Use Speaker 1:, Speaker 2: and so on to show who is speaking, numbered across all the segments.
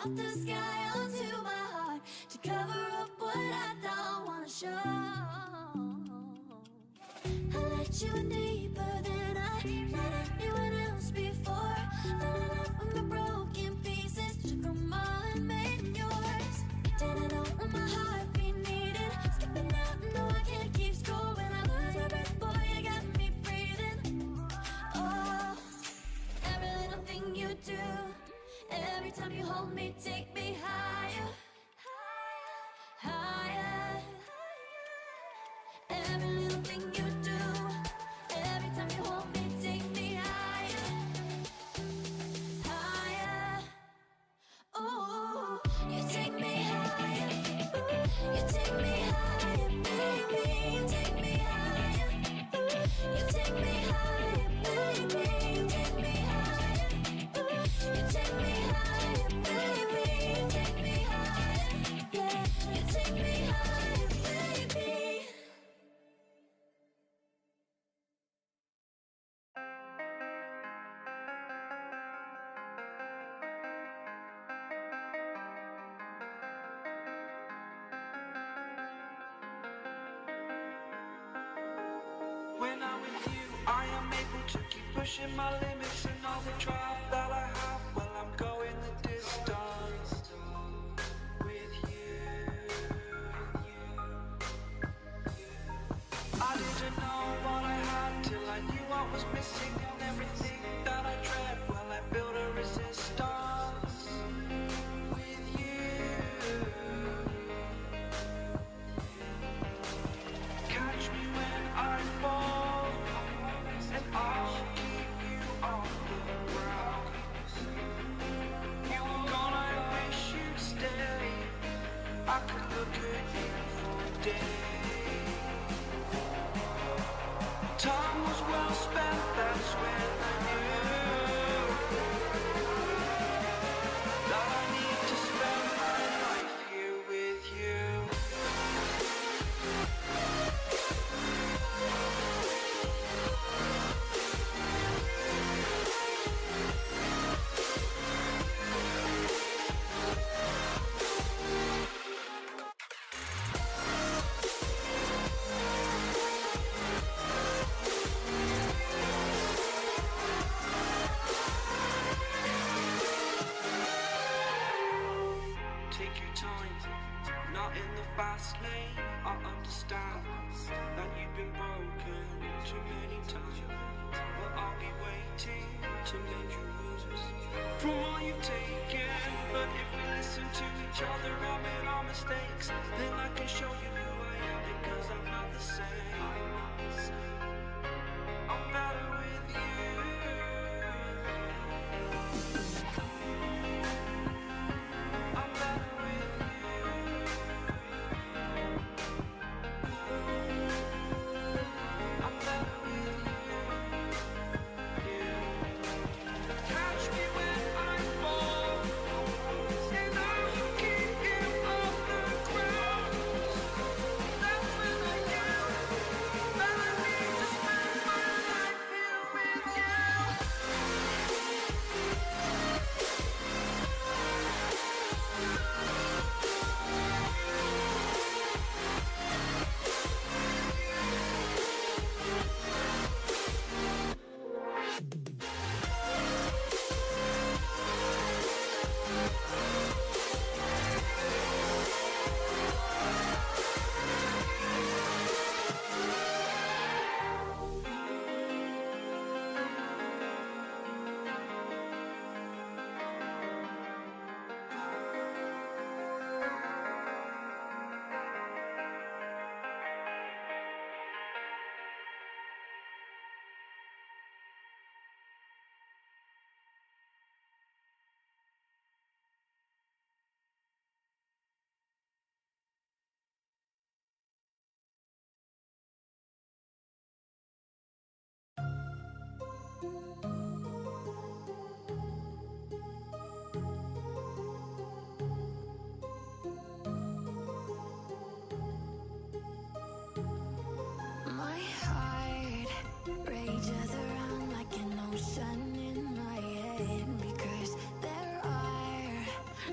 Speaker 1: out the sky onto my heart to cover up what I don't wanna show. I let you in deeper than I let anyone else before. Fell in love with my broken pieces, took them all and made them yours. Didn't know what my heartbeat needed, skipping out, no I can't keep score. When I lose my breath, boy, you got me breathing. Oh, every little thing you do, every time you hold me, take me higher, higher. Every little thing you do, every time you hold me, take me higher, higher. Ooh, you take me higher. Ooh, you take me higher, baby. You take me higher. Ooh, you take me higher, baby. You take me higher. Ooh, you take me higher, baby. You take me higher. Yeah, you take me higher, baby.
Speaker 2: When I'm with you, I am able to keep pushing my limits, and all the drive that I have, well, I'm going the distance with you. I didn't know what I had till I knew what was missing, and everything that I tread, well, I built a resistance with you. Catch me when I fall, and I'll keep you on the ground. You were gone, I wish you'd stay. I could look at you for days. Time was well spent, that's when I knew that I need to spend my life here with you. Take your time, not in the fast lane. I understand that you've been broken too many times, but I'll be waiting to mend your wounds from all you've taken. But if we listen to each other, admit our mistakes, then I can show you who I am, because I'm not the same. I'm better with you. I'm better with you. I'm better with you. Catch me when I fall,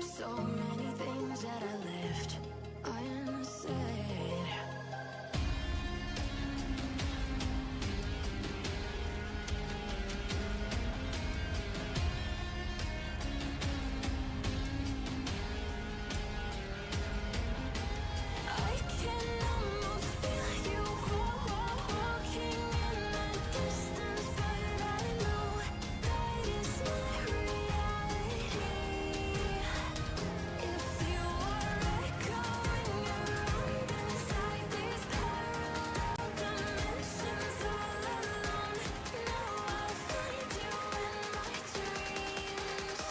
Speaker 1: So many things that I left unsaid. I can almost feel you walking in the distance, but I know that is not reality. If you are echoing around inside these parallel dimensions all alone, know I'll find you in my dreams.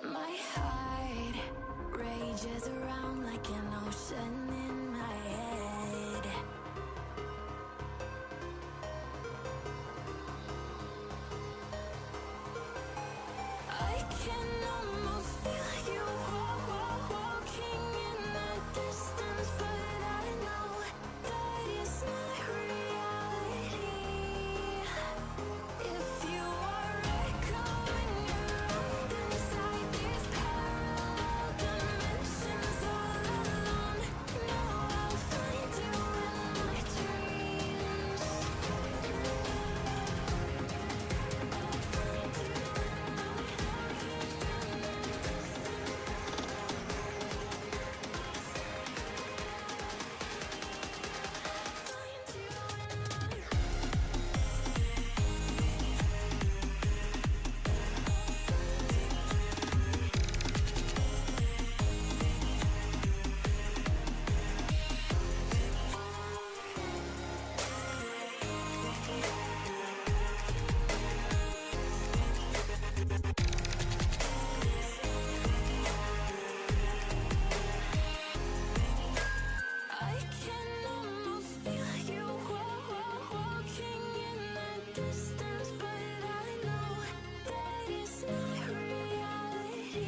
Speaker 1: My heart rages around like an ocean in my head. I can almost feel you walking in the distance, but I know that is not reality. If you are echoing around inside these parallel dimensions all alone, know I'll find you in my dreams. I can almost feel you walking in the distance, but I know that is not reality.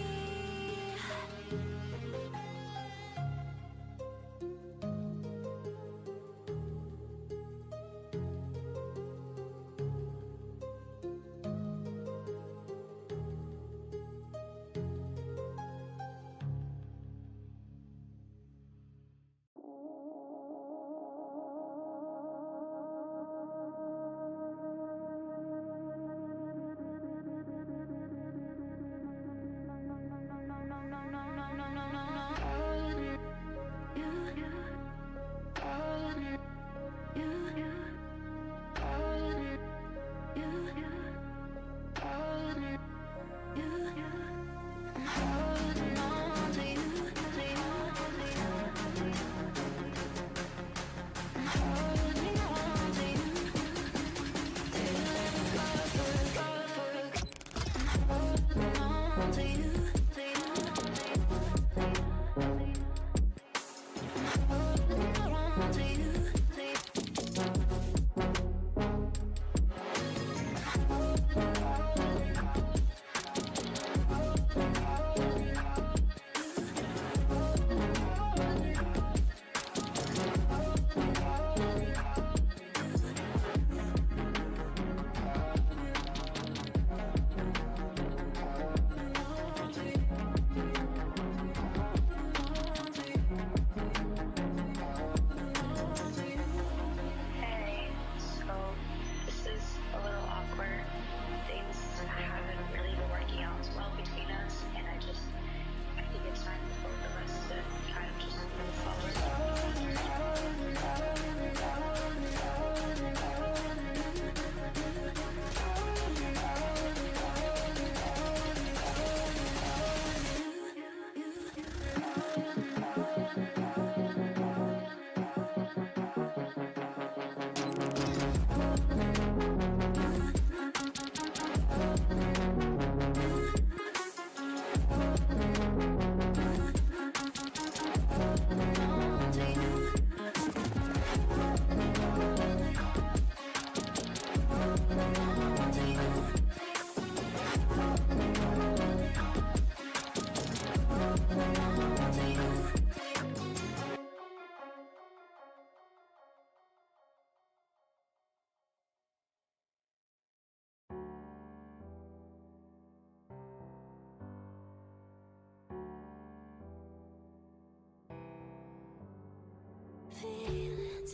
Speaker 1: Feelings,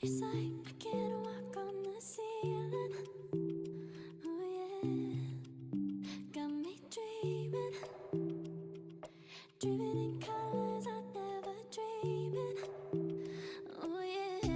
Speaker 1: it's like I can't walk on the ceiling. Oh yeah, got me dreaming, dreaming in colors I never dreamed in. Oh yeah,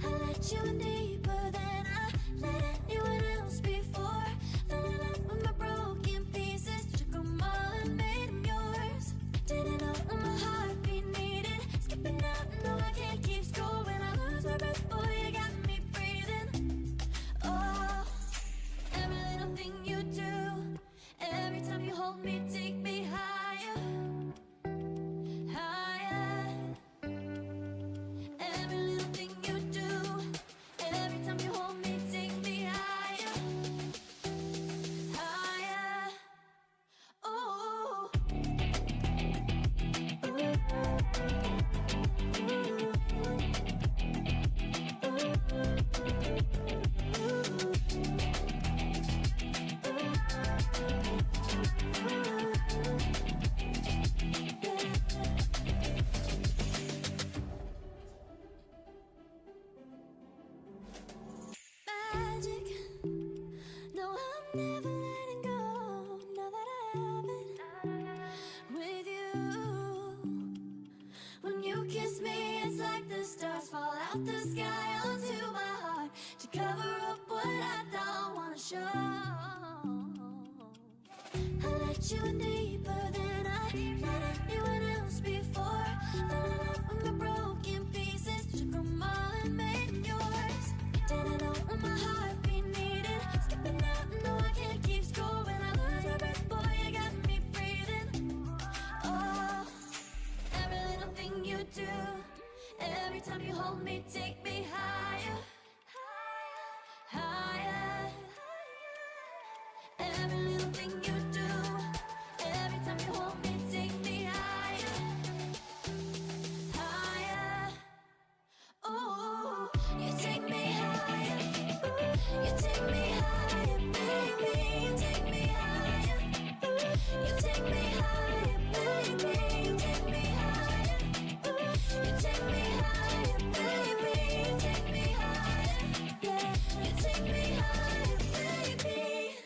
Speaker 1: I let you in deeper than I let anyone else before. Fell in love with my broken pieces, took them all and made them yours. Didn't know what my heartbeat needed, skipping out, no I can't keep score. When I lose my breath, boy, you got me breathing. Oh, every little thing you do, every time you hold me, take me higher, higher. Every little thing you do, every time you hold me, take me higher, higher. Oh. Magic, no, I'm never letting go. Now that I have it with you. When you kiss me, it's like the stars fall out the sky onto my heart to cover up what I don't wanna show. I let you in deeper than I let anyone else before. Fell in love with my broken pieces, took them all and made them yours. Didn't know what my heartbeat needed, skipping out, no I can't keep score. When I lose my breath, boy, you got me breathing. Oh, every little thing you do, every time you hold me, take me higher, higher. Every little thing you do, every time you hold me, take me higher, higher. Oh, you take me higher, you take me higher, baby, you take me higher, you take me higher, baby, you take me higher, you take me higher, baby, you take me higher, yeah, you take me higher, baby.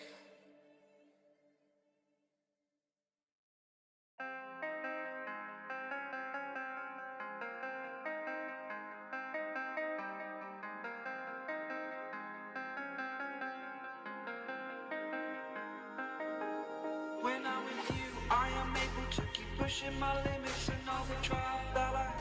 Speaker 2: When I'm with you, I am able to keep pushing my limits and all the trial that I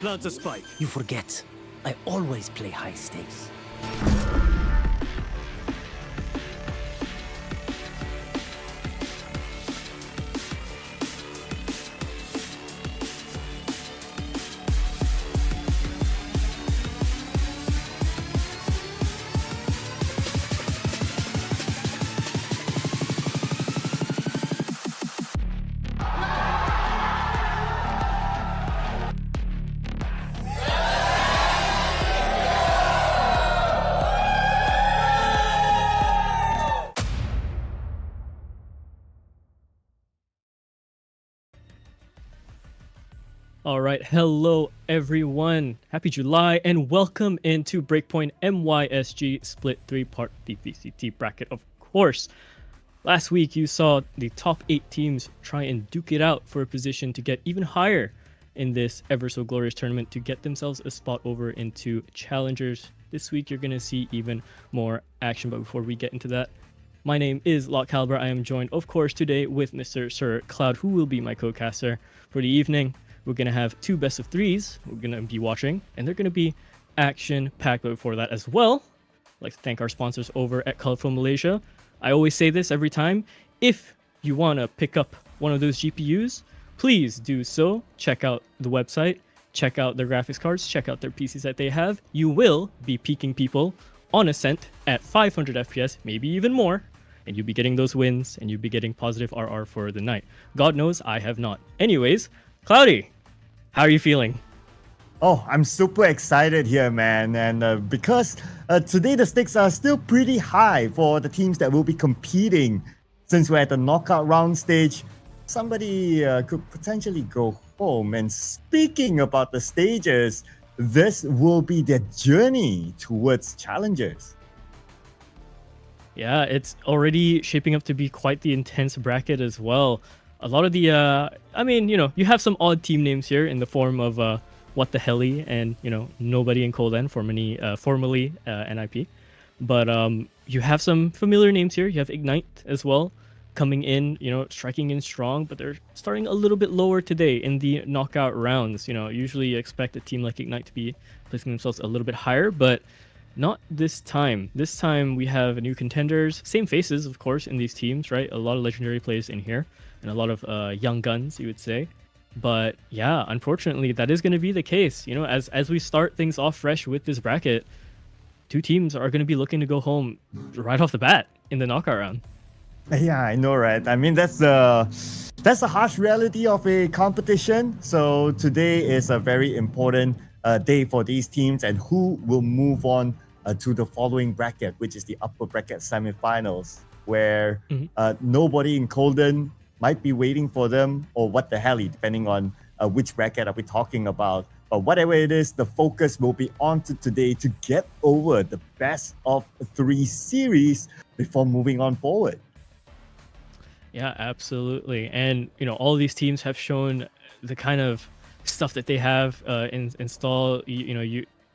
Speaker 3: plant a spike.
Speaker 4: You forget. I always play high stakes.
Speaker 5: All right, hello everyone. Happy July and welcome into Breakpoint MYSG Split 3 part the VCT bracket, of course. Last week you saw the top 8 teams try and duke it out for a position to get even higher in this ever so glorious tournament to get themselves a spot over into Challengers. This week you're going to see even more action, but before we get into that, my name is Lott Calliber. I am joined, of course, today with Mr. Sir Cloud, who will be my co-caster for the evening. We're going to have 2 best of 3s we're going to be watching, and they're going to be action-packed. But before that as well, I'd like to thank our sponsors over at Colorful Malaysia. I always say this every time. If you want to pick up one of those GPUs, please do so. Check out the website, check out their graphics cards, check out their PCs that they have. You will be peaking people on Ascent at 500 FPS, maybe even more, and you'll be getting those wins, and you'll be getting positive RR for the night. God knows I have not. Anyways, Cloudy, how are you feeling?
Speaker 6: Oh, I'm super excited here, man. And because today the stakes are still pretty high for the teams that will be competing. Since we're at the knockout round stage, somebody could potentially go home. And speaking about the stages, this will be their journey towards Challengers.
Speaker 5: Yeah, it's already shaping up to be quite the intense bracket as well. A lot of the, you have some odd team names here in the form of What the Helly and, Nobody in Colden, formerly NIP. But you have some familiar names here. You have Ignite as well coming in, striking in strong, but they're starting a little bit lower today in the knockout rounds. Usually you expect a team like Ignite to be placing themselves a little bit higher, but not this time. This time we have new contenders, same faces, of course, in these teams, right? A lot of legendary players in here and a lot of young guns, you would say. But yeah, unfortunately, that is going to be the case. As we start things off fresh with this bracket, 2 teams are going to be looking to go home right off the bat in the knockout round.
Speaker 6: Yeah, I know, right? I mean, that's the harsh reality of a competition. So today is a very important day for these teams, and who will move on to the following bracket, which is the upper bracket semifinals, where nobody in Colden might be waiting for them, or What the Helly, depending on which bracket are we talking about. But whatever it is, the focus will be on to today to get over the best of 3 series before moving on forward.
Speaker 5: Yeah, absolutely. And, all these teams have shown the kind of stuff that they have install.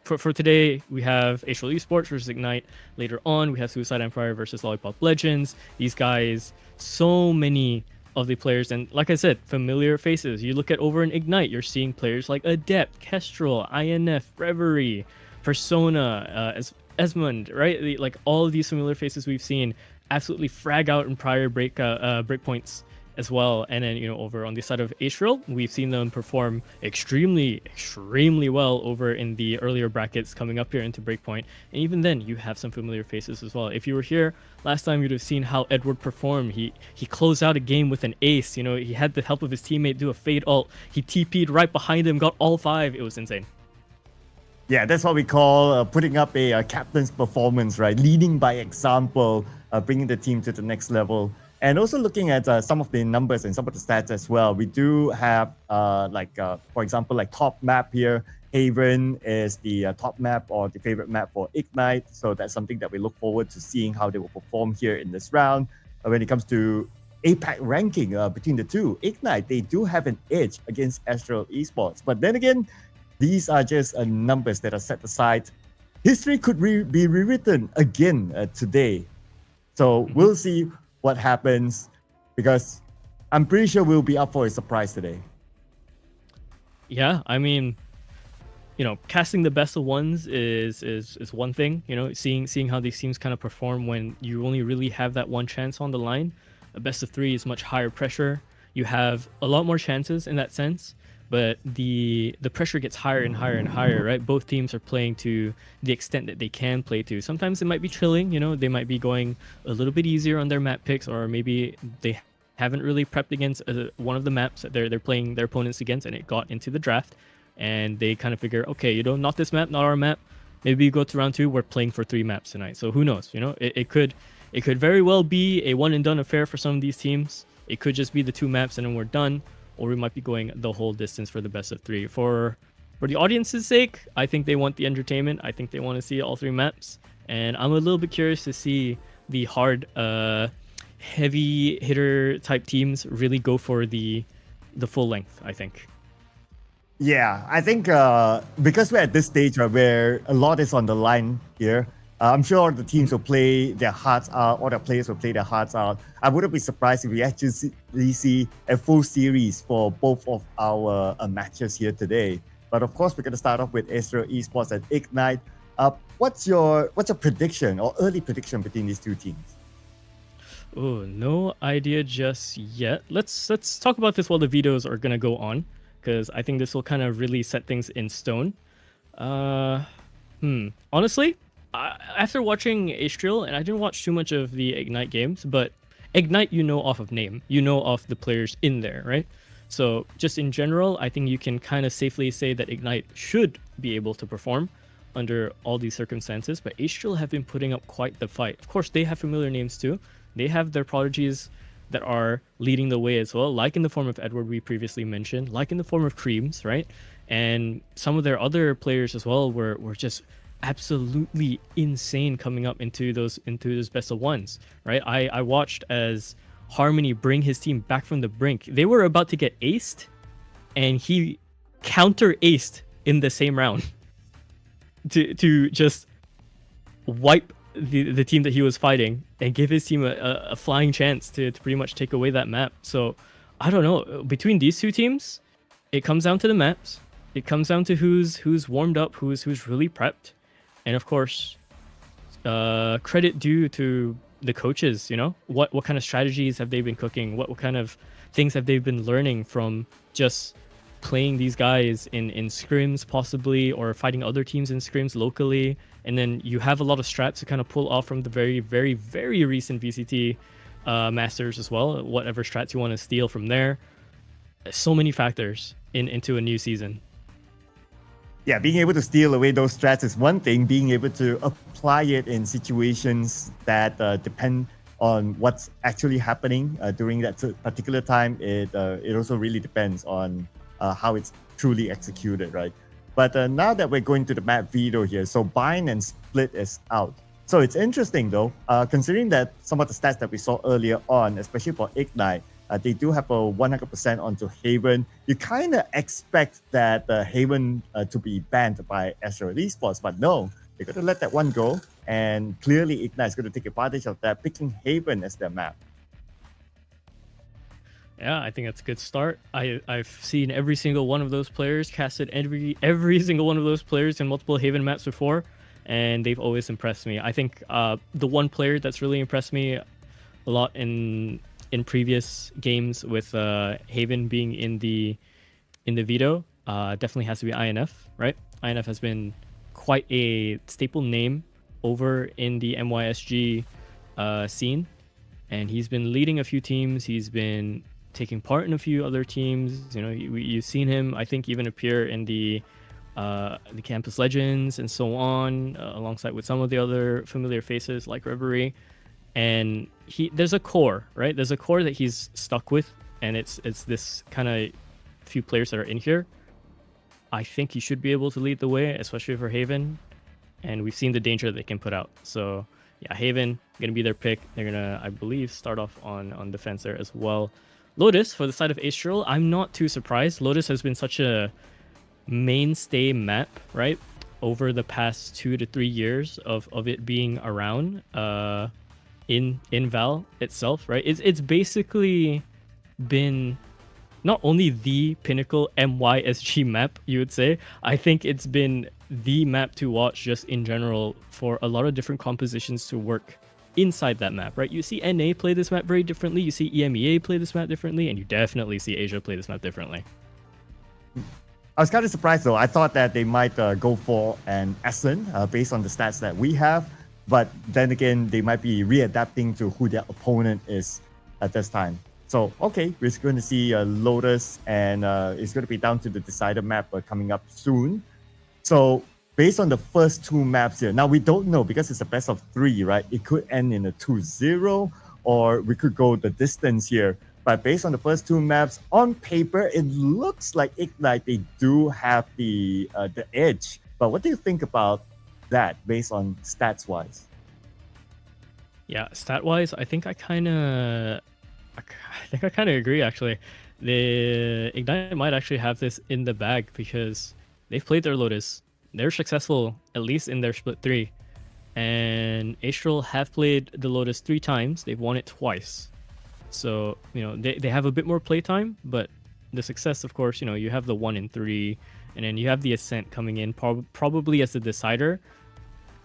Speaker 5: For today, we have Relo Esports versus Ignite. Later on, we have Suicide Empire versus Lollipop Legends. These guys, so many of the players, and like I said, familiar faces. You look at over in Ignite, you're seeing players like Adept, Kestrel, INF, Reverie, Persona, Esmond, right? Like all of these familiar faces we've seen absolutely frag out in prior breakpoints as well. And then, over on the side of Relo, we've seen them perform extremely well over in the earlier brackets coming up here into Breakpoint. And even then, you have some familiar faces as well. If you were here last time, you'd have seen how Edward performed. He closed out a game with an ace. He had the help of his teammate do a fade ult. He TP'd right behind him, got all 5. It was insane.
Speaker 6: Yeah, that's what we call putting up a captain's performance, right? Leading by example, bringing the team to the next level. And also looking at some of the numbers and some of the stats as well. We do have, for example, like top map here. Haven is the top map or the favorite map for Ignite. So that's something that we look forward to seeing how they will perform here in this round. When it comes to APAC ranking between the two, Ignite, they do have an edge against Relo Esports. But then again, these are just numbers that are set aside. History could be rewritten again today. So we'll see what happens, because I'm pretty sure we'll be up for a surprise today.
Speaker 5: Yeah, I mean, casting the best of ones is one thing. Seeing how these teams kind of perform when you only really have that one chance on the line. A best of three is much higher pressure. You have a lot more chances in that sense, but the pressure gets higher and higher and higher, right? Both teams are playing to the extent that they can play to. Sometimes it might be chilling, they might be going a little bit easier on their map picks, or maybe they haven't really prepped against one of the maps that they're playing their opponents against, and it got into the draft, and they kind of figure, okay, not this map, not our map. Maybe you go to round 2, we're playing for 3 maps tonight. So who knows? It could very well be a one and done affair for some of these teams. It could just be the 2 maps and then we're done, or we might be going the whole distance for the best of 3. For the audience's sake, I think they want the entertainment. I think they want to see all 3 maps, and I'm a little bit curious to see the hard, heavy hitter type teams really go for the full length, I think.
Speaker 6: Yeah, I think because we're at this stage where a lot is on the line here, I'm sure the teams will play their hearts out, or the players will play their hearts out. I wouldn't be surprised if we actually see a full series for both of our matches here today. But of course, we're going to start off with Astro Esports and Ignite. What's your prediction or early prediction between these 2 teams?
Speaker 5: Oh, no idea just yet. Let's talk about this while the videos are gonna go on, because I think this will kind of really set things in stone. Honestly, after watching Astrial, and I didn't watch too much of the Ignite games, but Ignite off of name, off the players in there, right? So just in general, I think you can kind of safely say that Ignite should be able to perform under all these circumstances, but Astrial have been putting up quite the fight. Of course, they have familiar names too. They have their prodigies that are leading the way as well, like in the form of Edward we previously mentioned, like in the form of Creams, right? And some of their other players as well were just absolutely insane coming up into those best of ones, right? I watched as Harmony bring his team back from the brink. They were about to get aced, and he counter-aced in the same round to just wipe the team that he was fighting and give his team a flying chance to pretty much take away that map. So I don't know, between these 2 teams, it comes down to the maps. It comes down to who's warmed up, who's really prepped, and of course, credit due to the coaches. What kind of strategies have they been cooking? What kind of things have they been learning from just playing these guys in scrims possibly, or fighting other teams in scrims locally? And then you have a lot of strats to kind of pull off from the very, very, very recent VCT Masters as well. Whatever strats you want to steal from there. So many factors into a new season.
Speaker 6: Yeah, being able to steal away those strats is one thing. Being able to apply it in situations that depend on what's actually happening during that particular time, it also really depends on how it's truly executed, right? But now that we're going to the map video here, so Bind and Split is out. So it's interesting though, considering that some of the stats that we saw earlier on, especially for Ignite, they do have a 100% onto Haven. You kind of expect that Haven to be banned by Astro Esports, but no, they're going to let that one go. And clearly Ignite is going to take advantage of that, picking Haven as their map.
Speaker 5: Yeah, I think that's a good start. I've seen every single one of those players casted every single one of those players in multiple Haven maps before, and they've always impressed me. I think the one player that's really impressed me a lot in previous games with Haven being in the veto definitely has to be INF, right? INF has been quite a staple name over in the MYSG scene, and he's been leading a few teams. He's been taking part in a few other teams. You've seen him, I think, even appear in the Campus Legends and so on, alongside with some of the other familiar faces like Reverie. And there's a core, right? There's a core that he's stuck with, and it's this kind of few players that are in here. I think he should be able to lead the way, especially for Haven, and we've seen the danger they can put out. So yeah, Haven gonna be their pick. They're gonna, I believe, start off on defense there as well. Lotus for the side of Astral, I'm not too surprised. Lotus has been such a mainstay map, right, over the past 2 to 3 years of it being around in Val itself, right? It's basically been not only the pinnacle MYSG map, you would say, I think it's been the map to watch just in general for a lot of different compositions to work inside that map, right? You see NA play this map very differently, you see EMEA play this map differently, and you definitely see Asia play this map differently.
Speaker 6: I was kind of surprised though. I thought that they might go for an Essen based on the stats that we have, but then again, they might be readapting to who their opponent is at this time. So, okay, we're going to see Lotus, and it's going to be down to the decider map coming up soon. So, based on the first two maps here, now we don't know because it's a best of 3, right? It could end in a 2-0, or we could go the distance here. But based on the first two maps, on paper, it looks like Ignite, they do have the edge. But what do you think about that based on stats-wise?
Speaker 5: Yeah, stat-wise, I think I kind of agree, actually. The Ignite might actually have this in the bag because they've played their Lotus. They're successful, at least in their split 3. And Astral have played the Lotus 3 times. They've won it twice. So, they have a bit more playtime, but the success, of course, you have the 1 in 3, and then you have the Ascent coming in probably as the decider.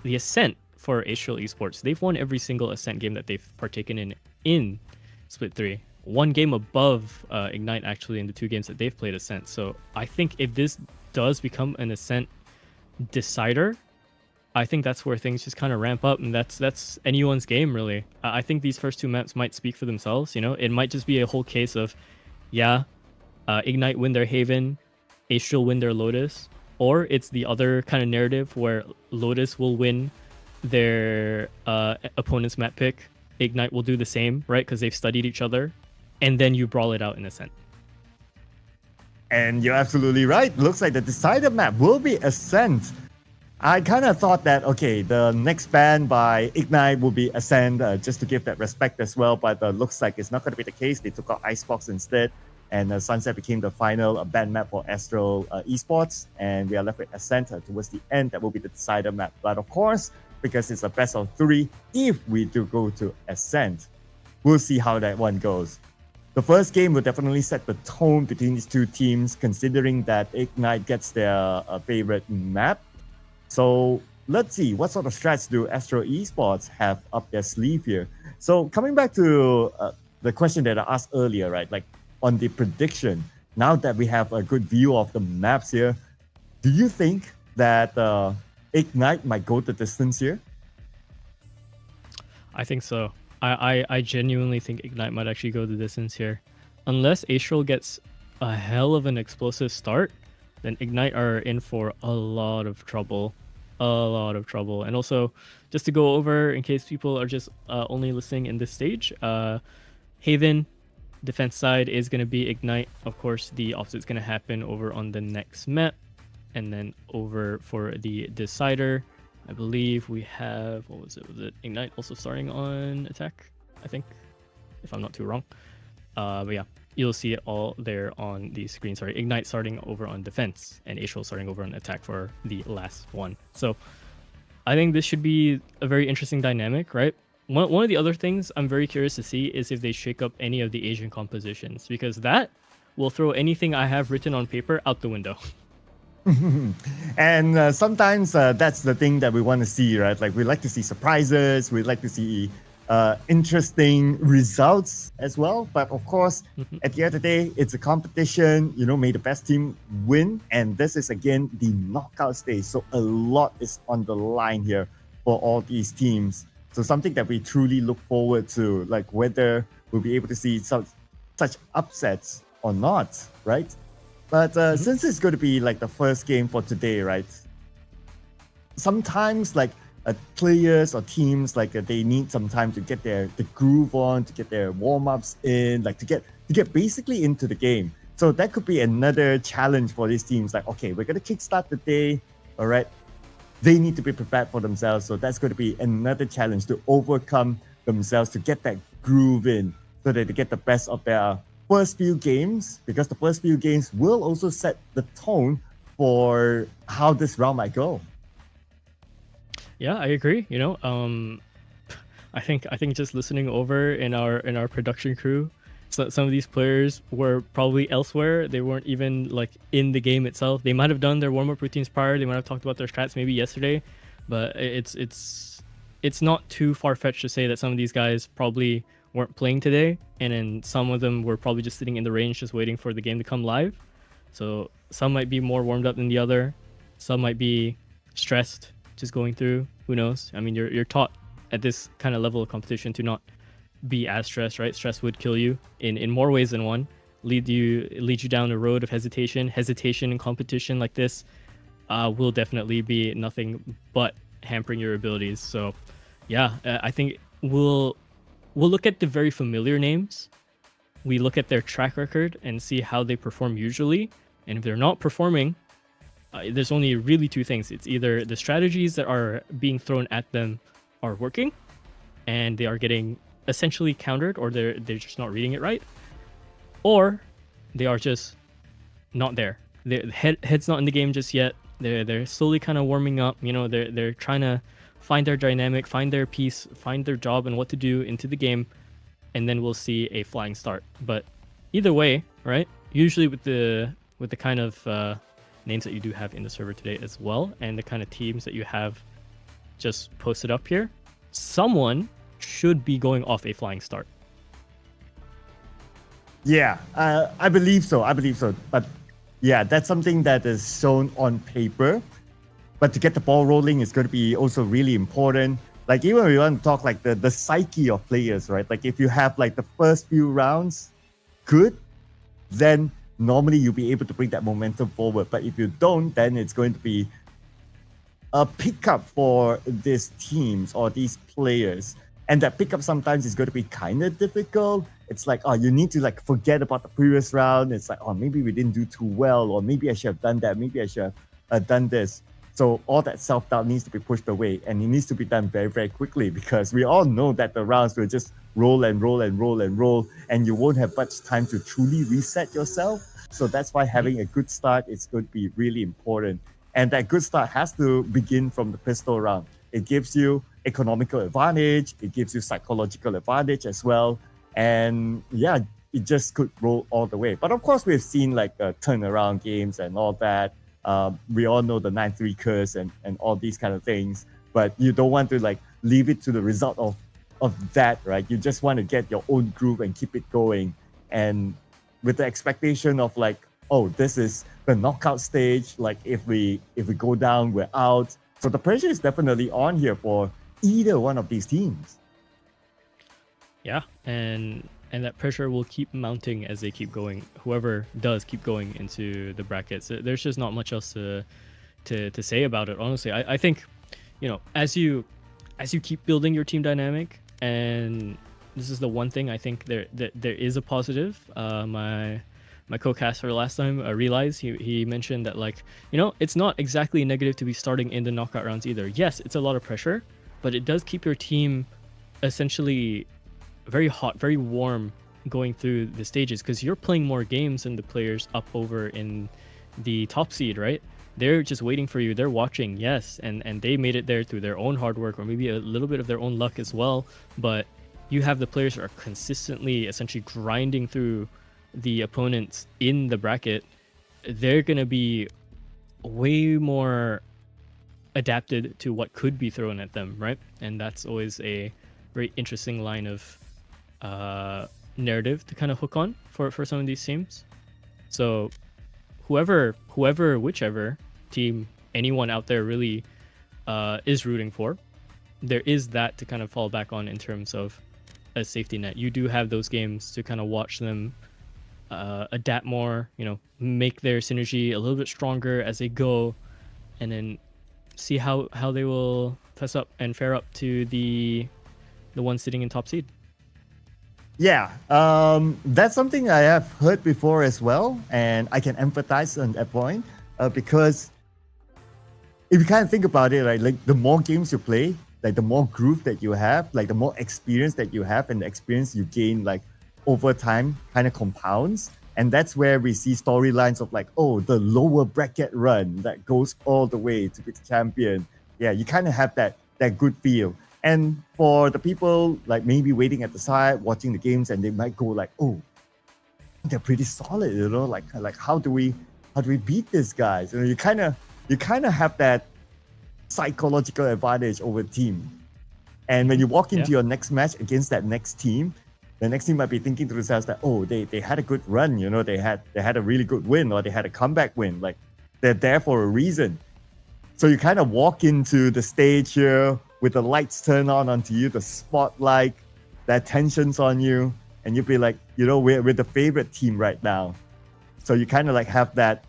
Speaker 5: The Ascent for Astral Esports, they've won every single Ascent game that they've partaken in Split 3. One game above Ignite, actually, in the 2 games that they've played Ascent. So I think if this does become an Ascent decider, I think that's where things just kind of ramp up, and that's anyone's game, really. I think these first 2 maps might speak for themselves. It might just be a whole case of, Ignite win their Haven, Astral win their Lotus, or it's the other kind of narrative where Lotus will win their opponent's map pick, Ignite will do the same, right? Because they've studied each other, and then you brawl it out in Ascent.
Speaker 6: And you're absolutely right. Looks like the decider map will be Ascent. I kind of thought that, okay, the next ban by Ignite will be Ascent, just to give that respect as well, but looks like it's not going to be the case. They took out Icebox instead, and Sunset became the final ban map for Astral Esports, and we are left with Ascent towards the end. That will be the decider map. But of course, because it's a best of 3, if we do go to Ascent, we'll see how that one goes. The first game will definitely set the tone between these 2 teams, considering that Ignite gets their favorite map. So let's see, what sort of strats do Astral Esports have up their sleeve here? So coming back to the question that I asked earlier, right? Like on the prediction, now that we have a good view of the maps here, do you think that Ignite might go the distance here?
Speaker 5: I think so. I genuinely think Ignite might actually go the distance here. Unless Astral gets a hell of an explosive start, then Ignite are in for a lot of trouble. And also, just to go over, in case people are just only listening in this stage, Haven, defense side is going to be Ignite. Of course, the opposite is going to happen over on the next map. And then over for the decider, I believe we have, what was it? Was it Ignite also starting on attack? I think, if I'm not too wrong. But yeah, you'll see it all there on the screen. Sorry, Ignite starting over on defense and Astral starting over on attack for the last one. So I think this should be a very interesting dynamic, right? One of the other things I'm very curious to see is if they shake up any of the Asian compositions, because that will throw anything I have written on paper out the window.
Speaker 6: And sometimes that's the thing that we want to see, right? Like we like to see surprises, we like to see interesting results as well. But of course, at the end of the day, it's a competition. May the best team win. And this is again the knockout stage. So a lot is on the line here for all these teams. So something that we truly look forward to, like whether we'll be able to see such upsets or not, right? But since it's going to be like the first game for today, right? Sometimes like players or teams, like they need some time to get the groove on, to get their warm-ups in, like to get basically into the game. So that could be another challenge for these teams. Like, okay, we're going to kickstart the day, all right? They need to be prepared for themselves. So that's going to be another challenge to overcome themselves, to get that groove in so that they get the best of their first few games, because the first few games will also set the tone for how this round might go.
Speaker 5: Yeah, I agree. I think just listening over in our production crew, So some of these players were probably elsewhere. They weren't even like in the game itself. They might have done their warm-up routines prior. They might have talked about their strats maybe yesterday, but it's not too far-fetched to say that some of these guys probably weren't playing today, and then some of them were probably just sitting in the range just waiting for the game to come live. So some might be more warmed up than the other. Some might be stressed, just going through. Who knows? I mean, you're taught at this kind of level of competition to not be as stressed, right? Stress would kill you in more ways than one. Lead you down a road of hesitation in competition like this will definitely be nothing but hampering your abilities. So yeah, I think we'll look at the very familiar names. We look at their track record and see how they perform usually, and if they're not performing, there's only really two things. It's either the strategies that are being thrown at them are working and they are getting essentially countered, or they're just not reading it right, or they are just not there. Their head's not in the game just yet. They're slowly kind of warming up. You know, they're trying to find their dynamic, find their piece, find their job and what to do into the game, and then we'll see a flying start. But either way, right? Usually with the kind of names that you do have in the server today as well, and the kind of teams that you have just posted up here, someone should be going off a flying start.
Speaker 6: Yeah, I believe so. But yeah, that's something that is shown on paper. But to get the ball rolling is going to be also really important. Like even when we want to talk like the psyche of players, right? Like if you have like the first few rounds good, then normally you'll be able to bring that momentum forward. But if you don't, then it's going to be a pickup for these teams or these players. And that pickup sometimes is going to be kind of difficult. It's like, oh, you need to like forget about the previous round. It's like, oh, maybe we didn't do too well, or maybe I should have done that. Maybe I should have done this. So all that self-doubt needs to be pushed away, and it needs to be done very, very quickly, because we all know that the rounds will just roll and roll and roll and roll, and you won't have much time to truly reset yourself. So that's why having a good start is going to be really important. And that good start has to begin from the pistol round. It gives you economical advantage. It gives you psychological advantage as well. And yeah, it just could roll all the way. But of course, we've seen like turnaround games and all that. We all know the 9-3 curse and all these kind of things. But you don't want to like leave it to the result of that, right? You just want to get your own groove and keep it going. And with the expectation of like, oh, this is the knockout stage. Like if we go down, we're out. So the pressure is definitely on here for either one of these teams.
Speaker 5: Yeah, and that pressure will keep mounting as they keep going. Whoever does keep going into the brackets, there's just not much else to say about it. Honestly, I think, you know, as you keep building your team dynamic, and this is the one thing I think there is a positive. My co-caster last time realized he mentioned that, like, you know, it's not exactly negative to be starting in the knockout rounds either. Yes, it's a lot of pressure, but it does keep your team essentially very hot, very warm going through the stages, because you're playing more games than the players up over in the top seed, right? They're just waiting for you. They're watching, yes, and they made it there through their own hard work, or maybe a little bit of their own luck as well. But you have the players that are consistently essentially grinding through the opponents in the bracket. They're going to be way more adapted to what could be thrown at them, right? And that's always a very interesting line of narrative to kind of hook on for some of these teams. So whichever team anyone out there really is rooting for, there is that to kind of fall back on in terms of a safety net. You do have those games to kind of watch them adapt more, you know, make their synergy a little bit stronger as they go, and then see how they will fess up and fare up to the one sitting in top seed.
Speaker 6: Yeah, that's something I have heard before as well, and I can empathize on that point, because if you kind of think about it, right, like the more games you play, like the more groove that you have, like the more experience that you have, and the experience you gain like over time kind of compounds. And that's where we see storylines of like, oh, the lower bracket run that goes all the way to be the champion. Yeah, you kind of have that good feel. And for the people like maybe waiting at the side, watching the games, and they might go like, oh, they're pretty solid, you know, like how do we beat these guys? You know, you kind of have that psychological advantage over team. And when you walk into your next match against that next team, the next team might be thinking to themselves that, oh, they had a good run, you know, they had a really good win, or they had a comeback win. Like, they're there for a reason. So you kind of walk into the stage here with the lights turned on onto you, the spotlight, the attention's on you, and you'll be like, you know, we're the favorite team right now. So you kind of like have that,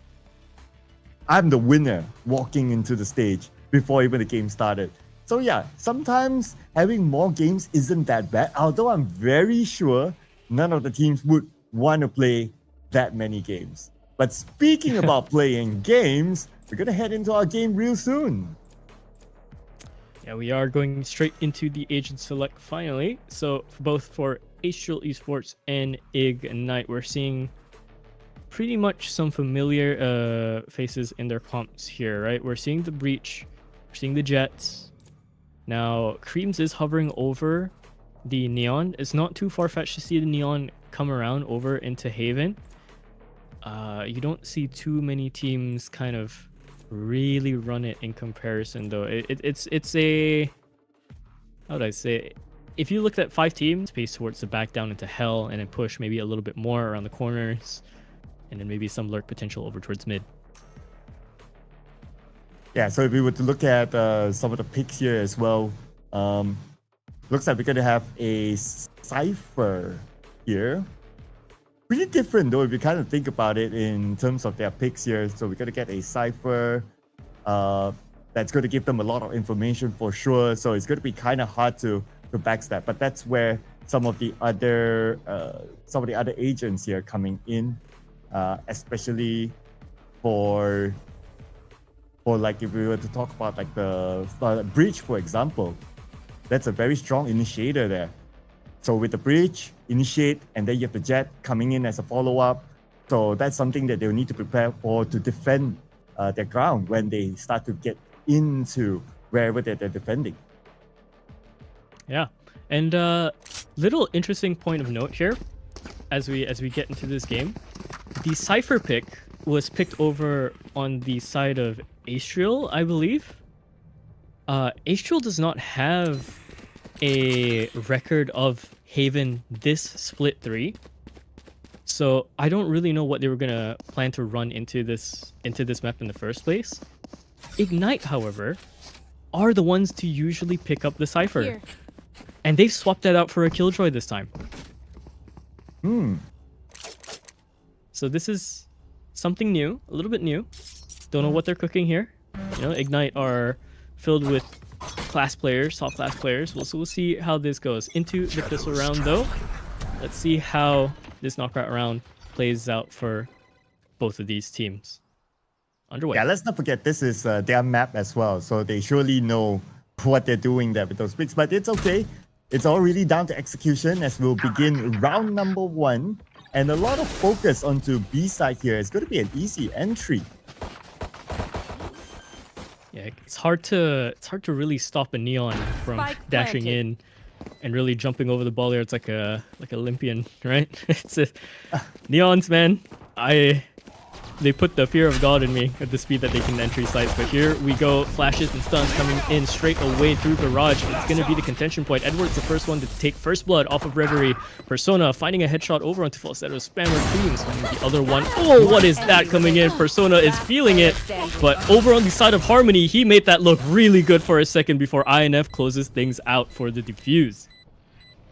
Speaker 6: I'm the winner walking into the stage before even the game started. So yeah, sometimes having more games isn't that bad, although I'm very sure none of the teams would want to play that many games. But speaking about playing games, we're going to head into our game real soon.
Speaker 5: Yeah, we are going straight into the Agent Select finally. So both for Astral Esports and Ignite, we're seeing pretty much some familiar faces in their comps here, right? We're seeing the Breach, we're seeing the Jets. Now, Creams is hovering over the Neon. It's not too far-fetched to see the Neon come around over into Haven. You don't see too many teams kind of really run it in comparison, though. It's a... How would I say? If you looked at 5 teams, space towards the back down into Hell, and then push maybe a little bit more around the corners, and then maybe some lurk potential over towards mid.
Speaker 6: Yeah, so if we were to look at some of the picks here as well, looks like we're going to have a Cypher here. Pretty different though if you kind of think about it in terms of their picks here. So we're going to get a Cypher that's going to give them a lot of information for sure. So it's going to be kind of hard to backstab. But that's where some of the other agents here coming in, especially for like if we were to talk about like the Breach, for example, that's a very strong initiator there. So with the Breach, initiate, and then you have the Jet coming in as a follow-up. So that's something that they'll need to prepare for to defend their ground when they start to get into wherever they're defending.
Speaker 5: Yeah, and little interesting point of note here, as we get into this game, the Cypher pick was picked over on the side of Astral, I believe. Astral does not have a record of Haven this split 3, so I don't really know what they were gonna plan to run into this map in the first place. Ignite, however, are the ones to usually pick up the Cypher.
Speaker 1: Here.
Speaker 5: And they've swapped that out for a Killjoy this time. So this is something new, a little bit new. Don't know what they're cooking here. You know, Ignite are filled with class players, top class players. So we'll see how this goes. Into the pistol round though. Let's see how this knockout round plays out for both of these teams. Underway.
Speaker 6: Yeah, let's not forget this is their map as well. So they surely know what they're doing there with those picks. But it's okay. It's all really down to execution as we'll begin round number 1. And a lot of focus onto B side here. It's going to be an easy entry.
Speaker 5: Yeah, it's hard to really stop a Neon from
Speaker 1: Spike
Speaker 5: dashing
Speaker 1: planted.
Speaker 5: in and really jumping over the ball there. It's like a Olympian, right? It's Neons, man. They put the fear of God in me at the speed that they can entry sites. But here we go. Flashes and stuns coming in straight away through Barrage. It's going to be the contention point. Edward's the first one to take first blood off of Reverie. Persona finding a headshot over onto Falsetto. Spammer Creams finding the other one. Oh, what is that coming in? Persona is feeling it. But over on the side of Harmony, he made that look really good for a second before INF closes things out for the defuse.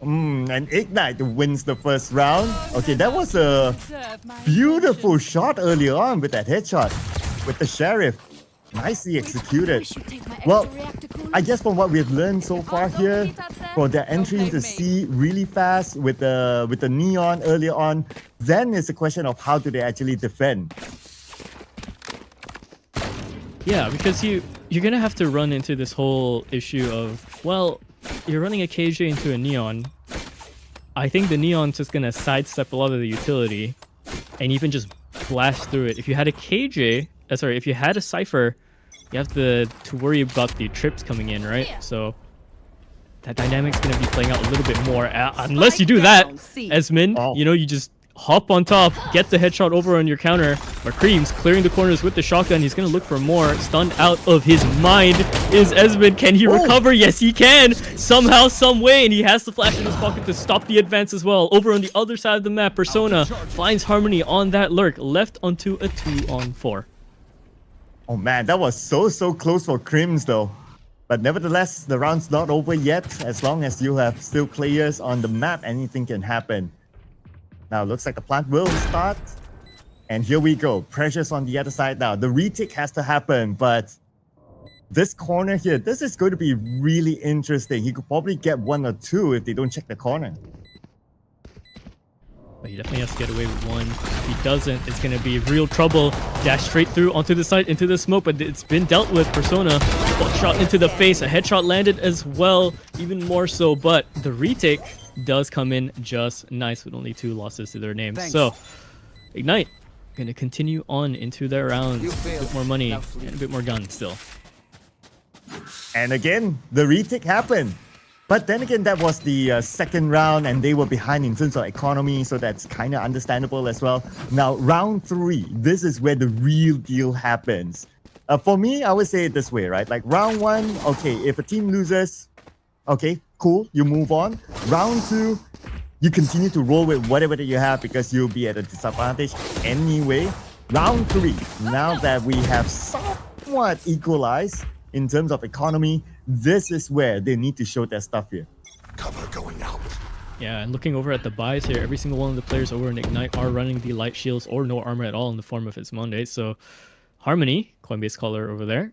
Speaker 6: And Ignite wins the first round. Okay, that was a beautiful shot earlier on with that headshot with the Sheriff. Nicely executed. Well, I guess from what we've learned so far here, for their entry into C really fast with the Neon earlier on, then it's a question of how do they actually defend.
Speaker 5: Yeah, because you're gonna have to run into this whole issue of, well, you're running a KJ into a Neon. I think the Neon's just gonna sidestep a lot of the utility and even just blast through it. If you had a KJ, if you had a Cypher, you have to worry about the trips coming in, right? So that dynamic's gonna be playing out a little bit more. Unless you do that, Esmond, you know, you just hop on top, get the headshot over on your counter. But Creams clearing the corners with the shotgun. He's gonna look for more. Stunned out of his mind is Esmond. Can he recover? Yes, he can. Somehow, some way, and he has the flash in his pocket to stop the advance as well. Over on the other side of the map, Persona finds Harmony on that lurk, left onto a 2-on-4.
Speaker 6: Oh man, that was so close for Crims though. But nevertheless, the round's not over yet. As long as you have still players on the map, anything can happen. Now, looks like the plant will start. And here we go. Pressure's on the other side now. The retake has to happen, but this corner here, this is going to be really interesting. He could probably get 1 or 2 if they don't check the corner.
Speaker 5: But he definitely has to get away with 1. If he doesn't, it's going to be real trouble. Dash straight through onto the side, into the smoke, but it's been dealt with. Persona, shot into the face. A headshot landed as well, even more so. But the retake does come in just nice with only 2 losses to their names. So, Ignite going to continue on into their rounds. A bit more money and a bit more guns still.
Speaker 6: And again, the retake happened. But then again, that was the second round and they were behind in terms of economy, so that's kind of understandable as well. Now, round 3, this is where the real deal happens. For me, I would say it this way, right? Like round 1, okay, if a team loses, okay, cool, you move on. Round 2, you continue to roll with whatever that you have because you'll be at a disadvantage anyway. Round 3, now that we have somewhat equalized in terms of economy, this is where they need to show their stuff here.
Speaker 3: Cover going out.
Speaker 5: Yeah, and looking over at the buys here, every single one of the players over in Ignite are running the light shields or no armor at all in the form of its Monday. So Harmony, Coinbase caller over there,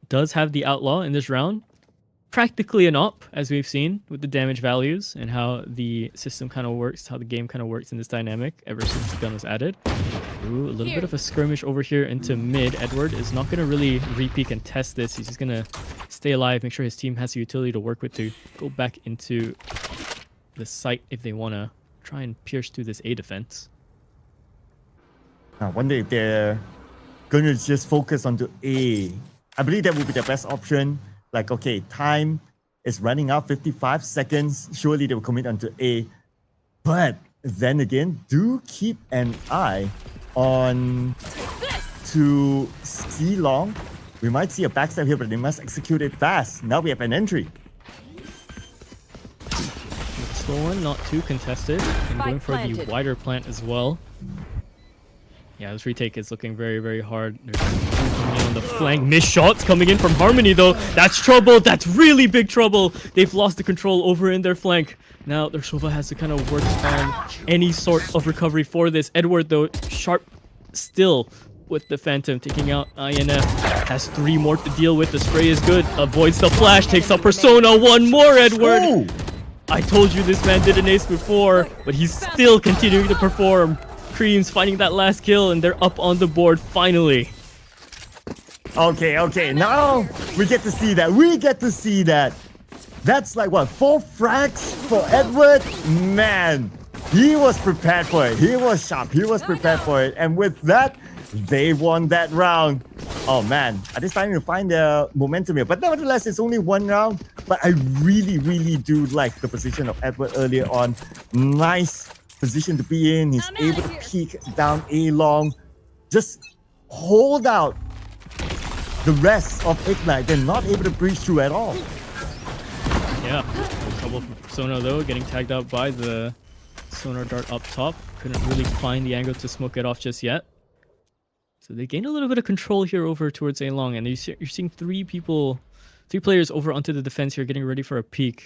Speaker 5: does have the Outlaw in this round. Practically an op, as we've seen with the damage values and how the system kind of works, how the game kind of works in this dynamic ever since the gun was added. Ooh, a little bit of a skirmish over here into mid. Edward is not going to really re-peek and test this. He's just going to stay alive, make sure his team has the utility to work with to go back into the site if they want to try and pierce through this A defense.
Speaker 6: I wonder if they're going to just focus onto A. I believe that would be the best option. Like, okay, time is running out, 55 seconds. Surely they will commit onto A. But then again, do keep an eye on to C long. We might see a backstab here, but they must execute it fast. Now we have an entry.
Speaker 5: Slow one, not too contested. And going for the wider plant as well. Yeah, this retake is looking very hard. There's coming in on the flank. Missed shots coming in from Harmony though. That's trouble. That's really big trouble. They've lost the control over in their flank. Now their Shova has to kind of work on any sort of recovery for this. Edward though, sharp still with the Phantom, taking out INF. Has 3 more to deal with. The spray is good. Avoids the flash. Takes out Persona. 1 more, Edward.
Speaker 6: Ooh.
Speaker 5: I told you this man did an ace before, but he's still continuing to perform. Creams finding that last kill, and they're up on the board finally.
Speaker 6: Okay, now we get to see that. We get to see that. That's like what, 4 frags for Edward? Man, he was prepared for it. He was sharp. He was prepared for it. And with that, they won that round. Oh man, are they starting to find their momentum here? But nevertheless, it's only 1 round. But I really do like the position of Edward earlier on. Nice position to be in. He's able to peek down A long. Just hold out the rest of Ignite. They're not able to breach through at all.
Speaker 5: Yeah, trouble for Persona though, getting tagged out by the sonar dart up top. Couldn't really find the angle to smoke it off just yet. So they gain a little bit of control here over towards A long, and you're seeing 3 players over onto the defense here getting ready for a peek.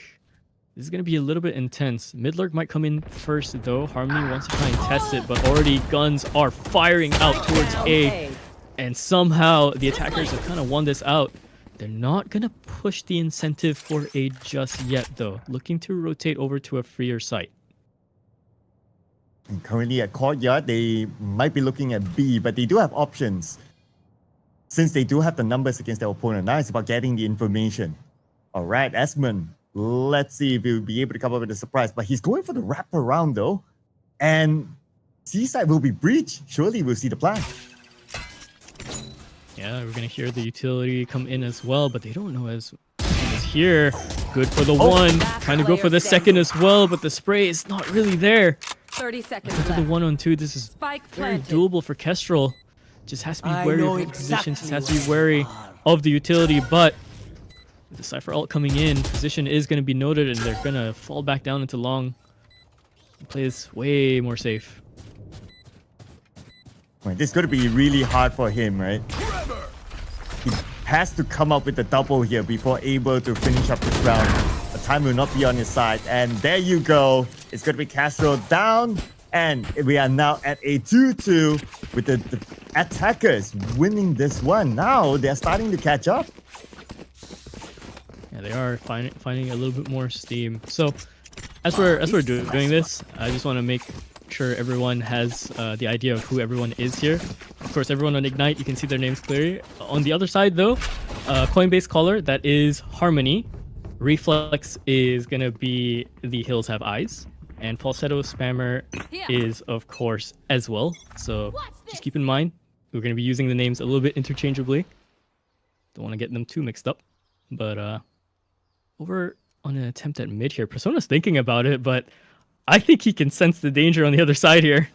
Speaker 5: This is going to be a little bit intense. Midlurk might come in first though. Harmony wants to try and test it, but already guns are firing out towards A. And somehow the attackers have kind of won this out. They're not going to push the incentive for A just yet though. Looking to rotate over to a freer site.
Speaker 6: And currently at Courtyard, they might be looking at B, but they do have options. Since they do have the numbers against their opponent, now it's about getting the information. All right, Esmond. Let's see if he'll be able to come up with a surprise. But he's going for the wraparound though. And C-side will be breached. Surely we'll see the plan.
Speaker 5: Yeah, we're going to hear the utility come in as well, but they don't know as here. Good for the 1. Trying to go for the second as well, but the spray is not really there.
Speaker 3: 30 seconds
Speaker 5: To the
Speaker 3: left.
Speaker 5: 1-on-2, this is
Speaker 3: Spike
Speaker 5: very
Speaker 3: planted.
Speaker 5: doable for Kestrel. Just has to be
Speaker 4: I
Speaker 5: wary
Speaker 4: know
Speaker 5: of the position, just has to
Speaker 4: exactly
Speaker 5: be wary of the utility, but with the Cypher ult coming in, position is going to be noted and they're going to fall back down into long. Play this way more safe.
Speaker 6: Right, this is going to be really hard for him, right? He has to come up with a double here before able to finish up this round. The time will not be on his side. And there you go. It's going to be Castro down. And we are now at a 2-2 with the attackers winning this one. Now they're starting to catch up.
Speaker 5: Yeah, they are finding a little bit more steam. So as we're doing this, I just want to make sure everyone has the idea of who everyone is here. Of course, everyone on Ignite, you can see their names clearly. On the other side, though, Coinbase caller, that is Harmony. Reflex is gonna be the Hills Have Eyes, and Falsetto Spammer is, of course, as well. So just keep in mind, we're gonna be using the names a little bit interchangeably. Don't want to get them too mixed up. But over on an attempt at mid here, Persona's thinking about it, but I think he can sense the danger on the other side here.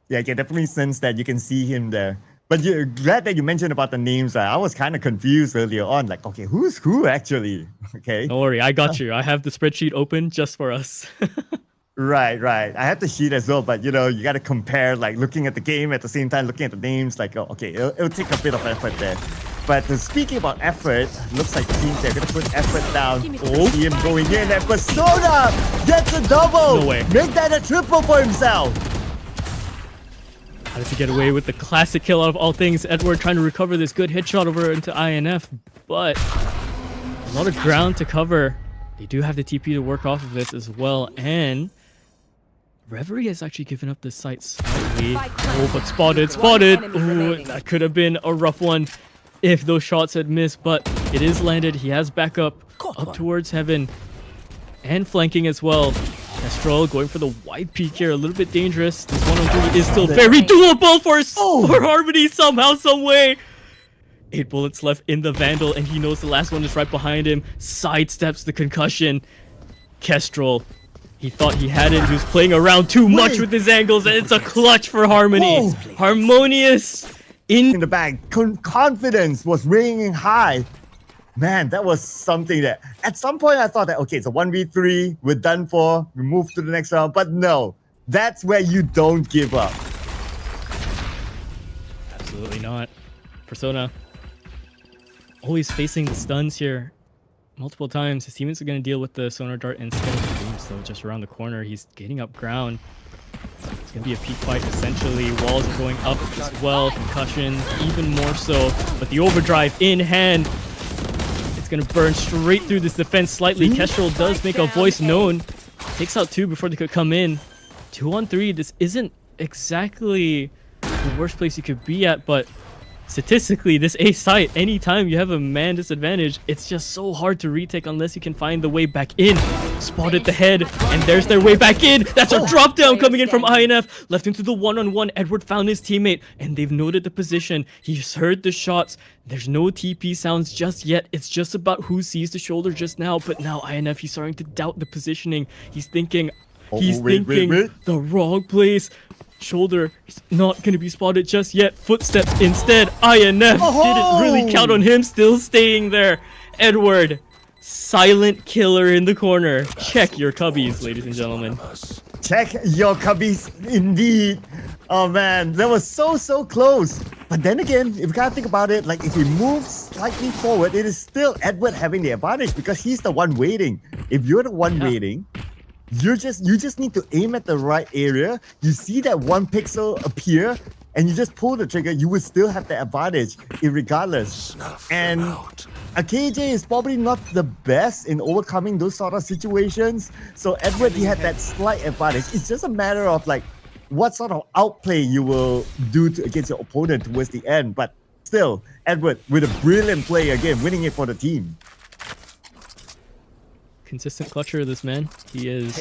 Speaker 6: Yeah, I can definitely sense that. You can see him there. But you're glad that you mentioned about the names. I was kind of confused earlier on. Like, okay, who's who actually? Okay.
Speaker 5: Don't worry, I got you. I have the spreadsheet open just for us.
Speaker 6: Right. I have the sheet as well, but you got to compare, like looking at the game at the same time, looking at the names. Like, oh, okay, it'll take a bit of effort there. But speaking about effort, looks like teams are going to put effort down. Oh, see him going in, and Persona gets a double.
Speaker 5: No way.
Speaker 6: Make that a triple for himself.
Speaker 5: How does he get away with the classic kill out of all things? Edward trying to recover this good headshot over into INF, but a lot of ground to cover. They do have the TP to work off of this as well, and Reverie has actually given up this site slightly. Oh, but spotted. Ooh, that could have been a rough one if those shots had missed, but it is landed. He has backup up towards heaven and flanking as well. Kestrel going for the wide peak here, a little bit dangerous. This 1-on-3 is still very doable for Harmony somehow, some way. 8 bullets left in the Vandal, and he knows the last one is right behind him. Sidesteps the concussion. Kestrel, he thought he had it. He was playing around too much with his angles, and it's a clutch for Harmony. Harmonious
Speaker 6: In the bag, confidence was ringing high. Man, that was something that at some point I thought that, okay, it's a 1v3, we're done for, we move to the next round. But no, that's where you don't give up.
Speaker 5: Absolutely not. Persona always facing the stuns here multiple times. His teammates are going to deal with the sonar dart instead of the beam, so just around the corner. He's getting up ground. It's going to be a peak fight, essentially. Walls are going up as well. Concussions, even more so. But the overdrive in hand. It's going to burn straight through this defense slightly. Kestrel does make a voice known. Takes out 2 before they could come in. 2-on-3. This isn't exactly the worst place you could be at, but statistically, this A site, anytime you have a man disadvantage, it's just so hard to retake unless you can find the way back in. Spotted the head, and there's their way back in. That's a drop down coming in from INF. Left into the 1-on-1. Edward found his teammate, and they've noted the position. He's heard the shots. There's no TP sounds just yet. It's just about who sees the shoulder just now. But now INF, he's starting to doubt the positioning. He's thinking,
Speaker 6: Wait.
Speaker 5: the wrong place. Shoulder is not going to be spotted just yet. Footsteps instead. INF didn't really count on him still staying there. Edward, silent killer in the corner. Check your cubbies, ladies and gentlemen.
Speaker 6: Check your cubbies, indeed. Oh man, that was so close. But then again, if you gotta think about it, like if he moves slightly forward, it is still Edward having the advantage because he's the one waiting. If you're the one waiting, you just need to aim at the right area. You see that 1 pixel appear, and you just pull the trigger. You will still have the advantage, regardless. And a KJ is probably not the best in overcoming those sort of situations. So Edward, he had that slight advantage. It's just a matter of like what sort of outplay you will do against your opponent towards the end. But still, Edward with a brilliant play again, winning it for the team.
Speaker 5: Consistent clutcher, this man. He is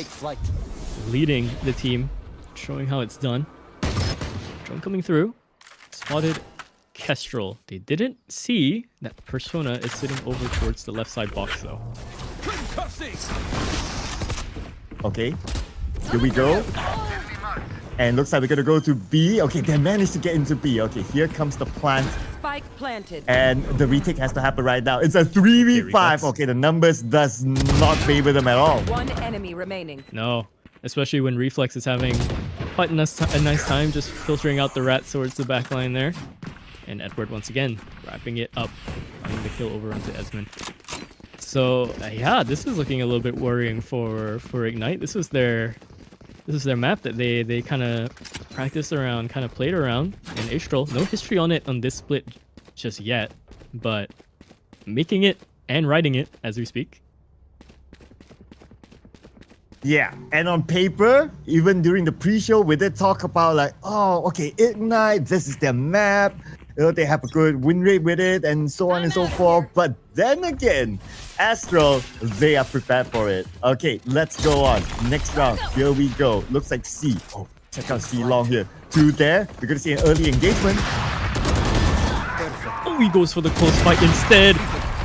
Speaker 5: leading the team, showing how it's done. Drone coming through. Spotted Kestrel. They didn't see that Persona is sitting over towards the left side box, though.
Speaker 6: Okay, Here we go. And looks like we're gonna go to B. Okay, they managed to get into B. Okay, here comes the plant.
Speaker 3: Spike planted.
Speaker 6: And the retake has to happen right now. It's a 3v5. Okay, the numbers does not favor them at all.
Speaker 3: One enemy remaining.
Speaker 5: No, especially when Reflex is having quite a nice time just filtering out the rats towards the back line there. And Edward once again wrapping it up, finding the kill over onto Esmond. So yeah, this is looking a little bit worrying for Ignite. This is their map that they kind of practiced around, kind of played around in Astral. No history on it on this split just yet, but making it and writing it as we speak.
Speaker 6: Yeah, and on paper, even during the pre-show, we did talk about like, oh, okay, Ignite, this is their map. You know, they have a good win rate with it and so on and so forth. But then again, Astral, they are prepared for it. Okay, let's go on. Next round, here we go. Looks like C. Oh, check out C long here. 2 there. We're going to see an early engagement.
Speaker 5: Oh, he goes for the close fight instead.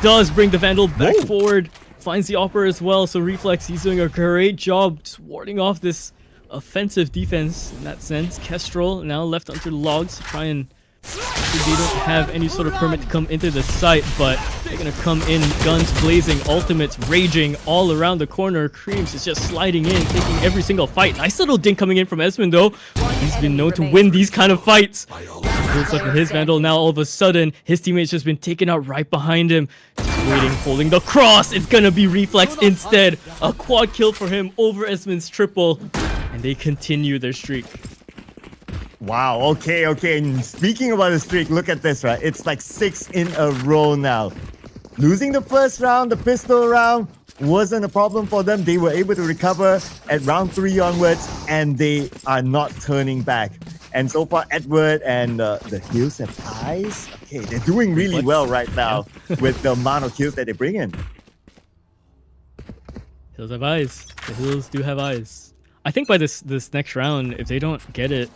Speaker 5: Does bring the Vandal back forward. Finds the Opera as well. So Reflex, he's doing a great job just warding off this offensive defense in that sense. Kestrel now left under logs to try and... They don't have any sort of permit to come into the site, but they're gonna come in, guns blazing, ultimates raging all around the corner. Creams is just sliding in, taking every single fight. Nice little dink coming in from Esmond though. He's been known to win these kind of fights. Pulls up with his Vandal now. All of a sudden, his teammate's just been taken out right behind him. Just waiting, holding the cross. It's gonna be Reflex instead. A quad kill for him over Esmond's triple, and they continue their streak.
Speaker 6: Wow, okay. And speaking about the streak, look at this, right? It's like 6 in a row now. Losing the first round, the pistol round, wasn't a problem for them. They were able to recover at round 3 onwards, and they are not turning back. And so far, Edward and the Hills have eyes. Okay, they're doing really well right now with the amount of kills that they bring in.
Speaker 5: Hills have eyes. The Hills do have eyes. I think by this next round, if they don't get it,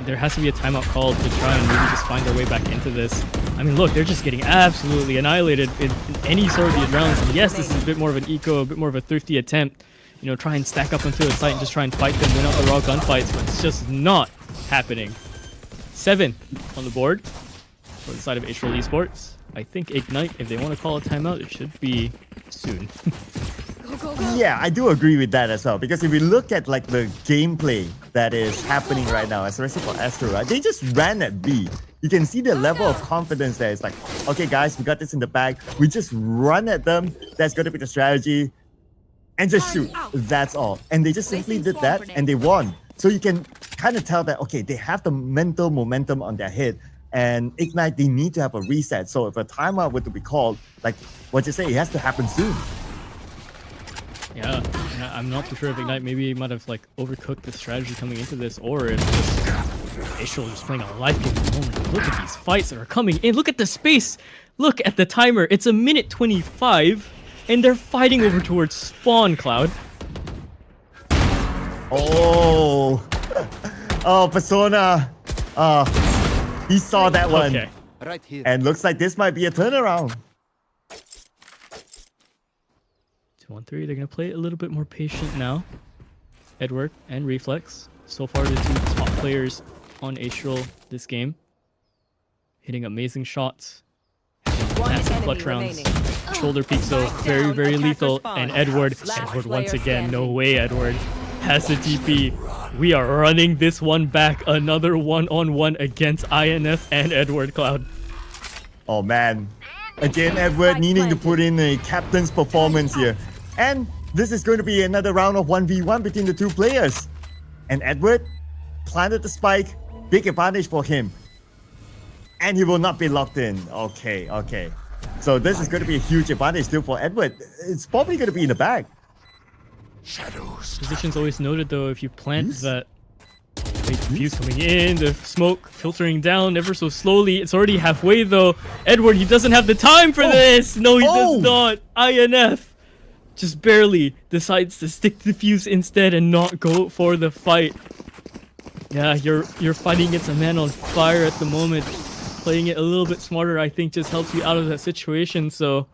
Speaker 5: there has to be a timeout called to try and maybe just find their way back into this. I mean, look, they're just getting absolutely annihilated in any sort of these rounds. And yes, this is a bit more of an eco, a bit more of a thrifty attempt. You know, try and stack up onto the site and just try and fight them, win out the raw gunfights, but it's just not happening. 7 on the board for the side of Astral Esports. I think Ignite, if they want to call a timeout, it should be soon.
Speaker 6: Yeah, I do agree with that as well. Because if we look at like the gameplay that is happening right now, especially for Astro, right? They just ran at B. You can see the level of confidence there. It's like, okay, guys, we got this in the bag. We just run at them. That's going to be the strategy. And just shoot. That's all. And they just simply did that and they won. So you can kind of tell that, okay, they have the mental momentum on their head. And Ignite, they need to have a reset. So if a timeout were to be called, like what you say, it has to happen soon.
Speaker 5: Yeah, and I'm not too sure if Ignite maybe might have like overcooked the strategy coming into this, or if just Astral is playing a life game at the moment. Look at these fights that are coming in. Look at the space. Look at the timer. It's 1:25, and they're fighting over towards spawn, Cloud.
Speaker 6: Oh, Persona. He saw that one.
Speaker 5: Okay.
Speaker 7: Right here.
Speaker 6: And looks like this might be a turnaround.
Speaker 5: 2-1-3. They're gonna play a little bit more patient now. Edward and Reflex, so far the 2 top players on Astral this game, hitting amazing shots, massive clutch rounds. Shoulder peaks though, very, very lethal. And Edward once again, no way Edward has the TP. We are running this one back. Another one-on-one against INF and Edward, Cloud.
Speaker 6: Oh man. Again, Edward needing to put in a captain's performance here. And this is going to be another round of 1v1 between the 2 players. And Edward planted the spike. Big advantage for him. And he will not be locked in. Okay. So this is going to be a huge advantage still for Edward. It's probably going to be in the bag.
Speaker 5: Position's always noted though, if you plant that fuse coming in, the smoke filtering down ever so slowly. It's already halfway though. Edward, he doesn't have the time for this. No, he does not. INF just barely decides to stick the fuse instead and not go for the fight. Yeah, you're fighting against a man on fire at the moment. Playing it a little bit smarter, I think, just helps you out of that situation. So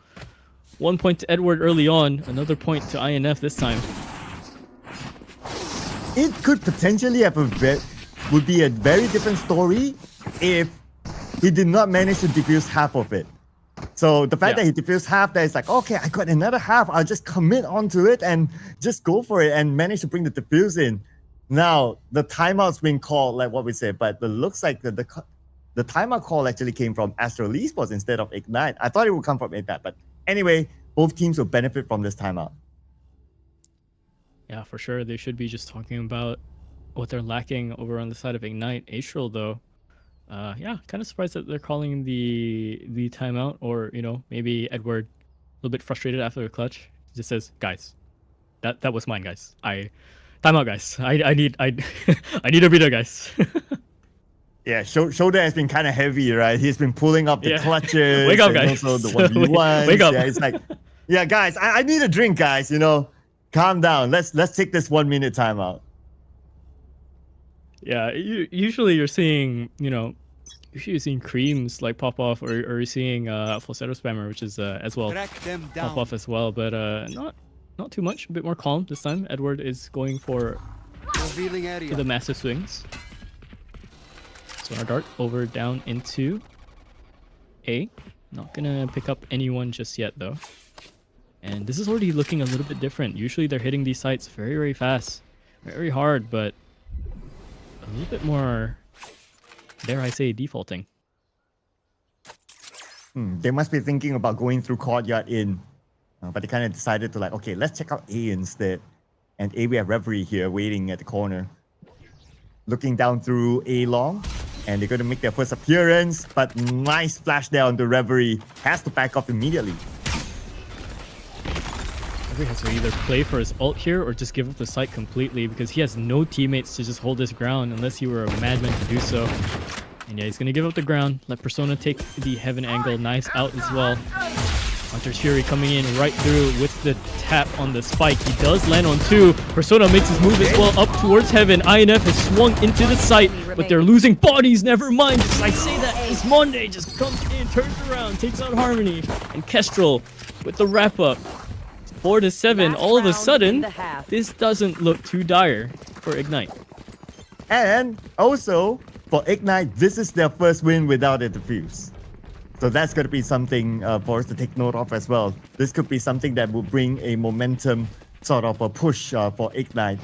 Speaker 5: 1 point to Edward early on, another point to INF this time.
Speaker 6: it could potentially have would be a very different story if he did not manage to defuse half of it. So the fact that he defused half, that it's like, okay, I got another half. I'll just commit onto it and just go for it and manage to bring the defuse in. Now the timeout's being called, like what we said, but it looks like the timeout call actually came from Astral Esports instead of Ignite. I thought it would come from Ignite, but anyway, both teams will benefit from this timeout.
Speaker 5: Yeah, for sure. They should be just talking about what they're lacking over on the side of Ignite. Astral, though, yeah, kind of surprised that they're calling the timeout, or maybe Edward a little bit frustrated after the clutch. He just says, "Guys, that was mine, guys. Timeout, guys. I need I need a breather, guys."
Speaker 6: Yeah, shoulder has been kind of heavy, right? He's been pulling up the clutches.
Speaker 5: Wake up,
Speaker 6: and
Speaker 5: guys.
Speaker 6: Also the 1v1s.
Speaker 5: Wake up.
Speaker 6: Yeah, it's like, yeah, guys, I need a drink, guys. Calm down. Let's take this 1 minute timeout.
Speaker 5: Yeah, usually you're seeing, creams like pop off, or you're seeing falsetto spammer, which is as well pop off as well, but not too much. A bit more calm this time. Edward is going for the massive swings. Sonar dart over down into A. Not gonna pick up anyone just yet though. And this is already looking a little bit different. Usually they're hitting these sites very, very fast, very hard, but a little bit more, dare I say, defaulting.
Speaker 6: They must be thinking about going through courtyard in, but they kind of decided to okay, let's check out A instead. And A, we have Reverie here waiting at the corner, looking down through A long, and they're going to make their first appearance. But nice flash there on the Reverie, has to back off immediately.
Speaker 5: Reverie has to either play for his ult here or just give up the site completely, because he has no teammates to just hold his ground unless he were a madman to do so. And yeah, he's going to give up the ground, let Persona take the heaven angle. Nice out as well. Hunter's Fury coming in right through with the tap on the spike. He does land on 2. Persona makes his move as well up towards heaven. INF has swung into the site, but they're losing bodies. Never mind. Just I say that as Monday just comes in, turns around, takes out Harmony. And Kestrel with the wrap up. 4-7. All of a sudden, this doesn't look too dire for Ignite.
Speaker 6: And also, for Ignite, this is their first win without a defuse. So that's going to be something for us to take note of as well. This could be something that will bring a momentum sort of a push for Ignite.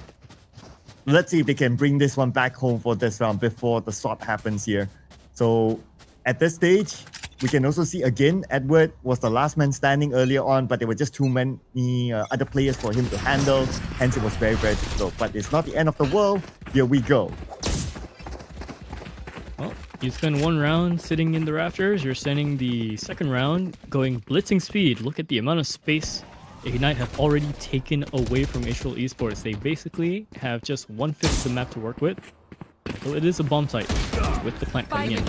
Speaker 6: Let's see if they can bring this one back home for this round before the swap happens here. So at this stage, we can also see again, Edward was the last man standing earlier on, but there were just too many other players for him to handle. Hence, it was very, very difficult. But it's not the end of the world. Here we go.
Speaker 5: Well, you spend one round sitting in the rafters. You're sending the second round going blitzing speed. Look at the amount of space Ignite have already taken away from Astral Esports. They basically have just 1/5 of the map to work with. So it is a bomb site with the plant coming in.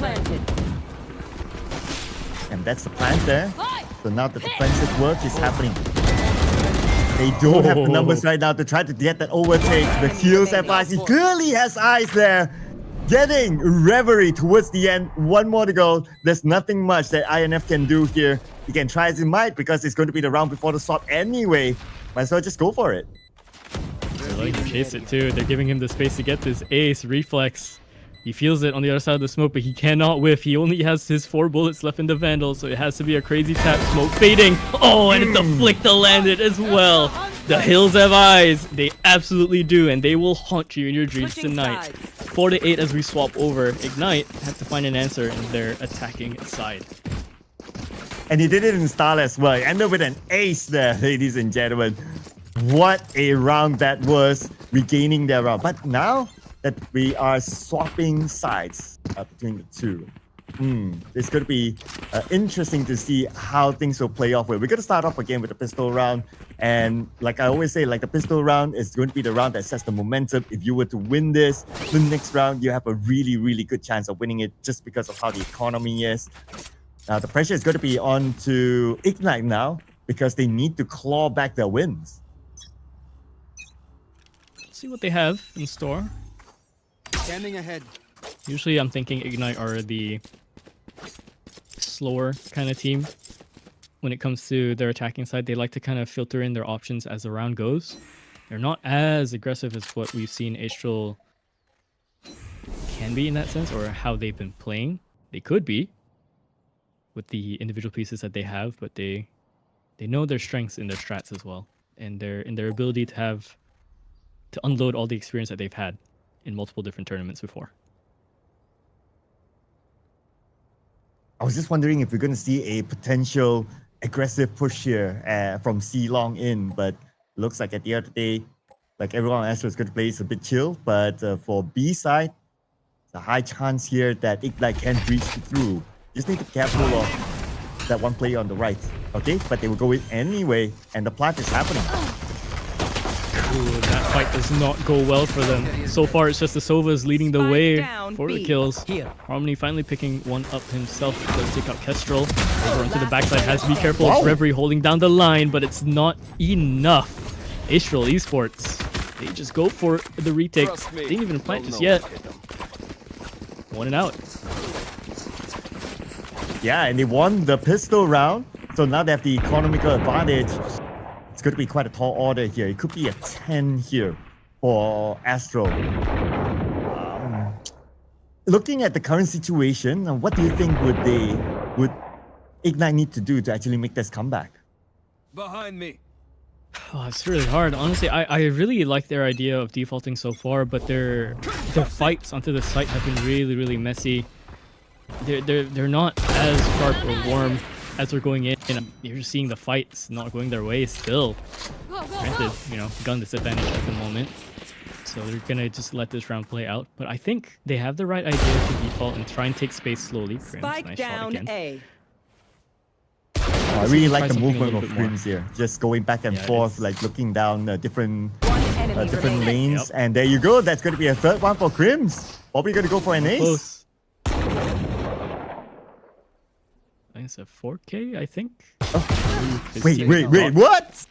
Speaker 6: And that's the plant there. So now the defensive work is happening. They don't have the numbers right now to try to get that overtake. The heals FIs. He clearly has eyes there. Getting Reverie towards the end. One more to go. There's nothing much that INF can do here. He can try as he might because it's going to be the round before the swap anyway. Might as well just go for it.
Speaker 5: They're letting him chase it too. They're giving him the space to get this ace reflex. He feels it on the other side of the smoke, but he cannot whiff. He only has his 4 bullets left in the Vandal, so it has to be a crazy tap. Smoke fading. Oh, and it's a flick to land it as well. The hills have eyes. They absolutely do, and they will haunt you in your dreams tonight. 4-8 as we swap over. Ignite have to find an answer in their attacking side.
Speaker 6: And he did it in style as well. He ended with an ace there, ladies and gentlemen. What a round that was, regaining their round. But now that we are swapping sides between the two, it's going to be interesting to see how things will play off. We're going to start off again with the pistol round. And like I always say, like the pistol round is going to be the round that sets the momentum. If you were to win this, the next round, you have a really, really good chance of winning it just because of how the economy is. Now, the pressure is going to be on to Ignite now because they need to claw back their wins.
Speaker 5: Let's see what they have in store.
Speaker 7: Standing ahead.
Speaker 5: Usually I'm thinking Ignite are the slower kind of team. When it comes to their attacking side, they like to kind of filter in their options as the round goes. They're not as aggressive as what we've seen Astral can be in that sense, or how they've been playing. They could be with the individual pieces that they have, but they know their strengths in their strats as well, and their ability to unload all the experience that they've had in multiple different tournaments before.
Speaker 6: I was just wondering if we're going to see a potential aggressive push here from C Long in, but looks like at the end of the day, like everyone on Astro is going to play is a bit chill, but for B side, it's a high chance here that Ignite can breach through. Just need to be careful of that one player on the right, okay? But they will go in anyway, and the plant is happening.
Speaker 5: Ooh, that fight does not go well for them. So far, it's just the Sovas leading the
Speaker 3: Spike
Speaker 5: way
Speaker 3: down,
Speaker 5: for the
Speaker 3: B.
Speaker 5: kills.
Speaker 4: Here.
Speaker 5: Harmony finally picking one up himself. Does take out Kestrel. Over onto the backside. Has to be careful.
Speaker 6: Wow.
Speaker 5: It's Reverie holding down the line, but it's not enough. Astral Esports, they just go for the retake. They didn't even plant just yet. One and out.
Speaker 6: Yeah, and they won the pistol round, so now they have the economical advantage. It's going to be quite a tall order here. It could be a 10 here for Astro. Looking at the current situation, what do you think would Ignite need to do to actually make this comeback?
Speaker 7: Behind me.
Speaker 5: Oh, it's really hard. Honestly, I really like their idea of defaulting so far, but their fights onto the site have been really messy. They're not as sharp or warm as they're going in. You're just seeing the fights not going their way still. Granted, gun disadvantage at the moment. So they're gonna just let this round play out. But I think they have the right idea to default and try and take space slowly. Crims,
Speaker 3: Spike
Speaker 5: nice shot
Speaker 3: down
Speaker 5: again.
Speaker 3: A.
Speaker 6: I really like
Speaker 5: try
Speaker 6: the
Speaker 5: something a
Speaker 6: movement
Speaker 5: little
Speaker 6: of
Speaker 5: bit more.
Speaker 6: Crims here. Just going back and
Speaker 5: Yeah,
Speaker 6: forth,
Speaker 5: it's-
Speaker 6: like looking down different
Speaker 3: One enemy
Speaker 6: different
Speaker 3: remaining.
Speaker 6: lanes. And there you go. That's going to be a third one for Crims. Probably going to go for an ace.
Speaker 5: Close. I think it's a 4K, I think.
Speaker 6: Wait, what?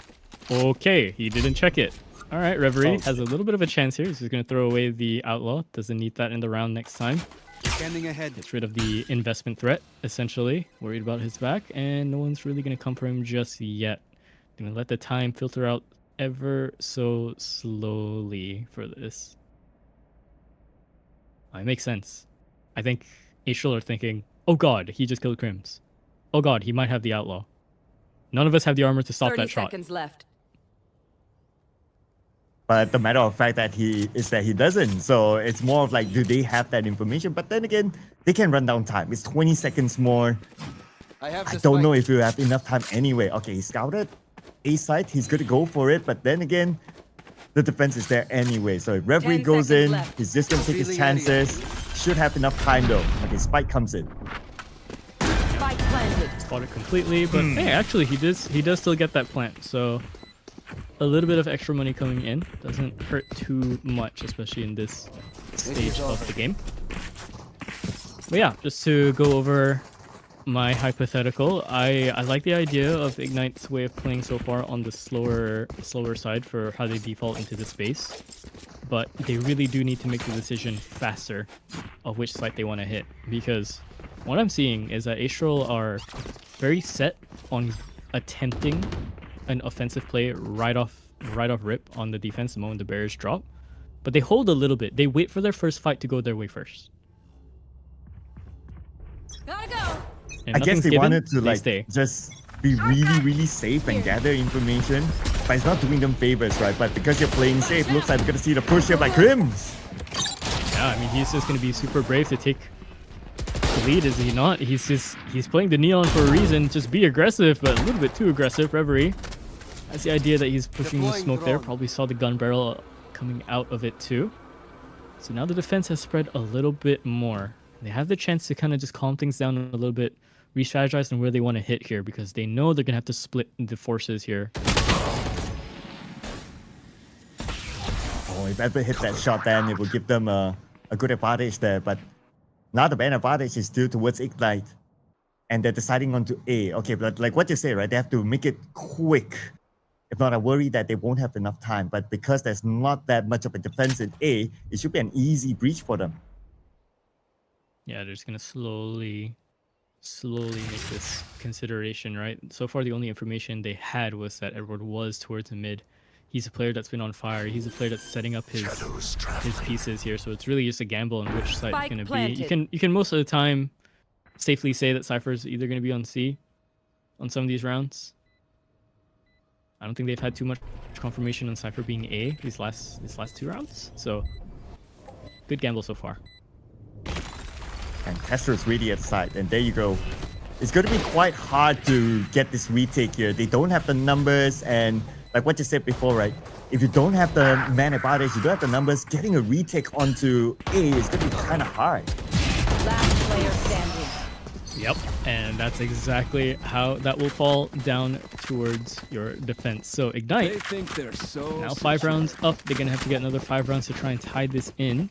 Speaker 5: Okay, he didn't check it. All right, Reverie has a little bit of a chance here. He's going to throw away the Outlaw. Doesn't need that in the round next time.
Speaker 7: Scanning ahead.
Speaker 5: Gets rid of the investment threat, essentially. Worried about his back, and no one's really going to come for him just yet. Going to let the time filter out ever so slowly for this. It makes sense. I think Astral are thinking, oh god, he just killed Crims. Oh god, he might have the Outlaw. None of us have the armor to stop
Speaker 3: 30
Speaker 5: that shot.
Speaker 3: seconds left.
Speaker 6: But the matter of fact that he doesn't. So it's more of like, do they have that information? But then again, they can run down time. It's 20 seconds more.
Speaker 7: I have
Speaker 6: I
Speaker 7: this
Speaker 6: don't know
Speaker 7: spike.
Speaker 6: if you have enough time anyway. Okay, he scouted A side. He's going to go for it. But then again, the defense is there anyway. So if Reverie
Speaker 3: 10
Speaker 6: goes
Speaker 3: seconds
Speaker 6: in,
Speaker 3: left.
Speaker 6: he's just going to take his
Speaker 7: Feeling ready.
Speaker 6: chances. Should have enough time though. Okay, Spike comes in.
Speaker 3: Spike planted.
Speaker 5: Spot it completely, but hey, actually he does still get that plant, so a little bit of extra money coming in doesn't hurt too much, especially in this stage of the game. But yeah, just to go over my hypothetical, I like the idea of Ignite's way of playing so far on the slower side for how they default into the space, but they really do need to make the decision faster of which site they want to hit, because what I'm seeing is that Astral are very set on attempting an offensive play right off rip on the defense the moment the barriers drop, but they hold a little bit. They wait for their first fight to go their way first.
Speaker 3: Gotta go.
Speaker 5: And
Speaker 6: I guess
Speaker 5: nothing's
Speaker 6: they
Speaker 5: given,
Speaker 6: wanted to
Speaker 5: they stay.
Speaker 6: like just be really safe and gather information, but it's not doing them favors, right? But because you're playing safe, looks like we're gonna see the push here by Crims.
Speaker 5: Yeah, I mean, he's just going to be super brave to take the lead, is he not? He's playing the Neon for a reason. Just be aggressive, but a little bit too aggressive, Reverie. That's the idea that he's pushing the
Speaker 7: Deploying
Speaker 5: smoke there.
Speaker 7: drone.
Speaker 5: Probably saw the gun barrel coming out of it too. So now the defense has spread a little bit more. They have the chance to kind of just calm things down a little bit, re-strategize on where they want to hit here, because they know they're going to have to split the forces here.
Speaker 6: Oh, if ever hit that shot, then it will give them a good advantage there. But now the main advantage is still towards Ignite, and they're deciding on to A. Okay, but like what you say, right? They have to make it quick. If not, I worry that they won't have enough time. But because there's not that much of a defense in A, it should be an easy breach for them.
Speaker 5: Yeah, they're just gonna slowly make this consideration, right? So far, the only information they had was that Edward was towards the mid. he's a player that's been on fire. He's a player that's setting up his pieces here. So it's really just a gamble on which side it's going to be. You can most of the time safely say that Cypher is either going to be on C on some of these rounds. I don't think they've had too much confirmation on Cypher being A these last 2 rounds. So good gamble so far.
Speaker 6: And Castro's ready at the side, and there you go. It's going to be quite hard to get this retake here. They don't have the numbers, and like what you said before, right? If you don't have the man advantage, you don't have the numbers, getting a retake onto A is going to be kind of hard.
Speaker 3: Last player standing.
Speaker 5: Yep, and that's exactly how that will fall down towards your defense. So
Speaker 7: They
Speaker 5: Ignite,
Speaker 7: think they're so
Speaker 5: now 5 rounds up. They're going to have to get another 5 rounds to try and tie this in.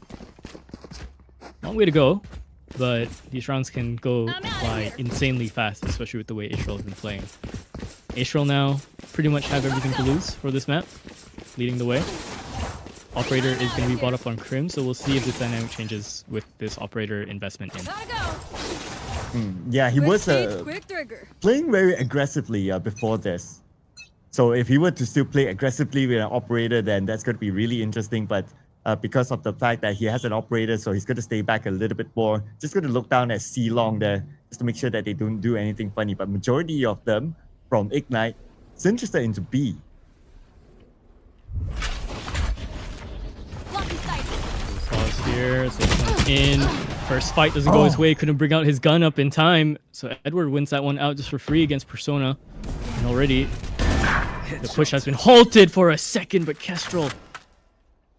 Speaker 5: Long way to go, but these rounds can go by insanely fast, especially with the way Israel has been playing. Israel now pretty much have everything to lose for this map, leading the way. Operator is going to be brought up on Crim, so we'll see if this dynamic changes with this operator investment in.
Speaker 3: Gotta go.
Speaker 6: Yeah, he was
Speaker 3: Quick trigger.
Speaker 6: playing very aggressively before this. So if he were to still play aggressively with an operator, then that's going to be really interesting. But because of the fact that he has an operator, so he's going to stay back a little bit more. Just going to look down at C long there, just to make sure that they don't do anything funny. But majority of them from Ignite is interested into B.
Speaker 5: Pause here, so he comes in. First fight doesn't go his way, couldn't bring out his gun up in time. So Edward wins that one out just for free against Persona. And already the push has been halted for a second, but Kestrel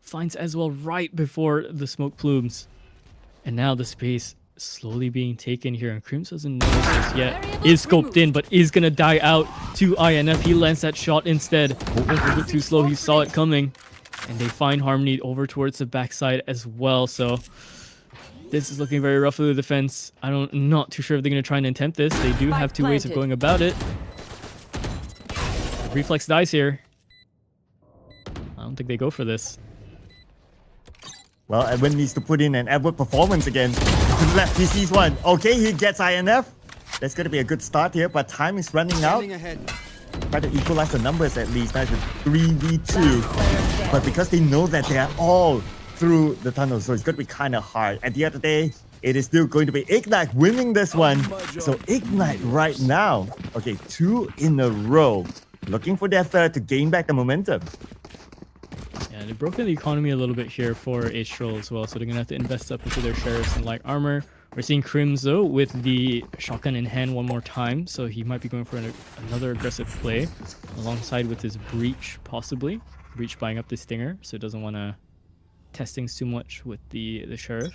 Speaker 5: finds Ezreal right before the smoke plumes. And now the space slowly being taken here, and Crims doesn't notice this yet. Is scoped in, but is gonna die out to INF. He lands that shot instead. Went a little bit too slow, he saw it coming. And they find Harmony over towards the backside as well, so this is looking very rough for the defense. I'm not too sure if they're going to try and attempt this. They do have 2 ways of going about it. Reflex dies here. I don't think they go for this.
Speaker 6: Well, Edwin needs to put in an Edward performance again. To the left, he sees one. Okay, he gets INF. That's going to be a good start here, but time is running out.
Speaker 7: Standing ahead.
Speaker 6: Try to equalize the numbers at least. Now it's a 3v2. But because they know that they are all through the tunnel, so it's going to be kind of hard. At the end of the day, it is still going to be Ignite winning this one. So Ignite right now. Okay, 2 in a row. Looking for their third to gain back the momentum.
Speaker 5: Yeah, they've broken the economy a little bit here for Astral as well, so they're going to have to invest up into their sheriffs and light armor. We're seeing Crims though with the shotgun in hand one more time, so he might be going for another aggressive play alongside with his Breach possibly. Breach buying up the Stinger, so it doesn't want to test things too much with the sheriff.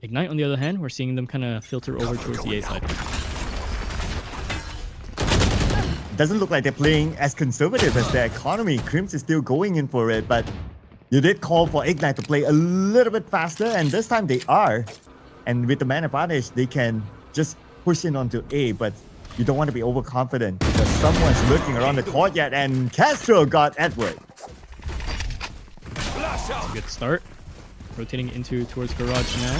Speaker 5: Ignite on the other hand, we're seeing them kind of filter over towards the A side.
Speaker 6: Doesn't look like they're playing as conservative as their economy. Crims is still going in for it, but you did call for Ignite to play a little bit faster, and this time they are. And with the man advantage, they can just push in onto A, but you don't want to be overconfident because someone's lurking around the courtyard, and Castro got Edward.
Speaker 5: That's a good start. Rotating into towards garage now.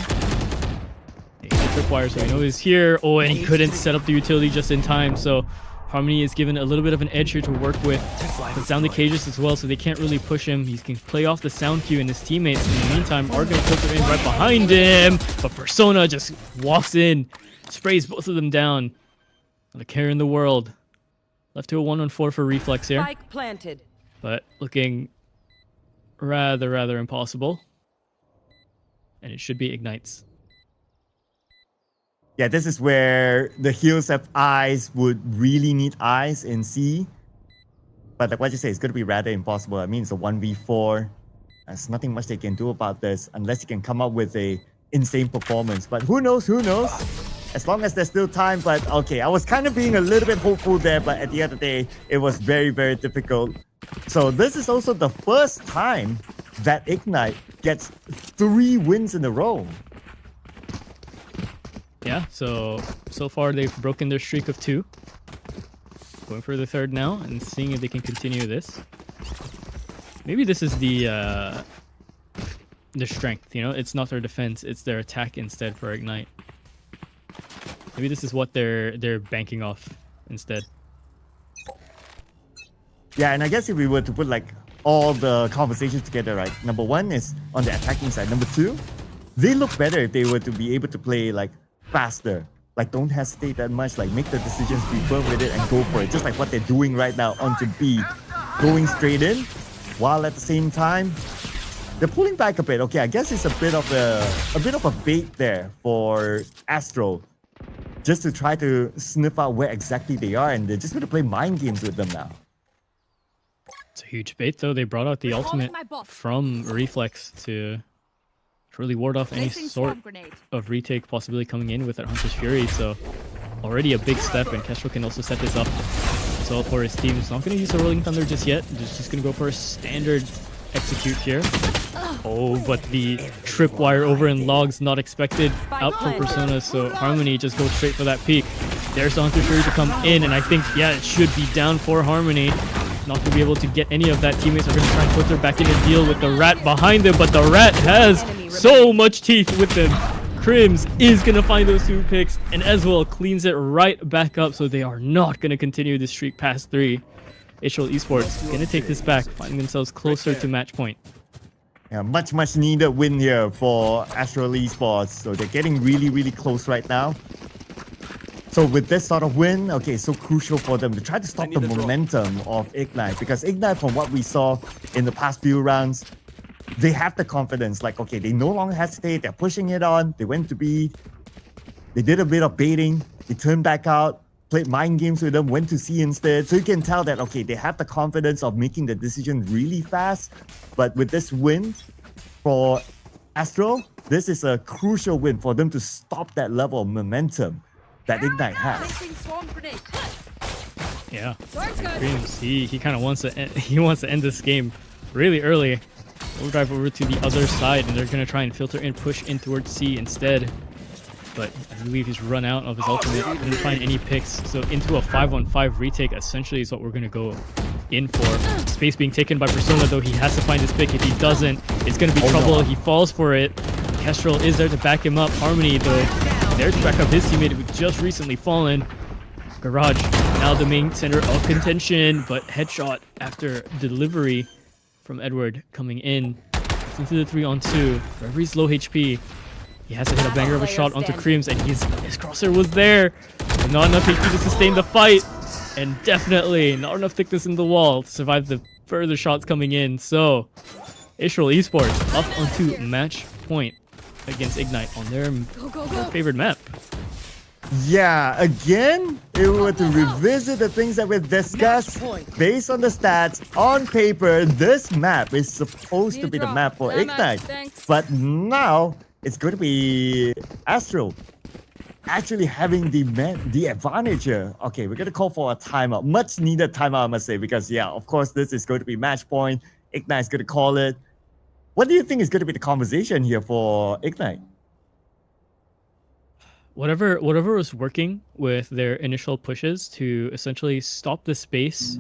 Speaker 5: He tripwire, so we know he's here. Oh, and he couldn't set up the utility just in time, so Harmony is given a little bit of an edge here to work with. But down the cages as well, so they can't really push him. He can play off the sound cue, and his teammates in the meantime are going to filter in right behind him. But Persona just walks in, sprays both of them down. Not a care in the world. Left to a 1-on-4 for Reflex here.
Speaker 3: Spike planted.
Speaker 5: But looking rather impossible. And it should be Ignites.
Speaker 6: Yeah, this is where the heals have eyes would really need eyes in C. But like what you say, it's going to be rather impossible. I mean, it's a 1v4. There's nothing much they can do about this unless you can come up with a insane performance. But who knows? As long as there's still time. But okay, I was kind of being a little bit hopeful there, but at the end of the day, it was very difficult. So this is also the first time that Ignite gets 3 wins in a row.
Speaker 5: Yeah, so far they've broken their streak of 2. Going for the 3rd now and seeing if they can continue this. Maybe this is the strength, you know? It's not their defense, it's their attack instead for Ignite. Maybe this is what they're banking off instead.
Speaker 6: Yeah, and I guess if we were to put like all the conversations together, right? Number one is on the attacking side. Number two, they look better if they were to be able to play like faster. Like don't hesitate that much, like make the decisions, be firm with it and go for it. Just like what they're doing right now onto B. Going straight in, while at the same time, they're pulling back a bit. Okay, I guess it's a bit of a bait there for Astro. Just to try to sniff out where exactly they are, and they're just going to play mind games with them now.
Speaker 5: It's a huge bait though. They brought out the ultimate from Reflex to really ward off any sort of retake possibility coming in with that Hunter's Fury. So already a big step, and Kestrel can also set this up as well for his team. He's not going to use the Rolling Thunder just yet. Just going to go for a standard execute here. Oh, but the tripwire over in logs not expected out from Persona, so Harmony just goes straight for that peak. There's the Hunter Fury to come in, and I think, yeah, it should be down for Harmony. Not going to be able to get any of that. Teammates are going to try and put her back in a deal with the Rat behind them, but the Rat has so much teeth with them. Crims is going to find those 2 picks, and as well cleans it right back up, so they are not going to continue this streak past 3. HL Esports going to take this back, finding themselves closer to match point.
Speaker 6: Yeah, much needed win here for Astral Esports. So they're getting really close right now. So with this sort of win, okay, so crucial for them to try to stop the momentum of Ignite, because Ignite, from what we saw in the past few rounds, they have the confidence, like, okay, they no longer hesitate, they're pushing it on, they went to B, they did a bit of baiting, they turned back out, played mind games with them, went to C instead. So you can tell that, okay, they have the confidence of making the decision really fast. But with this win for Astro, this is a crucial win for them to stop that level of momentum that Ignite has.
Speaker 5: Yeah, Creams, he kind of wants to end this game really early. We'll drive over to the other side, and they're gonna try and filter in, push in towards C instead. But I believe he's run out of his ultimate. Didn't find any picks, so into a 5-on-5 retake essentially is what we're gonna go in for. Space being taken by Persona, though. He has to find his pick. If he doesn't, it's gonna be trouble.
Speaker 6: No.
Speaker 5: He falls for it. Kestrel is there to back him up. Harmony, though, there to back up his teammate who just recently fallen. Garage now the main center of contention, but headshot after delivery from Edward coming in. It's into the 3-on-2. Wherever he's low HP, he has to hit a banger of a shot onto Creams, and his crosshair was there. But not enough HP to sustain the fight, and definitely not enough thickness in the wall to survive the further shots coming in. So, Israel Esports up onto match point against Ignite on their favorite map.
Speaker 6: Yeah, again, if we were to revisit the things that we've discussed, based on the stats, on paper, this map is supposed to be the map for Ignite. But now, it's going to be Astro actually having the advantage here. Okay, we're going to call for a timeout. Much needed timeout, I must say, because, yeah, of course, this is going to be match point. Ignite's going to call it. What do you think is going to be the conversation here for Ignite?
Speaker 5: Whatever was working with their initial pushes to essentially stop the space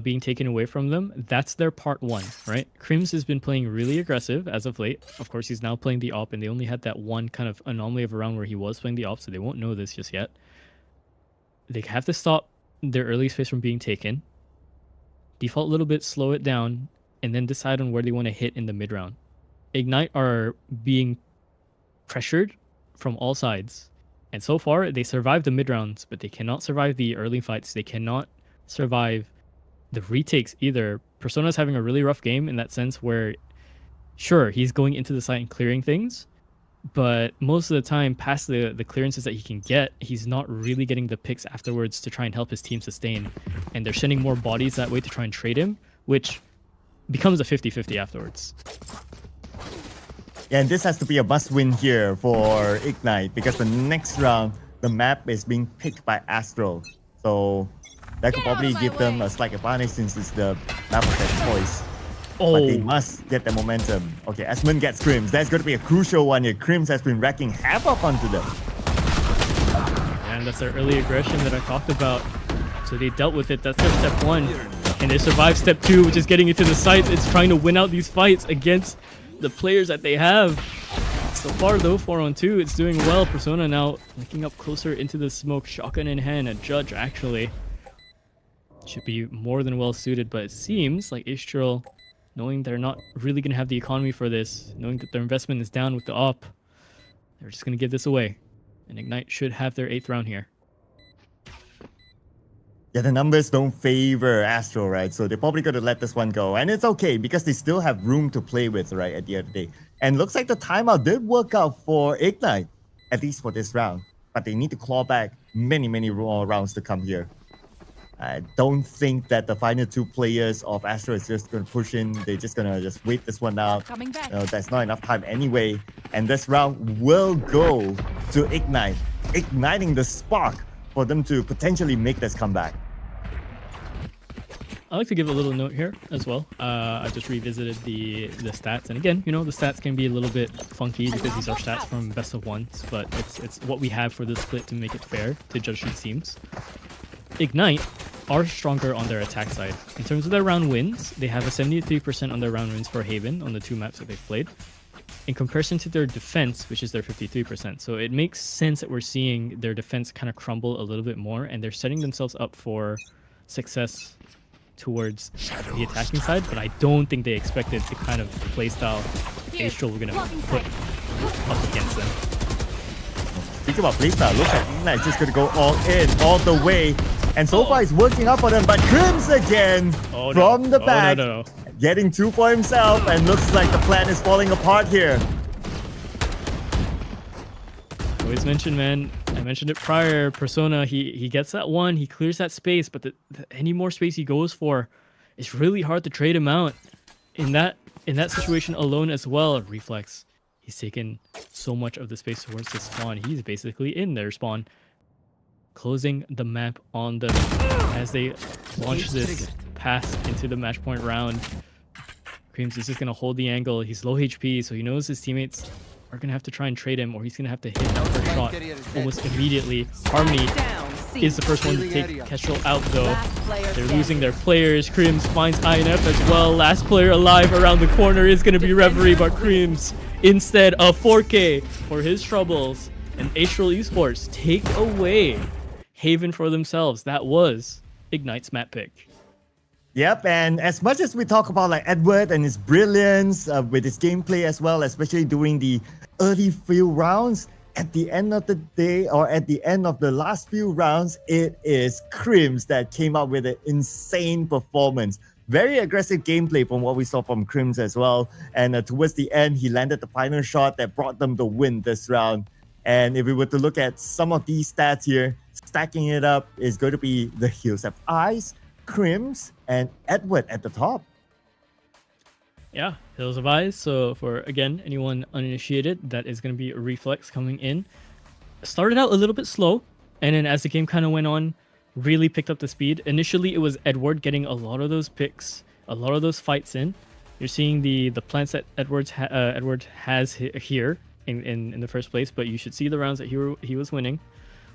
Speaker 5: being taken away from them, that's their part 1, right? Crims has been playing really aggressive as of late. Of course, he's now playing the op, and they only had that one kind of anomaly of a round where he was playing the op, so they won't know this just yet. They have to stop their early space from being taken, default a little bit, slow it down, and then decide on where they want to hit in the mid round. Ignite are being pressured from all sides, and so far they survived the mid rounds, but they cannot survive the early fights. They cannot survive the retakes either. Persona's having a really rough game in that sense where, sure, he's going into the site and clearing things, but most of the time past the clearances that he can get, he's not really getting the picks afterwards to try and help his team sustain, and they're sending more bodies that way to try and trade him, which becomes a 50-50 afterwards.
Speaker 6: Yeah, and this has to be a must-win here for Ignite, because the next round, the map is being picked by Astro. So that could probably give them a slight advantage since it's the map of their choice. But they must get the momentum. Okay, Asmund gets Crims. That's going to be a crucial one here. Crims has been wrecking havoc onto them.
Speaker 5: And that's their early aggression that I talked about. So they dealt with it. That's their step 1. And they survived step 2, which is getting into the sites. It's trying to win out these fights against the players that they have. So far though, 4-on-2, it's doing well. Persona now looking up closer into the smoke, shotgun in hand, a Judge actually. should be more than well suited, but it seems like Astral, knowing they're not really going to have the economy for this, knowing that their investment is down with the op, they're just going to give this away. And Ignite should have their 8th round here.
Speaker 6: Yeah, the numbers don't favor Astro, right? So they're probably going to let this one go. And it's okay because they still have room to play with, right, at the end of the day. And looks like the timeout did work out for Ignite, at least for this round. But they need to claw back many, many more rounds to come here. I don't think that the final 2 players of Astro is just going to push in. They're just going to just wait this one out.
Speaker 3: Coming back.
Speaker 6: There's not enough time anyway. And this round will go to Ignite, igniting the spark for them to potentially make this comeback.
Speaker 5: I like to give a little note here as well. I just revisited the stats, and again, you know, the stats can be a little bit funky because these are stats from best of ones, but it's what we have for this split to make it fair to judge these teams. Ignite are stronger on their attack side. In terms of their round wins, they have a 73% on their round wins for Haven on the 2 maps that they've played, in comparison to their defense, which is their 53%. So it makes sense that we're seeing their defense kind of crumble a little bit more, and they're setting themselves up for success towards the attacking side, but I don't think they expected the kind of playstyle Astral were going to put up against them.
Speaker 6: Speaking about playstyle, looks like Ignite just going to go all in, all the way. And so far it's working out for them, but Crims again from the back, getting 2 for himself, and looks like the plan is falling apart here.
Speaker 5: Always mentioned, man. I mentioned it prior. Persona, he gets that one, he clears that space, but any more space he goes for, it's really hard to trade him out. In that situation alone as well, Reflex, he's taken so much of the space towards the spawn. He's basically in their spawn, closing the map on them as they launch this pass into the match point round. Creams is just gonna hold the angle. He's low HP, so he knows his teammates are gonna have to try and trade him, or he's gonna have to hit that first shot almost immediately. Harmony is the first one to take Kestrel out though. They're losing their players. Creams finds INF as well. Last player alive around the corner is gonna be Reverie, but Creams instead of 4K for his troubles. And Astral Esports take away Haven for themselves. That was Ignite's map pick.
Speaker 6: Yep, and as much as we talk about like Edward and his brilliance with his gameplay as well, especially during the early few rounds, at the end of the day, or at the end of the last few rounds, it is Crims that came up with an insane performance. Very aggressive gameplay from what we saw from Crims as well. And towards the end, he landed the final shot that brought them the win this round. And if we were to look at some of these stats here, stacking it up is going to be the Hills Have Eyes, Crims, and Edward at the top.
Speaker 5: Yeah, Hills of Eyes. So for, again, anyone uninitiated, that is going to be a Reflex coming in. Started out a little bit slow, and then as the game kind of went on, really picked up the speed. Initially, it was Edward getting a lot of those picks, a lot of those fights in. You're seeing the plants that Edward has here in the first place, but you should see the rounds that he was winning.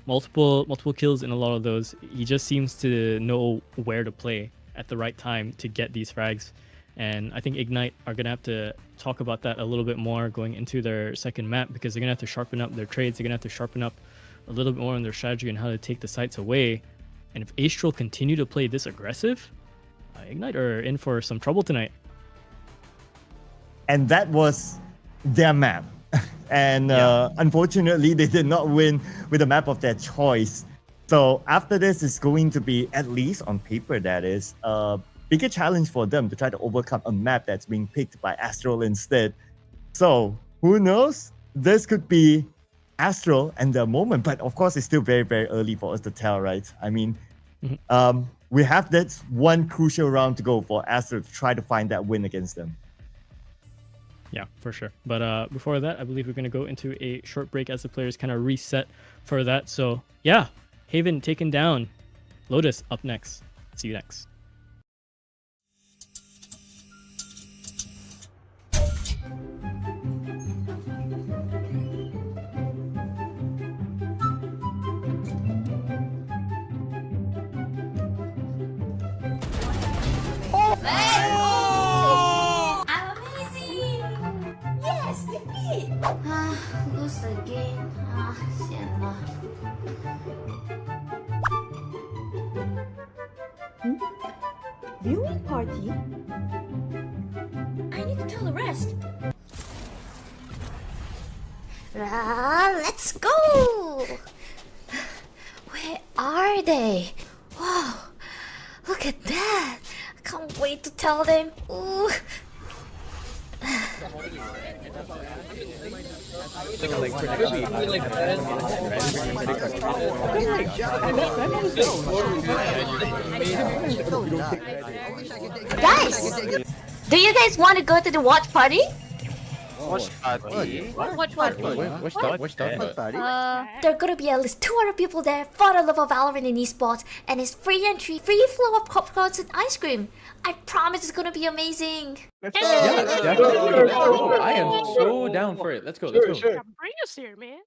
Speaker 5: Multiple kills in a lot of those. He just seems to know where to play at the right time to get these frags. And I think Ignite are going to have to talk about that a little bit more going into their second map, because they're going to have to sharpen up their trades. They're going to have to sharpen up a little bit more on their strategy and how to take the sites away. And if Astral continue to play this aggressive, Ignite are in for some trouble tonight.
Speaker 6: And that was their map. And unfortunately, they did not win with a map of their choice. So after this, it's going to be, at least on paper, that is, a bigger challenge for them to try to overcome a map that's being picked by Astral instead. So who knows? This could be Astral and their moment. But of course, it's still very, very early for us to tell, right? I mean, we have that one crucial round to go for Astral to try to find that win against them.
Speaker 5: Yeah, for sure. But before that, I believe we're going to go into a short break as the players kind of reset for that. So yeah, Haven taken down. Lotus up next. See you next.
Speaker 1: I'm amazing! Yes, defeat! Lose again. 险了。party? I need to tell the rest. Let's go! Where are they? Wow, look at that! I can't wait to tell them. Ooh. Guys, do you guys want to go to the watch party?
Speaker 8: Watch party.
Speaker 9: Watch party.
Speaker 8: Watch that.
Speaker 1: There are gonna be at least 200 people there for the love of Valorant and esports, and it's free entry, free flow of popcorns and ice cream. I promise it's gonna be amazing.
Speaker 8: I am so down for it. Let's go. Let's go.
Speaker 9: Bring us here, man.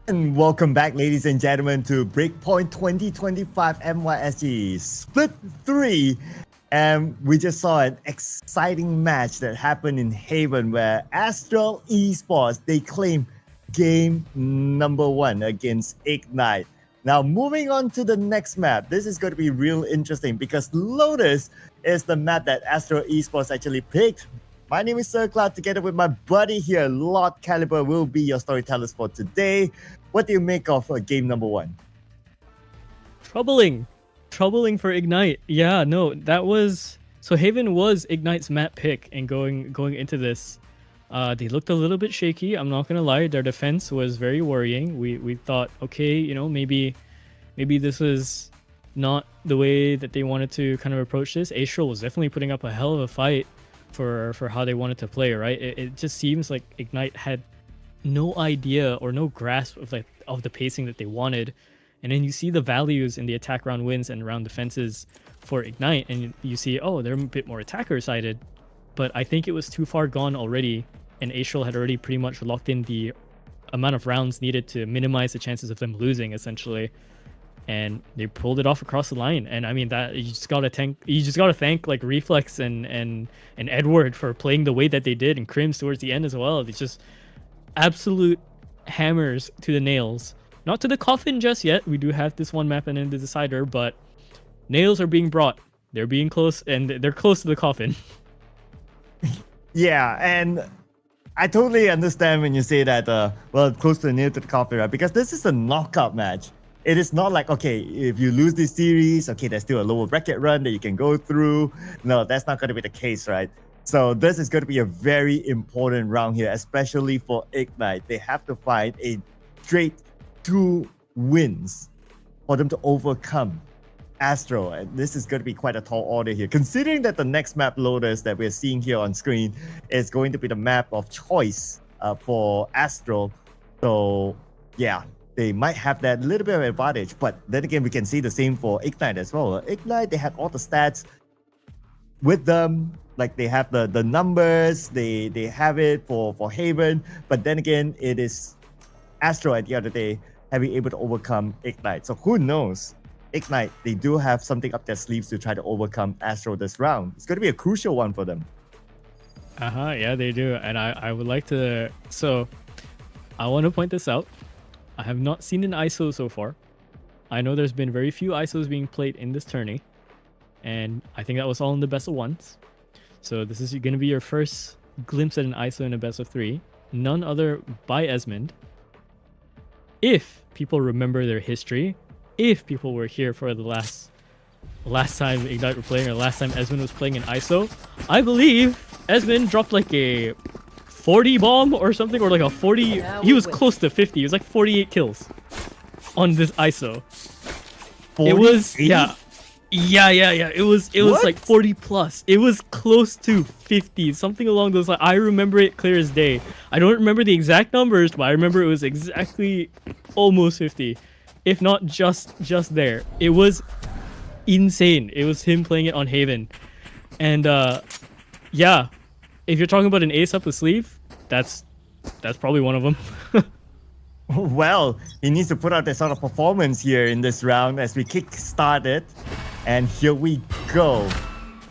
Speaker 6: And welcome back, ladies and gentlemen, to Breakpoint 2025 MYSG Split 3. And we just saw an exciting match that happened in Haven where Astral Esports, they claim game number 1 against Ignite. Now, moving on to the next map, this is going to be real interesting because Lotus is the map that Astral Esports actually picked. My name is Sir Cloud, together with my buddy here, Lott. Calliber will be your storytellers for today. What do you make of game number 1?
Speaker 5: Troubling for Ignite. Yeah, no, that was... So Haven was Ignite's map pick, and going into this, they looked a little bit shaky. I'm not gonna lie, their defense was very worrying. We thought, okay, you know, maybe this was not the way that they wanted to kind of approach this. Astral was definitely putting up a hell of a fight for how they wanted to play, right? It just seems like Ignite had no idea or no grasp of the pacing that they wanted. And then you see the values in the attack round wins and round defenses for Ignite, and you see, oh, they're a bit more attacker sided. But I think it was too far gone already, and Astral had already pretty much locked in the amount of rounds needed to minimize the chances of them losing, essentially. And they pulled it off across the line. And I mean, that you just gotta thank like Reflex and Edward for playing the way that they did, and Crims towards the end as well. It's just absolute hammers to the nails. Not to the coffin just yet. We do have this one map and then the decider, but nails are being brought. They're being close, and they're close to the coffin.
Speaker 6: Yeah, and I totally understand when you say that, well, close to the nail to the coffin, right? Because this is a knockout match. It is not like, okay, if you lose this series, okay, there's still a lower bracket run that you can go through. No, that's not going to be the case, right? So this is going to be a very important round here, especially for Ignite. They have to find a straight 2 wins for them to overcome Astro. And this is going to be quite a tall order here, considering that the next map, Lotus, that we're seeing here on screen is going to be the map of choice for Astro. So yeah, they might have that little bit of advantage, but then again, we can see the same for Ignite as well. Ignite, they had all the stats with them, like they have the numbers, they have it for Haven, but then again, it is Astro at the end of the day having able to overcome Ignite. So who knows? Ignite, they do have something up their sleeves to try to overcome Astro this round. It's going to be a crucial one for them.
Speaker 5: Yeah, they do. And I would like to... So, I want to point this out. I have not seen an ISO so far. I know there's been very few ISOs being played in this tourney, and I think that was all in the best of 1s. So this is going to be your first glimpse at an ISO in a best of 3. None other by Esmond. If people remember their history, if people were here for the last time Ignite were playing, or last time Esmond was playing in ISO, I believe Esmond dropped like a 40 bomb or something, or like a 40. He was close to 50. It was like 48 kills on this ISO.
Speaker 6: 40?
Speaker 5: It was
Speaker 6: 80?
Speaker 5: yeah. It was like 40 plus. It was close to 50, something along those lines. I remember it clear as day. I don't remember the exact numbers, but I remember it was exactly almost 50, if not just there. It was insane. It was him playing it on Haven, and yeah, if you're talking about an ace up the sleeve, that's probably one of them.
Speaker 6: Well, he needs to put out that sort of performance here in this round as we kick-start it. And here we go.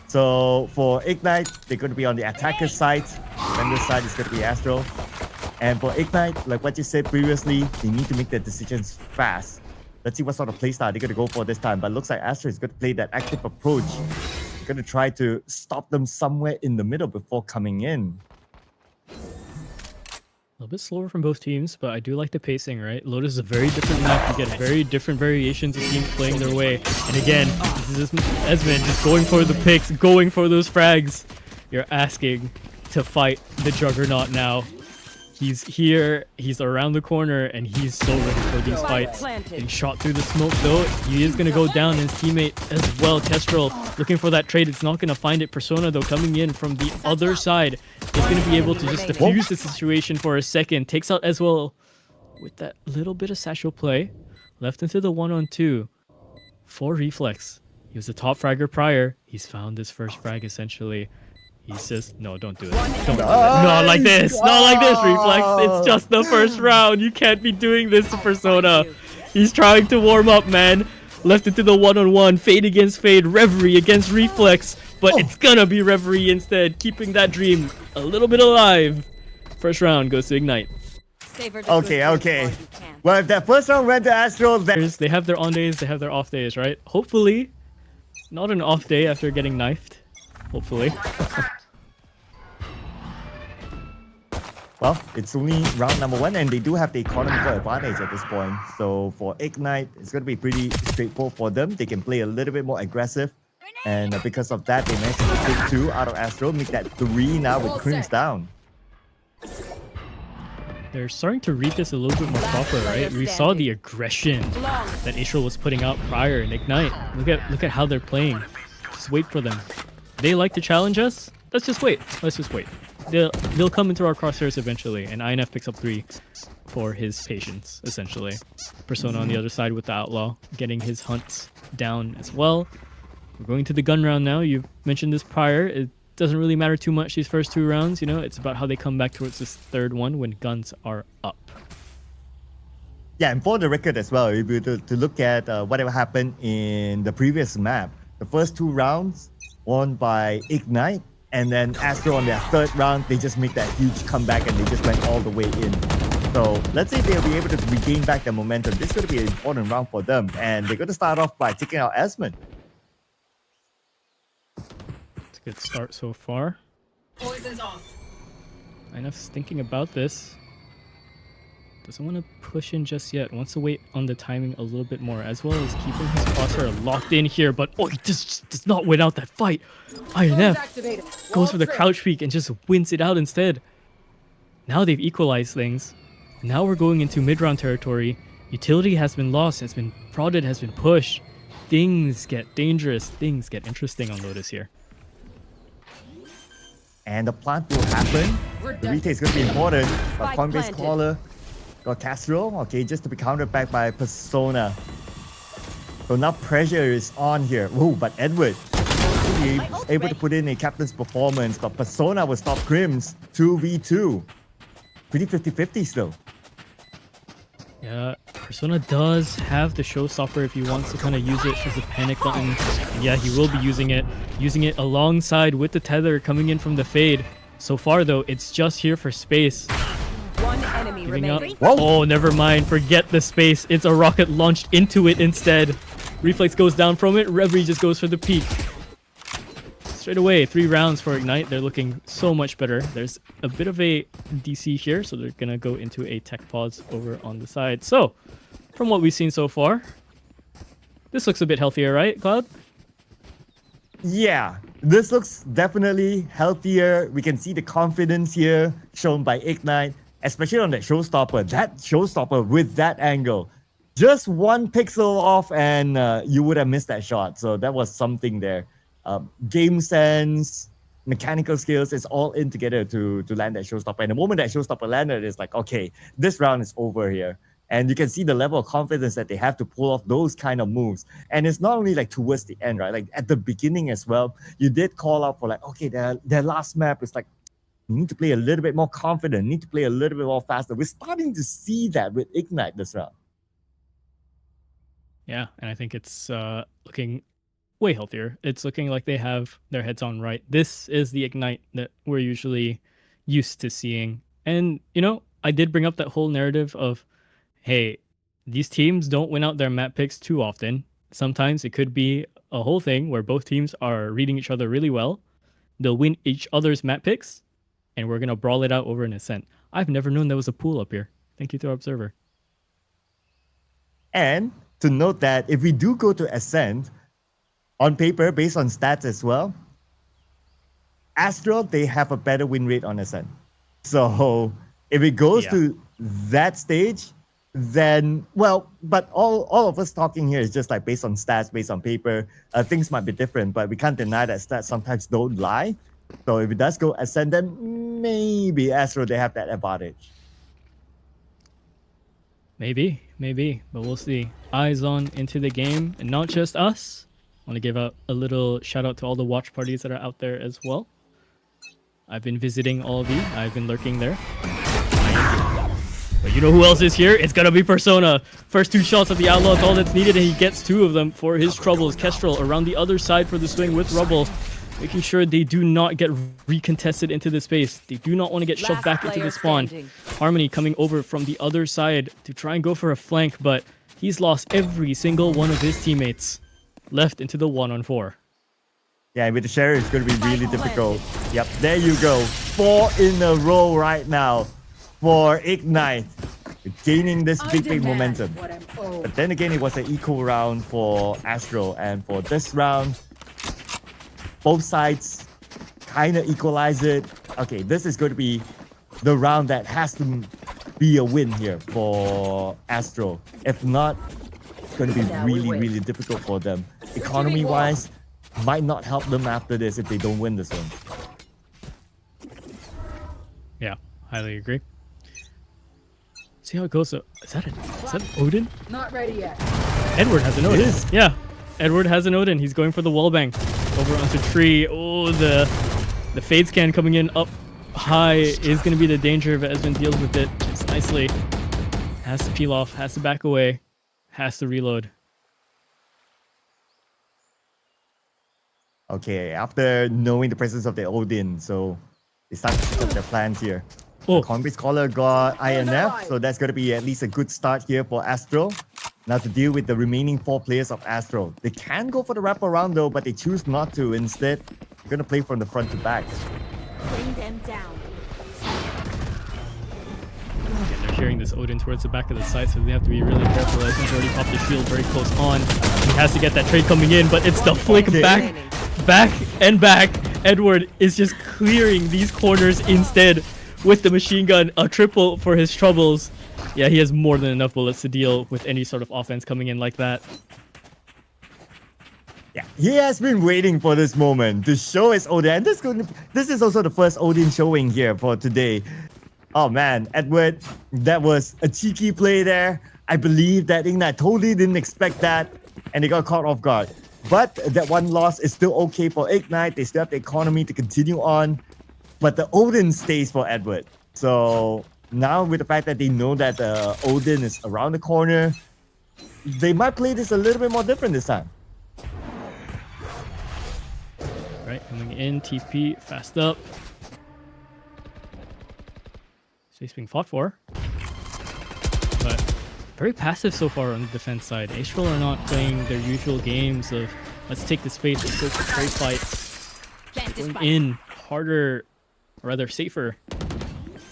Speaker 6: So for Ignite, they're going to be on the attacker side. Defender side is going to be Astro. And for Ignite, like what you said previously, they need to make their decisions fast. Let's see what sort of playstyle they're going to go for this time. But it looks like Astro is going to play that active approach. They're going to try to stop them somewhere in the middle before coming in.
Speaker 5: A little bit slower from both teams, but I do like the pacing, right? Lotus is a very different map. You get very different variations of teams playing their way. And again, this is just Esmond just going for the picks, going for those frags. You're asking to fight the Juggernaut now. He's here, he's around the corner, and he's so ready for these fights. Getting shot through the smoke though. He is going to go down, and his teammate as well, Kestrel, looking for that trade. It's not going to find it. Persona though coming in from the other side is going to be able to just defuse the situation for a second. Takes out as well with that little bit of satchel play. Left into the 1-on-2 for Reflex. He was the top fragger prior. He's found his first frag essentially. He says, no, don't do it. Don't do it. Not like this. Not like this, Reflex. It's just the first round. You can't be doing this to Persona. He's trying to warm up, man. Left it to the one-on-one. Fade against Fade. Reverie against Reflex. But it's gonna be Reverie instead. Keeping that dream a little bit alive. First round goes to Ignite.
Speaker 6: Okay. Well, if that first round went to Astro, then...
Speaker 5: They have their on days. They have their off days, right? Hopefully, not an off day after getting knifed. Hopefully.
Speaker 6: Well, it's only round number 1 and they do have the economical advantage at this point. So for Ignite, it's going to be pretty straightforward for them. They can play a little bit more aggressive. And because of that, they managed to take 2 out of Astro, make that 3 now with Crims down.
Speaker 5: They're starting to read this a little bit more proper, right? We saw the aggression that Astro was putting out prior in Ignite. Look at how they're playing. Just wait for them. They like to challenge us. Let's just wait. They'll come into our crosshairs eventually, and INF picks up 3 for his patience, essentially. Persona on the other side with the Outlaw, getting his hunts down as well. We're going to the gun round now. You mentioned this prior. It doesn't really matter too much these first 2 rounds, you know? It's about how they come back towards this third one when guns are up.
Speaker 6: Yeah, and for the record as well, if you to look at whatever happened in the previous map, the first 2 rounds won by Ignite, and then Astro on their third round, they just make that huge comeback and they just went all the way in. So let's say they'll be able to regain back their momentum. This is going to be an important round for them, and they're going to start off by taking out Asmund.
Speaker 5: It's a good start so far.
Speaker 1: Poison's off.
Speaker 5: INF's thinking about this. Doesn't want to push in just yet. Wants to wait on the timing a little bit more, as well as keeping his crosshair locked in here. But oh, he just does not win out that fight. INF goes for the crouch peek and just wins it out instead. Now they've equalized things. Now we're going into mid-round territory. Utility has been lost, has been prodded, has been pushed. Things get dangerous. Things get interesting on Lotus here.
Speaker 6: And the plant will happen. The retake is going to be important. A Coinbase caller. Got Castro, okay, just to be countered back by Persona. So now pressure is on here. Oh, but Edward be able to put in a captain's performance, but Persona will stop Crims 2v2. Pretty 50-50 still.
Speaker 5: Yeah, Persona does have the showstopper if he wants to kind of use it as a panic button. And yeah, he will be using it alongside with the tether coming in from the fade. So far though, it's just here for space.
Speaker 3: One enemy remaining.
Speaker 5: Oh, never mind. Forget the space. It's a rocket launched into it instead. Reflex goes down from it. Reverie just goes for the peak. Straight away, 3 rounds for Ignite. They're looking so much better. There's a bit of a DC here, so they're going to go into a tech pause over on the side. So, from what we've seen so far, this looks a bit healthier, right, Cloud?
Speaker 6: Yeah, this looks definitely healthier. We can see the confidence here shown by Ignite. Especially on that showstopper. That showstopper with that angle. Just 1 pixel off and you would have missed that shot. So that was something there. Game sense, mechanical skills, it's all in together to land that showstopper. And the moment that showstopper landed, it's like, okay, this round is over here. And you can see the level of confidence that they have to pull off those kind of moves. And it's not only like towards the end, right? Like at the beginning as well, you did call out for like, okay, their last map is like, you need to play a little bit more confident, need to play a little bit more faster. We're starting to see that with Ignite this round.
Speaker 5: Yeah, and I think it's looking way healthier. It's looking like they have their heads on right. This is the Ignite that we're usually used to seeing. And, you know, I did bring up that whole narrative of, hey, these teams don't win out their map picks too often. Sometimes it could be a whole thing where both teams are reading each other really well. They'll win each other's map picks, and we're going to brawl it out over an Ascent. I've never known there was a pool up here. Thank you to our observer.
Speaker 6: And to note that if we do go to Ascent, on paper, based on stats as well, Astro, they have a better win rate on Ascent. So if it goes to that stage, then, well, but all of us talking here is just like based on stats, based on paper. Things might be different, but we can't deny that stats sometimes don't lie. So if it does go Ascent, then maybe Astro, they have that advantage.
Speaker 5: Maybe, but we'll see. Eyes on into the game, and not just us. I want to give out a little shout out to all the watch parties that are out there as well. I've been visiting all of you. I've been lurking there. But you know who else is here? It's gonna be Persona. First 2 shots of the Outlaw is all that's needed, and he gets 2 of them for his troubles. Kestrel around the other side for the swing with Rubble, making sure they do not get recontested into the space. They do not want to get shoved back into the spawn. Harmony coming over from the other side to try and go for a flank, but he's lost every single one of his teammates. Left into the 1-on-4.
Speaker 6: Yeah, with the Sheriff, it's going to be really difficult. Yep, there you go. 4 in a row right now for Ignite. Gaining this big momentum. But then again, it was an equal round for Astro. And for this round, both sides kind of equalize it. Okay, this is going to be the round that has to be a win here for Astro. If not, it's going to be really difficult for them. Economy-wise, might not help them after this if they don't win this one.
Speaker 5: Yeah, highly agree. See how it goes. Is that Odin?
Speaker 9: Not ready yet.
Speaker 5: Edward has an Odin. Yeah, Edward has an Odin. He's going for the wallbang. Over onto tree. Oh, the fade scan coming in up high is going to be the danger, but Esmond deals with it just nicely. Has to peel off, has to back away, has to reload.
Speaker 6: Okay, after knowing the presence of the Odin, so they start to set up their plans here.
Speaker 5: Oh,
Speaker 6: Convict Scholar got INF, so that's going to be at least a good start here for Astro. Now to deal with the remaining 4 players of Astro. They can go for the wraparound though, but they choose not to. Instead, they're going to play from the front to back.
Speaker 1: Bring them down.
Speaker 5: again, they're hearing this Odin towards the back of the site, so they have to be really careful. As he's already popped the shield very close on. He has to get that trade coming in, but it's the flick back. Edward is just clearing these corners instead with the machine gun. A triple for his troubles. Yeah, he has more than enough bullets to deal with any sort of offense coming in like that.
Speaker 6: Yeah, he has been waiting for this moment to show his Odin. And this is also the first Odin showing here for today. Oh man, Edward, that was a cheeky play there. I believe that Ignite totally didn't expect that, and they got caught off guard. But that one loss is still okay for Ignite. They still have the economy to continue on. But the Odin stays for Edward. So now with the fact that they know that the Odin is around the corner, they might play this a little bit more different this time.
Speaker 5: Right, coming in, TP, fast up. Space being fought for. But very passive so far on the defense side. Astral are not playing their usual games of let's take the space, let's go for trade fights. Going in harder, or rather safer.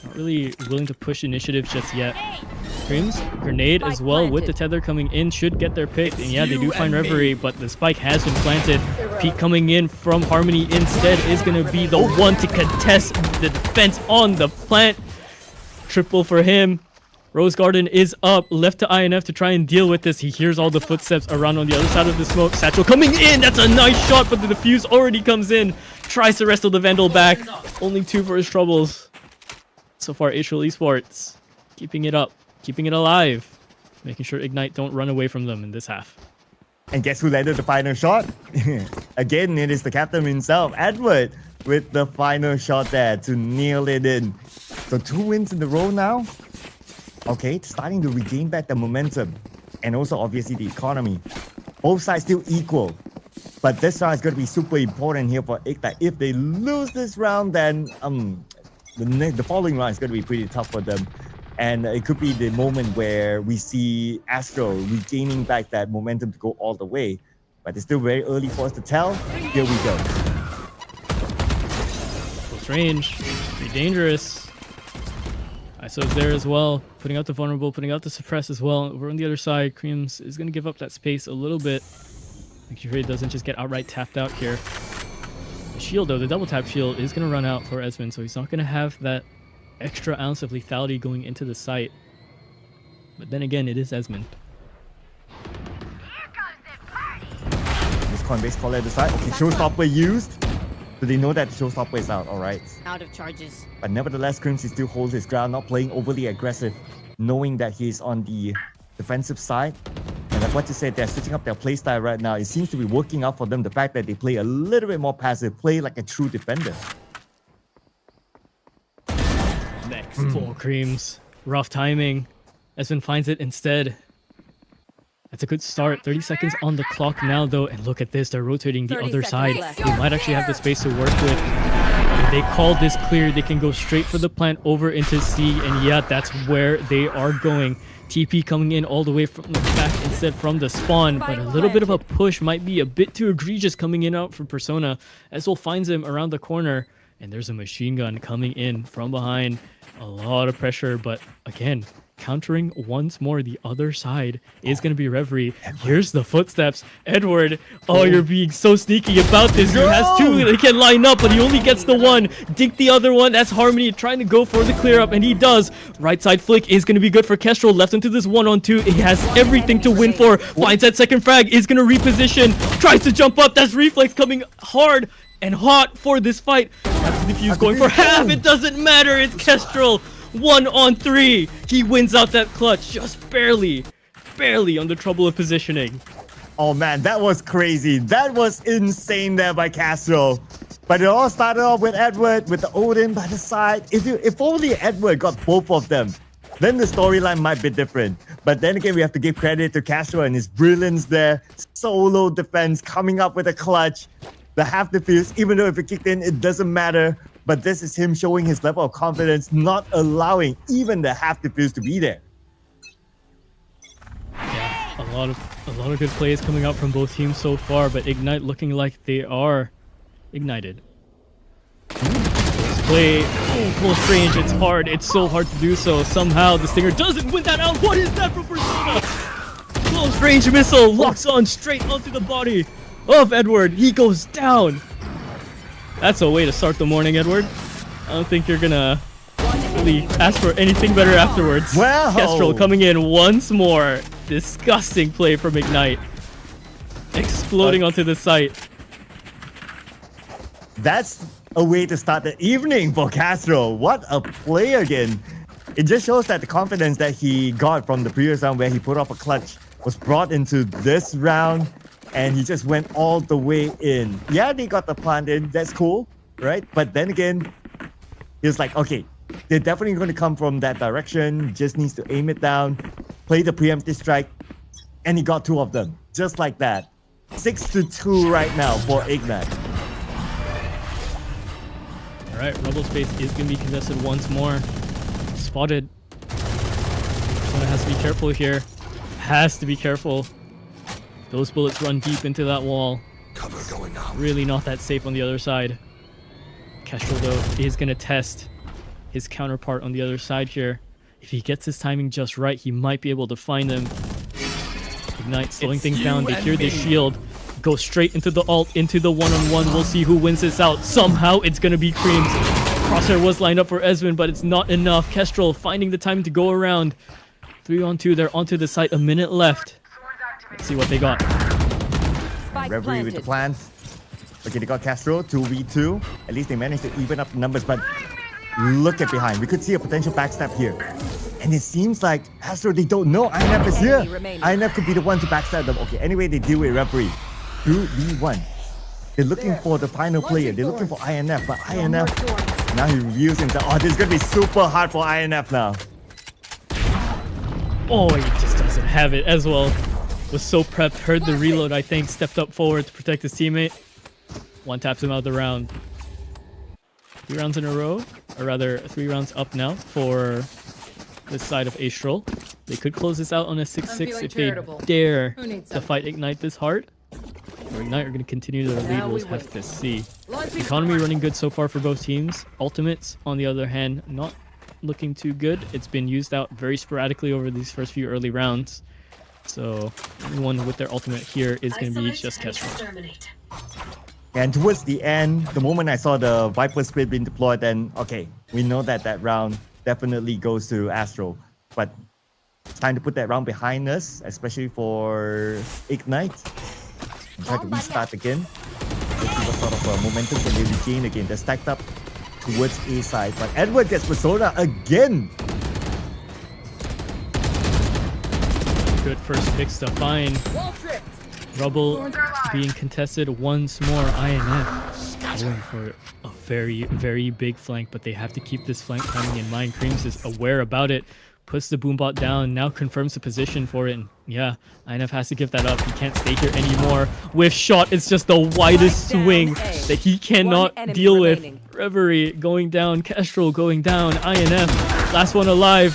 Speaker 5: Not really willing to push initiative just yet. Creams, grenade as well with the tether coming in should get their pick. And yeah, they do find Reverie, but the spike has been planted. Peak coming in from Harmony instead is going to be the one to contest the defense on the plant. Triple for him. Rose Garden is up, left to INF to try and deal with this. He hears all the footsteps around on the other side of the smoke. Satchel coming in, that's a nice shot, but the defuse already comes in. Tries to wrestle the Vandal back. Only 2 for his troubles. So far, Astral Esports keeping it up, keeping it alive, making sure Ignite don't run away from them in this half.
Speaker 6: And guess who landed the final shot? Again, it is the captain himself, Edward, with the final shot there to nail it in. So 2 wins in a row now. Okay, starting to regain back the momentum. And also, obviously, the economy. Both sides still equal. But this round is going to be super important here for Ignite. If they lose this round, then the following round is going to be pretty tough for them. And it could be the moment where we see Astro regaining back that momentum to go all the way. But it's still very early for us to tell. Here we go.
Speaker 5: Close range, pretty dangerous. ISO's there as well, putting out the vulnerable, putting out the suppress as well. Over on the other side, Creams is going to give up that space a little bit. Make sure he doesn't just get outright tapped out here. The shield though, the double tap shield is going to run out for Esmond, so he's not going to have that extra ounce of lethality going into the site. But then again, it is Esmond.
Speaker 6: This Coinbase caller at the side. Okay, showstopper used. So they know that the showstopper is out, alright.
Speaker 3: Out of charges.
Speaker 6: But nevertheless, Crimson still holds his ground, not playing overly aggressive, knowing that he's on the defensive side. And like what you said, they're switching up their playstyle right now. It seems to be working out for them, the fact that they play a little bit more passive, play like a true defender.
Speaker 5: Next. Full creams. Rough timing. Esvin finds it instead. That's a good start. 30 seconds on the clock now, though. And look at this. They're rotating the
Speaker 3: 30
Speaker 5: other side.
Speaker 3: seconds
Speaker 5: They
Speaker 3: left.
Speaker 5: might actually have the space to work with. If they call this clear, they can go straight for the plant over into C. And yeah, that's where they are going. TP coming in all the way from the back instead from the spawn. But a little bit of a push might be a bit too egregious coming in out for Persona. Ezreal finds him around the corner. And there's a machine gun coming in from behind. A lot of pressure, but again, countering once more the other side is going to be Reverie. Here's the footsteps. Edward, oh, you're being so sneaky about this. He has two they can line up, but he only gets the one. Dink the other one. That's Harmony trying to go for the clear up, and he does. Right side flick is going to be good for Kestrel. Left into this 1-on-2. He has everything to win for. Finds that second frag. Is going to reposition. Tries to jump up. That's Reflex coming hard and hot for this fight. That's the defuse going for half. It doesn't matter. It's Kestrel. 1-on-3. He wins out that clutch just barely on the trouble of positioning.
Speaker 6: Oh man, that was crazy. That was insane there by Castro. But it all started off with Edward with the Odin by the side. If only Edward got both of them, then the storyline might be different. But then again, we have to give credit to Castro and his brilliance there. Solo defense coming up with a clutch. The half defuse, even though if it kicked in, it doesn't matter. But this is him showing his level of confidence, not allowing even the half defuse to be there.
Speaker 5: Yeah, a lot of good plays coming out from both teams so far, but Ignite looking like they are ignited. Close play, close range, it's hard. It's so hard to do so. Somehow the Stinger doesn't win that out. What is that from Persona? Close range missile locks on straight onto the body of Edward. He goes down. That's a way to start the morning, Edward. I don't think you're gonna really ask for anything better afterwards.
Speaker 6: Wow.
Speaker 5: Kestrel coming in once more. Disgusting play from Ignite. Exploding onto the site.
Speaker 6: That's a way to start the evening for Castro. What a play again. It just shows that the confidence that he got from the previous round where he put off a clutch was brought into this round. And he just went all the way in. Yeah, they got the plant in. That's cool, right? But then again, he was like, okay, they're definitely going to come from that direction. Just needs to aim it down, play the preemptive strike, and he got two of them. Just like that. 6-2 right now for Ignite.
Speaker 5: All right, Rebel space is going to be contested once more. Spotted. Someone has to be careful here. Has to be careful. Those bullets run deep into that wall.
Speaker 7: Cover going out.
Speaker 5: Really not that safe on the other side. Kestrel, though, is going to test his counterpart on the other side here. If he gets his timing just right, he might be able to find them. Ignite slowing things down. They hear the shield. Go straight into the ult, into the 1-on-1. We'll see who wins this out. Somehow it's going to be Creams. Crosshair was lined up for Esvin, but it's not enough. Kestrel finding the time to go around. 3-on-2. They're onto the site. A minute left. Let's see what they got.
Speaker 3: Spike
Speaker 6: Reverie with the
Speaker 3: planted.
Speaker 6: plant. Okay, they got Castro, 2v2. At least they managed to even up the numbers, but look at behind. We could see a potential backstab here. And it seems like Castro, they don't know INF is here. INF could be the one to backstab them. Okay, anyway, they deal with Reverie. 2v1. They're looking for the final player. They're looking for INF, but INF, now he reveals himself. Oh, this is going to be super hard for INF now.
Speaker 5: Oh, he just doesn't have it as well. Was so prepped, heard the reload, I think, stepped up forward to protect his teammate. One taps him out of the round. 3 rounds in a row, or rather 3 rounds up now for this side of Astral. They could close this out on a 6-6 if they dare to fight Ignite this hard. Or Ignite are going to continue their lead, we'll have to see. Economy running good so far for both teams. Ultimates, on the other hand, not looking too good. It's been used out very sporadically over these first few early rounds. So anyone with their ultimate here is going to be just Kestrel.
Speaker 6: And towards the end, the moment I saw the Viper split being deployed, then okay, we know that that round definitely goes to Astro. But it's time to put that round behind us, especially for Ignite. And try to restart again. Let's see what sort of momentum can they regain again. They're stacked up towards A side, but Edward gets Persona again.
Speaker 5: Good first picks to find. Rubble being contested once more. INF going for a very, very big flank, but they have to keep this flank coming in mind. Creams is aware about it, puts the boombot down, now confirms the position for it, and yeah, INF has to give that up. He can't stay here anymore. With shot, it's just the widest swing that he cannot deal with. Reverie going down, Kestrel going down, INF, last one alive,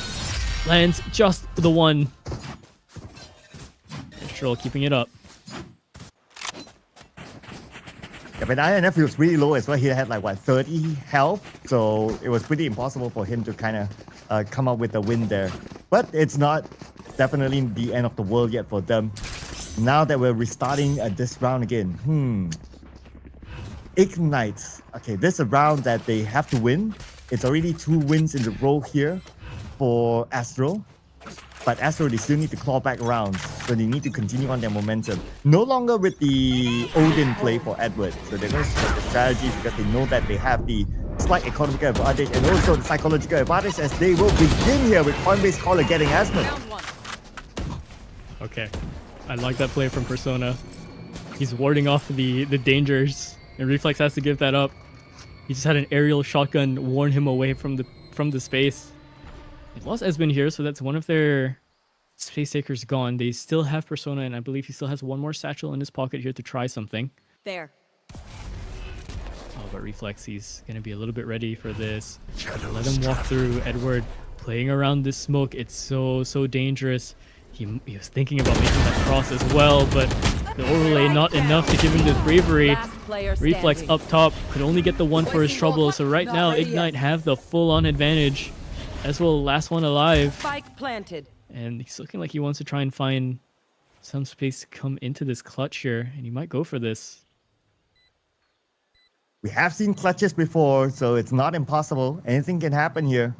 Speaker 5: lands just the one. Kestrel keeping it up.
Speaker 6: Yeah, but INF was really low as well. He had like, what, 30 health? So it was pretty impossible for him to kind of come up with a win there. But it's not definitely the end of the world yet for them. Now that we're restarting this round again. Ignite. Okay, this is a round that they have to win. It's already 2 wins in a row here for Astro. But Astro, they still need to claw back rounds, so they need to continue on their momentum. No longer with the Odin play for Edward, so they're going to switch the strategy because they know that they have the slight economical advantage and also the psychological advantage as they will begin here with point-based caller getting Asmund.
Speaker 5: Okay, I like that play from Persona. He's warding off the dangers, and Reflex has to give that up. He just had an aerial shotgun warn him away from the space. They've lost Esmond here, so that's one of their space takers gone. They still have Persona, and I believe he still has one more satchel in his pocket here to try something.
Speaker 3: There.
Speaker 5: Oh, but Reflex, he's going to be a little bit ready for this. Let him walk through. Edward playing around this smoke. It's so dangerous. He was thinking about making that cross as well, but the overlay not enough to give him the bravery. Reflex up top could only get the one for his trouble, so right now Ignite have the full-on advantage. As well, last one alive.
Speaker 3: Spike planted.
Speaker 5: And he's looking like he wants to try and find some space to come into this clutch here, and he might go for this.
Speaker 6: We have seen clutches before, so it's not impossible. Anything can happen here.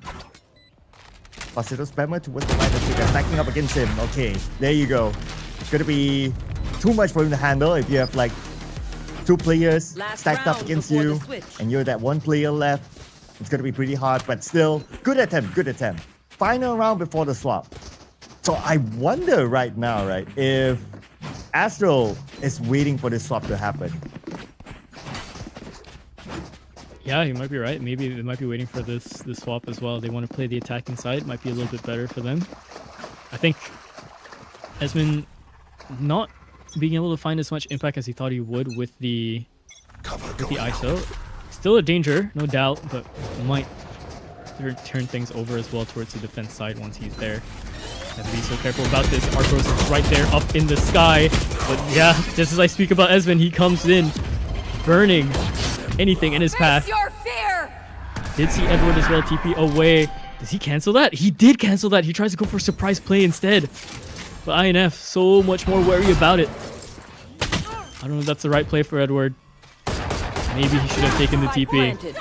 Speaker 6: Pasito Spammer towards the right, they're stacking up against him. Okay, there you go. It's gonna be too much for him to handle if you have like 2 players stacked up against you, and you're that 1 player left. It's going to be pretty hard, but still, good attempt, good attempt. Final round before the swap. So I wonder right now, right, if Astro is waiting for this swap to happen.
Speaker 5: Yeah, you might be right. Maybe they might be waiting for this swap as well. They want to play the attacking side. Might be a little bit better for them. I think Esmond not being able to find as much impact as he thought he would with the ISO. Still a danger, no doubt, but might turn things over as well towards the defense side once he's there. Have to be so careful about this. Arcros is right there up in the sky. But yeah, just as I speak about Esmond, he comes in, burning anything in his path. Did see Edward as well TP away. Does he cancel that? He did cancel that. He tries to go for a surprise play instead. But INF, so much more wary about it. I don't know if that's the right play for Edward. Maybe he should have taken the TP.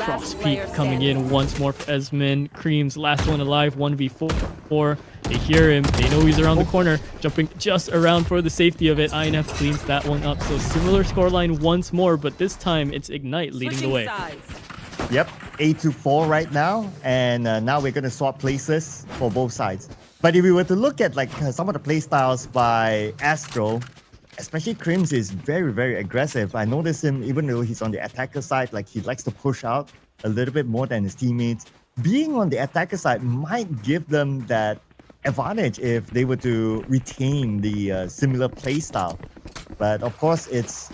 Speaker 5: Frost Peak coming in once more for Esmond. Cream's last one alive, 1v4. They hear him. They know he's around the corner. Jumping just around for the safety of it. INF cleans that one up. So similar scoreline once more, but this time it's Ignite leading the way.
Speaker 6: Yep, 8-4 right now. And now we're going to swap places for both sides. But if we were to look at like some of the play styles by Astro, especially Crims is very aggressive. I noticed him, even though he's on the attacker side, like he likes to push out a little bit more than his teammates. Being on the attacker side might give them that advantage if they were to retain the similar play style. But of course, it's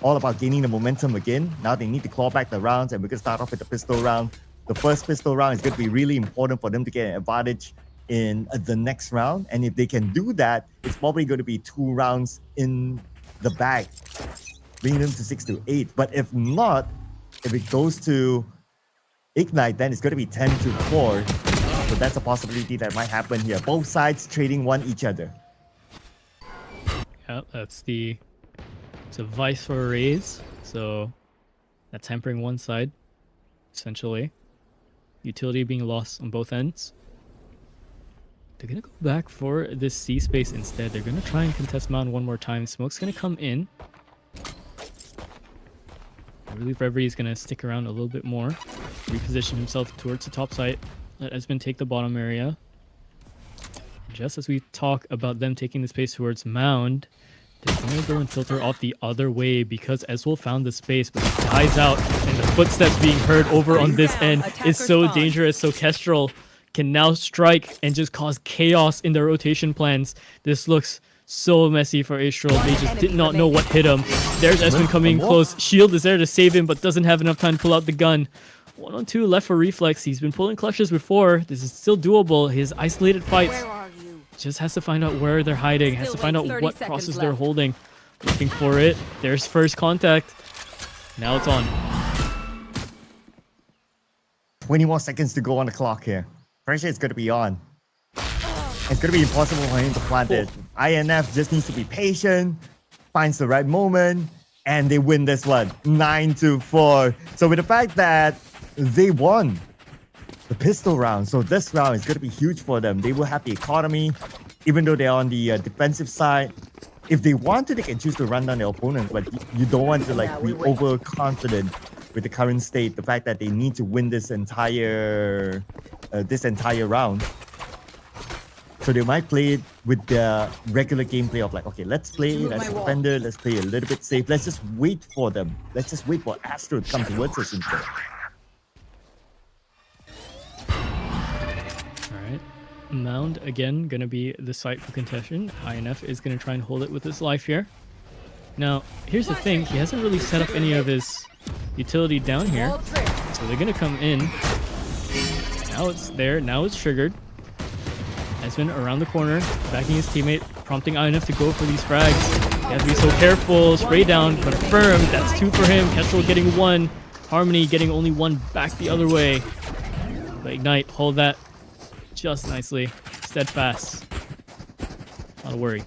Speaker 6: all about gaining the momentum again. Now they need to claw back the rounds, and we're going to start off with the pistol round. The first pistol round is going to be really important for them to get an advantage in the next round, and if they can do that, it's probably going to be 2 rounds in the bag, bringing them to 6-8. But if not, if it goes to Ignite, then it's going to be 10-4. So that's a possibility that might happen here. Both sides trading one each other.
Speaker 5: Yeah, it's a vice for a raise, so that's hampering one side, essentially. Utility being lost on both ends. They're going to go back for this C space instead. They're going to try and contest Mountain one more time. Smoke's going to come in. I believe Reverie is going to stick around a little bit more. Reposition himself towards the top side. Let Esmond take the bottom area. Just as we talk about them taking the space towards Mound, They're going to go and filter off the other way because Ezreal found the space, but he dies out, and the footsteps being heard over on this end is so dangerous. So Kestrel can now strike and just cause chaos in their rotation plans. This looks so messy for Astral. They just did not know what hit him. There's Esmond coming close. Shield is there to save him, but doesn't have enough time to pull out the gun. 1-on-2 left for Reflex. He's been pulling clutches before. This is still doable. His isolated fights just has to find out where they're hiding. Has to find out what crosses they're holding. Looking for it. There's first contact. Now it's on.
Speaker 6: 20 more seconds to go on the clock here. Pressure is going to be on. It's going to be impossible for him to plant it. INF just needs to be patient, finds the right moment, and they win this one 9-4. So with the fact that they won the pistol round, so this round is going to be huge for them. They will have the economy, even though they're on the defensive side. If they want to, they can choose to run down their opponent, but you don't want to be overconfident with the current state. The fact that they need to win this entire round. So they might play it with the regular gameplay of like, okay, let's play it as a defender, let's play a little bit safe, let's just wait for them. Let's just wait for Astro to come towards us instead.
Speaker 5: Alright. Mound, again, going to be the site for contention. INF is going to try and hold it with his life here. Now, here's the thing. He hasn't really set up any of his utility down here. So they're going to come in. Now it's there. Now it's triggered. Esmond around the corner, backing his teammate, prompting INF to go for these frags. He has to be so careful. Spray down, confirmed. That's 2 for him. Kestrel getting 1. Harmony getting only 1 back the other way. But Ignite, hold that just nicely. Steadfast. Not a worry.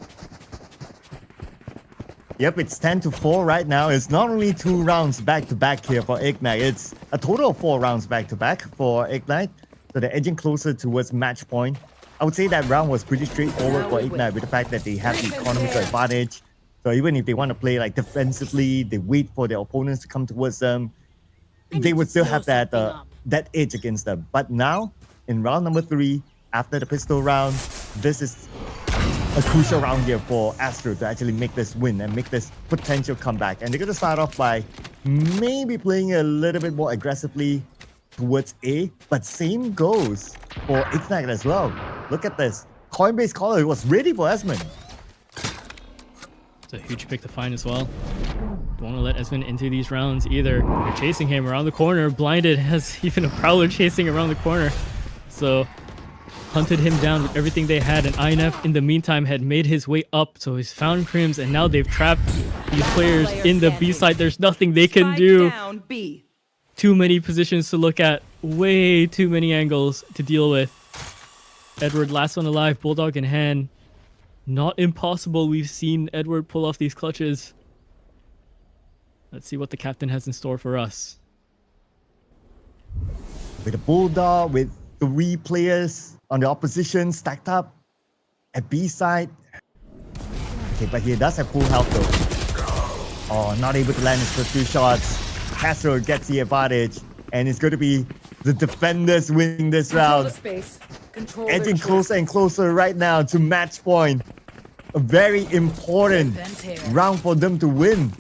Speaker 6: Yep, it's 10-4 right now. It's not only 2 rounds back-to-back here for Ignite. It's a total of 4 rounds back-to-back for Ignite. So they're edging closer towards match point. I would say that round was pretty straightforward for Ignite with the fact that they have the economical advantage. So even if they want to play like defensively, they wait for their opponents to come towards them, they would still have that edge against them. But now, in round number 3, after the pistol round, this is a crucial round here for Astro to actually make this win and make this potential comeback. And they're going to start off by maybe playing a little bit more aggressively towards A, but same goes for Ignite as well. Look at this. Coinbase caller was ready for Esmond.
Speaker 5: It's a huge pick to find as well. Don't want to let Esmond into these rounds either. They're chasing him around the corner. Blinded has even a Prowler chasing around the corner. So hunted him down with everything they had, and INF in the meantime had made his way up. So he's found Crims, and now they've trapped these players in the B side. There's nothing they can do. Too many positions to look at. Way too many angles to deal with. Edward, last one alive, Bulldog in hand. Not impossible. We've seen Edward pull off these clutches. Let's see what the captain has in store for us.
Speaker 6: With a Bulldog, with 3 players on the opposition stacked up at B side. Okay, but he does have full health though. Oh, not able to land his first 2 shots. Castro gets the advantage, and it's going to be the defenders winning this round. Edging closer and closer right now to match point. A very important round for them to win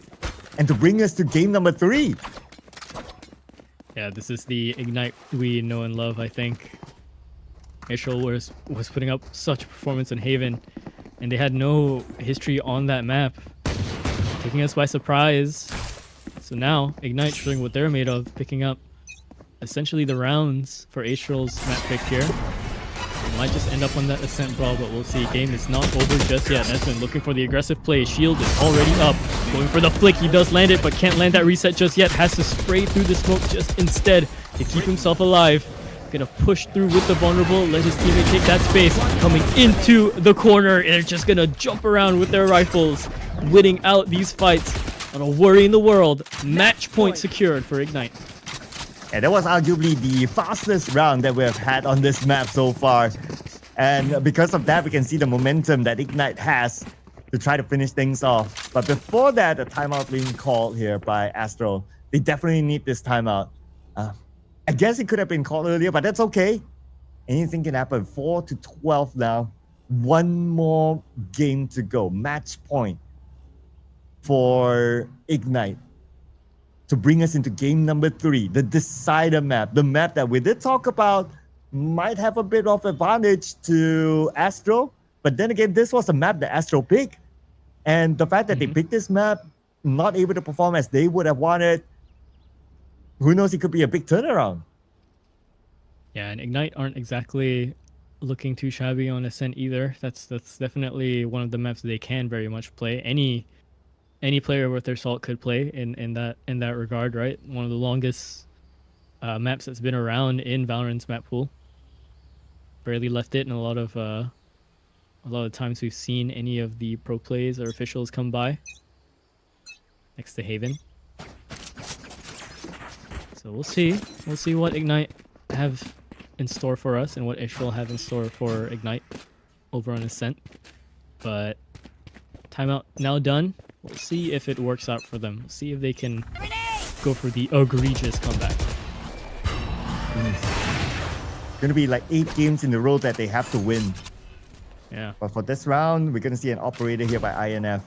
Speaker 6: and to bring us to game number 3.
Speaker 5: Yeah, this is the Ignite we know and love, I think. Ishol was putting up such a performance in Haven, and they had no history on that map, taking us by surprise. So now, Ignite showing what they're made of, picking up essentially the rounds for Astral's map pick here. It might just end up on that Ascent Brawl, but we'll see. Game is not over just yet. Esmond looking for the aggressive play. Shield is already up. Going for the flick. He does land it, but can't land that reset just yet. Has to spray through the smoke just instead to keep himself alive. Gonna push through with the vulnerable. Let his teammate take that space. Coming into the corner. And they're just gonna jump around with their rifles. Winning out these fights. Not a worry in the world. Match point secured for Ignite.
Speaker 6: And that was arguably the fastest round that we have had on this map so far. And because of that, we can see the momentum that Ignite has to try to finish things off. But before that, a timeout being called here by Astro. They definitely need this timeout. I guess it could have been called earlier, but that's okay. Anything can happen. 4-12 now. 1 more game to go. Match point. for Ignite to bring us into game number 3, the decider map, the map that we did talk about might have a bit of advantage to Astro, but then again, this was a map that Astro picked, and the fact that they picked this map, not able to perform as they would have wanted, who knows, it could be a big turnaround.
Speaker 5: Yeah, and Ignite aren't exactly looking too shabby on Ascent either. That's definitely one of the maps they can very much play. Any player worth their salt could play in that regard, right? One of the longest maps that's been around in Valorant's map pool. Barely left it in a lot of times we've seen any of the pro plays or officials come by next to Haven. So we'll see what Ignite have in store for us and what Ish will have in store for Ignite over on Ascent. But timeout now done. We'll see if it works out for them. We'll see if they can go for the egregious comeback.
Speaker 6: Gonna be like 8 games in a row that they have to win.
Speaker 5: Yeah.
Speaker 6: But for this round, we're gonna see an operator here by INF.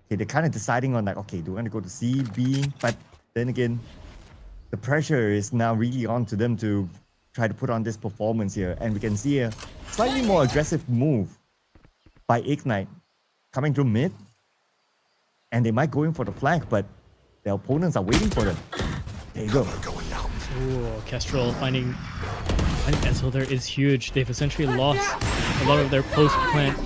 Speaker 6: Okay, they're kind of deciding on like, okay, do we want to go to C, B? But then again, the pressure is now really on to them to try to put on this performance here. And we can see a slightly more aggressive move by Ignite coming through mid. And they might go in for the flank, but their opponents are waiting for them. There you go.
Speaker 5: Ooh, Kestrel finding Enzo there is huge. They've essentially lost a lot of their post-plant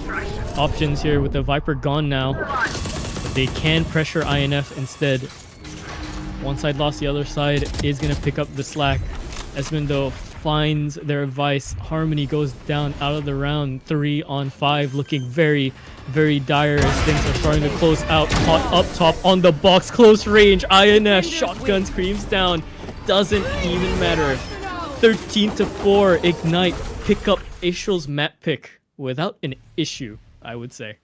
Speaker 5: options here with the Viper gone now. But they can pressure INF instead. One side lost, the other side is going to pick up the slack. Esmendo finds their advice. Harmony goes down out of the round. 3 on 5, looking very, very dire as things are starting to close out. Caught up top on the box, close range. INF shotgun screams down. Doesn't even matter. 13-4, Ignite pick up Ishel's map pick without an issue, I would say.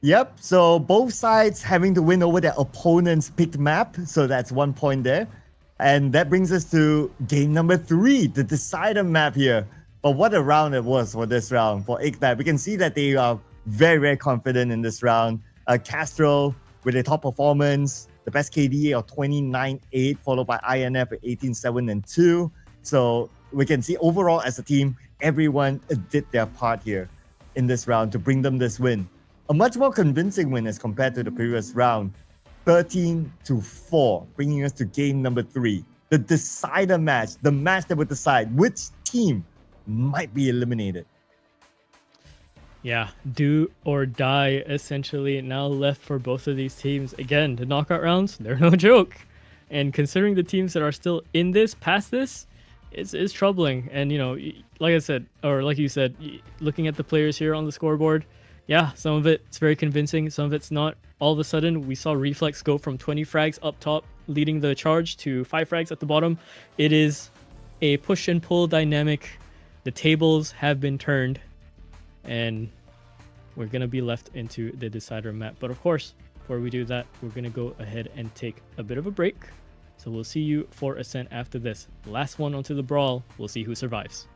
Speaker 6: Yep, so both sides having to win over their opponent's picked map. So that's 1 point there. And that brings us to game number 3, the decider map here. But what a round it was for this round for Ignite. We can see that they are very, very confident in this round. Castro with a top performance, the best KDA of 29-8, followed by INF at 18-7 and 2. So we can see overall as a team, everyone did their part here in this round to bring them this win. A much more convincing win as compared to the previous round. 13-4, bringing us to game number 3. The decider match, the match that would decide which team might be eliminated.
Speaker 5: Yeah, do or die essentially now left for both of these teams. Again, the knockout rounds, they're no joke. And considering the teams that are still in this, past this, it's troubling. And, you know, like I said, or like you said, looking at the players here on the scoreboard, yeah, some of it's very convincing, some of it's not. All of a sudden, we saw Reflex go from 20 frags up top, leading the charge, to 5 frags at the bottom. It is a push and pull dynamic. The tables have been turned, and we're going to be left into the decider map. But of course, before we do that, we're going to go ahead and take a bit of a break. So we'll see you for Ascent after this. Last one onto the brawl. We'll see who survives.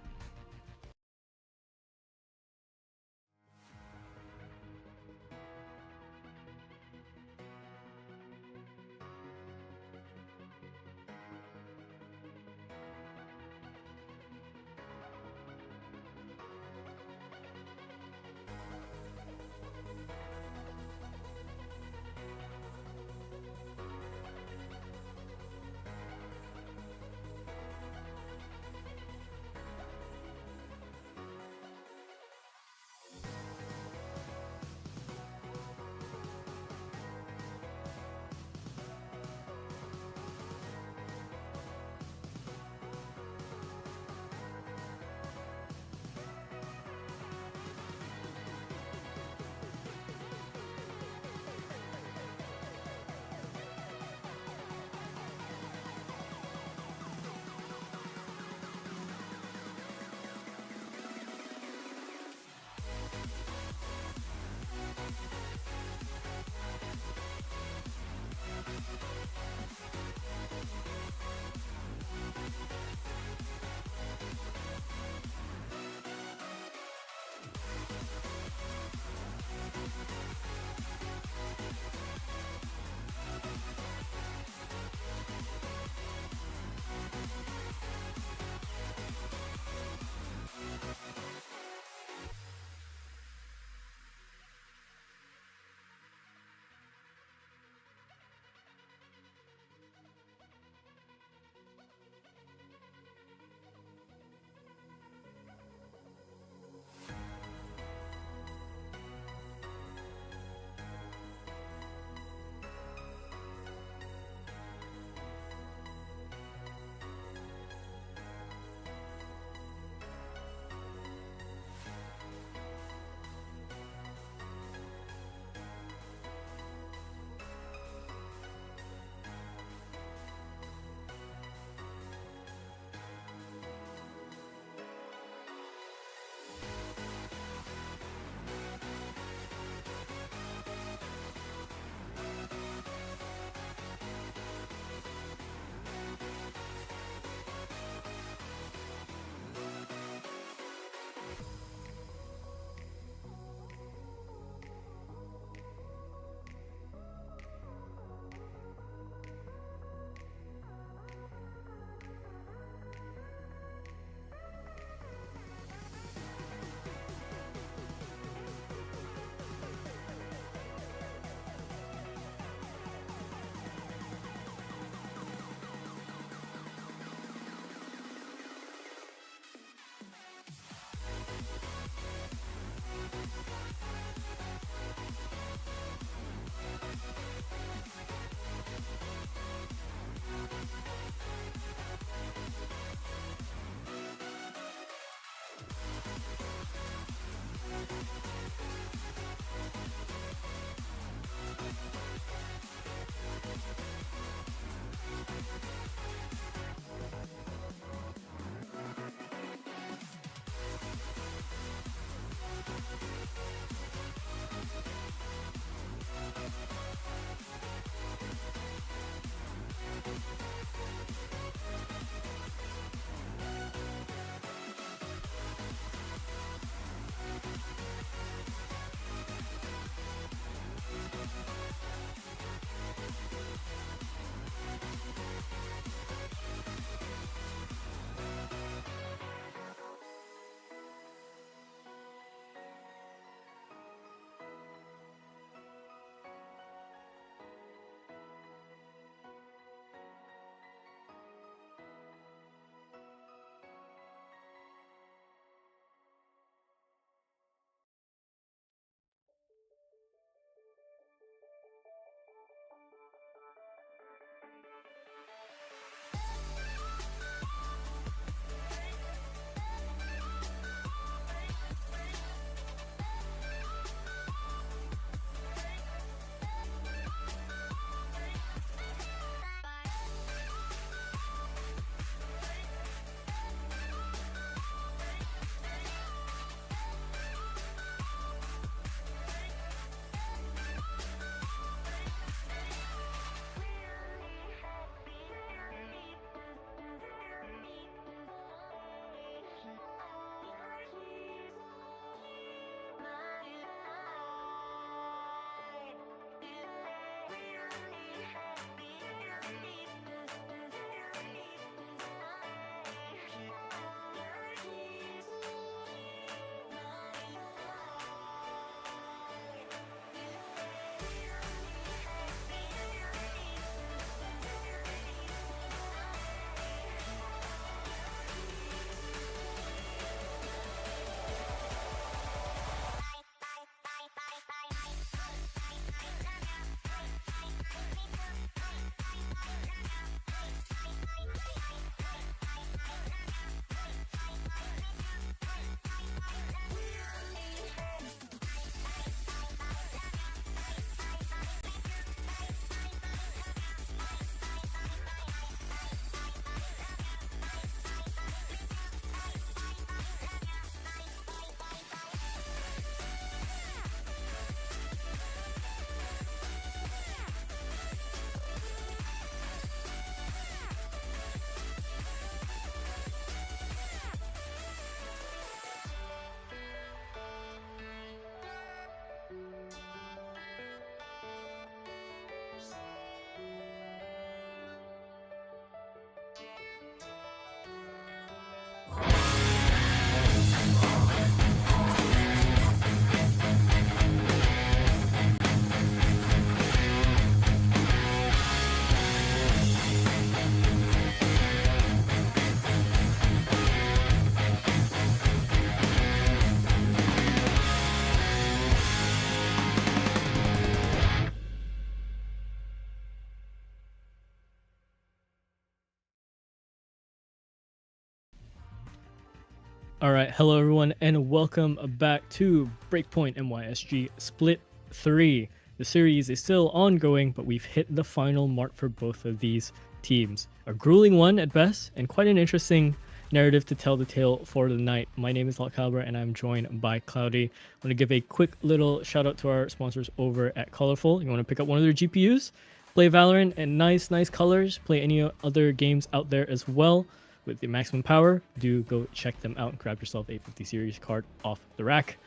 Speaker 5: All right, hello everyone, and welcome back to Breakpoint MYSG Split 3. The series is still ongoing, but we've hit the final mark for both of these teams. A grueling one at best, and quite an interesting narrative to tell the tale for the night. My name is Lott, and I'm joined by Cloudy. I want to give a quick little shout out to our sponsors over at Colorful. You want to pick up one of their GPUs, play Valorant and nice colors, play any other games out there as well with the maximum power. Do go check them out and grab yourself a 50 series card off the rack.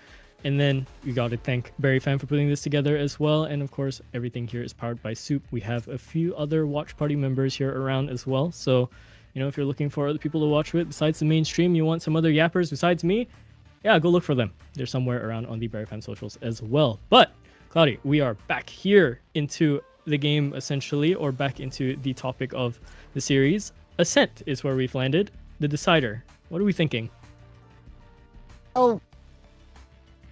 Speaker 5: And then we got to thank Berryfam for putting this together as well. And of course, everything here is powered by Soop. We have a few other watch party members here around as well. So, you know, if you're looking for other people to watch with besides the mainstream, you want some other yappers besides me, yeah, go look for them. They're somewhere around on the Berryfam socials as well. But Cloudy, we are back here into the game essentially, or back into the topic of the series. Ascent is where we've landed. The decider. What are we thinking?
Speaker 6: Oh,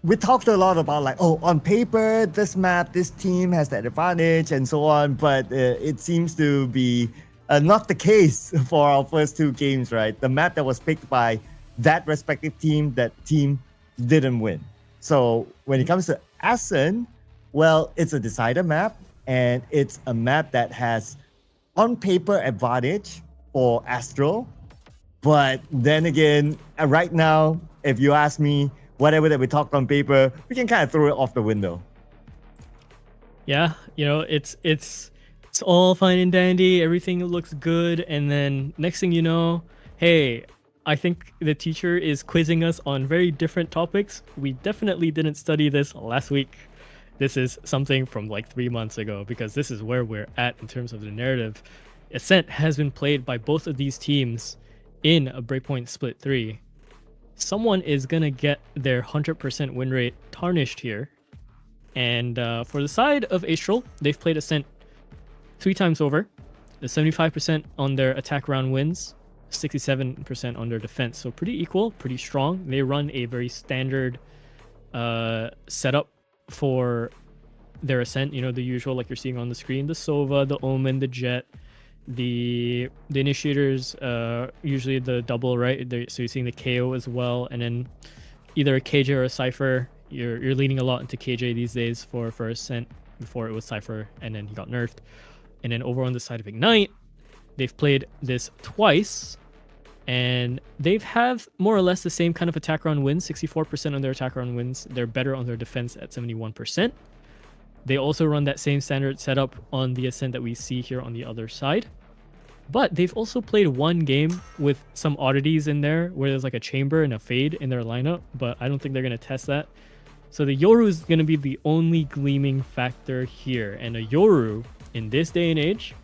Speaker 6: we talked a lot about like, oh, on paper, this map, this team has that advantage and so on, but it seems to be not the case for our first two games, right? The map that was picked by that respective team, that team didn't win. So when it comes to Ascent, well, it's a decider map, and it's a map that has on paper advantage for Astro. But then again, right now, if you ask me, whatever that we talked on paper, we can kind of throw it off the window.
Speaker 5: Yeah, you know, it's all fine and dandy, everything looks good, and then next thing you know, hey, I think the teacher is quizzing us on very different topics. We definitely didn't study this last week. This is something from like 3 months ago, because this is where we're at in terms of the narrative. Ascent has been played by both of these teams in a Breakpoint Split 3. Someone is going to get their 100% win rate tarnished here. And for the side of Astral, they've played Ascent 3 times over. The 75% on their attack round wins, 67% on their defense. So pretty equal, pretty strong. They run a very standard setup for their Ascent. You know, the usual like you're seeing on the screen. The Sova, the Omen, the Jet. The initiators, usually the double, right? So you're seeing the KO as well, and then either a KJ or a Cypher. You're leaning a lot into KJ these days for Ascent. Before it was Cypher, and then he got nerfed. And then over on the side of Ignite, they've played this twice, and they've have more or less the same kind of attack round wins, 64% on their attack round wins. They're better on their defense at 71%. They also run that same standard setup on the Ascent that we see here on the other side. But they've also played one game with some oddities in there where there's like a chamber and a fade in their lineup, but I don't think they're going to test that. So the Yoru is going to be the only gleaming factor here. And a Yoru in this day and age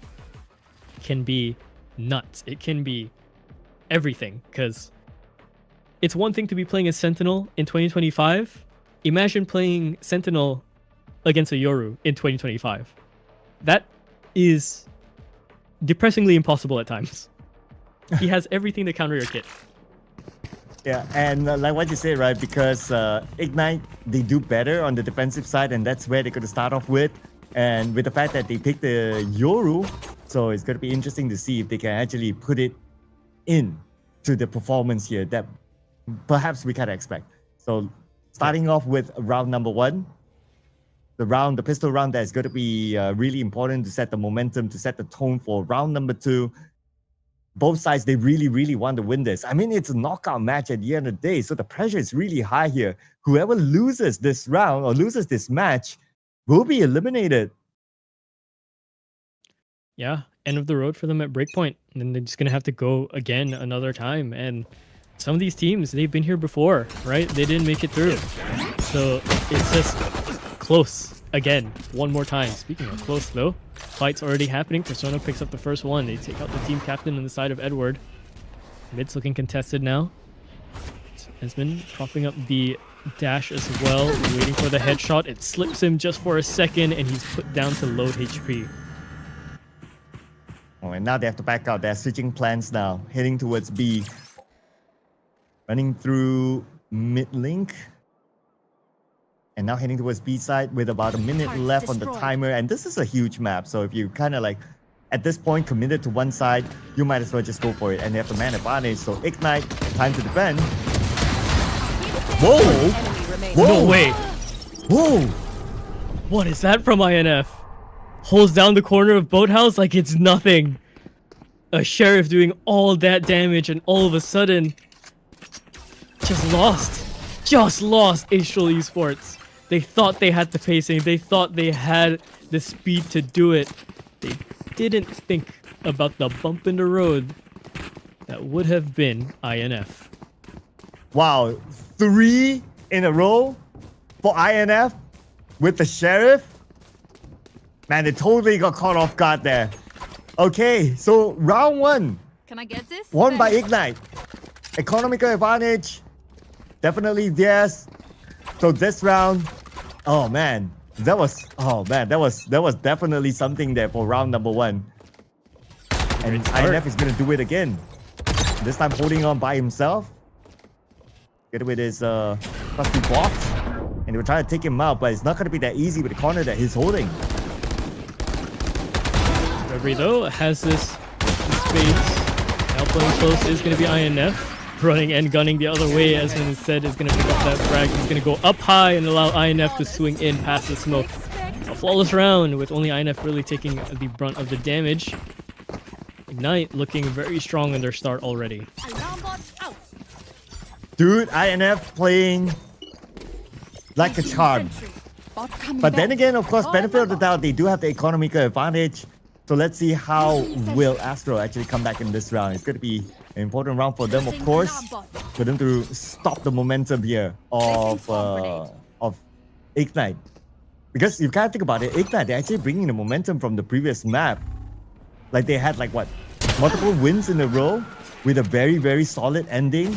Speaker 5: can be nuts. It can be everything, because it's one thing to be playing as Sentinel in 2025. Imagine playing Sentinel against a Yoru in 2025. That is depressingly impossible at times. He has everything to counter your kit.
Speaker 6: Yeah, and like what you said, right? Because Ignite, they do better on the defensive side, and that's where they're going to start off with. And with the fact that they picked the Yoru, so it's going to be interesting to see if they can actually put it in to the performance here that perhaps we can't expect. So starting off with round number 1, the pistol round that is going to be really important to set the momentum, to set the tone for round number 2. Both sides, they really want to win this. I mean, it's a knockout match at the end of the day, so the pressure is really high here. Whoever loses this round or loses this match will be eliminated.
Speaker 5: Yeah, end of the road for them at Breakpoint. And then they're just going to have to go again another time. And some of these teams, they've been here before, right? They didn't make it through. So it's just close again, one more time. Speaking of close though, fight's already happening. Persona picks up the first one. They take out the team captain on the side of Edward. Mid's looking contested now. Esmond propping up the dash as well, waiting for the headshot. It slips him just for a second, and he's put down to low HP.
Speaker 6: Oh, and now they have to back out. They're switching plans now, heading towards B. Running through mid link. And now heading towards B side with about a minute left on the timer. And this is a huge map, so if you kind of like, at this point, committed to one side, you might as well just go for it. And they have the man advantage, so Ignite, time to defend. Whoa!
Speaker 3: Enemy remaining.
Speaker 6: Whoa!
Speaker 5: No way.
Speaker 6: Whoa!
Speaker 5: What is that from INF? Holds down the corner of Boathouse like it's nothing. A sheriff doing all that damage and all of a sudden just lost Astral Esports. They thought they had the pacing, they thought they had the speed to do it. They didn't think about the bump in the road that would have been INF.
Speaker 6: Wow, 3 in a row for INF with the sheriff. Man, they totally got caught off guard there. Okay, so round 1
Speaker 1: Can I get this?
Speaker 6: won by Ignite. Economical advantage, definitely theirs. So this round, oh man, that was definitely something there for round number 1. And INF is gonna do it again. This time holding on by himself. Get with his plus 2 blocks. And they will try to take him out, but it's not gonna be that easy with the corner that he's holding.
Speaker 5: Reverie though has this in spades. Now playing close is going to be INF. Running and gunning the other way, as instead is going to pick up that frag. He's going to go up high and allow INF to swing in past the smoke. A flawless round with only INF really taking the brunt of the damage. Ignite looking very strong in their start already.
Speaker 1: Alarm bot out.
Speaker 6: Dude, INF playing like a charm.
Speaker 1: Bot coming
Speaker 6: But then
Speaker 1: back.
Speaker 6: again, of course, benefit of the doubt, they do have the economical advantage. So let's see how will Astro actually come back in this round. It's going to be an important round for them, of course, for them to stop the momentum here of Ignite. Because you kind of think about it, Ignite, they're actually bringing the momentum from the previous map. Like they had like what, multiple wins in a row with a very, very solid ending.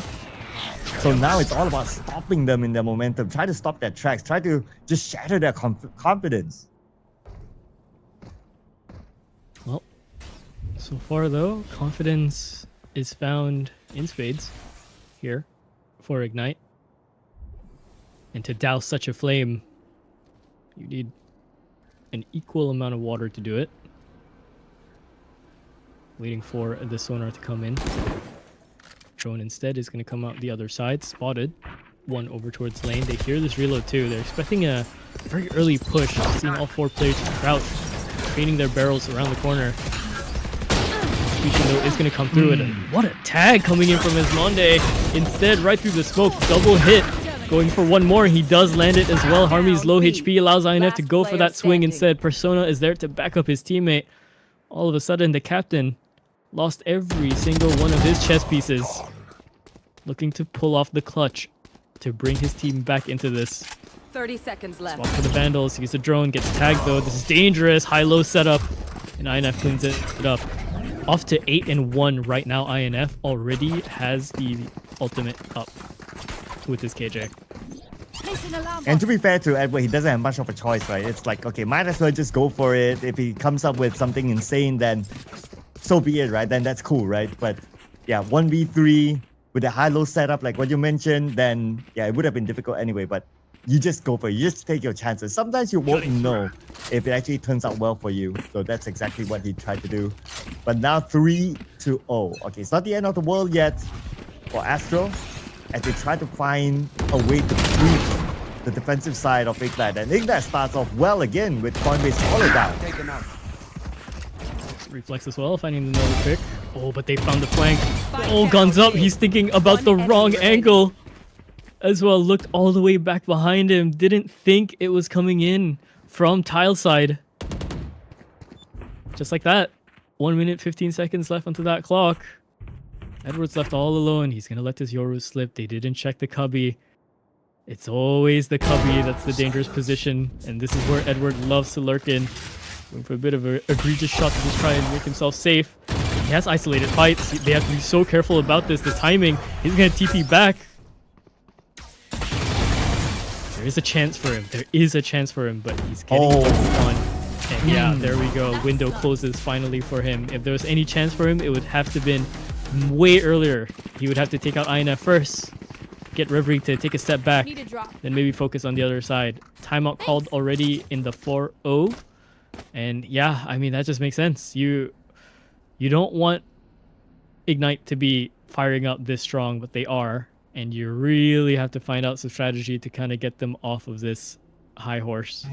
Speaker 6: So now it's all about stopping them in their momentum. Try to stop their tracks. Try to just shatter their confidence.
Speaker 5: Well, so far though, confidence is found in spades here for Ignite. And to douse such a flame, you need an equal amount of water to do it. Waiting for the sonar to come in. Drone instead is going to come out the other side. Spotted. One over towards lane. They hear this reload too. They're expecting a very early push. Seeing all 4 players crouch, painting their barrels around the corner. Execution though is going to come through it. What a tag coming in from Esmonde. Instead, right through the smoke. Double hit. Going for one more. He does land it as well. Harmy's low HP allows INF to go for that swing instead. Persona is there to back up his teammate. All of a sudden, the captain lost every single one of his chess pieces. Looking to pull off the clutch to bring his team back into this.
Speaker 3: 30 seconds left.
Speaker 5: Swap for the Vandals. He gets a drone, gets tagged though. This is dangerous. High-low setup. And INF cleans it up. Off to 8-1 right now. INF already has the ultimate up with his KJ.
Speaker 6: And to be fair to Edward, he doesn't have much of a choice, right? It's like, okay, might as well just go for it. If he comes up with something insane, then so be it, right? Then that's cool, right? But yeah, 1v3 with a high-low setup like what you mentioned, then yeah, it would have been difficult anyway, but you just go for it. You just take your chances. Sometimes you won't know if it actually turns out well for you. So that's exactly what he tried to do. But now 3-0. Okay, it's not the end of the world yet for Astro as they try to find a way to sweep the defensive side of Ignite. And Ignite starts off well again with Coinbase all down.
Speaker 7: Taken out.
Speaker 5: Reflex as well, finding another pick. Oh, but they found the flank. Oh, guns up. He's thinking about the wrong angle. As well, looked all the way back behind him. Didn't think it was coming in from tile side. Just like that. 1 minute, 15 seconds left onto that clock. Edward's left all alone. He's going to let this Yoru slip. They didn't check the cubby. It's always the cubby that's the dangerous position. And this is where Edward loves to lurk in. Going for a bit of an egregious shot to just try and make himself safe. He has isolated fights. They have to be so careful about this. The timing. He's going to TP back. There is a chance for him. There is a chance for him, but he's getting on. And yeah, there we go. Window closes finally for him. If there was any chance for him, it would have to been way earlier. He would have to take out INF first. Get Reverie to take a step back. Then maybe focus on the other side. Timeout called already in the 4-0. And yeah, I mean, that just makes sense. You don't want Ignite to be firing up this strong, but they are. And you really have to find out some strategy to kind of get them off of this high horse.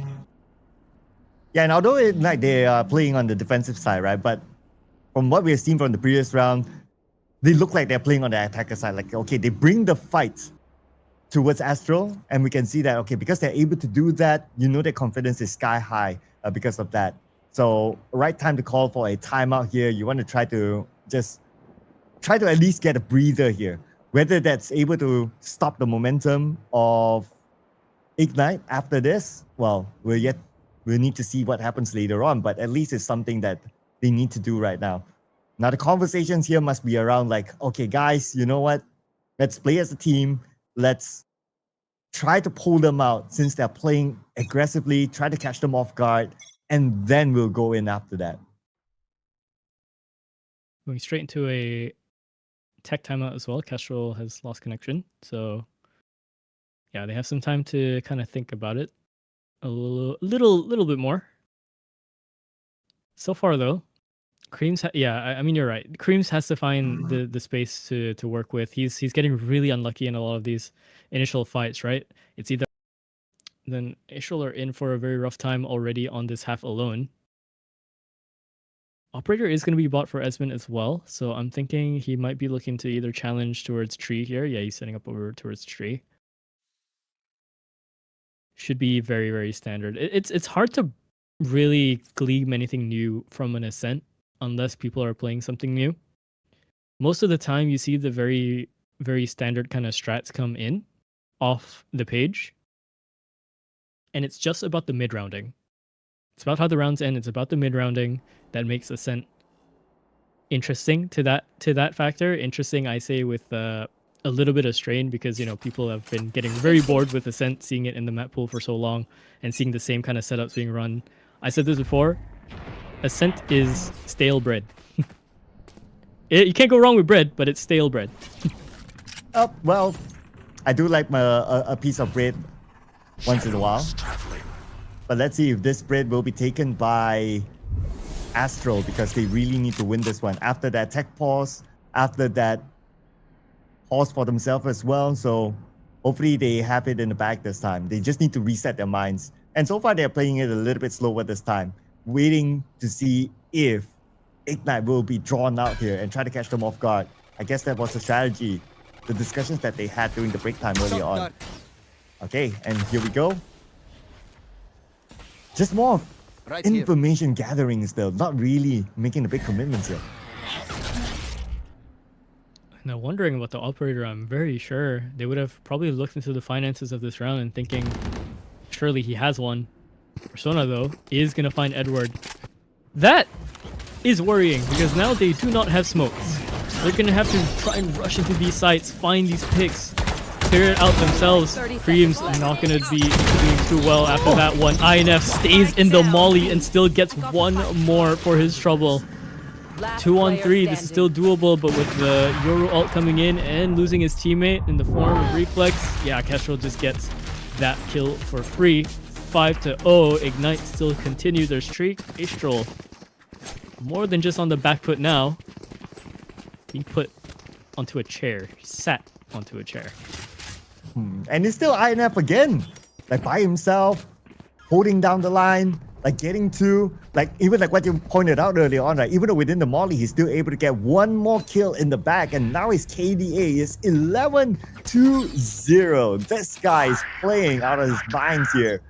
Speaker 6: Yeah, and although they are playing on the defensive side, right? But from what we've seen from the previous round, they look like they're playing on the attacker side. Like, okay, they bring the fight towards Astral, and we can see that, okay, because they're able to do that, their confidence is sky high because of that. So, right time to call for a timeout here. You want to try to at least get a breather here. Whether that's able to stop the momentum of Ignite after this, well, we'll need to see what happens later on, but at least it's something that they need to do right now. Now, the conversations here must be around like, okay, guys, you know what? Let's play as a team. Let's try to pull them out since they're playing aggressively, try to catch them off guard, and then we'll go in after that.
Speaker 5: Going straight into a tech timeout as well. Kestrel has lost connection. So, yeah, they have some time to kind of think about it a little bit more. So far, though, Creams, I mean, you're right. Creams has to find the space to work with. He's getting really unlucky in a lot of these initial fights, right? It's either then Astral are in for a very rough time already on this half alone. Operator is going to be bought for Esmond as well, so I'm thinking he might be looking to either challenge towards tree here. Yeah, he's setting up over towards tree. Should be very, very standard. It's hard to really glean anything new from an Ascent unless people are playing something new. Most of the time, you see the very, very standard kind of strats come in off the page, and it's just about the mid-rounding. It's about how the rounds end. It's about the mid-rounding that makes Ascent interesting to that factor. Interesting, I say, with a little bit of strain because, people have been getting very bored with Ascent, seeing it in the map pool for so long and seeing the same kind of setups being run. I said this before, Ascent is stale bread. You can't go wrong with bread, but it's stale bread.
Speaker 6: Well, I do like a piece of bread once in a while. But let's see if this bread will be taken by Astral because they really need to win this one. After that tech pause, after that pause for themselves as well. So hopefully they have it in the bag this time. They just need to reset their minds. And so far they're playing it a little bit slower this time, waiting to see if Ignite will be drawn out here and try to catch them off guard. I guess that was the strategy, the discussions that they had during the break time earlier on. Okay, and here we go. Just more of information gathering still, not really making the big commitments here.
Speaker 5: Now, wondering about the operator, I'm very sure they would have probably looked into the finances of this round and thinking, surely he has one. Persona, though, is going to find Edward. That is worrying because now they do not have smokes. They're going to have to try and rush into these sites, find these picks, clear it out themselves. Cream's not going to be doing too well after that one. INF stays in the molly and still gets one more for his trouble. 2 on 3, this is still doable, but with the Yoru ult coming in and losing his teammate in the form of Reflex, yeah, Kestrel just gets that kill for free. 5-0, Ignite still continue their streak. Astral, more than just on the back foot now, being put onto a chair, sat onto a chair.
Speaker 6: And it's still INF again, like by himself, holding down the line, like getting to, like even like what you pointed out earlier on, right? Even though within the molly, he's still able to get one more kill in the back, and now his KDA is 11-0. This guy is playing out of his minds here,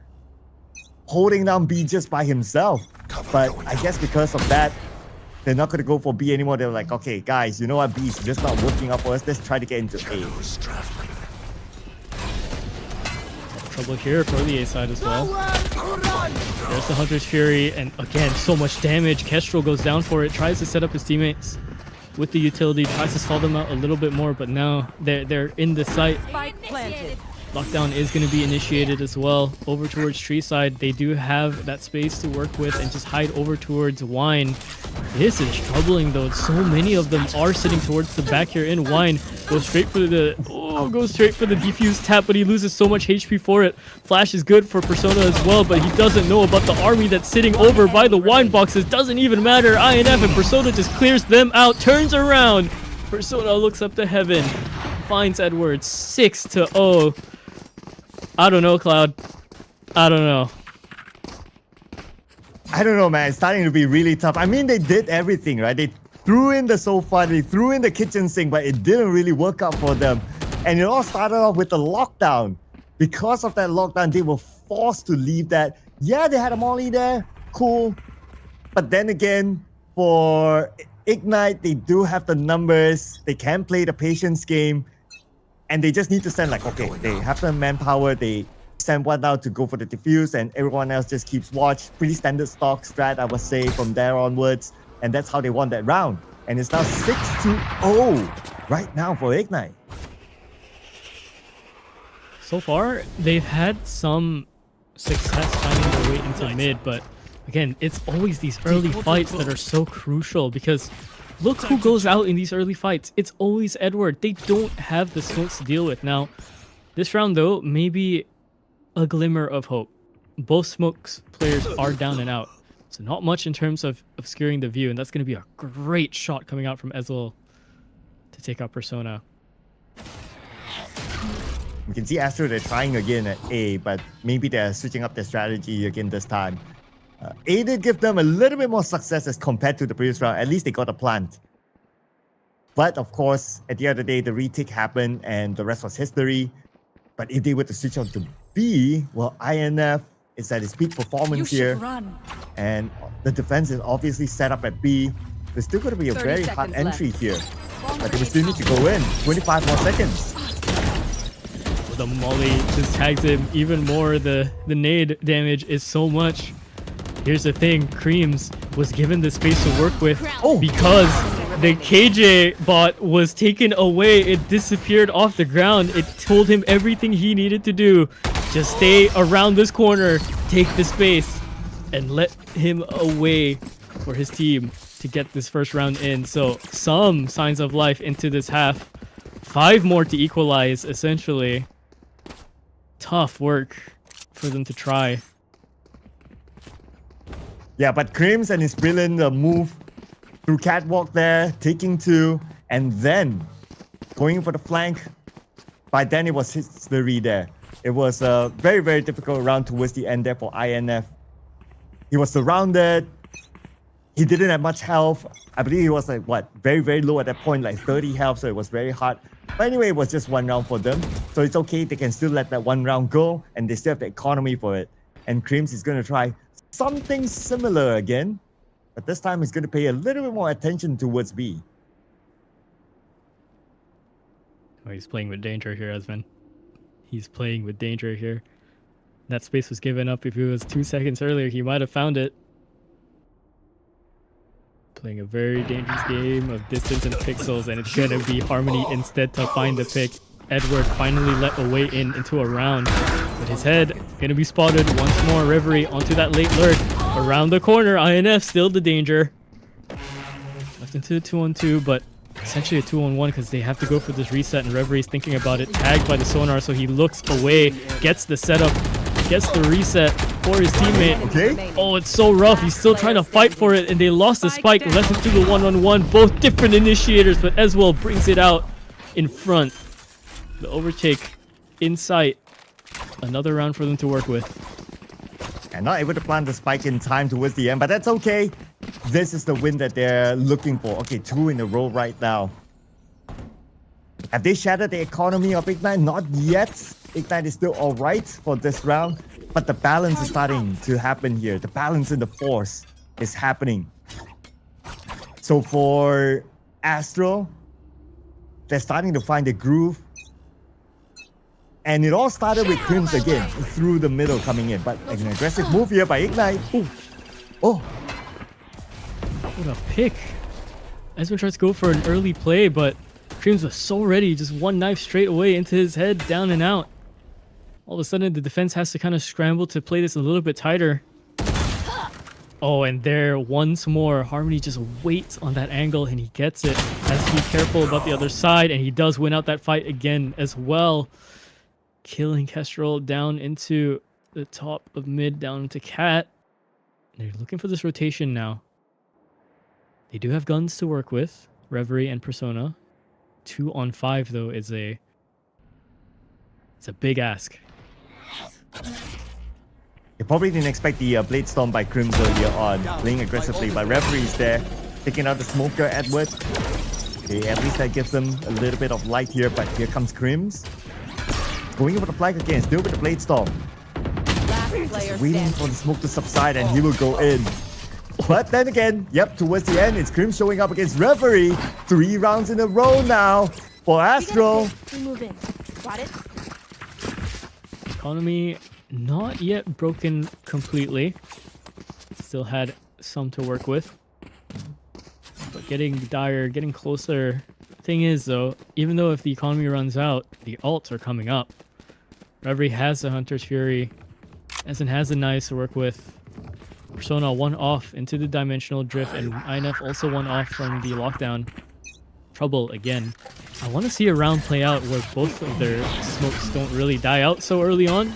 Speaker 6: holding down B just by himself. But I guess because of that, they're not going to go for B anymore. They're like, okay, guys, you know what? B is just not working out for us. Let's try to get into A.
Speaker 5: Trouble here for the A side as well. There's the Hunter's Fury, and again, so much damage. Kestrel goes down for it, tries to set up his teammates with the utility, tries to stall them out a little bit more, but now they're in the site.
Speaker 3: Spike planted.
Speaker 5: Lockdown is going to be initiated as well. Over towards tree side, they do have that space to work with and just hide over towards Wine. This is troubling though. So many of them are sitting towards the back here in Wine. Goes straight for the defuse tap, but he loses so much HP for it. Flash is good for Persona as well, but he doesn't know about the army that's sitting over by the wine boxes. Doesn't even matter. INF and Persona just clears them out, turns around. Persona looks up to heaven. finds Edwards 6-0. I don't know, Cloud. I don't know.
Speaker 6: I don't know, man. It's starting to be really tough. I mean, they did everything, right? They threw in the sofa, they threw in the kitchen sink, but it didn't really work out for them. And it all started off with the lockdown. Because of that lockdown, they were forced to leave that. Yeah, they had a molly there. Cool. But then again, for Ignite, they do have the numbers. They can play the patience game. And they just need to send like, okay, they have the manpower. They send one out to go for the defuse, and everyone else just keeps watch. Pretty standard stock strat, I would say, from there onwards. And that's how they won that round. And it's now 6-0 right now for Ignite.
Speaker 5: So far, they've had some success finding their way into mid, but again, it's always these early fights that are so crucial because look who goes out in these early fights. It's always Edward. They don't have the smokes to deal with. Now, this round though, maybe a glimmer of hope. Both smokes players are down and out. So not much in terms of obscuring the view, and that's going to be a great shot coming out from Ezreal to take out Persona.
Speaker 6: You can see Astro, they're trying again at A, but maybe they're switching up their strategy again this time. A did give them a little bit more success as compared to the previous round. At least they got a plant. But of course, at the end of the day, the retake happened and the rest was history. But if they were to switch on to B, well, INF is at its peak performance here. And the defense is obviously set up at B. There's still going to be a very hard entry here. But they will still need to go in. 25 more seconds.
Speaker 5: The molly just tags him even more. The nade damage is so much. Here's the thing, Creams was given the space to work with because the KJ bot was taken away. It disappeared off the ground. It told him everything he needed to do. Just stay around this corner, take the space, and let him away for his team to get this first round in. So some signs of life into this half. 5 more to equalize, essentially. Tough work for them to try.
Speaker 6: Yeah, but Crims and his brilliant move through catwalk there, taking 2, and then going for the flank. By then it was history there. It was a very, very difficult round towards the end there for INF. He was surrounded. He didn't have much health. I believe he was like, what, very, very low at that point, like 30 health, so it was very hard. But anyway, it was just 1 round for them. So it's okay, they can still let that 1 round go, and they still have the economy for it. And Crims is going to try something similar again, but this time he's going to pay a little bit more attention towards B.
Speaker 5: Oh, he's playing with danger here, Esmond. He's playing with danger here. That space was given up. If it was 2 seconds earlier, he might have found it. Playing a very dangerous game of distance and pixels, and it's going to be Harmony instead to find the pick. Edward finally let a way into a round, but his head going to be spotted once more. Reverie onto that late lurk. Around the corner, INF still the danger. Left into the 2-on-2, but essentially a 2-on-1 because they have to go for this reset, and Reverie's thinking about it. Tagged by the sonar, so he looks away, gets the setup, gets the reset for his teammate.
Speaker 6: Okay.
Speaker 5: Oh, it's so rough. He's still trying to fight for it, and they lost the spike. Left him to the 1-on-1. Both different initiators, but Ezreal brings it out in front. The overtake in sight. Another round for them to work with.
Speaker 6: And not able to plant the spike in time towards the end, but that's okay. This is the win that they're looking for. Okay, 2 in a row right now. Have they shattered the economy of Ignite? Not yet. Ignite is still alright for this round, but the balance is starting to happen here. The balance in the force is happening. So for Astro, they're starting to find the groove. And it all started with Crims again, through the middle coming in. But an aggressive move here by Ignite. Ooh. Oh.
Speaker 5: What a pick. Esmond tries to go for an early play, but Crims was so ready. Just 1 knife straight away into his head, down and out. All of a sudden, the defense has to kind of scramble to play this a little bit tighter. Oh, and there, once more, Harmony just waits on that angle, and he gets it. Has to be careful about the other side, and he does win out that fight again as well. Killing Kestrel down into the top of mid, down into Cat. They're looking for this rotation now. They do have guns to work with, Reverie and Persona. 2-on-5 though it's a big ask.
Speaker 6: You probably didn't expect the Blade Storm by Crims earlier on, playing aggressively, but referee's there, taking out the smoker, Edward. Okay, at least that gives them a little bit of light here, but here comes Crims. Going over the flag again, still with the Blade Storm.
Speaker 3: Last player
Speaker 6: Waiting
Speaker 3: standing.
Speaker 6: for the smoke to subside and he will go in. But then again, yep, towards the end, it's Crims showing up against referee. 3 rounds in a row now for Astro.
Speaker 1: We move in. Got it?
Speaker 5: Economy not yet broken completely. Still had some to work with. But getting dire, getting closer. Thing is though, even though if the economy runs out, the ults are coming up. Reverie has the Hunter's Fury. Essen has the knives to work with. Persona 1 off into the dimensional drift, and INF also 1 off from the lockdown. Trouble again. I want to see a round play out where both of their smokes don't really die out so early on,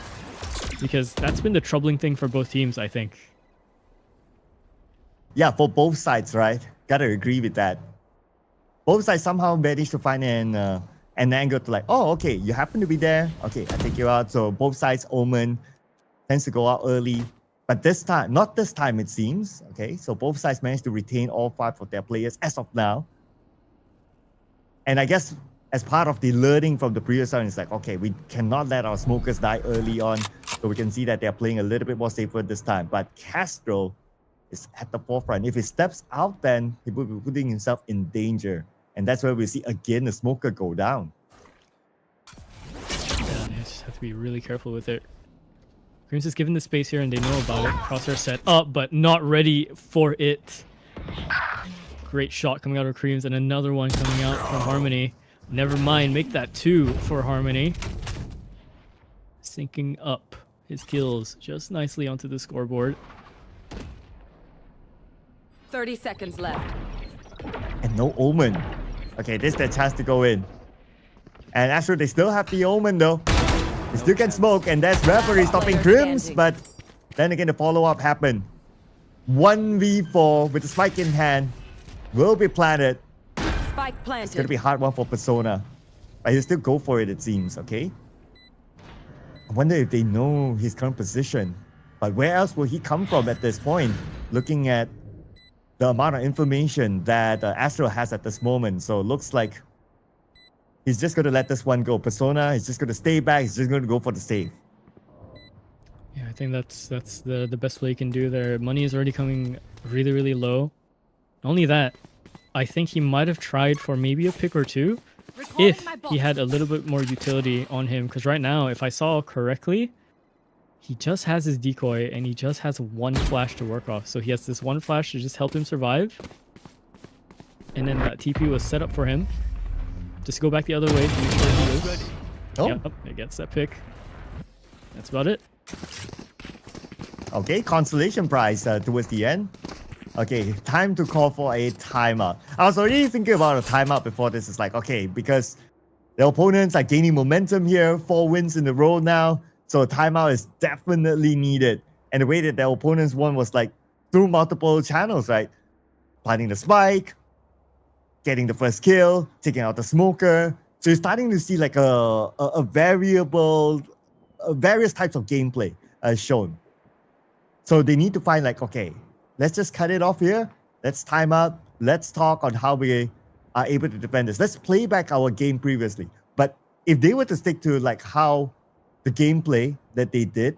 Speaker 5: because that's been the troubling thing for both teams, I think.
Speaker 6: Yeah, for both sides, right? Gotta agree with that. Both sides somehow managed to find an angle to like, oh, okay, you happen to be there. Okay, I take you out. So both sides, Omen tends to go out early. But this time, not this time it seems. Okay, so both sides managed to retain all 5 of their players as of now. And I guess as part of the learning from the previous round, it's like, okay, we cannot let our smokers die early on. So we can see that they're playing a little bit more safer this time. But Castro is at the forefront. If he steps out, then he will be putting himself in danger. And that's where we see again the smoker go down.
Speaker 5: Yeah, you just have to be really careful with it. Creams is given the space here and they know about it. Crosshair set up, but not ready for it. Great shot coming out of Creams and another one coming out from Harmony. Never mind, make that 2 for Harmony. Syncing up his kills just nicely onto the scoreboard.
Speaker 3: 30 seconds left.
Speaker 6: And no Omen. Okay, this is their chance to go in. And Astro, they still have the Omen though. They still can smoke, and that's referee stopping Crims, but then again the follow-up happened. 1v4 with the spike in hand will be planted.
Speaker 3: Spike
Speaker 6: It's gonna
Speaker 3: planted.
Speaker 6: be a hard one for Persona. But he'll still go for it seems, okay? I wonder if they know his current position. But where else will he come from at this point? Looking at the amount of information that Astro has at this moment. So it looks like he's just going to let this one go. Persona is just going to stay back. He's just going to go for the save.
Speaker 5: Yeah, I think that's the best play you can do there. Money is already coming really, really low. Not only that, I think he might have tried for maybe a pick or 2 if he had a little bit more utility on him. Because right now, if I saw correctly, he just has his decoy and he just has 1 flash to work off. So he has this 1 flash to just help him survive. And then that TP was set up for him. Just go back the other way to make sure he is.
Speaker 6: Oh,
Speaker 5: Yep, he gets that pick. That's about it.
Speaker 6: okay. Consolation prize towards the end. Okay, time to call for a timeout. I was already thinking about a timeout before this. It's like, okay, because the opponents are gaining momentum here. 4 wins in a row now. So a timeout is definitely needed. And the way that their opponents won was like through multiple channels, right? Planting the spike, getting the first kill, taking out the smoker. So you're starting to see like a variable, various types of gameplay shown. So they need to find like, okay, let's just cut it off here. Let's time out. Let's talk on how we are able to defend this. Let's play back our game previously. But if they were to stick to like how the gameplay that they did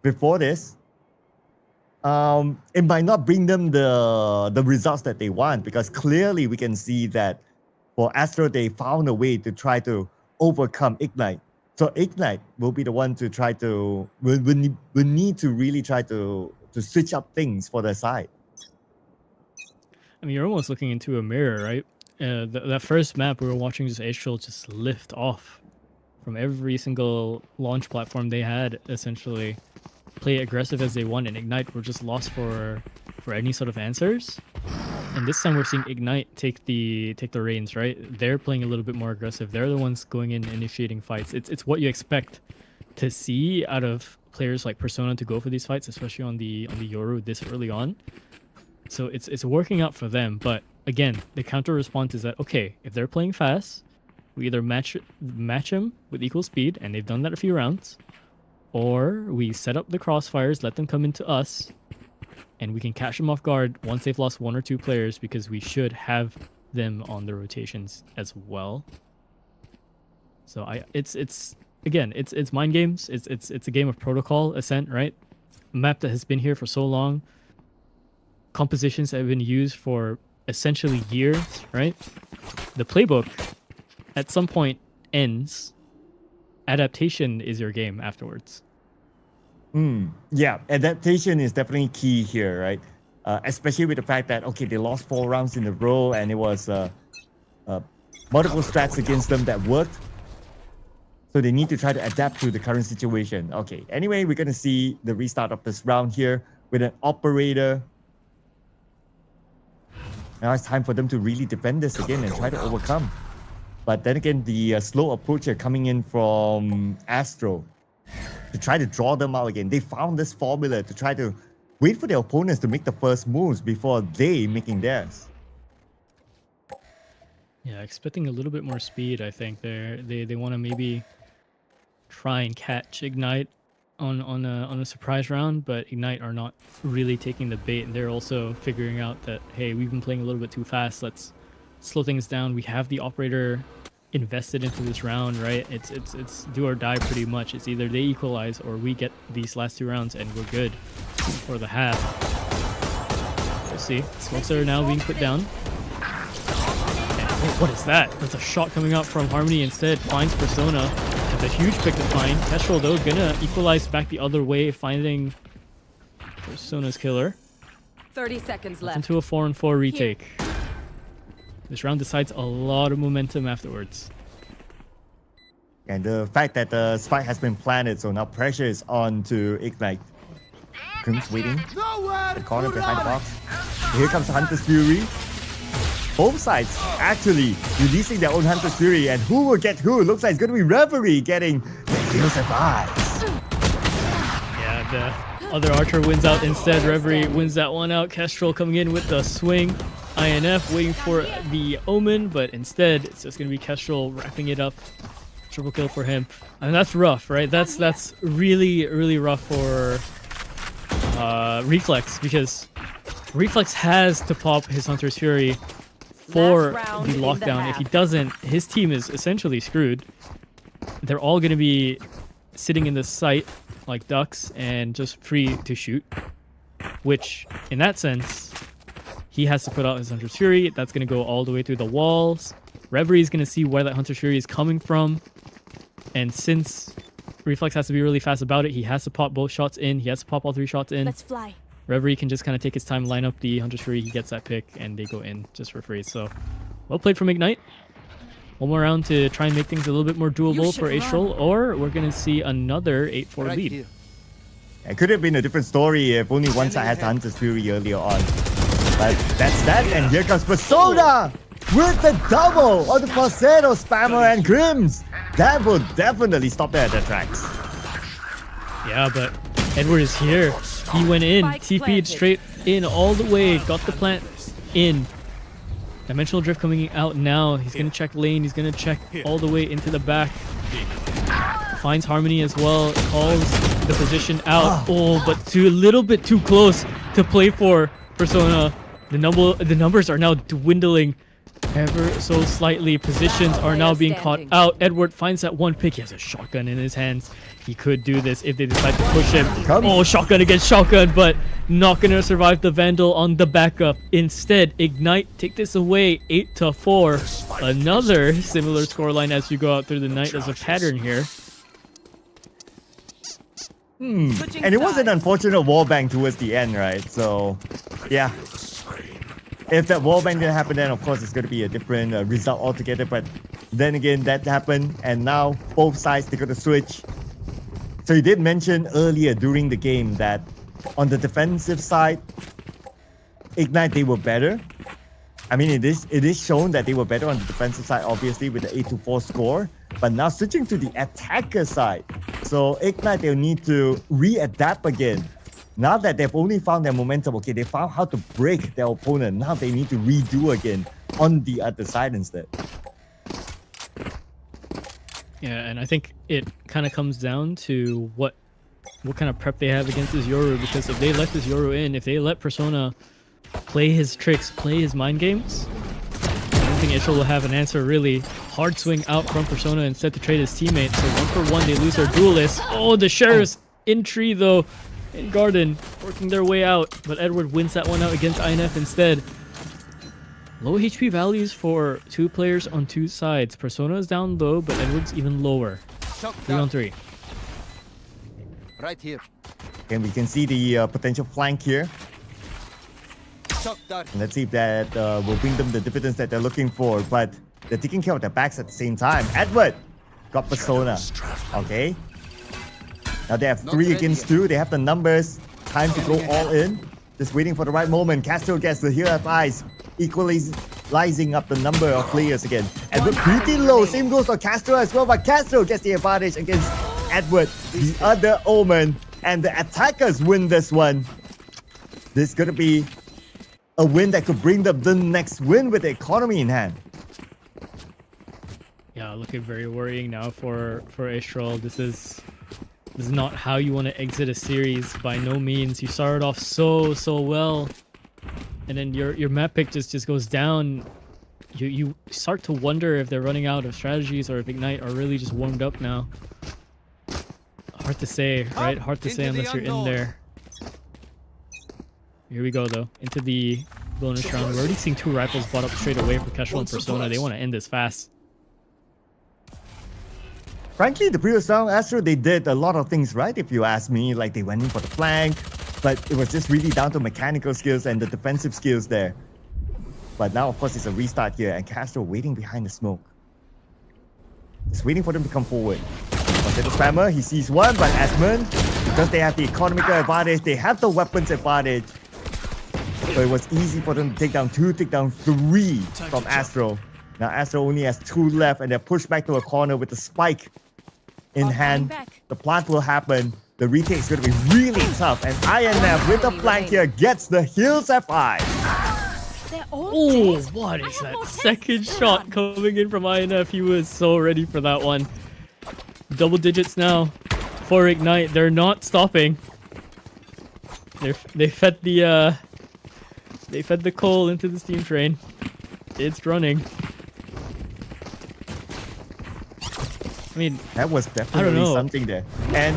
Speaker 6: before this, it might not bring them the results that they want, because clearly we can see that for Astro, they found a way to try to overcome Ignite. So Ignite will be the one to try to, will need to really try to switch up things for their side.
Speaker 5: I mean, you're almost looking into a mirror, right? That first map we were watching just Astral just lift off from every single launch platform they had, essentially. Play aggressive as they want, and Ignite were just lost for any sort of answers. And this time we're seeing Ignite take the reins, right? They're playing a little bit more aggressive. They're the ones going in, initiating fights. It's what you expect to see out of players like Persona to go for these fights, especially on the Yoru this early on. So it's working out for them. But again, the counter response is that, okay, if they're playing fast, We either match them with equal speed, and they've done that a few rounds, or we set up the crossfires, let them come into us, and we can catch them off guard once they've lost 1 or 2 players, because we should have them on the rotations as well. So it's mind games. It's a game of protocol, Ascent, right? A map that has been here for so long. Compositions that have been used for essentially years, right? The playbook at some point ends. Adaptation is your game afterwards.
Speaker 6: Yeah, adaptation is definitely key here, right? Especially with the fact that, okay, they lost 4 rounds in a row and it was multiple strats against them that worked. So they need to try to adapt to the current situation. Okay, anyway, we're going to see the restart of this round here with an operator. Now it's time for them to really defend this again and try to overcome. But then again, the slow approach here coming in from Astro to try to draw them out again. They found this formula to try to wait for their opponents to make the first moves before they making theirs.
Speaker 5: Yeah, expecting a little bit more speed, I think. They want to maybe try and catch Ignite on a surprise round, but Ignite are not really taking the bait, and they're also figuring out that, hey, we've been playing a little bit too fast. Let's slow things down. We have the operator invested into this round, right? It's do or die pretty much. It's either they equalize or we get these last 2 rounds and we're good for the half. We'll see. Smokes are now being put down. What is that? That's a shot coming out from Harmony instead. Finds Persona. It's a huge pick to find. Kestrel, though, gonna equalize back the other way, finding Persona's killer.
Speaker 3: 30 seconds left.
Speaker 5: Into a 4-on-4 retake. This round decides a lot of momentum afterwards.
Speaker 6: And the fact that the spike has been planted, so now pressure is on to Ignite. Crim's waiting. The corner behind the box. Here comes Hunter's Fury. Both sides actually releasing their own Hunter's Fury, and who will get who? Looks like it's going to be Reverie getting the surprise.
Speaker 5: Yeah, the other Archer wins out instead. Reverie wins that one out. Kestrel coming in with the swing. INF waiting for the Omen, but instead it's just going to be Kestrel wrapping it up. Triple kill for him. And that's rough, right? That's really, really rough for Reflex, because Reflex has to pop his Hunter's Fury for the lockdown. If he doesn't, his team is essentially screwed. They're all going to be sitting in the site like ducks and just free to shoot, which in that sense, he has to put out his Hunter's Fury. That's going to go all the way through the walls. Reverie is going to see where that Hunter's Fury is coming from. And since Reflex has to be really fast about it, he has to pop both shots in. He has to pop all 3 shots in.
Speaker 1: Let's fly.
Speaker 5: Reverie can just kind of take his time, line up the Hunter's Fury. He gets that pick, and they go in just for free. So, well played from Ignite. One more round to try and make things a little bit more doable for Astral, or we're going to see another 8-4 lead.
Speaker 6: It could have been a different story if only one side had the Hunter's Fury earlier on. But that's that, and here comes Persona with the double on the Falsetto, Spammer, and Grims. That will definitely stop them at their tracks.
Speaker 5: Yeah, but Edward is here. He went in, TP'd straight in all the way, got the plant in. Dimensional Drift coming out now. He's going to check lane. He's going to check all the way into the back. Finds Harmony as well. Calls the position out. Oh, but a little bit too close to play for Persona. The numbers are now dwindling ever so slightly. Positions are now being caught out. Edward finds that one pick. He has a shotgun in his hands. He could do this if they decide to push him. Oh, shotgun against shotgun, but not going to survive the Vandal on the backup. Instead, Ignite take this away, 8-4. Another similar scoreline as you go out through the night. There's a pattern here.
Speaker 6: And it was an unfortunate wallbang towards the end, right? So, yeah. If that wallbang didn't happen, then of course it's going to be a different result altogether. But then again, that happened, and now both sides, they're going to switch. So you did mention earlier during the game that on the defensive side, Ignite, they were better. I mean, it is shown that they were better on the defensive side, obviously, with the 8-4 score. But now switching to the attacker side. So Ignite, they'll need to readapt again. Now that they've only found their momentum, okay, they found how to break their opponent. Now they need to redo again on the other side instead.
Speaker 5: Yeah, and I think it kind of comes down to what kind of prep they have against this Yoru, because if they let this Yoru in, if they let Persona play his tricks, play his mind games, I don't think Ishol will have an answer really. Hard swing out from Persona instead to trade his teammate, so 1-for-1 they lose their duelist. Oh, the Sheriff's in tree though, in Garden, working their way out, but Edward wins that one out against INF instead. Low HP values for two players on two sides. Persona is down low, but Edward's even lower. 3 on 3.
Speaker 7: Right here.
Speaker 6: And we can see the potential flank here. And let's see if that will bring them the dividends that they're looking for. But they're taking care of their backs at the same time. Edward got Persona. Okay. Now they have 3 against 2. They have the numbers. Time to go all in. Just waiting for the right moment. Castro gets the heal of eyes, equalizing up the number of players again. Edward pretty low. Same goes for Castro as well. But Castro gets the advantage against Edward, the other Omen. And the attackers win this one. This is going to be a win that could bring them the next win with the economy in hand.
Speaker 5: Yeah, looking very worrying now for Astral. This is not how you want to exit a series, by no means. You started off so well, and then your map pick just goes down. You start to wonder if they're running out of strategies or if Ignite are really just warmed up now. Hard to say, right? Hard to say unless you're in there. Here we go though, into the bonus round. We're already seeing 2 rifles bought up straight away for Casual and Persona. They want to end this fast.
Speaker 6: Frankly, the previous round, Astro, they did a lot of things right, if you ask me. Like, they went in for the flank, but it was just really down to mechanical skills and the defensive skills there. But now, of course, it's a restart here, and Castro waiting behind the smoke. Just waiting for them to come forward. The spammer, he sees one, but Asmund, because they have the economical advantage, they have the weapons advantage. So it was easy for them to take down 2, take down 3 from Astro. Now Astro only has 2 left, and they're pushed back to a corner with the spike in hand. The plant will happen. The retake is going to be really tough, and INF with the flank here gets the heals F5.
Speaker 5: Oh, what is that second shot coming in from INF? He was so ready for that one. Double digits now for Ignite. They're not stopping. They fed the coal into the steam train. It's running. I mean,
Speaker 6: that was definitely something there. And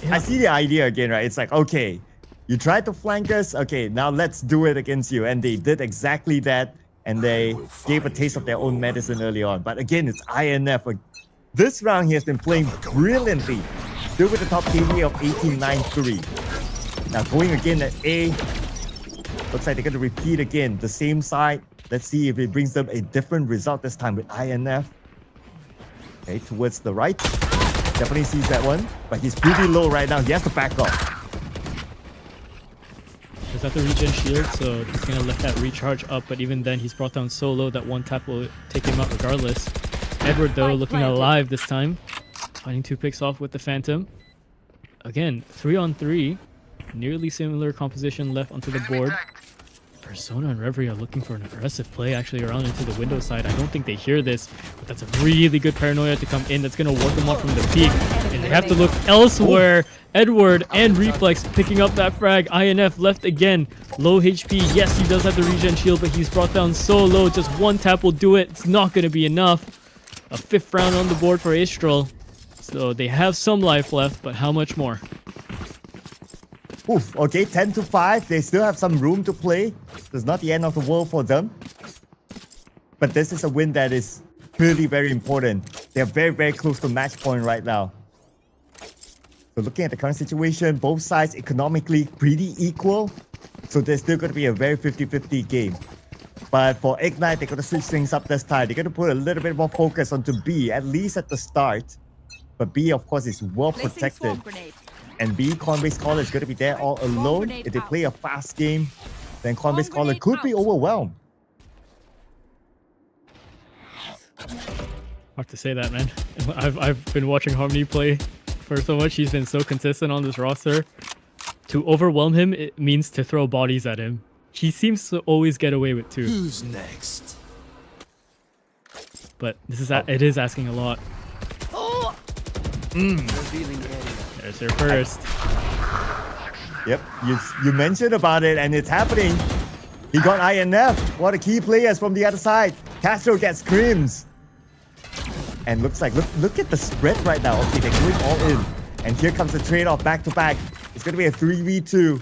Speaker 6: yeah. I see the idea again, right? It's like, okay, you tried to flank us. Okay, now let's do it against you. And they did exactly that. And they gave a taste of their own medicine early on. But again, it's INF. This round he has been playing brilliantly. Still with the top KD of 18-9-3. Now going again at A. Looks like they're going to repeat again. The same side. Let's see if it brings them a different result this time with INF. Okay, towards the right. Definitely sees that one. But he's pretty low right now. He has to back off.
Speaker 5: He's at the regen shield, so he's going to let that recharge up. But even then, he's brought down so low that one tap will take him out regardless. Edward, though, looking alive this time. Finding 2 picks off with the Phantom. Again, 3 on 3. Nearly similar composition left onto the board. Persona and Reverie are looking for an aggressive play actually around into the window side. I don't think they hear this, but that's a really good paranoia to come in. That's going to work them off from the peak. And they have to look elsewhere. Edward and Reflex picking up that frag. INF left again. Low HP. Yes, he does have the regen shield, but he's brought down so low. Just 1 tap will do it. It's not going to be enough. A 5th round on the board for Astral. So they have some life left, but how much more?
Speaker 6: Oof, okay, 10-5. They still have some room to play. It's not the end of the world for them. But this is a win that is really very important. They're very, very close to match point right now. So looking at the current situation, both sides economically pretty equal. So there's still going to be a very 50-50 game. But for Ignite, they're going to switch things up this time. They're going to put a little bit more focus onto B, at least at the start. But B, of course, is well protected. And B, Coinbase Caller is going to be there all alone. If they play a fast game, then Coinbase Caller could be overwhelmed.
Speaker 5: Hard to say that, man. I've been watching Harmony play for so much. He's been so consistent on this roster. To overwhelm him, it means to throw bodies at him. He seems to always get away with 2.
Speaker 7: Who's next?
Speaker 5: But this is it is asking a lot. There's your first.
Speaker 6: Yep, you mentioned about it, and it's happening. He got INF. What a key players from the other side. Castro gets Crims. And looks like, look at the spread right now. Okay, they're going all in. And here comes the trade-off back-to-back. It's going to be a 3v2.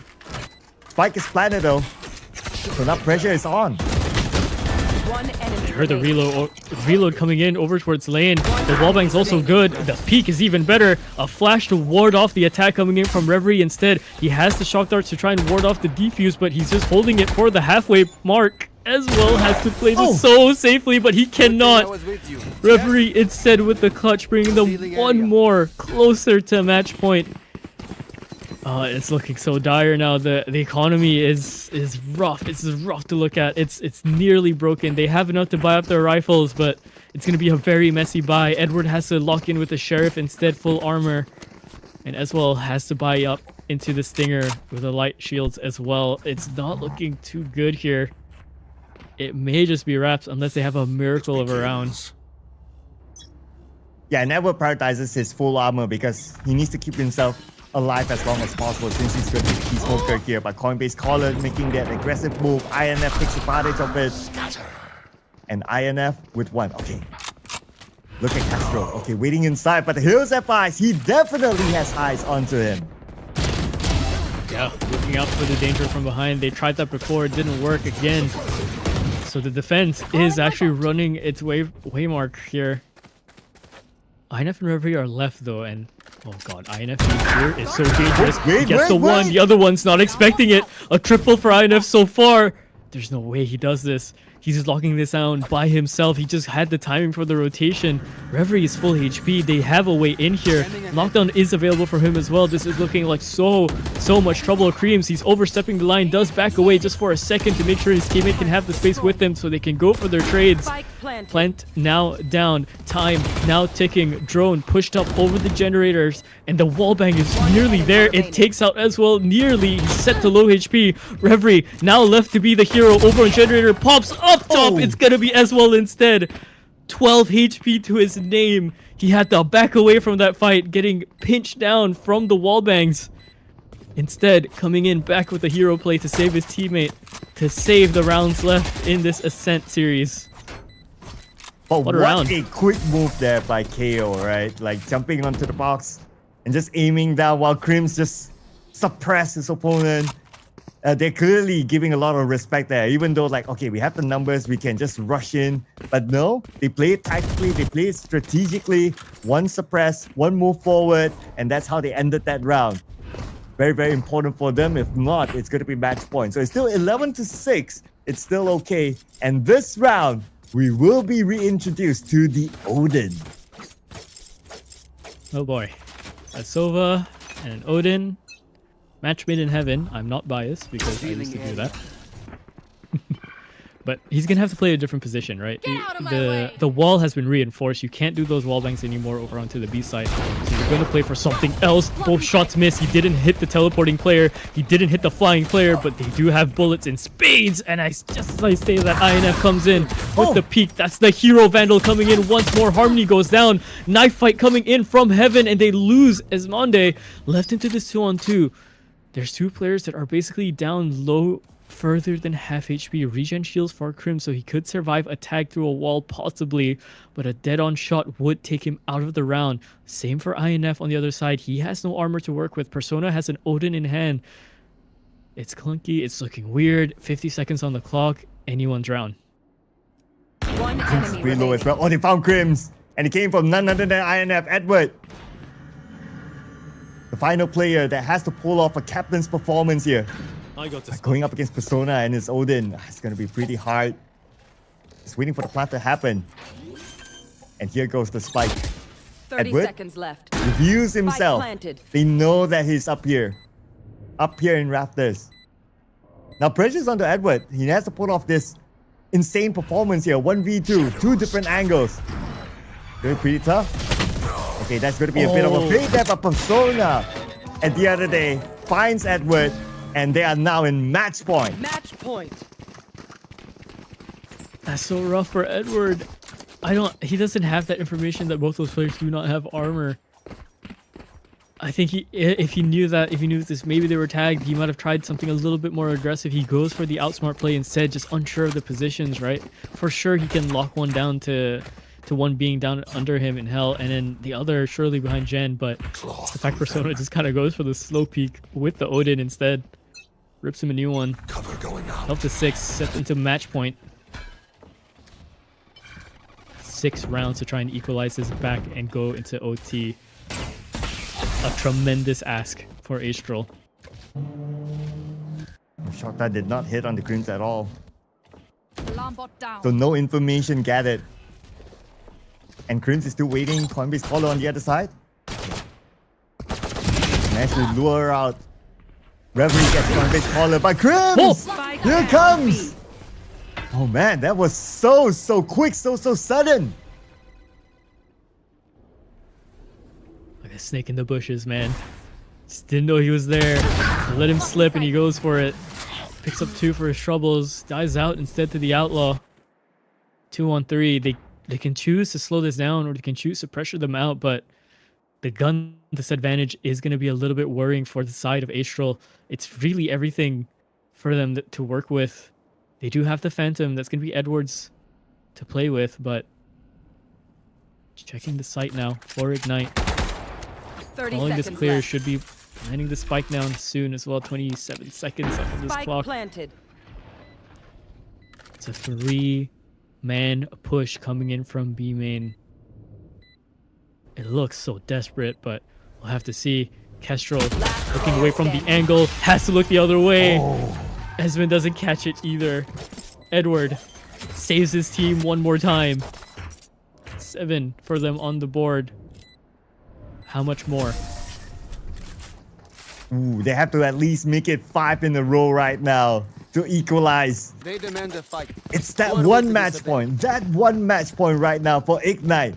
Speaker 6: Spike is planted though. So now pressure is on.
Speaker 3: One enemy.
Speaker 5: Heard the reload coming in over towards lane. The wallbang's also good. The peak is even better. A flash to ward off the attack coming in from Reverie instead. He has the shock darts to try and ward off the defuse, but he's just holding it for the halfway mark. As well has to play this so safely, but he cannot. Reverie instead with the clutch, bringing them one more closer to match point. It's looking so dire now. The economy is rough. It's rough to look at. It's nearly broken. They have enough to buy up their rifles, but it's gonna be a very messy buy. Edward has to lock in with the sheriff instead, full armor, and as well has to buy up into the stinger with the light shields as well. It's not looking too good here. It may just be wraps unless they have a miracle of a round.
Speaker 6: Yeah, Never prioritizes his full armor because he needs to keep himself alive as long as possible since he's going to be key smoker here. But Coinbase Caller making that aggressive move. INF takes advantage of it. And INF with one. Okay. Look at Castro. Okay, waiting inside. But here's F-Eyes. He definitely has eyes onto him.
Speaker 5: Yeah, looking out for the danger from behind. They tried that before. It didn't work again. So the defense is actually running its waymark here. INF and Reverie are left though, and oh god, INF here is so dangerous. He gets the one, the other one's not expecting it. A triple for INF so far. There's no way he does this. He's just locking this down by himself. He just had the timing for the rotation. Reverie is full HP. They have a way in here. Lockdown is available for him as well. This is looking like so much trouble. Creams, he's overstepping the line, does back away just for a second to make sure his teammate can have the space with him so they can go for their trades. Plant now down. Time now ticking. Drone pushed up over the generators, and the wallbang is nearly there. It takes out as well. Nearly. He's set to low HP. Reverie now left to be the hero over on generator. Pops up top. It's gonna be as well instead. 12 HP to his name. He had to back away from that fight, getting pinched down from the wallbangs. Instead, coming in back with a hero play to save his teammate, to save the rounds left in this Ascent series.
Speaker 6: But
Speaker 5: what a
Speaker 6: quick move there by KO, right? Like jumping onto the box and just aiming down while Crims just suppress his opponent. They're clearly giving a lot of respect there, even though like, okay, we have the numbers, we can just rush in. But no, they play it tactically, they play it strategically. One suppress, one move forward, and that's how they ended that round. Very, very important for them. If not, it's going to be match point. So it's still 11-6. It's still okay. And this round, we will be reintroduced to the Odin.
Speaker 5: Oh boy. A Sova and an Odin. Match made in heaven. I'm not biased because I used to do that. But he's gonna have to play a different position, right? The wall has been reinforced. You can't do those wall bangs anymore over onto the B side. So you're gonna play for something else. Both shots missed. He didn't hit the teleporting player. He didn't hit the flying player, but they do have bullets in spades. And just as I say that, INF comes in with the peak. That's the hero vandal coming in once more. Harmony goes down. Knife fight coming in from heaven, and they lose as Monde left into this 2-on-2. There's two players that are basically down low, further than half HP. Regen shields for Crim, so he could survive a tag through a wall possibly, but a dead-on shot would take him out of the round. Same for INF on the other side. He has no armor to work with. Persona has an Odin in hand. It's clunky. It's looking weird. 50 seconds on the clock. Anyone's round.
Speaker 3: One enemy
Speaker 6: Pretty low as well. Oh, they found Crims, and it came from none other than INF, Edward. The final player that has to pull off a captain's performance here. Going up against Persona and his Odin. It's going to be pretty hard. Just waiting for the plant to happen. And here goes the spike.
Speaker 3: 30
Speaker 6: Edward
Speaker 3: seconds left.
Speaker 6: reviews himself.
Speaker 3: Planted.
Speaker 6: They know that he's up here. Up here in Rafters. Now pressure's onto Edward. He has to pull off this insane performance here. 1v2. Two different angles. Very pretty tough. Okay, that's going to be a bit of a big there, but Persona at the other day finds Edward, and they are now in match point.
Speaker 3: Match point.
Speaker 5: That's so rough for Edward. He doesn't have that information that both those players do not have armor. I think if he knew this, maybe they were tagged, he might have tried something a little bit more aggressive. He goes for the outsmart play instead, just unsure of the positions, right? For sure, he can lock one down to one being down under him in hell, and then the other surely behind Jen, but it's the fact Persona just kind of goes for the slow peek with the Odin instead. Rips him a new one. Up to 6, set into match point. 6 rounds to try and equalize this back and go into OT. A tremendous ask for Astral.
Speaker 6: Shot that did not hit on the Crims at all.
Speaker 3: Alarm bot down.
Speaker 6: So no information gathered. And Crims is still waiting. Coinbase follow on the other side. Managed to lure out. Reverie gets Coinbase caller by Crims!
Speaker 5: Oh!
Speaker 6: Here it comes! Oh man, that was so quick, so sudden.
Speaker 5: Like a snake in the bushes, man. Just didn't know he was there. Let him slip and he goes for it. Picks up 2 for his troubles. Dies out instead to the Outlaw. 2 on 3. They can choose to slow this down or they can choose to pressure them out, but the gun disadvantage is going to be a little bit worrying for the side of Astral. It's really everything for them to work with. They do have the Phantom. That's going to be Edwards to play with, but checking the site now for Ignite.
Speaker 3: 30
Speaker 5: Following this
Speaker 3: seconds
Speaker 5: clear
Speaker 3: left.
Speaker 5: should be landing the spike down soon as well. 27 seconds on this
Speaker 3: Spike
Speaker 5: clock.
Speaker 3: planted.
Speaker 5: It's a 3-man push coming in from B main. It looks so desperate, but we'll have to see. Kestrel looking away from the angle, has to look the other way. Esmond doesn't catch it either. Edward saves his team one more time. 7 for them on the board. How much more?
Speaker 6: Ooh, they have to at least make it 5 in a row right now to equalize.
Speaker 7: They demand a fight.
Speaker 6: It's that
Speaker 7: What a way
Speaker 6: one
Speaker 7: to
Speaker 6: match
Speaker 7: miss a
Speaker 6: point. That one match point right now for Ignite.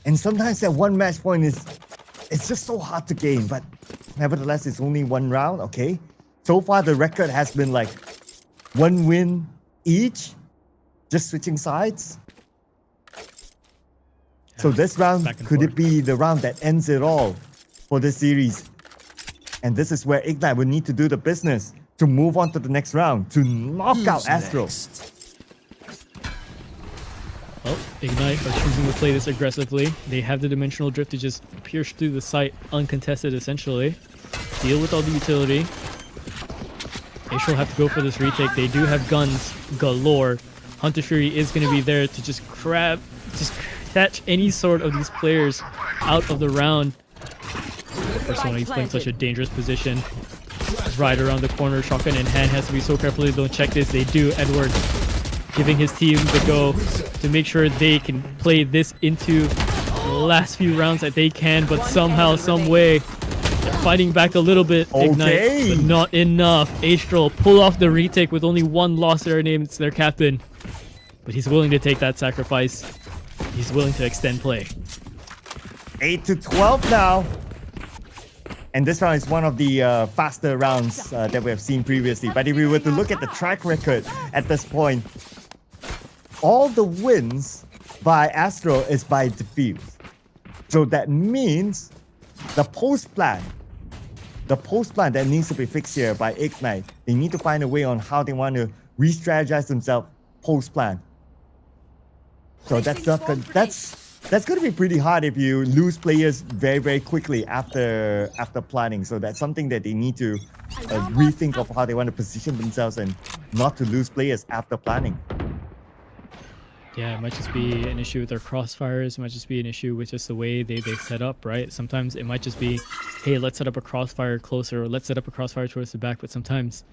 Speaker 6: And sometimes that one match point it's just so hard to gain, but nevertheless, it's only 1 round, okay? So far, the record has been like 1 win each, just switching sides. So this round, could it be the round that ends it all for this series? And this is where Ignite will need to do the business to move on to the next round, to knock out Astro.
Speaker 5: Well, Ignite are choosing to play this aggressively. They have the dimensional drift to just pierce through the site uncontested, essentially. Deal with all the utility. Astral have to go for this retake. They do have guns galore. Hunter Fury is going to be there to just catch any sort of these players out of the round. Persona, he's playing such a dangerous position. Right around the corner, shotgun in hand, has to be so careful they don't check this. They do. Edward giving his team the go to make sure they can play this into the last few rounds that they can, but somehow, some way, they're fighting back a little bit. Ignite, but not enough. Astral pull off the retake with only 1 loss to their name. It's their captain, but he's willing to take that sacrifice. He's willing to extend play.
Speaker 6: 8-12 now. And this round is one of the faster rounds that we have seen previously. But if we were to look at the track record at this point, all the wins by Astro is by defuse. So that means the post plan that needs to be fixed here by Ignite, they need to find a way on how they want to re-strategize themselves post plan. So that's going to be pretty hard if you lose players very quickly after planning. So that's something that they need to rethink of how they want to position themselves and not to lose players after planning.
Speaker 5: Yeah, it might just be an issue with their crossfires. It might just be an issue with just the way they set up, right? Sometimes it might just be, hey, let's set up a crossfire closer, or let's set up a crossfire towards the back. But sometimes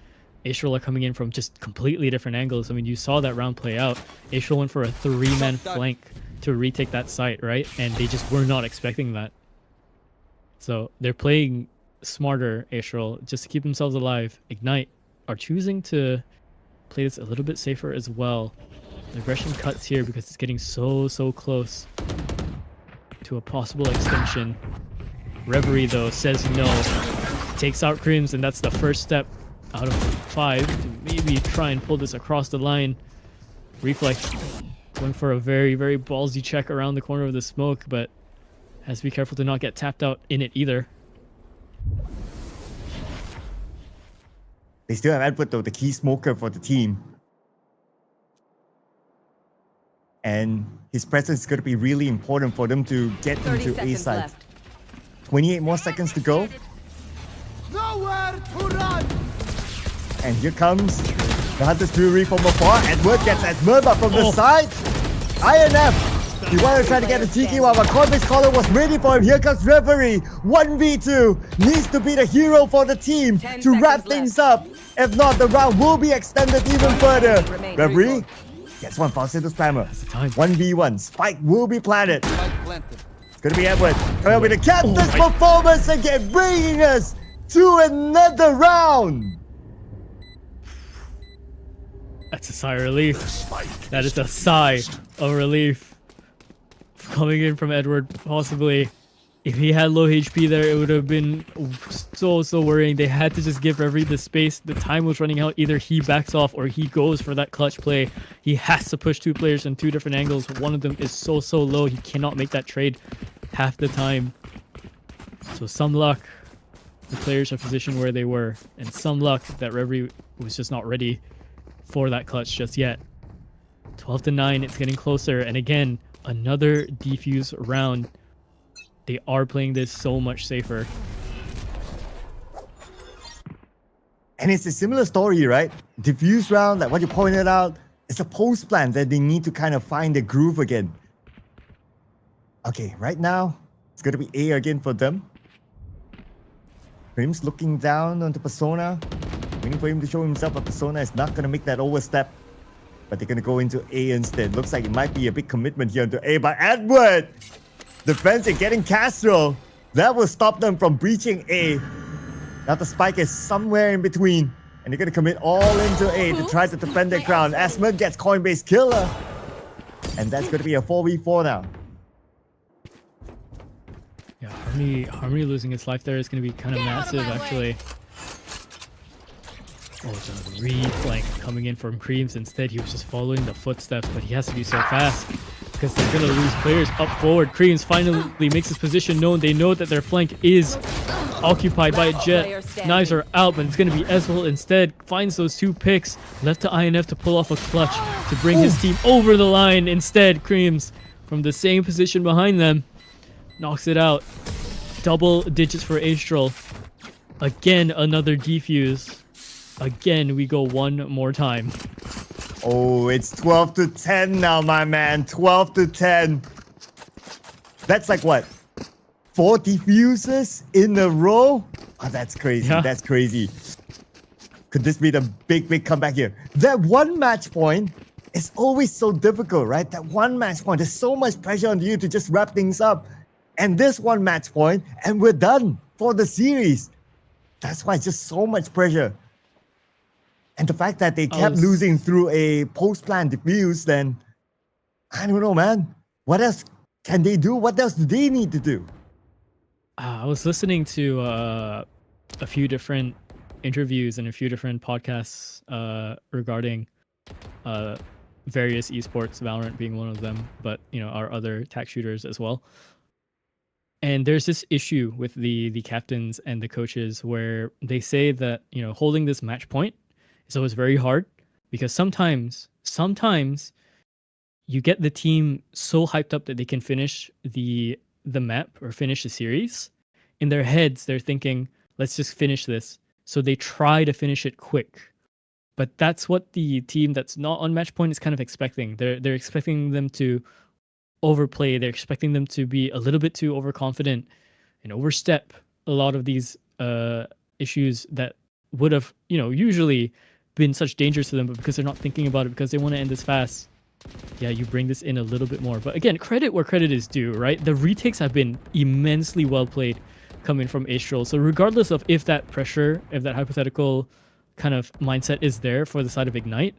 Speaker 5: Astral are coming in from just completely different angles. I mean, you saw that round play out. Astral went for a 3-man flank to retake that site, right? And they just were not expecting that. So they're playing smarter, Astral, just to keep themselves alive. Ignite are choosing to play this a little bit safer as well. The aggression cuts here because it's getting so close to a possible extension. Reverie, though, says no. Takes out Crims, and that's the first step out of 5 to maybe try and pull this across the line. Reflex going for a very ballsy check around the corner of the smoke, but Has to be careful to not get tapped out in it either.
Speaker 6: They still have Edward though, the key smoker for the team. And his presence is going to be really important for them to get
Speaker 3: 30
Speaker 6: into A
Speaker 3: seconds
Speaker 6: side.
Speaker 3: left.
Speaker 6: 28 more seconds to go.
Speaker 7: Nowhere to run!
Speaker 6: And here comes the Hunter's Fury from afar. Edward gets Esmer, but from the side, INF. He wanted to try to get a Tiki while a Corbis caller was ready for him. Here comes Reverie. 1v2. Needs to be the hero for the team
Speaker 3: 10
Speaker 6: to wrap
Speaker 3: seconds
Speaker 6: things up. If not, the round will be extended even further. Reverie gets one false into Spammer.
Speaker 5: That's the time.
Speaker 6: 1v1. Spike will be planted.
Speaker 7: Spike planted.
Speaker 6: It's going to be Edward. Coming up with the captain's performance again, bringing us to another round.
Speaker 5: That's a sigh of relief. That is a sigh of relief. Coming in from Edward, possibly. If he had low HP there, it would have been so worrying. They had to just give Reverie the space. The time was running out. Either he backs off or he goes for that clutch play. He has to push two players in two different angles. One of them is so low. He cannot make that trade half the time. So some luck. The players are positioned where they were. And some luck that Reverie was just not ready for that clutch just yet. 12-9. It's getting closer. And again, another defuse round. They are playing this so much safer.
Speaker 6: And it's a similar story, right? Diffuse round, like what you pointed out, it's a post plan that they need to kind of find the groove again. Okay, right now, it's going to be A again for them. Prim's looking down onto Persona, waiting for him to show himself, but Persona is not going to make that overstep. But they're going to go into A instead. Looks like it might be a big commitment here into A, but Edward! Defense and getting Castro. That will stop them from breaching A. Now the spike is somewhere in between. And they're going to commit all into A to try to defend their ground. Asmund gets Coinbase Killer. And that's going to be a 4v4 now.
Speaker 5: Yeah, Harmony losing its life there is going to be kind of massive, actually. Oh, the re-flank coming in from Creams. Instead, he was just following the footsteps, but he has to be so fast because they're going to lose players up forward. Creams finally makes his position known. They know that their flank is occupied by a Jet. Knives are out, but it's going to be Ezreal instead. Finds those two picks. Left to INF to pull off a clutch to bring his team over the line. Instead, Creams from the same position behind them knocks it out. Double digits for Astral. Again, another defuse. Again, we go one more time.
Speaker 6: Oh, it's 12-10 now, my man. 12-10. That's like what? 4 defuses in a row? Oh, that's crazy.
Speaker 5: Yeah.
Speaker 6: That's crazy. Could this be the big comeback here? That one match point is always so difficult, right? That one match point. There's so much pressure on you to just wrap things up. And this one match point, and we're done for the series. That's why it's just so much pressure. And the fact that they kept losing through a post-plan defuse, then I don't know, man. What else can they do? What else do they need to do?
Speaker 5: I was listening to a few different interviews and a few different podcasts regarding various esports, Valorant being one of them, but our other tech shooters as well. And there's this issue with the captains and the coaches where they say that holding this match point is always very hard because sometimes you get the team so hyped up that they can finish the map or finish the series. In their heads, they're thinking, let's just finish this. So they try to finish it quick. But that's what the team that's not on match point is kind of expecting. They're expecting them to overplay. They're expecting them to be a little bit too overconfident and overstep a lot of these issues that would have, usually been such dangers to them, but because they're not thinking about it, because they want to end this fast, yeah, you bring this in a little bit more. But again, credit where credit is due, right? The retakes have been immensely well played coming from Astral. So regardless of if that pressure, if that hypothetical kind of mindset is there for the side of Ignite,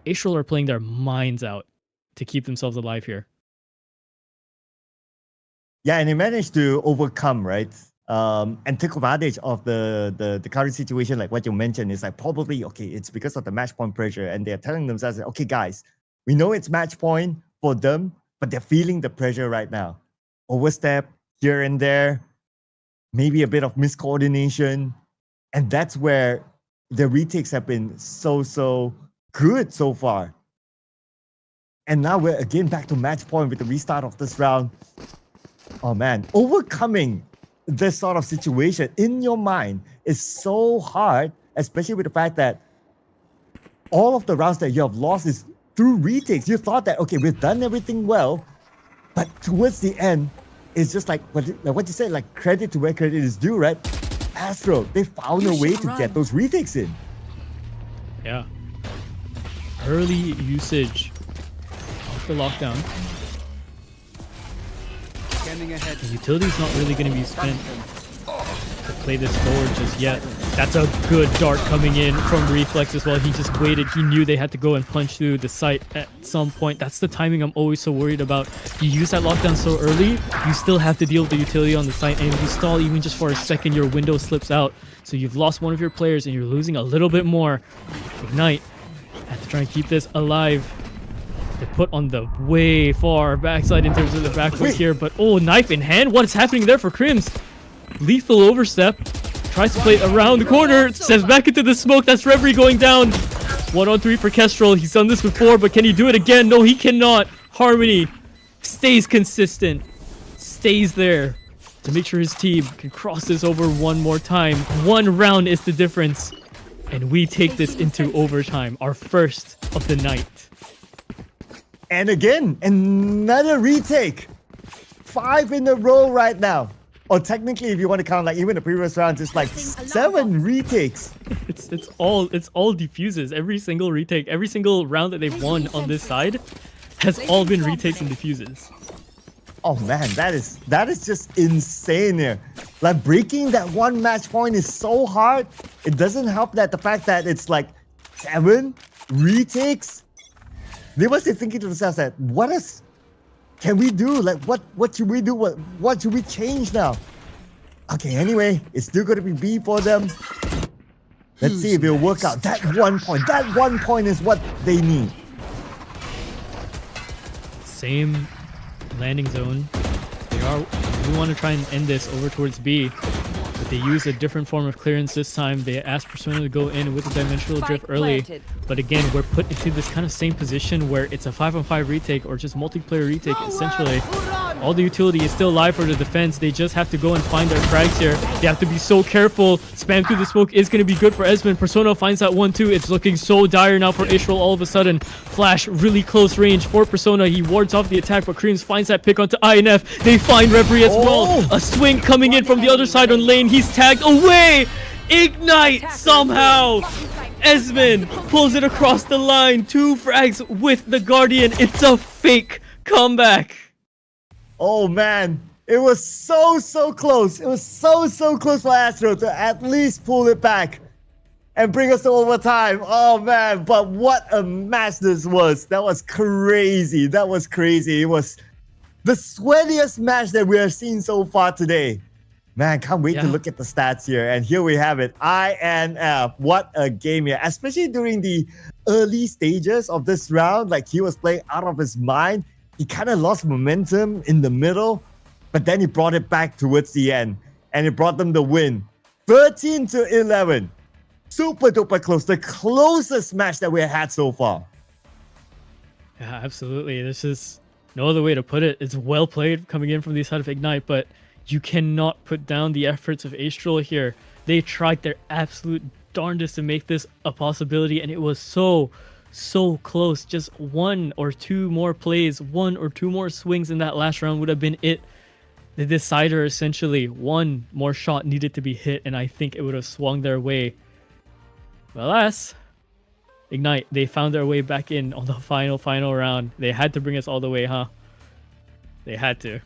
Speaker 5: Astral are playing their minds out to keep themselves alive here.
Speaker 6: Yeah, and they managed to overcome, right? And take advantage of the current situation, like what you mentioned, is like probably, okay, it's because of the match point pressure, and they're telling themselves, okay, guys, we know it's match point for them, but they're feeling the pressure right now. overstep here and there, maybe a bit of miscoordination. And that's where the retakes have been so good so far. And now we're again back to match point with the restart of this round. Oh man, overcoming this sort of situation in your mind is so hard, especially with the fact that all of the rounds that you have lost is through retakes. You thought that, okay, we've done everything well, but towards the end, it's just like what you said, like credit to where credit is due, right? Astro, they found a way to get those retakes in.
Speaker 5: Yeah. Early usage of the lockdown.
Speaker 7: Scanning ahead.
Speaker 5: The utility's not really going to be spent to play this forward just yet. That's a good dart coming in from Reflex as well. He just waited. He knew they had to go and punch through the site at some point. That's the timing I'm always so worried about. You use that lockdown so early, you still have to deal with the utility on the site, and if you stall even just for a second, your window slips out. So you've lost one of your players and you're losing a little bit more. Ignite have to try and keep this alive. They put on the way far backside in terms of the back foot here, but oh, knife in hand. What is happening there for Crims? Lethal overstep. Tries to play it around the corner. Steps back into the smoke. That's Reverie going down. 1-on-3 for Kestrel. He's done this before, but can he do it again? No, he cannot. Harmony stays consistent. Stays there to make sure his team can cross this over one more time. One round is the difference. And we take this into overtime. Our first of the night.
Speaker 6: And again, another retake. 5 in a row right now. Or technically, if you want to count like even the previous rounds, it's like 7 retakes.
Speaker 5: It's all defuses. Every single retake, every single round that they've won on this side has all been retakes and defuses.
Speaker 6: Oh man, that is just insane here. Like breaking that one match point is so hard. It doesn't help that the fact that it's like 7 retakes. They must be thinking to themselves that what else can we do? Like what should we do? What should we change now? Okay, anyway, it's still gonna be B for them. Let's see if it'll work out. That 1 point. That 1 point is what they need.
Speaker 5: Same landing zone. We want to try and end this over towards B, but they use a different form of clearance this time. They ask Persona to go in with the dimensional drift early, but again, we're put into this kind of same position where it's a 5-on-5 retake or just multiplayer retake essentially. All the utility is still live for the defense. They just have to go and find their frags here. They have to be so careful. Spam through the smoke is going to be good for Esmond. Persona finds that 1-2. It's looking so dire now for Israel all of a sudden. Flash, really close range for Persona. He wards off the attack, but Creams finds that pick onto INF. They find Reverie as well. A swing coming in from the other side on lane. He's tagged away. Ignite somehow. Esmond pulls it across the line. 2 frags with the Guardian. It's a fake comeback.
Speaker 6: Oh man, it was so close. It was so close for Astro to at least pull it back and bring us to overtime. Oh man, but what a match this was. That was crazy. That was crazy. It was the sweatiest match that we have seen so far today. Man, can't wait to look at the stats here. And here we have it. INF. What a game here. Especially during the early stages of this round. Like he was playing out of his mind. He kind of lost momentum in the middle, but then he brought it back towards the end, and it brought them the win. 13-11. Super duper close. The closest match that we had so far.
Speaker 5: Yeah, absolutely. This is no other way to put it. It's well played coming in from the side of Ignite, but you cannot put down the efforts of Astral here. They tried their absolute darndest to make this a possibility, and it was so close. Just 1 or 2 more plays, 1 or 2 more swings in that last round would have been it. The decider, essentially. 1 more shot needed to be hit, and I think it would have swung their way. But alas, Ignite, they found their way back in on the final round. They had to bring us all the way, huh? They had to.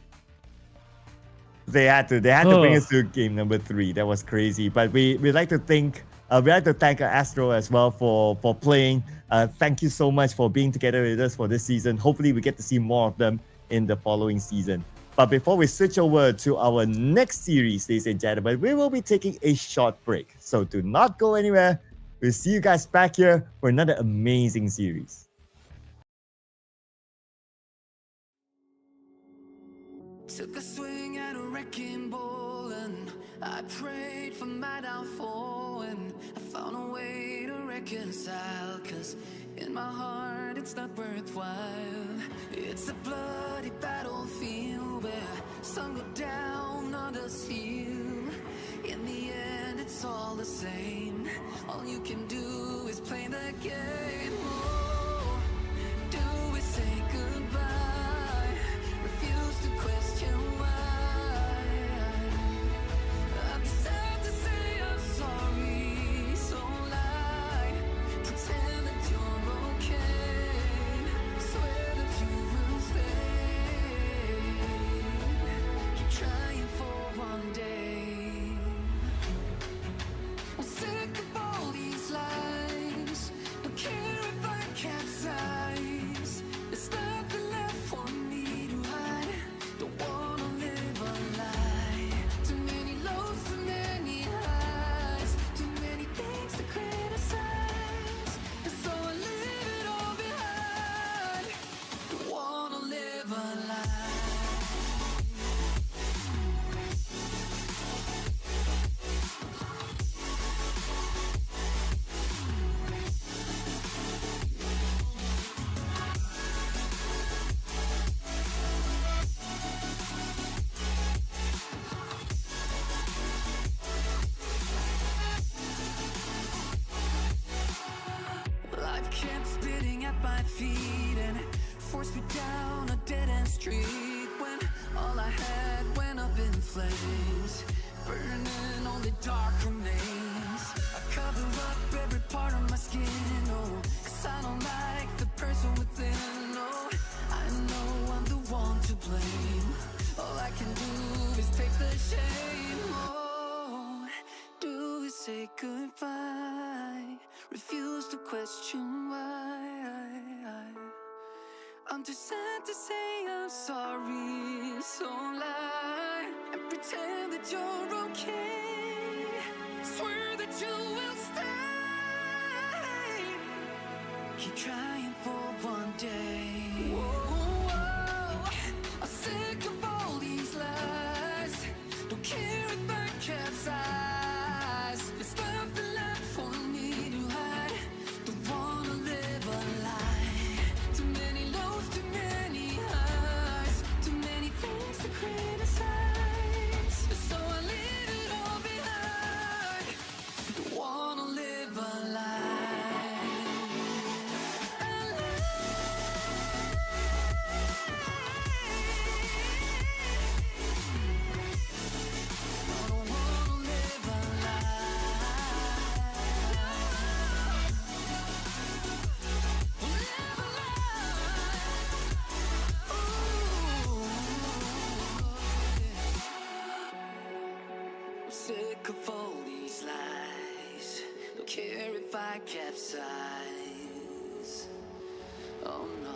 Speaker 6: They had to bring us to game number 3. That was crazy. But we'd like to thank Astro as well for playing. Thank you so much for being together with us for this season. Hopefully we get to see more of them in the following season. But before we switch over to our next series, ladies and gentlemen, we will be taking a short break. So do not go anywhere. We'll see you guys back here for another amazing series.
Speaker 2: Took a swing at a wrecking ball and I prayed for my downfall, and I found a way to reconcile, 'cause in my heart it's not worthwhile. It's a bloody battlefield where some go down, others heal. In the end it's all the same. All you can do is play the game. Oh, do we say goodbye? Refuse to question why. I've decided to say I'm sorry, so lie. Pretend that you're okay. Swear that you will stay. Keep trying for one day. I'm sick of all these lies. Don't care if I capsize. There's nothing left for me to hide. Don't wanna live a lie. Too many lows, too many highs. Too many things to criticize. And so I leave it all behind. Don't wanna live a lie. Life kept spitting at my feet and forced me down a dead-end street, when all I had went up in flames, burning only dark remains. I cover up every part of my skin, oh, 'cause I don't like the person within. Oh, I know I'm the one to blame. All I can do is take the shame. Oh, do we say goodbye? Refuse to question why. I'm too sad to say I'm sorry, so lie and pretend that you're okay. Swear that you will stay. Keep trying for one day. Whoa, I'm sick of all these lies. Don't care if I capsize. There's nothing left for me to hide. Don't wanna live a lie. Too many lows, too many highs. Too many things to criticize. So I leave it all behind. Don't wanna live a lie. A lie. I don't wanna live a lie. Live a lie. I'm sick of all these lies. Don't care if I capsize. Oh no.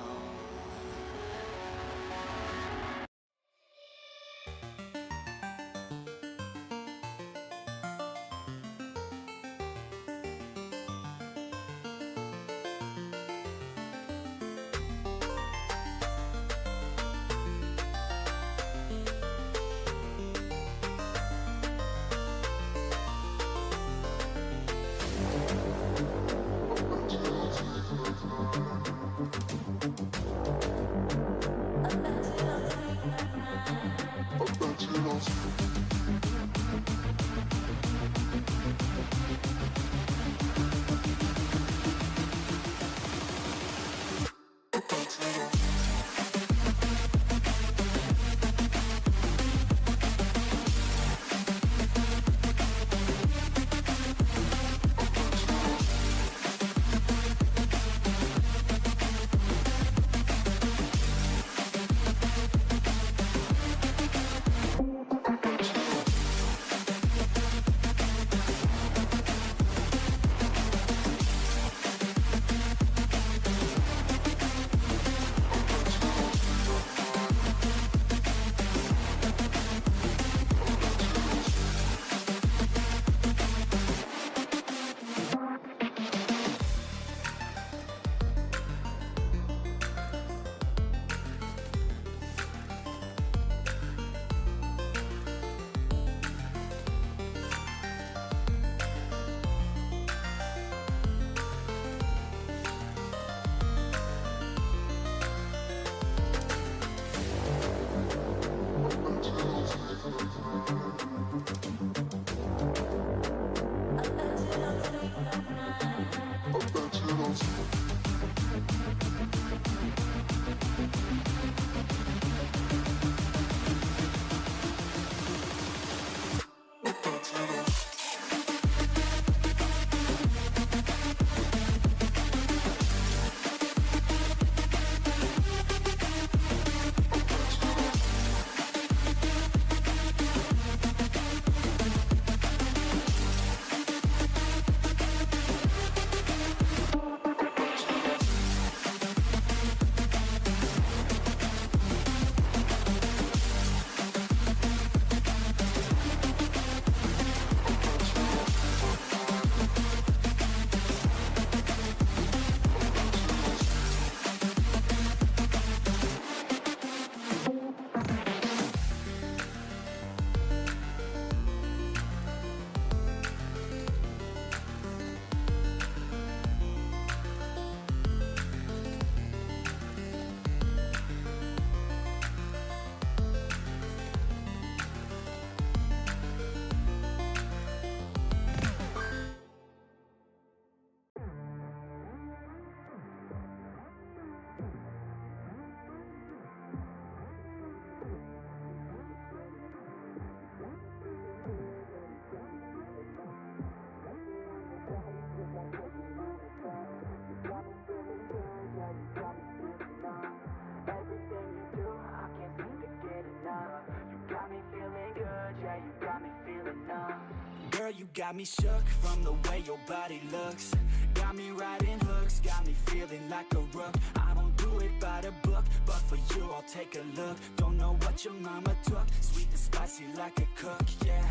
Speaker 2: got me shook from the way your body looks. Got me riding hooks, got me feeling like a rook. I don't do it by the book, but for you I'll take a look. Don't know what your mama took, sweet and spicy like a cook, yeah.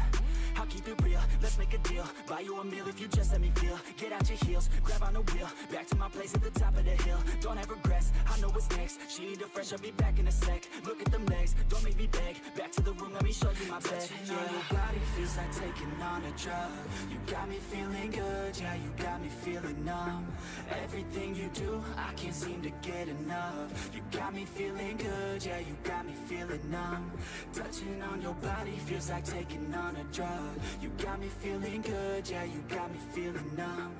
Speaker 2: I'll keep it real, let's make a deal. Buy you a meal if you just let me feel. Get out your heels, grab on the wheel. Back to my place at the top of the hill. Don't have regrets, I know what's next. She need a fresh, I'll be back in a sec. Look at them legs, don't make me beg. Back to the room, let me show you my bed. Touching on your body feels like taking on a drug. You got me feeling good, yeah, you got me feeling numb. Everything you do, I can't seem to get enough. You got me feeling good, yeah, you got me feeling numb. Touching on your body feels like taking on a drug. You got me feeling good, yeah, you got me feeling numb.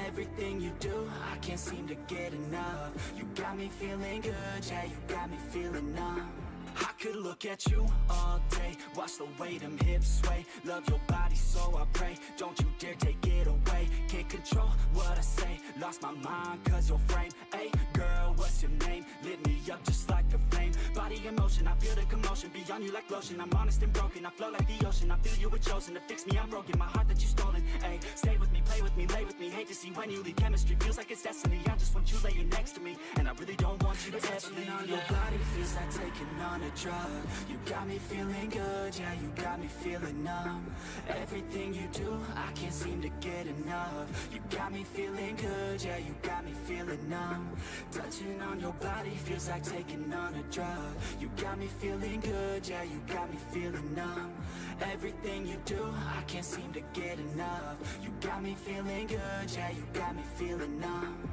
Speaker 2: Everything you do, I can't seem to get enough. You got me feeling good, yeah, you got me feeling numb. I could look at you all day, watch the way them hips sway. Love your body, so I pray, don't you dare take it away. Can't control what I say, lost my mind cause your frame. Hey girl, what's your name? Lit me up just like a flame. Body in motion, I feel the commotion, beyond you like lotion. I'm honest and broken, I flow like the ocean. I feel you were chosen to fix me, I'm broken. My heart that you stolen, hey. Stay with me, play with me, lay with me. Hate to see when you leave, chemistry feels like it's destiny. I just want you laying next to me, and I really don't want you to ever leave. On your body feels like taking on a drug. You got me feeling good, yeah, you got me feeling numb. Everything you do, I can't seem to get enough. You got me feeling good, yeah, you got me feeling numb. Touching on your body feels like taking on a drug. You got me feeling good, yeah, you got me feeling numb. Everything you do, I can't seem to get enough. You got me feeling good, yeah, you got me feeling numb.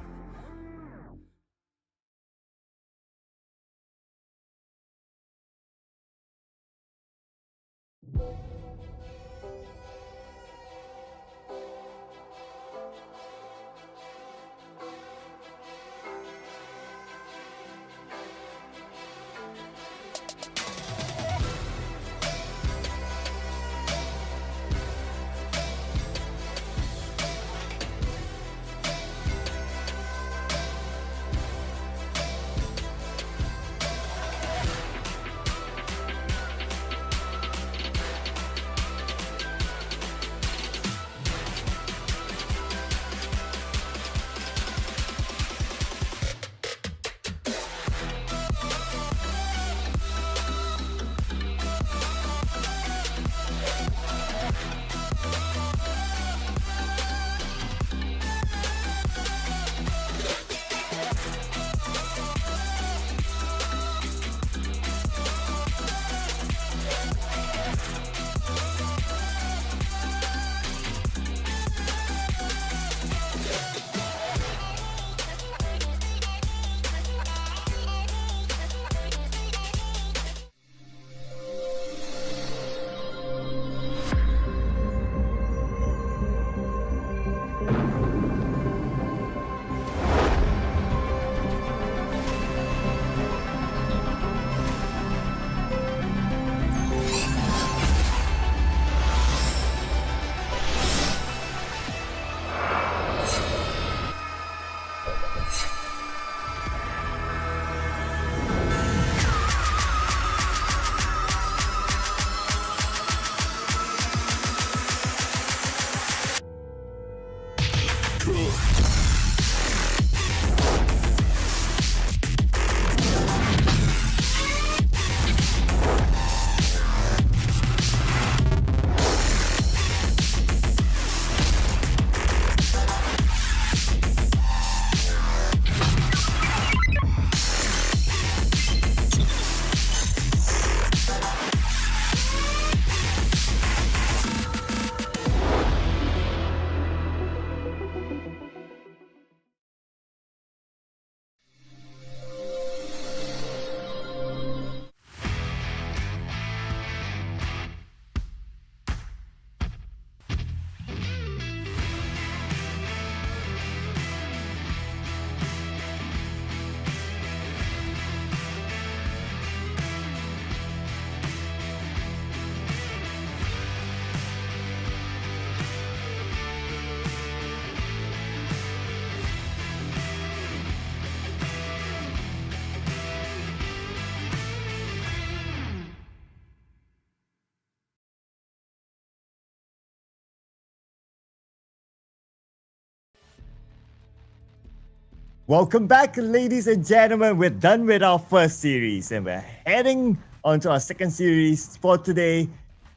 Speaker 6: Welcome back, ladies and gentlemen. We're done with our first series and we're heading on to our second series for today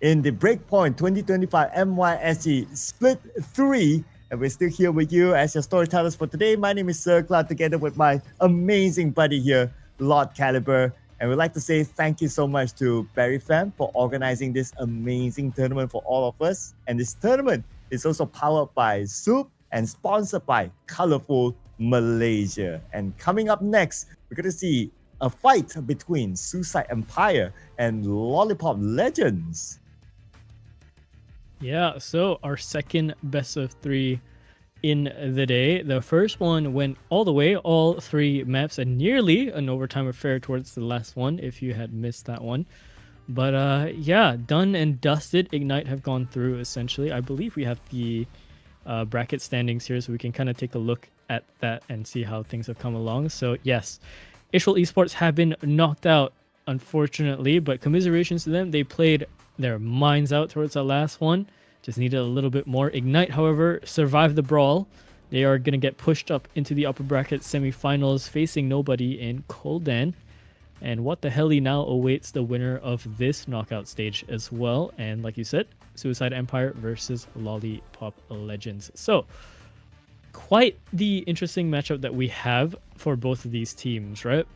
Speaker 6: in the Breakpoint 2025 MYSG Split 3. And we're still here with you as your storytellers for today. My name is Sir Cloud, together with my amazing buddy here, Lott Calliber. And we'd like to say thank you so much to Berryfam for organizing this amazing tournament for all of us. And this tournament is also powered by Soup and sponsored by Colorful Malaysia. And coming up next, we're going to see a fight between Suicide Empire and Lollipop Legends.
Speaker 5: Yeah, so our second best of 3 in the day. The first one went all the way, all 3 maps, and nearly an overtime affair towards the last one if you had missed that one. But yeah, done and dusted. Ignite have gone through essentially. I believe we have the bracket standings here, so we can kind of take a look at that and see how things have come along. So yes, Israel Esports have been knocked out, unfortunately, but commiserations to them. They played their minds out towards that last one. Just needed a little bit more. Ignite, however, survived the brawl. They are going to get pushed up into the upper bracket semifinals, facing nobody in Koldan. And what the hell now awaits the winner of this knockout stage as well. And like you said, Suicide Empire versus Lollipop Legends. So quite the interesting matchup that we have for both of these teams, right?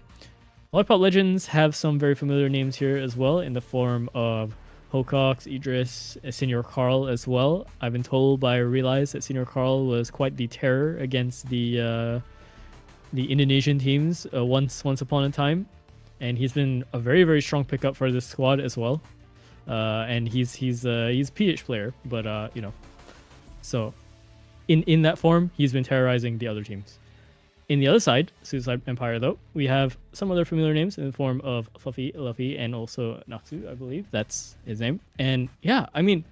Speaker 5: Lollipop Legends have some very familiar names here as well, in the form of Hocox, Idris, Senior Carl as well. I've been told by Realize that Senior Carl was quite the terror against the Indonesian teams once upon a time, and he's been a very, very strong pickup for this squad as well. And he's PH player, but you know, so in that form, he's been terrorizing the other teams. In the other side, Suicide Empire, though, we have some other familiar names in the form of Fluffy, Luffy, and also Natsu, I believe. That's his name. And yeah, I mean,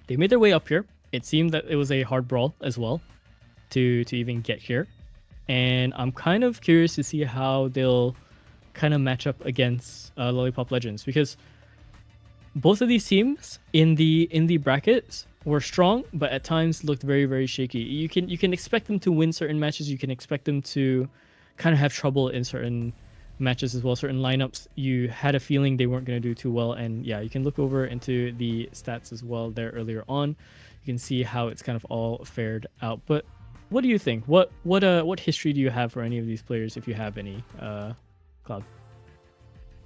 Speaker 5: they made their way up here. It seemed that it was a hard brawl as well to even get here. And I'm kind of curious to see how they'll kind of match up against Lollipop Legends, because both of these teams in the brackets were strong, but at times looked very, very shaky. You can expect them to win certain matches. You can expect them to kind of have trouble in certain matches as well. Certain lineups, you had a feeling they weren't going to do too well. And yeah, you can look over into the stats as well there earlier on. You can see how it's kind of all fared out. But what do you think? What history do you have for any of these players, if you have any, Cloud?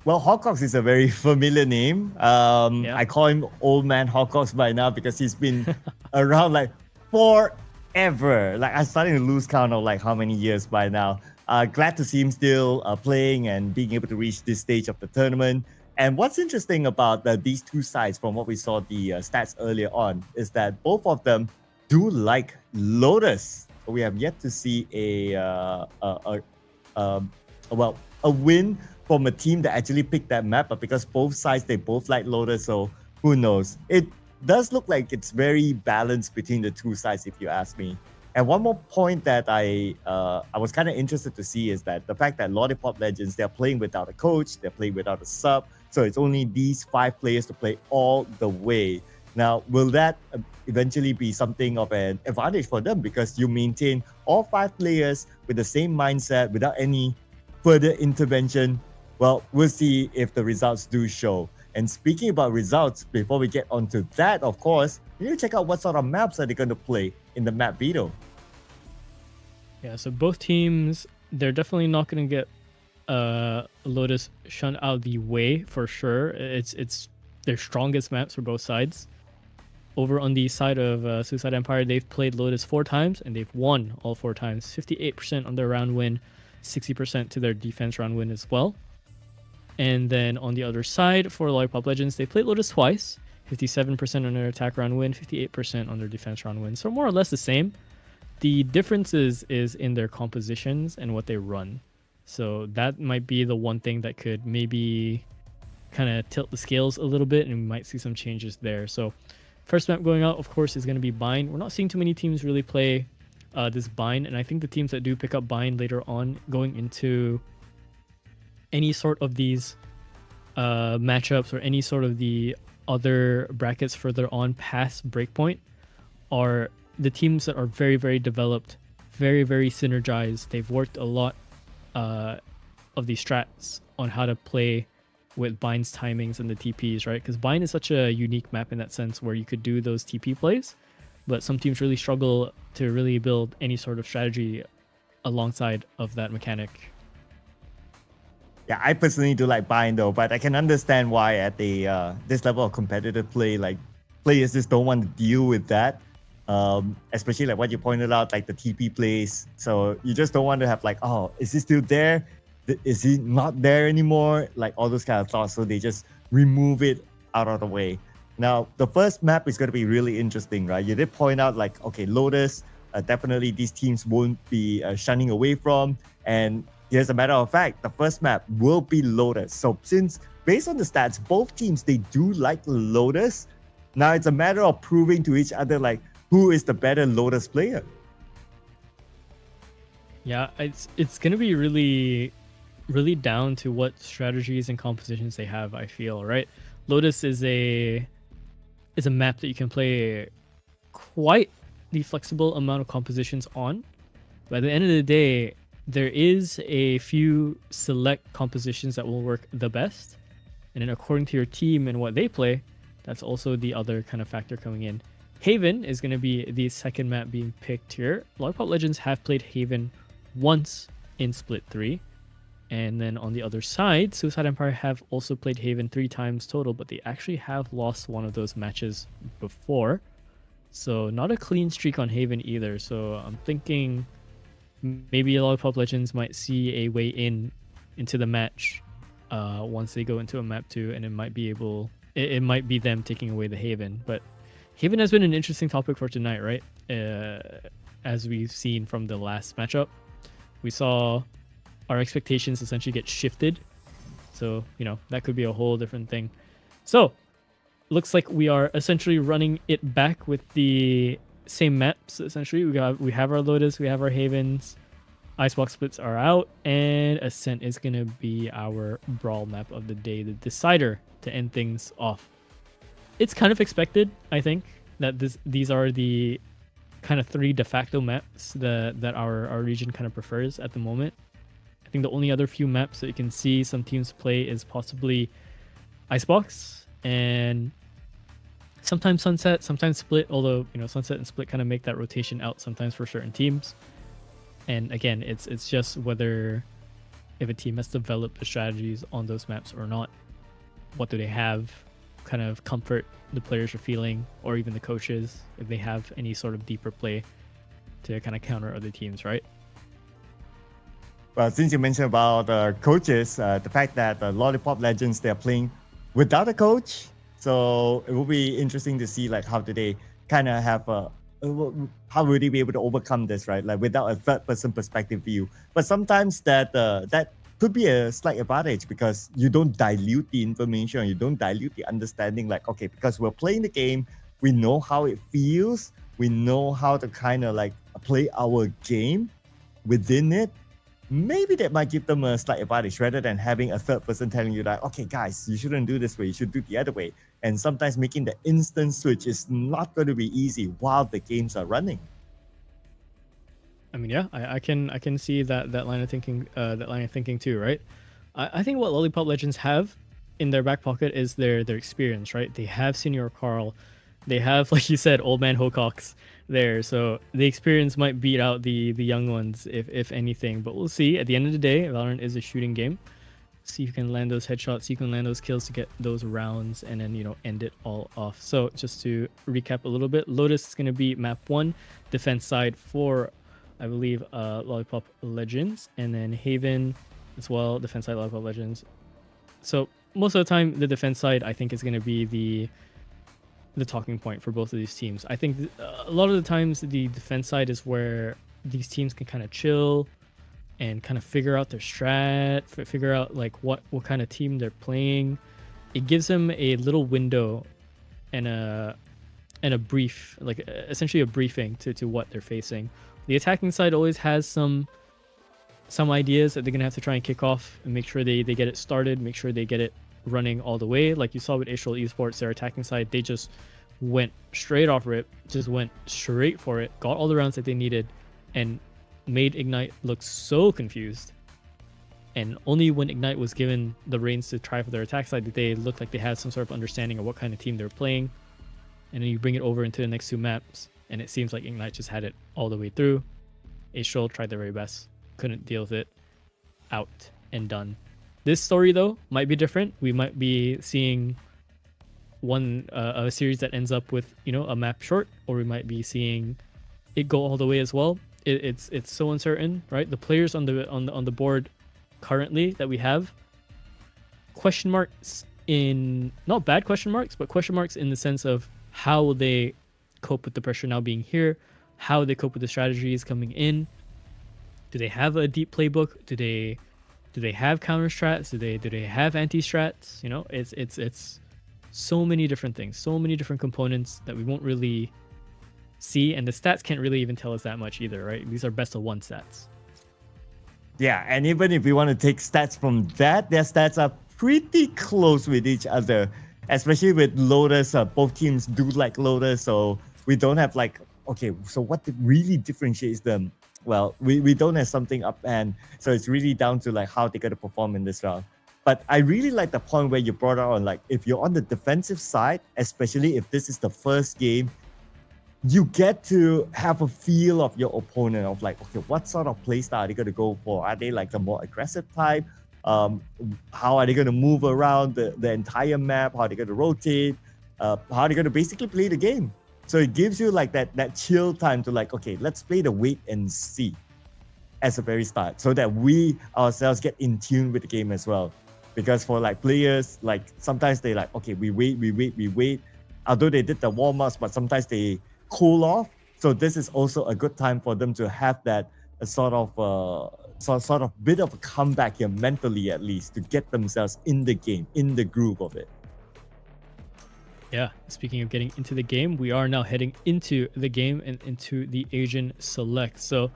Speaker 6: Well, Hawkox is a very familiar name.
Speaker 5: Yeah.
Speaker 6: I call him Old Man Hawkox by now because he's been around like forever. Like, I'm starting to lose count of like how many years by now. Glad to see him still playing and being able to reach this stage of the tournament. And what's interesting about these two sides, from what we saw the stats earlier on, is that both of them do like Lotus. We have yet to see a win from a team that actually picked that map, but because both sides, they both like Lotus, so who knows. It does look like it's very balanced between the two sides, if you ask me. And one more point that I was kind of interested to see is that the fact that Lollipop Legends, they're playing without a coach, they're playing without a sub, so it's only these 5 players to play all the way. Now, will that eventually be something of an advantage for them, because you maintain all 5 players with the same mindset without any further intervention? Well, we'll see if the results do show. And speaking about results, before we get onto that, of course, you need to check out what sort of maps are they going to play in the map veto.
Speaker 5: Yeah, so both teams, they're definitely not going to get Lotus shunned out of the way for sure. It's their strongest maps for both sides. Over on the side of Suicide Empire, they've played Lotus 4 times and they've won all 4 times. 58% on their round win, 60% to their defense round win as well. And then on the other side, for Lollipop Legends, they played Lotus twice. 57% on their attack round win, 58% on their defense round win. So more or less the same. The difference is in their compositions and what they run. So that might be the one thing that could maybe kind of tilt the scales a little bit, and we might see some changes there. So first map going out, of course, is going to be Bind. We're not seeing too many teams really play this Bind, and I think the teams that do pick up Bind later on going into any sort of these matchups or any sort of the other brackets further on past Breakpoint are the teams that are very, very developed very, very synergized. They've worked a lot of these strats on how to play with Bind's timings and the TPs, right? Because Bind is such a unique map in that sense where you could do those TP plays, but some teams really struggle to really build any sort of strategy alongside of that mechanic.
Speaker 6: Yeah, I personally do like Bind though, but I can understand why at the this level of competitive play, like players just don't want to deal with that. Especially like what you pointed out, like the TP plays. So you just don't want to have like, oh, is he still there? Is he not there anymore? Like all those kind of thoughts. So they just remove it out of the way. Now, the first map is going to be really interesting, right? You did point out like, okay, Lotus, definitely these teams won't be shunning away from. And here's a matter of fact, the first map will be Lotus. So since based on the stats, both teams, they do like Lotus. Now it's a matter of proving to each other like who is the better Lotus player.
Speaker 5: Yeah, it's gonna be really down to what strategies and compositions they have, I feel, right? Lotus is a map that you can play quite the flexible amount of compositions on. But at the end of the day, there is a few select compositions that will work the best. And then according to your team and what they play, that's also the other kind of factor coming in. Haven is going to be the second map being picked here. Lollipop Legends have played Haven once in Split 3. And then on the other side, Suicide Empire have also played Haven 3 times total, but they actually have lost one of those matches before. So not a clean streak on Haven either. So I'm thinking maybe Lollipop Legends might see a way into the match once they go into a map 2, and it might be them taking away the Haven. But Haven has been an interesting topic for tonight, right? As we've seen from the last matchup, we saw our expectations essentially get shifted. So, you know, that could be a whole different thing. So, looks like we are essentially running it back with the same maps, essentially. We have our Lotus, we have our Havens, Icebox splits are out, and Ascent is going to be our brawl map of the day, the decider to end things off. It's kind of expected, I think, that these are the kind of 3 de facto maps that our region kind of prefers at the moment. I think the only other few maps that you can see some teams play is possibly Icebox and sometimes Sunset, sometimes Split, although, you know, Sunset and Split kind of make that rotation out sometimes for certain teams. And again, it's just whether if a team has developed the strategies on those maps or not. What do they have? Kind of comfort the players are feeling, or even the coaches, if they have any sort of deeper play to kind of counter other teams, right?
Speaker 6: Well, since you mentioned about coaches, the fact that Lollipop Legends, they're playing without a coach, so it will be interesting to see like how do they kind of have how will they be able to overcome this, right? Like without a third-person perspective view. But sometimes that could be a slight advantage because you don't dilute the information, you don't dilute the understanding. Like, okay, because we're playing the game, we know how it feels, we know how to kind of like play our game within it. Maybe that might give them a slight advantage rather than having a third person telling you like, okay, guys, you shouldn't do this way, you should do the other way. And sometimes making the instant switch is not going to be easy while the games are running.
Speaker 5: I mean, yeah, I can see that line of thinking too, right? I think what Lollipop Legends have in their back pocket is their experience, right? They have Senior Carl, they have, like you said, Old Man Hocox there, so the experience might beat out the young ones if anything. But we'll see. At the end of the day, Valorant is a shooting game. See if you can land those headshots, see if you can land those kills to get those rounds, and then, you know, end it all off. So just to recap a little bit, Lotus is going to be map 1, defense side for, I believe, Lollipop Legends, and then Haven as well, defense side Lollipop Legends. So most of the time, the defense side, I think, is going to be the talking point for both of these teams. I think a lot of the times the defense side is where these teams can kind of chill and kind of figure out their strat, figure out like what kind of team they're playing. It gives them a little window and a brief, like essentially a briefing to what they're facing. The attacking side always has some ideas that they're gonna have to try and kick off and make sure they get it started, make sure they get it running all the way. Like you saw with Astral Esports, their attacking side, they just went straight off rip, just went straight for it, got all the rounds that they needed, and made Ignite look so confused. And only when Ignite was given the reins to try for their attack side did they look like they had some sort of understanding of what kind of team they're playing. And then you bring it over into the next two maps, and it seems like Ignite just had it all the way through. Astral tried their very best, couldn't deal with it, out and done. This story though might be different. We might be seeing a series that ends up with, you know, a map short, or we might be seeing it go all the way as well. It's so uncertain, right? The players on the board currently that we have, question marks in, not bad question marks, but question marks in the sense of how will they cope with the pressure now being here, how they cope with the strategies coming in. Do they have a deep playbook? Do they have counter strats? Do they have anti strats? You know, it's so many different things, so many different components that we won't really see, and the stats can't really even tell us that much either, right? These are best of one stats.
Speaker 6: Yeah, and even if we want to take stats from that, their stats are pretty close with each other, especially with Lotus. Both teams do like Lotus, so we don't have like, okay, so what really differentiates them? Well, we don't have something up, and so it's really down to like how they're going to perform in this round. But I really like the point where you brought out on, like, if you're on the defensive side, especially if this is the first game, you get to have a feel of your opponent, of like, okay, what sort of play style are they going to go for? Are they like the more aggressive type? How are they going to move around the entire map? How are they going to rotate? How are they going to basically play the game? So it gives you like that chill time to like, okay, let's play the wait and see as a very start, so that we ourselves get in tune with the game as well. Because for like players, like sometimes they like, okay, we wait. Although they did the warm-ups, but sometimes they cool off. So this is also a good time for them to have that sort of bit of a comeback here, mentally at least, to get themselves in the game, in the groove of it.
Speaker 5: Yeah, speaking of getting into the game, we are now heading into the game and into the Asian Select. So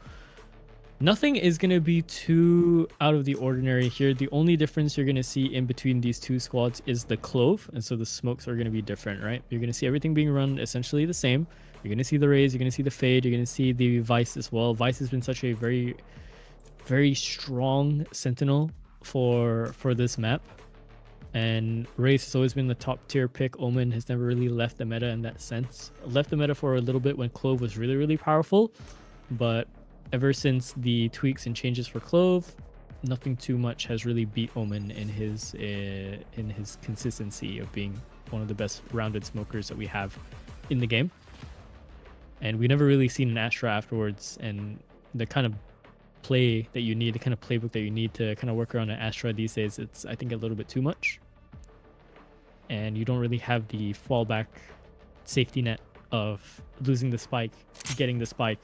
Speaker 5: nothing is going to be too out of the ordinary here. The only difference you're going to see in between these two squads is the Clove, and so the smokes are going to be different, right? You're going to see everything being run essentially the same. You're going to see the Raze, you're going to see the Fade, you're going to see the Vice as well. Vice has been such a very, very strong sentinel for this map. And Raze has always been the top tier pick. Omen has never really left the meta in that sense. Left the meta for a little bit when Clove was really, really powerful, but ever since the tweaks and changes for Clove, nothing too much has really beat Omen in his consistency of being one of the best rounded smokers that we have in the game. And we never really seen an Astra afterwards, and the kind of play that you need, the kind of playbook that you need to kind of work around an Astra these days, it's, I think, a little bit too much. And you don't really have the fallback safety net of losing the spike, getting the spike,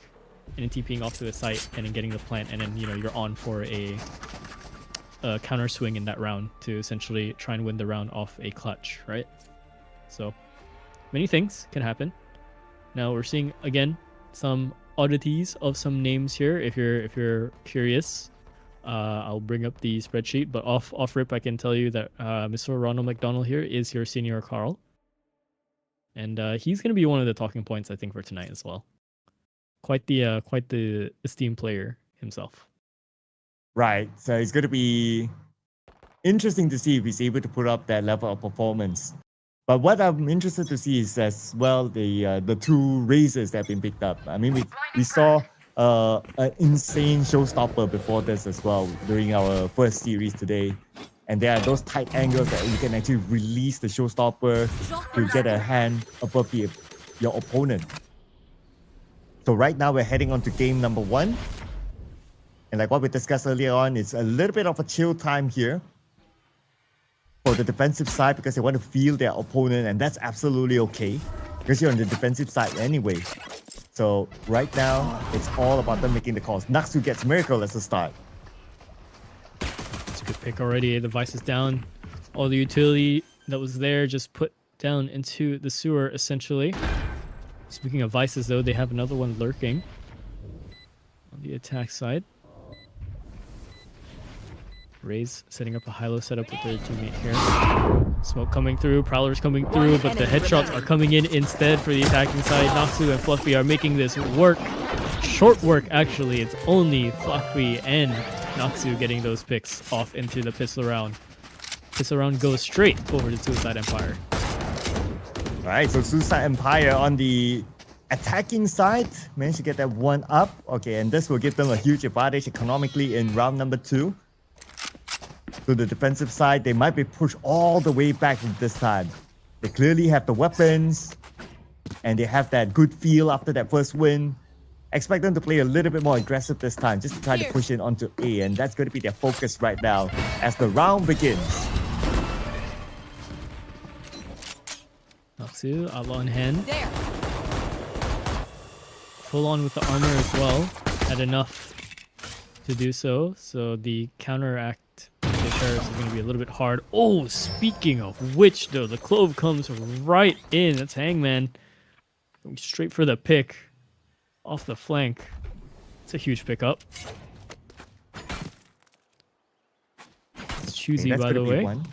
Speaker 5: and then TPing off to the site, and then getting the plant, and then, you know, you're on for a counter swing in that round to essentially try and win the round off a clutch, right? So many things can happen. Now we're seeing again some oddities of some names here. If you're curious, I'll bring up the spreadsheet. But off rip, I can tell you that Mr. Ronald McDonald here is your senior Carl, and he's going to be one of the talking points, I think, for tonight as well. Quite the esteemed player himself.
Speaker 6: Right. So it's going to be interesting to see if he's able to put up that level of performance. But what I'm interested to see is as well the two Razes that have been picked up. I mean, we saw an insane showstopper before this as well during our first series today. And there are those tight angles that you can actually release the showstopper to get a hand above your opponent. So right now we're heading on to game number 1. And like what we discussed earlier on, it's a little bit of a chill time here for the defensive side, because they want to feel their opponent, and that's absolutely okay because you're on the defensive side anyway. So right now, it's all about them making the calls. Naxu gets Miracle as a start.
Speaker 5: It's a good pick already. The Vice is down. All the utility that was there just put down into the sewer, essentially. Speaking of Vices, though, they have another one lurking on the attack side. Raze setting up a high-low setup with their teammate here. Smoke coming through, Prowlers coming through, but the headshots are coming in instead for the attacking side. Naxu and Fluffy are making this work. short work, actually. It's only Flakui and Natsu getting those picks off into the pistol round. Pistol round goes straight over to Suicide Empire.
Speaker 6: Alright, so Suicide Empire on the attacking side managed to get that one up. Okay, and this will give them a huge advantage economically in round number 2. So the defensive side, they might be pushed all the way back this time. They clearly have the weapons, and they have that good feel after that first win. Expect them to play a little bit more aggressive this time, just to try to push in onto A, and that's going to be their focus right now as the round begins.
Speaker 5: Natsu, outlaw in hand.
Speaker 3: There.
Speaker 5: Full on with the armor as well. Had enough to do so. So the counteract with the sheriffs is going to be a little bit hard. Oh, speaking of which, though, the clove comes right in. That's Hangman. Going straight for the pick off the flank. It's a huge pickup. It's choosy,
Speaker 6: Okay,
Speaker 5: by the way.
Speaker 6: one.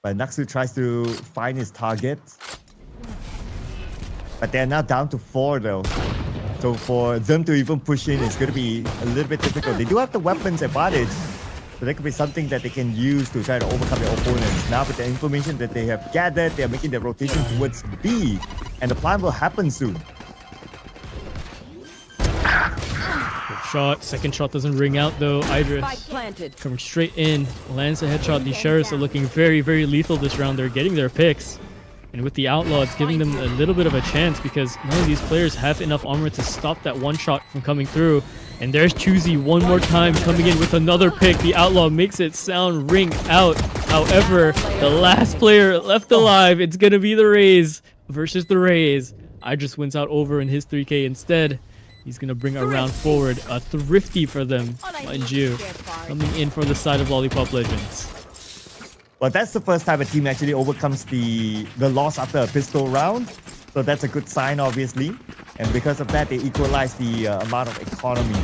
Speaker 6: But Natsu tries to find his target. But they're now down to 4 though. So for them to even push in, it's going to be a little bit difficult. They do have the weapons advantage. So that could be something that they can use to try to overcome their opponents. Now with the information that they have gathered, they're making their rotation towards B. And the plan will happen soon.
Speaker 5: Good shot. Second shot doesn't ring out though. Idris coming straight in. Lands a headshot. The sheriffs are looking very, very lethal this round. They're getting their picks. And with the outlaw, it's giving them a little bit of a chance because none of these players have enough armor to stop that one shot from coming through. And there's Choosy one more time coming in with another pick. The outlaw makes it sound ring out. However, the last player left alive, it's going to be the Rays versus the Rays. Idris wins out over in his 3K instead. He's going to bring a round forward. A thrifty for them, mind you. Coming in for the side of Lollipop Legends.
Speaker 6: Well, that's the first time a team actually overcomes the loss after a pistol round. So that's a good sign, obviously. And because of that, they equalize the amount of economy.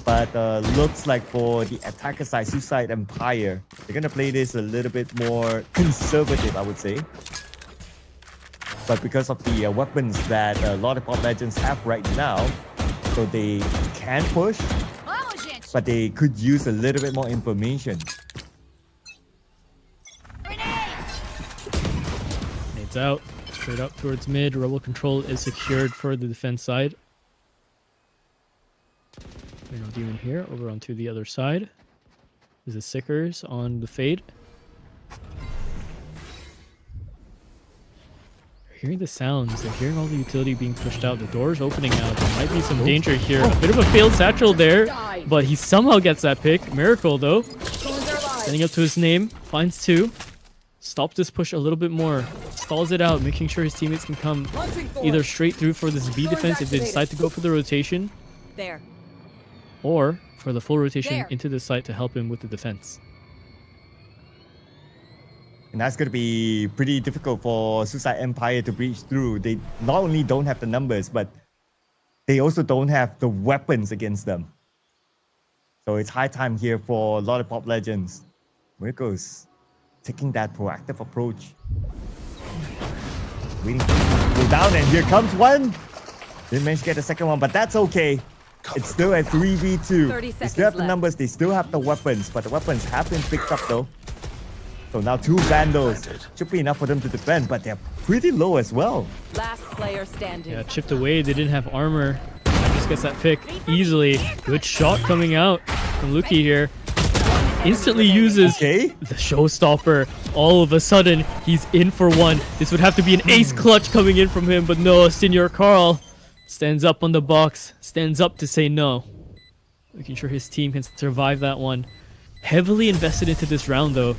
Speaker 6: But looks like for the attacker side, Suicide Empire, they're going to play this a little bit more conservative, I would say. But because of the weapons that Lollipop Legends have right now, so they can push, but they could use a little bit more information.
Speaker 5: Nades out, straight up towards mid. Rebel control is secured for the defense side. Reno Demon here, over onto the other side. There's the Sickers on the Fade. They're hearing the sounds, they're hearing all the utility being pushed out. The door's opening out. There might be some danger here. A bit of a failed satchel there, but he somehow gets that pick. Miracle though. Standing up to his name, finds 2. Stops this push a little bit more. Stalls it out, making sure his teammates can come either straight through for this B defense if they decide to go for the rotation.
Speaker 3: There.
Speaker 5: Or for the full rotation
Speaker 3: There.
Speaker 5: into the site to help him with the defense.
Speaker 6: And that's going to be pretty difficult for Suicide Empire to breach through. They not only don't have the numbers, but they also don't have the weapons against them. So it's high time here for Lollipop Legends. Miracles taking that proactive approach. Waiting for it to go down, and here comes one. Didn't manage to get the second one, but that's okay. It's still at 3v2. They still have the numbers, they still have the weapons, but the weapons have been picked up though. So now 2 Vandals. Should be enough for them to defend, but they're pretty low as well.
Speaker 9: Last player standing.
Speaker 5: Yeah, chipped away. They didn't have armor. Just gets that pick easily. Good shot coming out from Luki here. Instantly uses the showstopper. All of a sudden, he's in for one. This would have to be an ace clutch coming in from him, but no, Senior Carl stands up on the box, stands up to say no. Making sure his team can survive that one. Heavily invested into this round though.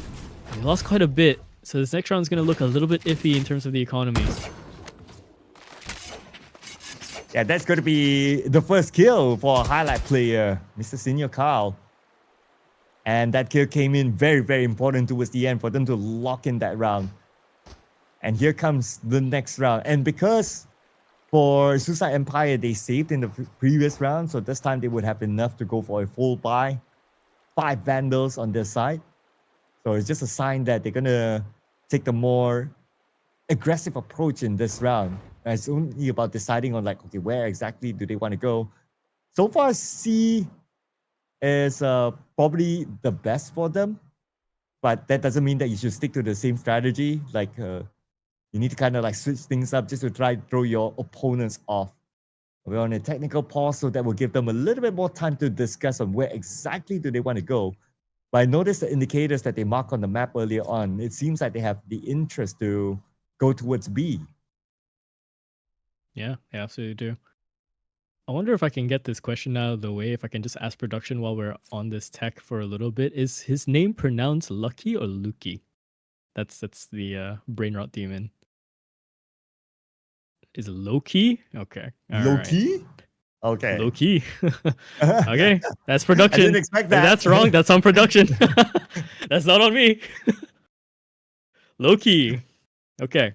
Speaker 5: He lost quite a bit, so this next round is going to look a little bit iffy in terms of the economy.
Speaker 6: Yeah, that's going to be the first kill for a highlight player, Mr. Senior Carl. And that kill came in very, very important towards the end for them to lock in that round. And here comes the next round. And because for Suicide Empire, they saved in the previous round, so this time they would have enough to go for a full buy. 5 Vandals on their side. So it's just a sign that they're going to take the more aggressive approach in this round. It's only about deciding on like, okay, where exactly do they want to go? So far, C is probably the best for them, but that doesn't mean that you should stick to the same strategy. Like, you need to kind of like switch things up just to try to throw your opponents off. We're on a technical pause, so that will give them a little bit more time to discuss on where exactly do they want to go. But I noticed the indicators that they mark on the map earlier on. It seems like they have the interest to go towards B.
Speaker 5: Yeah, they absolutely do. I wonder if I can get this question out of the way, if I can just ask production while we're on this tech for a little bit. Is his name pronounced Lucky or Luki? That's the brain rot demon. Is it Loki? Okay. All
Speaker 6: Loki?
Speaker 5: right.
Speaker 6: Okay.
Speaker 5: Loki. Okay, that's production.
Speaker 6: I didn't expect that.
Speaker 5: If that's wrong, that's on production. That's not on me. Loki. Okay.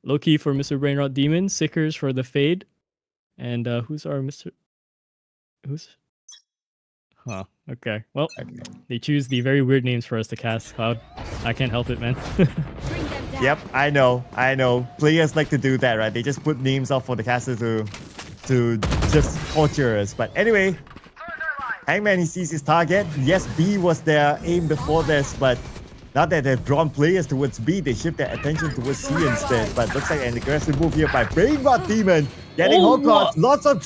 Speaker 5: Loki for Mr. Brainrot Demon. Sickers for the Fade. And who's our Mr. Who's? Huh. Okay. Well, they choose the very weird names for us to cast, Cloud. I can't help it, man.
Speaker 6: Yep, I know. Players like to do that, right? They just put names off for the caster to just torture us. But anyway, Hangman, he sees his target. Yes, B was their aim before this, but now that they've drawn players towards B, they shift their attention towards C instead. But looks like an aggressive move here by Brainrot Demon, getting Hogwarts. Lots of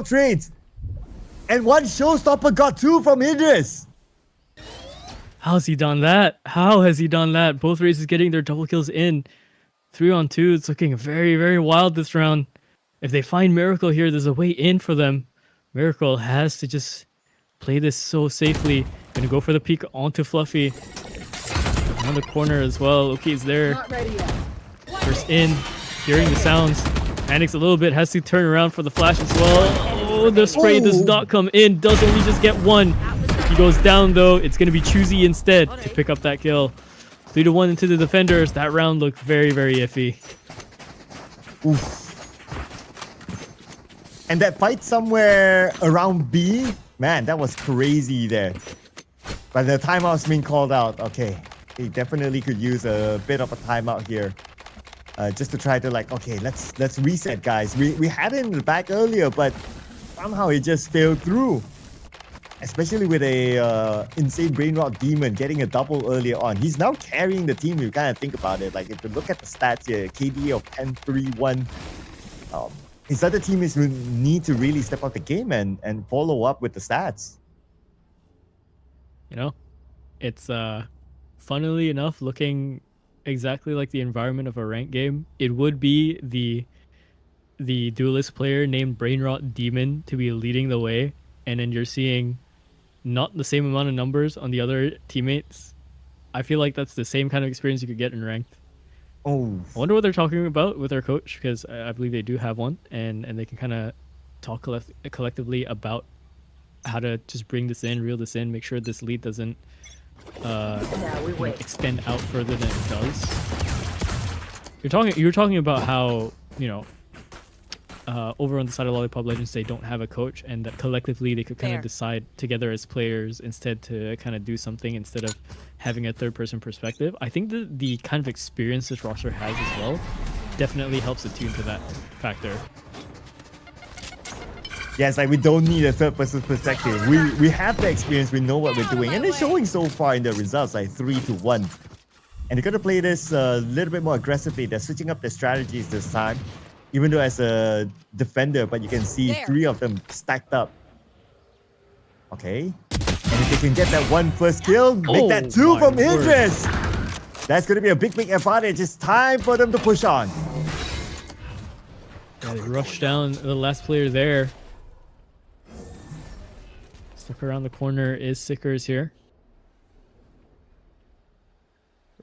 Speaker 6: trades. And one showstopper got 2 from Idris.
Speaker 5: How's he done that? How has he done that? Both races getting their double kills in. 3-on-2. It's looking very, very wild this round. If they find Miracle here, there's a way in for them. Miracle has to just play this so safely. Gonna go for the peek onto Fluffy. On the corner as well. Loki's there. First in. Hearing the sounds. Panics a little bit. Has to turn around for the flash as well. Oh, the spray does not come in. Does only just get 1. He goes down though. It's going to be Choosy instead to pick up that kill. 3-1 into the defenders. That round looked very, very iffy.
Speaker 6: Oof. And that fight somewhere around B, man, that was crazy there. By the timeout's being called out, okay, he definitely could use a bit of a timeout here. Just to try to like, okay, let's reset, guys. We had it in the back earlier, but somehow it just failed through. Especially with a insane Brainrot Demon getting a double earlier on. He's now carrying the team if you kind of think about it. Like if you look at the stats here, KD of 10-3-1. His other teammates will need to really step up the game and follow up with the stats.
Speaker 5: You know, it's funnily enough looking exactly like the environment of a ranked game. It would be the duelist player named Brainrot Demon to be leading the way, and then you're seeing not the same amount of numbers on the other teammates. I feel like that's the same kind of experience you could get in ranked.
Speaker 6: Oh,
Speaker 5: I wonder what they're talking about with their coach, because I believe they do have one, and they can kind of talk collectively about how to just bring this in, reel this in, make sure this lead doesn't extend out further than it does. You're talking about how, you know, over on the side of Lollipop Legends, they don't have a coach, and that collectively they could kind of decide together as players instead to kind of do something instead of having a third-person perspective. I think that the kind of experience this roster has as well definitely helps attune to that factor.
Speaker 6: Yeah, it's like we don't need a third-person perspective. We have the experience, we know what we're doing, and it's showing so far in the results, like 3-1. And they're going to play this a little bit more aggressively. They're switching up their strategies this time. Even though as a defender, but you can see 3 of them stacked up. Okay. And if they can get that 1 first kill, make that 2 from Idris. That's going to be a big advantage. It's time for them to push on.
Speaker 5: Yeah, they rush down the last player there. Stuck around the corner is Sickers here.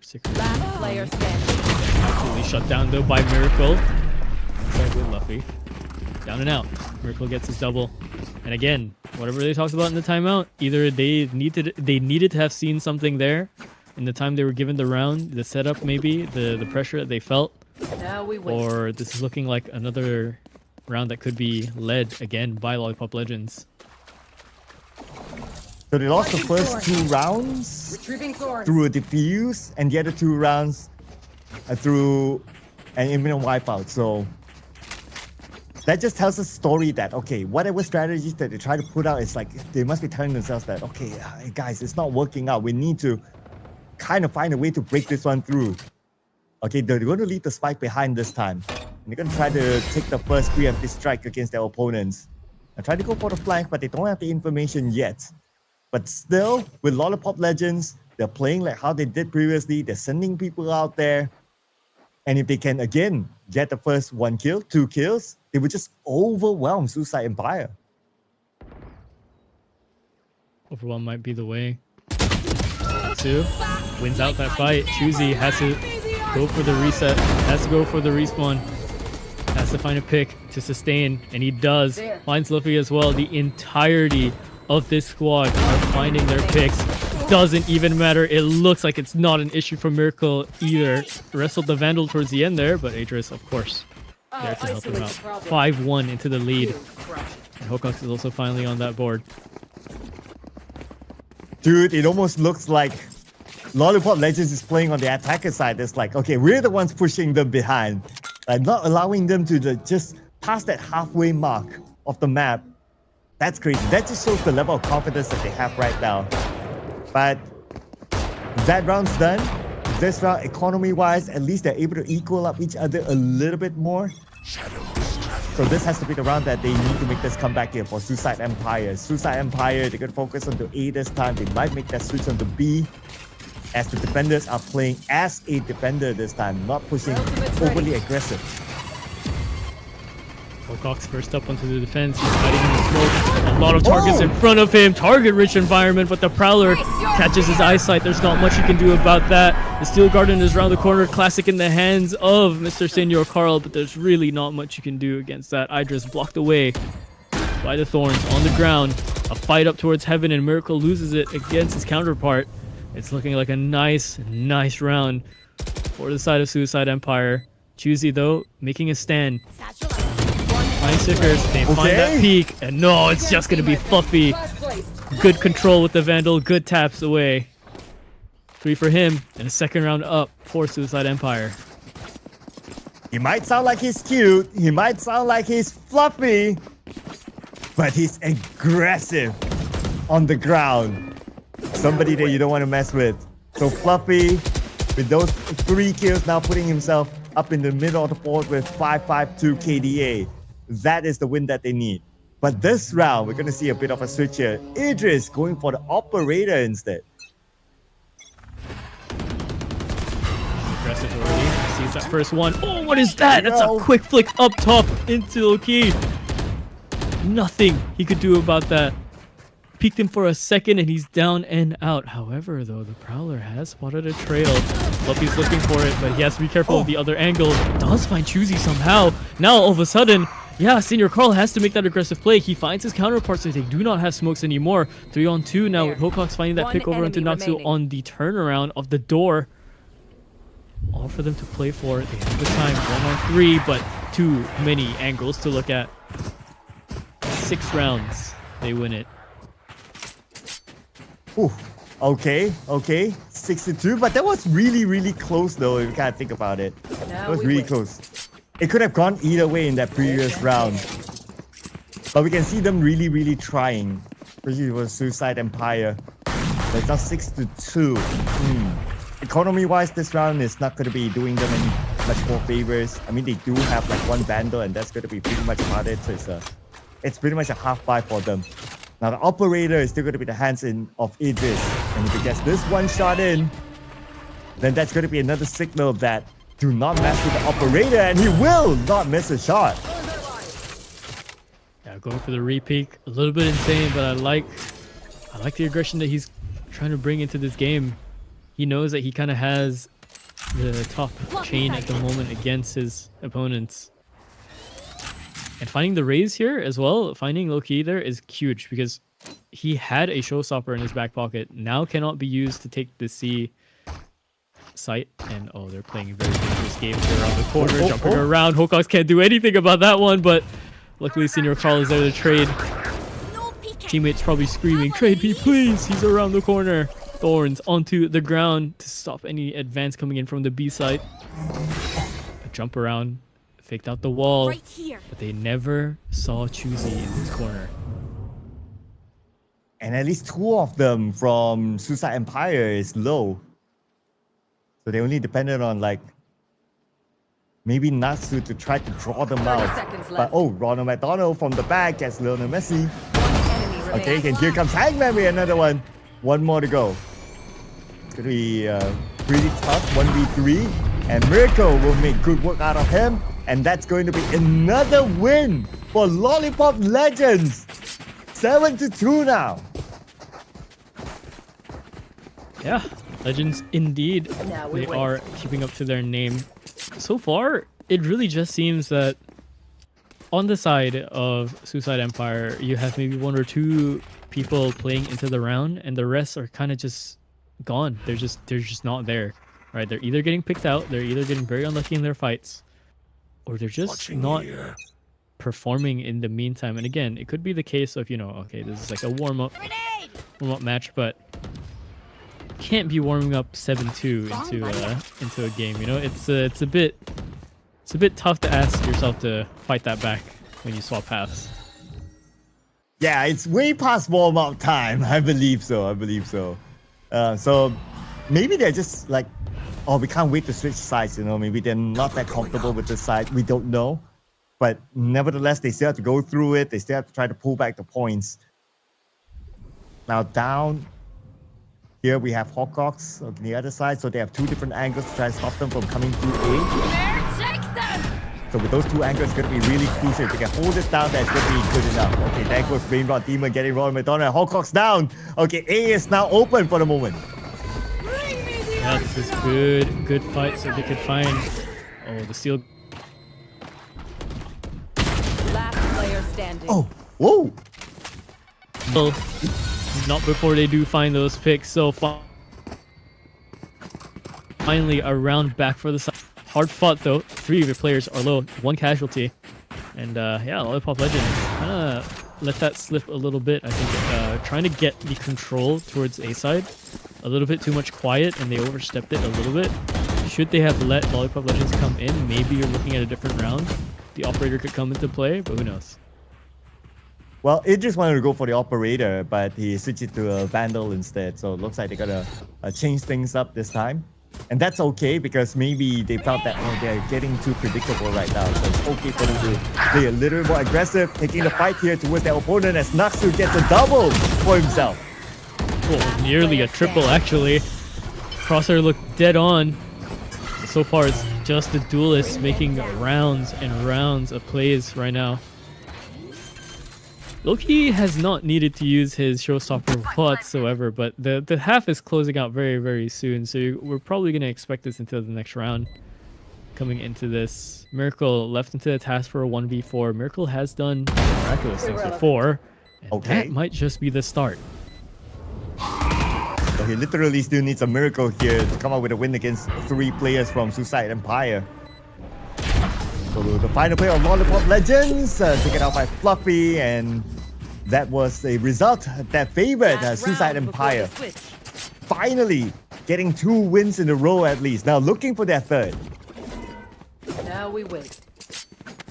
Speaker 5: Sickers.
Speaker 9: Last player standing.
Speaker 5: Absolutely shut down though by Miracle. Inside with Luffy. Down and out. Miracle gets his double. And again, whatever they talked about in the timeout, either they needed to have seen something there in the time they were given the round, the setup maybe, the pressure that they felt, or this is looking like another round that could be led again by Lollipop Legends.
Speaker 6: So they lost the first 2 rounds through a defuse, and the other 2 rounds through and imminent wipeout. So that just tells a story that, okay, whatever strategies that they try to put out, it's like they must be telling themselves that, okay, guys, it's not working out. We need to kind of find a way to break this one through. Okay, they're going to leave the spike behind this time. And they're going to try to take the first preemptive strike against their opponents. And try to go for the flank, but they don't have the information yet. But still, with Lollipop Legends, they're playing like how they did previously. They're sending people out there. And if they can, again, get the first 1 kill, 2 kills, they would just overwhelm Suicide Empire.
Speaker 5: Overwhelm might be the way. Two wins out that fight. Choosy has to go for the reset, has to go for the respawn, has to find a pick to sustain, and he does. Finds Luffy as well. The entirety of this squad are finding their picks. Doesn't even matter. It looks like it's not an issue for Miracle either. Wrestled the Vandal towards the end there, but Adris, of course, there to help him out. 5-1 into the lead. And Hokox is also finally on that board.
Speaker 6: Dude, it almost looks like Lollipop Legends is playing on the attacker side. It's like, okay, we're the ones pushing them behind. Not allowing them to just pass that halfway mark of the map. That's crazy. That just shows the level of confidence that they have right now. But that round's done. This round, economy-wise, at least they're able to equal up each other a little bit more. So this has to be the round that they need to make this comeback here for Suicide Empire. Suicide Empire, they're going to focus on the A this time. They might make that switch on the B, as the defenders are playing as a defender this time, not pushing overly aggressive.
Speaker 5: Hokox first up onto the defense. He's hiding in the smoke. A lot of targets in front of him. Target-rich environment, but the Prowler catches his eyesight. There's not much he can do about that. The Steel Garden is around the corner. Classic in the hands of Mr. Senor Carl, but there's really not much you can do against that. Idris blocked away by the Thorns on the ground. A fight up towards heaven, and Miracle loses it against his counterpart. It's looking like a nice round for the side of Suicide Empire. Choosy, though, making a stand. Find Sickers, they find that peak, and no, it's just going to be Fluffy. Good control with the Vandal, good taps away. 3 for him, and a second round up for Suicide Empire.
Speaker 6: He might sound like he's cute, he might sound like he's fluffy, but he's aggressive on the ground. Somebody that you don't want to mess with. So Fluffy, with those 3 kills, now putting himself up in the middle of the board with 552 KDA. That is the win that they need. But this round, we're going to see a bit of a switch here. Idris going for the Operator instead.
Speaker 5: Aggressive already. Sees that first one. Oh, what is that? That's a quick flick up top into Loki. Nothing he could do about that. Peeked him for a second and he's down and out. However, though, the Prowler has spotted a trail. Fluffy's looking for it, but he has to be careful of the other angle. Does find Choosy somehow. Now, all of a sudden, yeah, Senior Carl has to make that aggressive play. He finds his counterparts, so they do not have smokes anymore. 3-on-2 now with Hokox finding that pick over into Noxu on the turnaround of the door. All for them to play for. They have the time. 1-on-3, but too many angles to look at. 6 rounds. They win it.
Speaker 6: Ooh, okay. 62, but that was really close though, if you kind of think about it. It was really close. It could have gone either way in that previous round. But we can see them really trying. Especially with Suicide Empire. But it's now 6-2. Economy-wise, this round is not going to be doing them any much more favors. I mean, they do have like 1 Vandal, and that's going to be pretty much about it. So it's pretty much a half buy for them. Now the Operator is still going to be the hands in of Idris. And if he gets this 1 shot in, then that's going to be another signal that do not mess with the Operator, and he will not miss a shot.
Speaker 5: Yeah, going for the re-peek. A little bit insane, but I like the aggression that he's trying to bring into this game. He knows that he kind of has the top chain at the moment against his opponents. And finding the raise here as well, finding Loki there is huge because he had a showstopper in his back pocket. Now cannot be used to take the C site. And oh, they're playing very dangerous games here around the corner, jumping around. Hokox can't do anything about that one, but luckily Senior Carl is there to trade. Teammates probably screaming, "Trade me, please!" He's around the corner. Thorns onto the ground to stop any advance coming in from the B site. jump around, faked out the wall,
Speaker 3: Right here.
Speaker 5: but they never saw Choosy in this corner.
Speaker 6: And at least 2 of them from Suicide Empire is low. So they only depended on like maybe Natsu to try to draw them
Speaker 9: 30
Speaker 6: out.
Speaker 9: seconds
Speaker 6: But
Speaker 9: left.
Speaker 6: oh, Ronald McDonald from the back gets Lionel Messi.
Speaker 9: One enemy remains.
Speaker 6: Okay, and here comes Hangman with another one. One more to go. It's gonna be pretty tough, 1v3. And Miracle will make good work out of him. And that's going to be another win for Lollipop Legends. 7-2 now.
Speaker 5: Yeah, Legends indeed.
Speaker 9: Now we
Speaker 5: They
Speaker 9: wait.
Speaker 5: are keeping up to their name. So far, it really just seems that on the side of Suicide Empire, you have maybe 1 or 2 people playing into the round, and the rest are kind of just gone. They're just not there, right? They're either getting picked out, they're either getting very unlucky in their fights, or they're just not performing in the meantime. And again, it could be the case of, you know, okay, this is like a warm-up match, but can't be warming up 7-2 into a game. You know, it's a bit tough to ask yourself to fight that back when you swap halves.
Speaker 6: Yeah, it's way past warm-up time. I believe so. So maybe they're just like, oh, we can't wait to switch sides. You know, maybe they're not that comfortable with the side. We don't know. But nevertheless, they still have to go through it. They still have to try to pull back the points. Now down here we have Hawkox on the other side. So they have 2 different angles to try to stop them from coming through A. So with those 2 angles, it's going to be really crucial. If they can hold it down, that's going to be good enough. Okay, there goes Brain Rot Demon getting Ronald McDonald. Hawkox down. Okay, A is now open for the moment.
Speaker 5: Yeah, this is good fight. So they could find the seal.
Speaker 9: Last player standing.
Speaker 6: Oh, whoa.
Speaker 5: Well, not before they do find those picks. So finally, a round back for the side. Hard fought though. 3 of your players are low. 1 casualty. And yeah, Lollipop Legends kind of let that slip a little bit. I think trying to get the control towards A side. A little bit too much quiet, and they overstepped it a little bit. Should they have let Lollipop Legends come in, maybe you're looking at a different round. The operator could come into play, but who knows?
Speaker 6: Well, Idris wanted to go for the operator, but he switched it to a Vandal instead. So it looks like they're gonna change things up this time. And that's okay, because maybe they felt that they're getting too predictable right now. So it's okay for them to play a little more aggressive, taking the fight here towards their opponent as Naksu gets a double for himself.
Speaker 5: Oh, nearly a triple actually. Crosshair looked dead on. So far it's just the duelists making rounds and rounds of plays right now. Loki has not needed to use his showstopper whatsoever, but the half is closing out very, very soon, so we're probably going to expect this until the next round. Coming into this, Miracle left into the task for a 1v4. Miracle has done miraculous things before, and that might just be the start.
Speaker 6: So he literally still needs a miracle here to come out with a win against 3 players from Suicide Empire. So the final play of Lollipop Legends, taken out by Fluffy, and that was a result that favored Suicide Empire. Finally getting 2 wins in a row at least. Now looking for their 3rd.
Speaker 9: Now we wait.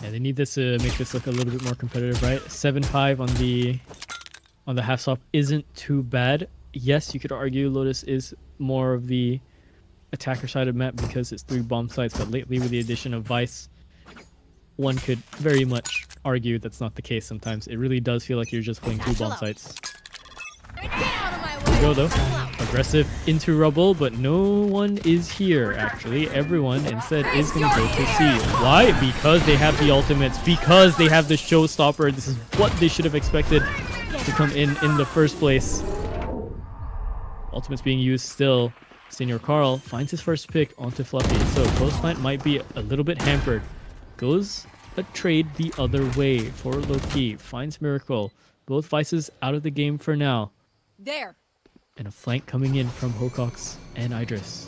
Speaker 5: Yeah, they need this to make this look a little bit more competitive, right? 7-5 on the half stop isn't too bad. Yes, you could argue Lotus is more of the attacker side of the map because it's 3 bomb sites, but lately with the addition of Vice, one could very much argue that's not the case sometimes. It really does feel like you're just playing 2 bomb sites. There we go though. Aggressive into rubble, but no one is here actually. Everyone instead is going to go to C. Why? Because they have the ultimates, because they have the showstopper. This is what they should have expected to come in the first place. Ultimates being used still. Senior Carl finds his first pick onto Fluffy, so Close Plant might be a little bit hampered. Goes a trade the other way for Loki. Finds Miracle. Both Vices out of the game for now.
Speaker 3: There.
Speaker 5: And a flank coming in from Hawkox and Idris.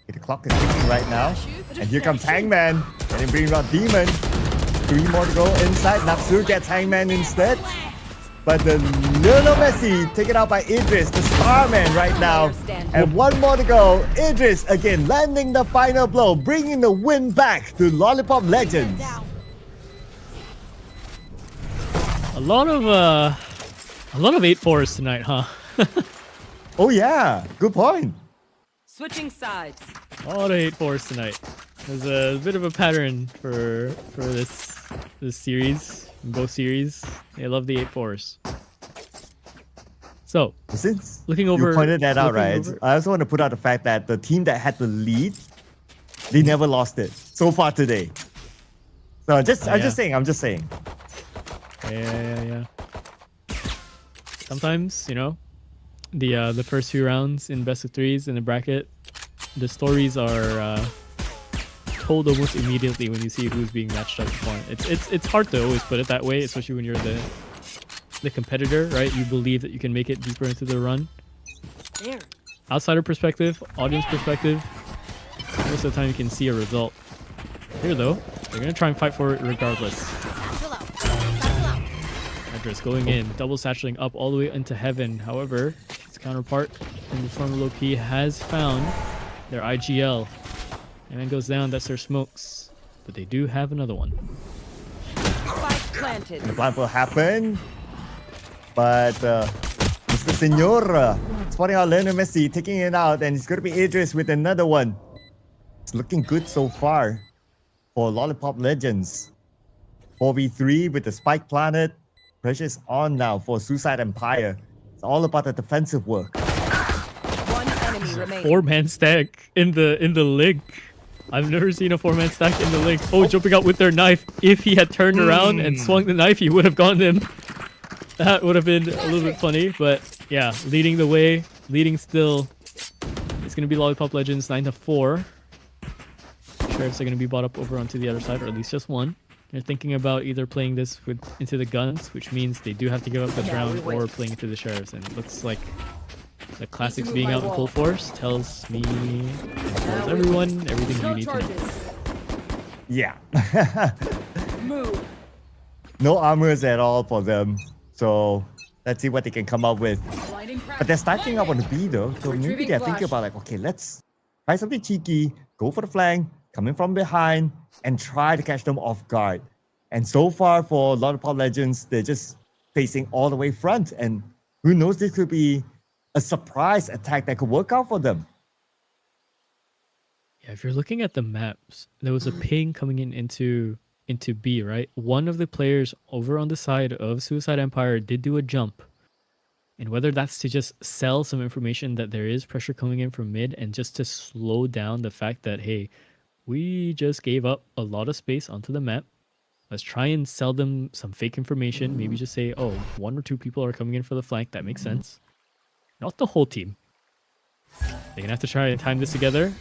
Speaker 6: The clock is ticking right now. And here comes Hangman. And he brings out Demon. 3 more to go inside. Natsu gets Hangman instead. But the Lionel Messi taken out by Idris, the Starman right now. And one more to go. Idris again landing the final blow, bringing the win back to Lollipop Legends.
Speaker 5: A lot of 8-4s tonight, huh?
Speaker 6: Oh yeah, good point.
Speaker 9: Switching sides.
Speaker 5: A lot of 8-4s tonight. There's a bit of a pattern for this series, both series. They love the 8-4s. So,
Speaker 6: Since
Speaker 5: looking over,
Speaker 6: you pointed that out,
Speaker 5: looking
Speaker 6: right?
Speaker 5: over-
Speaker 6: I also want to put out the fact that the team that had the lead, they never lost it so far today. So I'm just saying.
Speaker 5: Yeah. Sometimes, you know, the first few rounds in best of threes in the bracket, the stories are told almost immediately when you see who's being matched up for. It's hard to always put it that way, especially when you're the competitor, right? You believe that you can make it deeper into the run. Outsider perspective, audience perspective, most of the time you can see a result. Here though, they're gonna try and fight for it regardless. Idris going in, double satcheling up all the way into heaven. However, his counterpart in the form of low-key has found their IGL. And then goes down, that's their smokes. But they do have another one.
Speaker 9: Spike planted.
Speaker 6: The plan will happen, but Mr. Senor spotting out Lionel Messi, taking it out, and it's going to be Idris with another one. It's looking good so far for Lollipop Legends. 4v3 with the spike planet. Pressure is on now for Suicide Empire. It's all about the defensive work.
Speaker 9: One enemy remaining.
Speaker 5: 4-man stack in the link. I've never seen a 4-man stack in the link. Oh, jumping out with their knife. If he had turned around and swung the knife, he would have gotten him. That would have been a little bit funny, but yeah, leading the way, leading still. It's gonna be Lollipop Legends 9-4. Sheriffs are gonna be brought up over onto the other side, or at least just one. They're thinking about either playing this into the guns, which means they do have to give up this round, or playing into the sheriffs. And it looks like the classics being out in full force tells me, tells everyone, everything you need to know.
Speaker 6: Yeah.
Speaker 9: Move.
Speaker 6: No armors at all for them. So let's see what they can come up with. But they're stacking up on the B though. So maybe they're thinking about like, okay, let's try something cheeky, go for the flank, come in from behind, and try to catch them off guard. And so far for Lollipop Legends, they're just facing all the way front. And who knows, this could be a surprise attack that could work out for them.
Speaker 5: Yeah, if you're looking at the maps, there was a ping coming into B, right? One of the players over on the side of Suicide Empire did do a jump. And whether that's to just sell some information that there is pressure coming in from mid and just to slow down the fact that, hey, we just gave up a lot of space onto the map. Let's try and sell them some fake information. Maybe just say, oh, 1 or 2 people are coming in for the flank. That makes sense. Not the whole team. They're going to have to try and time this together.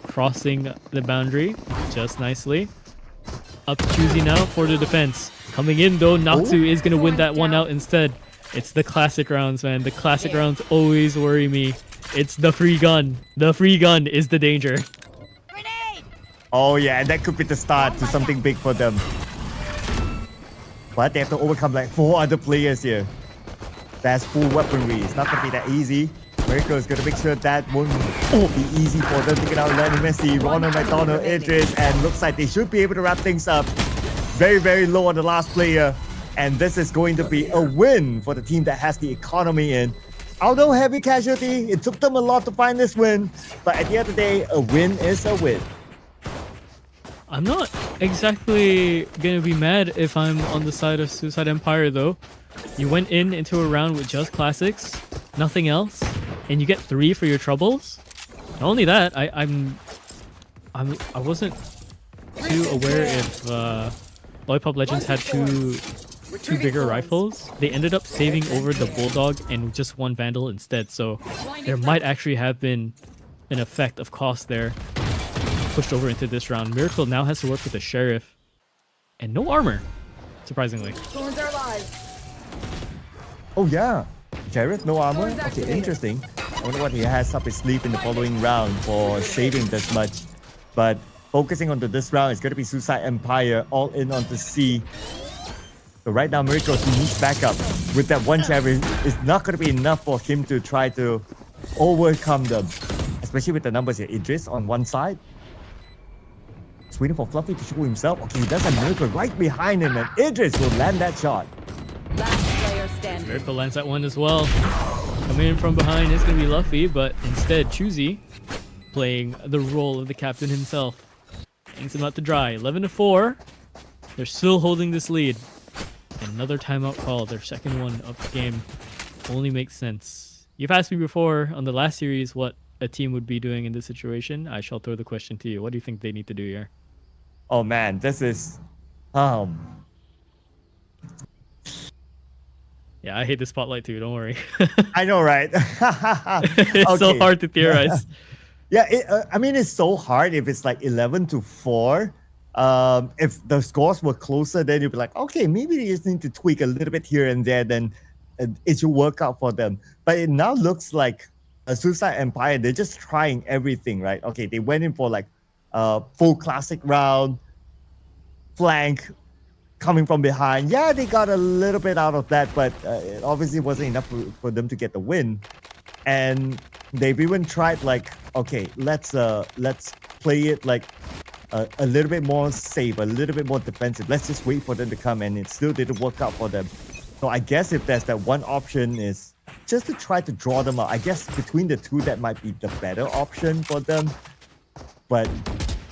Speaker 5: Crossing the boundary just nicely. Up to Choosy now for the defense. Coming in though, Natsu is going to win that one out instead. It's the classic rounds, man. The classic rounds always worry me. It's the free gun. The free gun is the danger.
Speaker 6: Oh yeah, and that could be the start to something big for them. But they have to overcome like 4 other players here. That's full weaponry. It's not gonna be that easy. Miracle is gonna make sure that won't be easy for them to get out Lionel Messi, Ronald McDonald, Idris, and looks like they should be able to wrap things up. Very, very low on the last player. And this is going to be a win for the team that has the economy in. Although heavy casualty, it took them a lot to find this win. But at the end of the day, a win is a win.
Speaker 5: I'm not exactly gonna be mad if I'm on the side of Suicide Empire though. You went into a round with just classics, nothing else, and you get 3 for your troubles. Not only that, I wasn't too aware if Lollipop Legends had two bigger rifles. They ended up saving over the Bulldog and just 1 Vandal instead. So there might actually have been an effect of cost there. Pushed over into this round. Miracle now has to work with the Sheriff. And no armor, surprisingly.
Speaker 6: Oh yeah, Sheriff, no armor? Okay, interesting. I wonder what he has up his sleeve in the following round for saving this much. But focusing on this round, it's going to be Suicide Empire all in onto C. So right now, Miracle, he needs backup. With that 1 Sheriff, it's not going to be enough for him to try to overcome them, especially with the numbers here. Idris on one side. He's waiting for Fluffy to show himself. Okay, he does a miracle right behind him, and Idris will land that shot.
Speaker 9: Last player standing.
Speaker 5: Miracle lands that one as well. Coming in from behind is going to be Luffy, but instead Choosy playing the role of the captain himself. Hangs him out to dry. 11-4. They're still holding this lead. And another timeout call, their second one of the game. Only makes sense. You've asked me before on the last series what a team would be doing in this situation. I shall throw the question to you. What do you think they need to do here?
Speaker 6: Oh man, this is
Speaker 5: Yeah, I hate the spotlight too, don't worry.
Speaker 6: I know, right?
Speaker 5: It's so hard to theorize.
Speaker 6: Yeah, I mean, it's so hard if it's like 11-4. If the scores were closer, then you'd be like, okay, maybe they just need to tweak a little bit here and there, then it should work out for them. But it now looks like a Suicide Empire, they're just trying everything, right? Okay, they went in for like full classic round, flank, coming from behind. Yeah, they got a little bit out of that, but it obviously wasn't enough for them to get the win. And they've even tried like, okay, let's play it like a little bit more safe, a little bit more defensive. Let's just wait for them to come, and it still didn't work out for them. So I guess if there's that one option is just to try to draw them out. I guess between the two, that might be the better option for them. But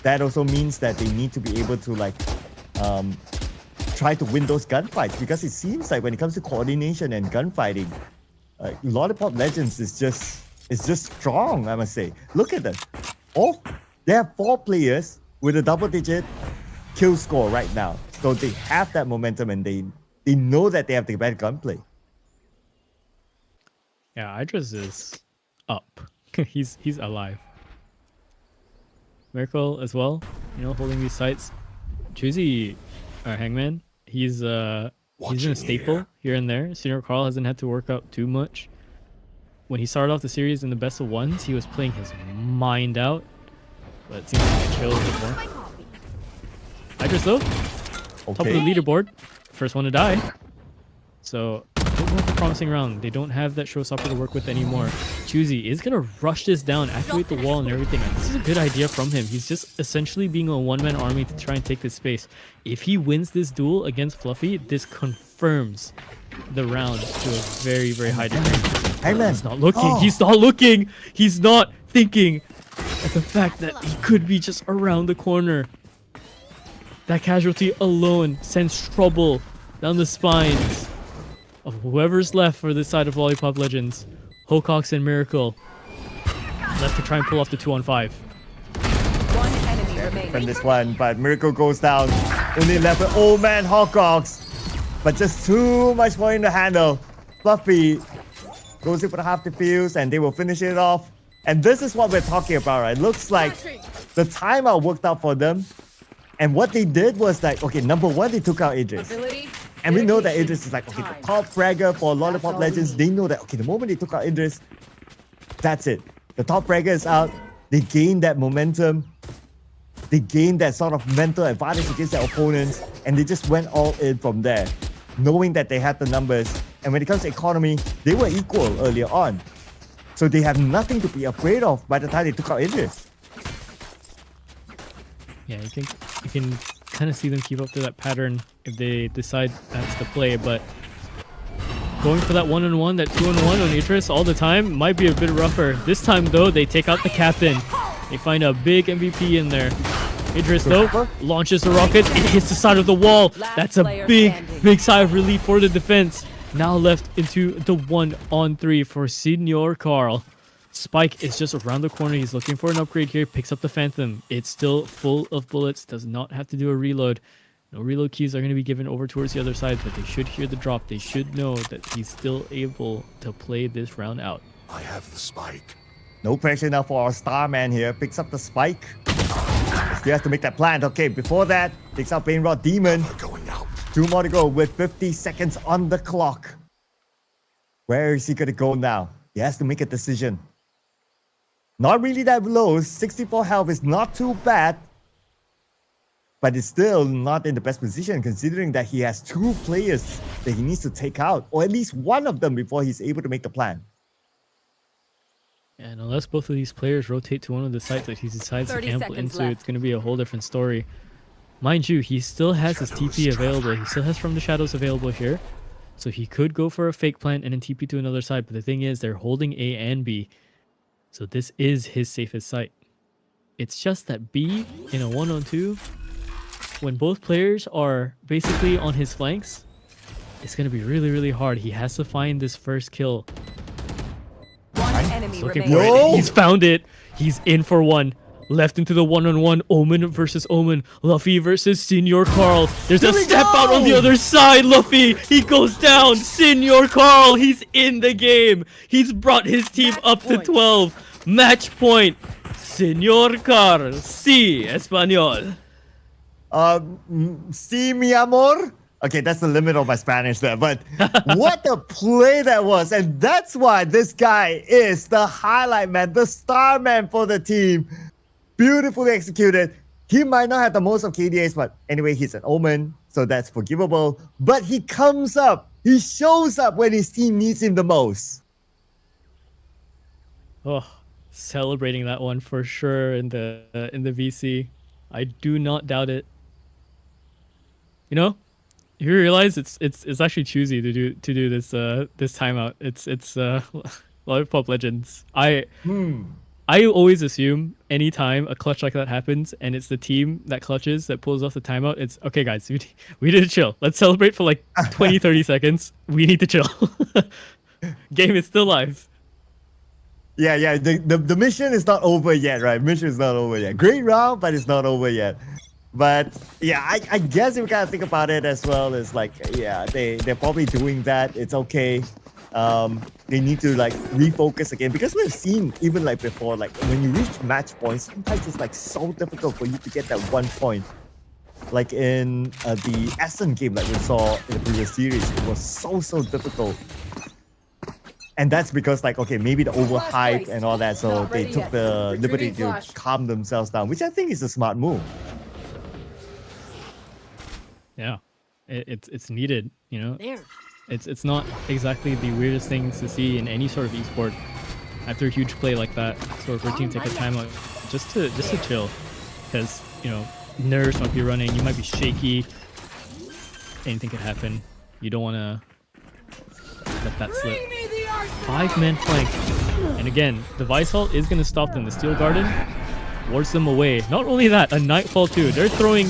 Speaker 6: that also means that they need to be able to like try to win those gunfights, because it seems like when it comes to coordination and gunfighting, Lollipop Legends is just strong, I must say. Look at them. They have 4 players with a double-digit kill score right now. So they have that momentum, and they know that they have the better gunplay.
Speaker 5: Yeah, Idris is up. he's alive. Miracle as well, holding these sites. Choosy, Hangman, he's been a staple here and there. Senior Carl hasn't had to work out too much. When he started off the series in the best of ones, he was playing his mind out, but it seems like he chilled a bit more. Idris though, top of the leaderboard, first one to die. So don't have a promising round. They don't have that showstopper to work with anymore. Choosy is gonna rush this down, activate the wall and everything. And this is a good idea from him. He's just essentially being a one-man army to try and take this space. If he wins this duel against Fluffy, this confirms the round to a very, very high degree. He's not looking. He's not looking. He's not thinking at the fact that he could be just around the corner. That casualty alone sends trouble down the spines of whoever's left for this side of Lollipop Legends. Hocox and Miracle left to try and pull off the 2-on-5.
Speaker 9: One enemy remaining.
Speaker 6: From this one, but Miracle goes down. Only left with old man Hocox, but just too much for him to handle. Fluffy goes in for the half defuse, and they will finish it off. And this is what we're talking about, right? Looks like the timeout worked out for them. And what they did was like, okay, number one, they took out Idris. And we know that Idris is like, okay, the top fragger for Lollipop Legends. They know that, okay, the moment they took out Idris, that's it. The top fragger is out. They gain that momentum. They gain that sort of mental advantage against their opponents. And they just went all in from there, knowing that they had the numbers. And when it comes to economy, they were equal earlier on. So they have nothing to be afraid of by the time they took out Idris.
Speaker 5: Yeah, you can kind of see them keep up to that pattern if they decide that's the play, but going for that 1-on-1, that 2-on-1 on Idris all the time might be a bit rougher. This time though, they take out the captain. They find a big MVP in there. Idris though launches the rocket, it hits the side of the wall. That's a big sigh of relief for the defense. Now left into the 1-on-3 for Senior Carl. Spike is just around the corner. He's looking for an upgrade here. Picks up the Phantom. It's still full of bullets. Does not have to do a reload. No reload keys are going to be given over towards the other side, but they should hear the drop. They should know that he's still able to play this round out.
Speaker 7: I have the spike.
Speaker 6: No pressure now for our star man here. Picks up the spike. Still has to make that plant. Okay, before that, takes out Pain Rod Demon.
Speaker 7: Going out.
Speaker 6: 2 more to go with 50 seconds on the clock. Where is he going to go now? He has to make a decision. Not really that low. 64 health is not too bad. But it's still not in the best position considering that he has 2 players that he needs to take out. Or at least one of them before he's able to make the plan.
Speaker 5: And unless both of these players rotate to one of the sites that he decides to
Speaker 9: 30
Speaker 5: gamble
Speaker 9: seconds
Speaker 5: into,
Speaker 9: left.
Speaker 5: it's going to be a whole different story. Mind you, he still has his TP available. He still has From the Shadows available here. So he could go for a fake plant and then TP to another side. But the thing is, they're holding A and B. So this is his safest site. It's just that B in a 1-on-2, when both players are basically on his flanks, it's going to be really, really hard. He has to find this first kill.
Speaker 9: One enemy
Speaker 5: He's looking
Speaker 9: remaining.
Speaker 5: for it. He's found it. He's in for one. Left into the 1-on-1. Omen versus Omen. Luffy versus Senior Carl. There's a step out on the other side. Luffy, he goes down. Senior Carl, he's in the game. He's brought his team up to 12. Match point. Senior Carl. Sí, español.
Speaker 6: Si mi amor. Okay, that's the limit of my Spanish there, but what a play that was. And that's why this guy is the highlight man, the star man for the team. Beautifully executed. He might not have the most of KDAs, but anyway, he's an Omen, so that's forgivable. But he comes up. He shows up when his team needs him the most.
Speaker 5: Oh, celebrating that one for sure in the VC. I do not doubt it. You know, you realize it's actually choosy to do this this timeout. It's Lollipop Legends. I always assume anytime a clutch like that happens and it's the team that clutches that pulls off the timeout, it's okay, guys, we need to chill. Let's celebrate for like 20-30 seconds. We need to chill. Game is still live.
Speaker 6: Yeah. The mission is not over yet, right? Mission is not over yet. Great round, but it's not over yet. But yeah, I guess if we gotta think about it as well, is like, yeah, they're probably doing that. It's okay. They need to like refocus again, because we've seen even like before, like when you reach match points, sometimes it's like so difficult for you to get that 1 point. Like in the Essen game, like we saw in the previous series, it was so difficult. And that's because like, okay, maybe the overhype and all that, so they took the liberty to calm themselves down, which I think is a smart move.
Speaker 5: Yeah, it's needed, you know. It's not exactly the weirdest things to see in any sort of esport after a huge play like that. So for a team to take a timeout just to chill, because you know nerves might be running, you might be shaky, anything could happen. You don't want to let that slip. 5-man flank, and again the Vicealt is going to stop them. The Steel Garden wards them away. Not only that, a Nightfall too. They're throwing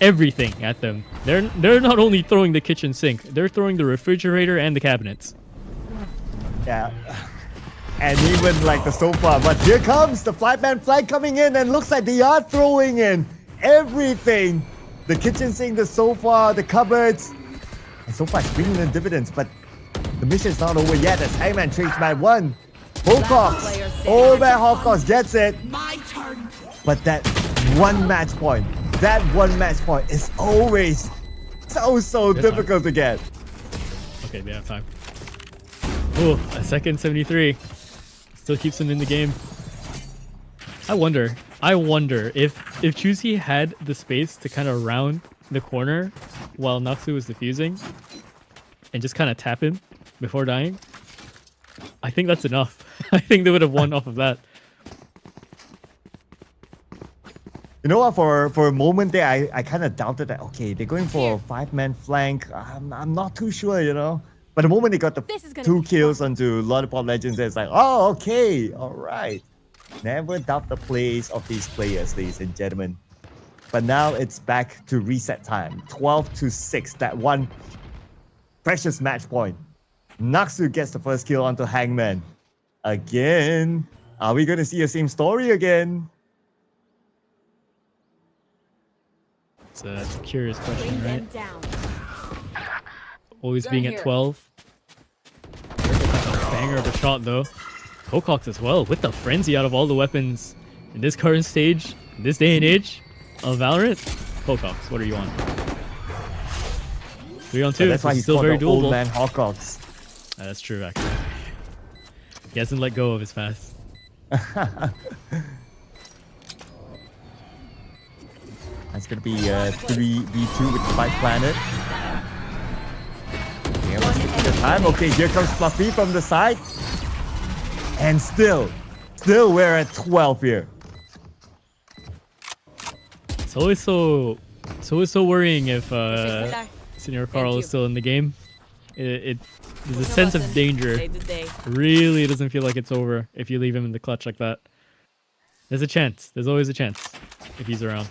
Speaker 5: everything at them. They're not only throwing the kitchen sink, they're throwing the refrigerator and the cabinets.
Speaker 6: Yeah. And even like the sofa. But here comes the 5-man flag coming in, and looks like they are throwing in everything. The kitchen sink, the sofa, the cupboards. And sofa is bringing in dividends, but the mission is not over yet as Hangman trades man 1. Hawcox. Oh man, Hawcox gets it.
Speaker 1: My turn.
Speaker 6: But that one match point is always so difficult to get.
Speaker 5: Okay, they have time. Oh, a second 73. Still keeps them in the game. I wonder if Chuzi had the space to kind of round the corner while Naxu was defusing and just kind of tap him before dying. I think that's enough. I think they would have won off of that.
Speaker 6: You know what, for a moment there, I kind of doubted that, okay, they're going for a 5-man flank. I'm not too sure, you know. But the moment they got the 2 kills onto Lollipop Legends, it's like, oh, okay, all right. Never doubt the plays of these players, ladies and gentlemen. But now it's back to reset time. 12-6, that one precious match point. Naxu gets the first kill onto Hangman. Again, are we going to see the same story again?
Speaker 5: It's a curious question, right? Always being at 12. Banger of a shot though. Hawcox as well, with the frenzy out of all the weapons in this current stage, in this day and age of Valorant. Hawcox, what are you on? 3-on-2.
Speaker 6: That's why he's
Speaker 5: still very doable.
Speaker 6: Old man Hawcox.
Speaker 5: That's true, actually. He hasn't let go of his past.
Speaker 6: That's going to be 3v2 with the 5 planet. Yeah, let's take the time. Okay, here comes Fluffy from the side. And still, still we're at 12 here.
Speaker 5: It's always so worrying if Senior Carl is still in the game. There's a sense of danger. Really doesn't feel like it's over if you leave him in the clutch like that. There's a chance. There's always a chance if he's around.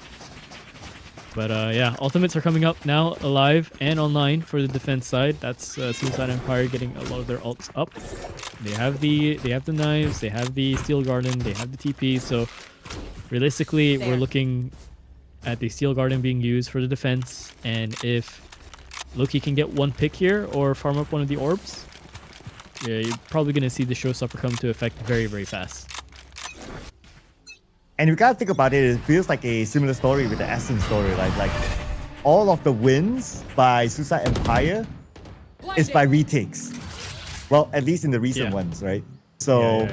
Speaker 5: But yeah, ultimates are coming up now, alive and online for the defense side. That's Suicide Empire getting a lot of their ults up. They have the knives, they have the Steel Garden, they have the TP. So realistically, we're looking at the Steel Garden being used for the defense. And if Loki can get one pick here or farm up one of the orbs, yeah, you're probably gonna see the showstopper come to effect very, very fast.
Speaker 6: And you gotta think about it, it feels like a similar story with the Ascent story, right? Like all of the wins by Suicide Empire is by retakes. Well, at least in the recent ones, right? So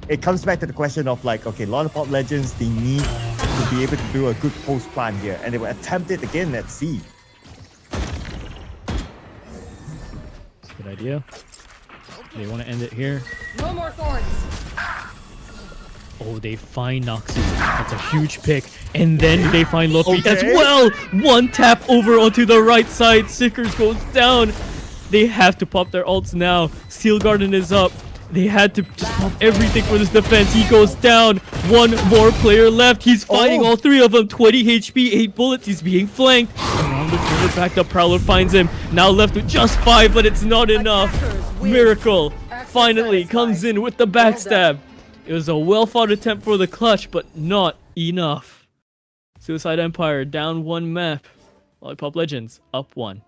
Speaker 6: it comes back to the question of like, okay, Lollipop Legends, they need to be able to do a good post plan here, and they will attempt it again at C.
Speaker 5: That's a good idea. They want to end it here.
Speaker 9: No more thorns.
Speaker 5: Oh, they find Noxus. That's a huge pick. And then they find Loki as well. One tap over onto the right side. Sickers goes down. They have to pop their ults now. Steel Garden is up. They had to just pop everything for this defense. He goes down. One more player left. He's fighting all three of them. 20 HP, 8 bullets. He's being flanked. Around the corner, back up. Prowler finds him. Now left with just 5, but it's not enough. Miracle finally comes in with the backstab. It was a well-fought attempt for the clutch, but not enough. Suicide Empire down 1 map. Lollipop Legends up 1.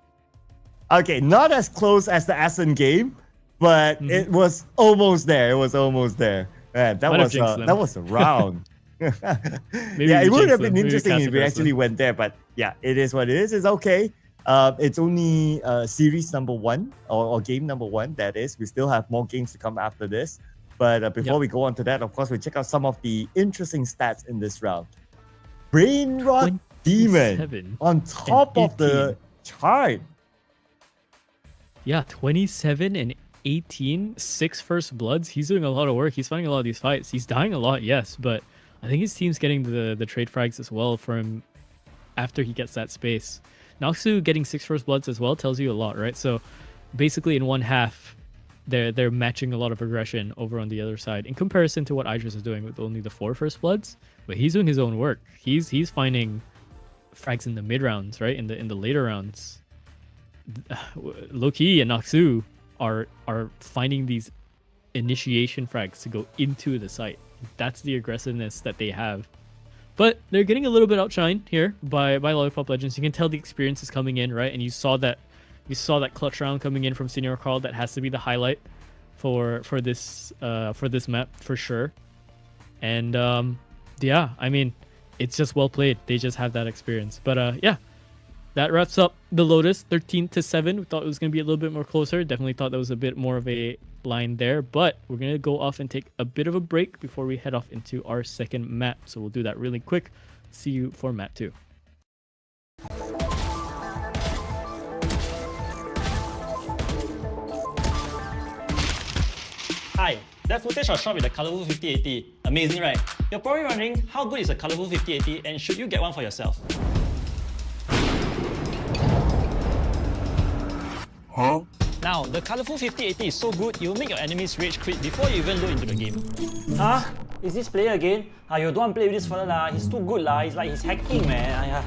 Speaker 6: Okay, not as close as the Ascent game, but it was almost there. It was almost there. Man, that was a round. Yeah, it would have been interesting if we actually went there, but yeah, it is what it is. It's okay. It's only series number 1 or game number 1. That is, we still have more games to come after this. But before we go on to that, of course, we check out some of the interesting stats in this round. Brain Rot Demon on top of the chart.
Speaker 5: Yeah, 27 and 18, 6 first bloods. He's doing a lot of work. He's fighting a lot of these fights. He's dying a lot, yes, but I think his team's getting the trade frags as well for him after he gets that space. Noxu getting 6 first bloods as well tells you a lot, right? So basically in one half, they're matching a lot of aggression over on the other side in comparison to what Idris is doing with only the 4 first bloods. But he's doing his own work. He's finding frags in the mid rounds, right? In the later rounds. Loki and Noxu are finding these initiation frags to go into the site. That's the aggressiveness that they have. But they're getting a little bit outshined here by Lollipop Legends. You can tell the experience is coming in, right? And you saw that clutch round coming in from Senior Carl. That has to be the highlight for this map for sure. And yeah, I mean, it's just well played. They just have that experience. But yeah, that wraps up the Lotus 13-7. We thought it was gonna be a little bit more closer. Definitely thought that was a bit more of a line there. But we're gonna go off and take a bit of a break before we head off into our second map. So we'll do that really quick. See you for map 2.
Speaker 10: Hi, that footage was shot with the Calliber 5080. Amazing, right? You're probably wondering, how good is a Calliber 5080 and should you get one for yourself?
Speaker 7: Huh?
Speaker 10: Now, the Calliber 5080 is so good, it will make your enemies rage quit before you even load into the game. Huh? Is this player again? You don't want to play with this fella lah. He's too good lah. It's like he's hacking, man.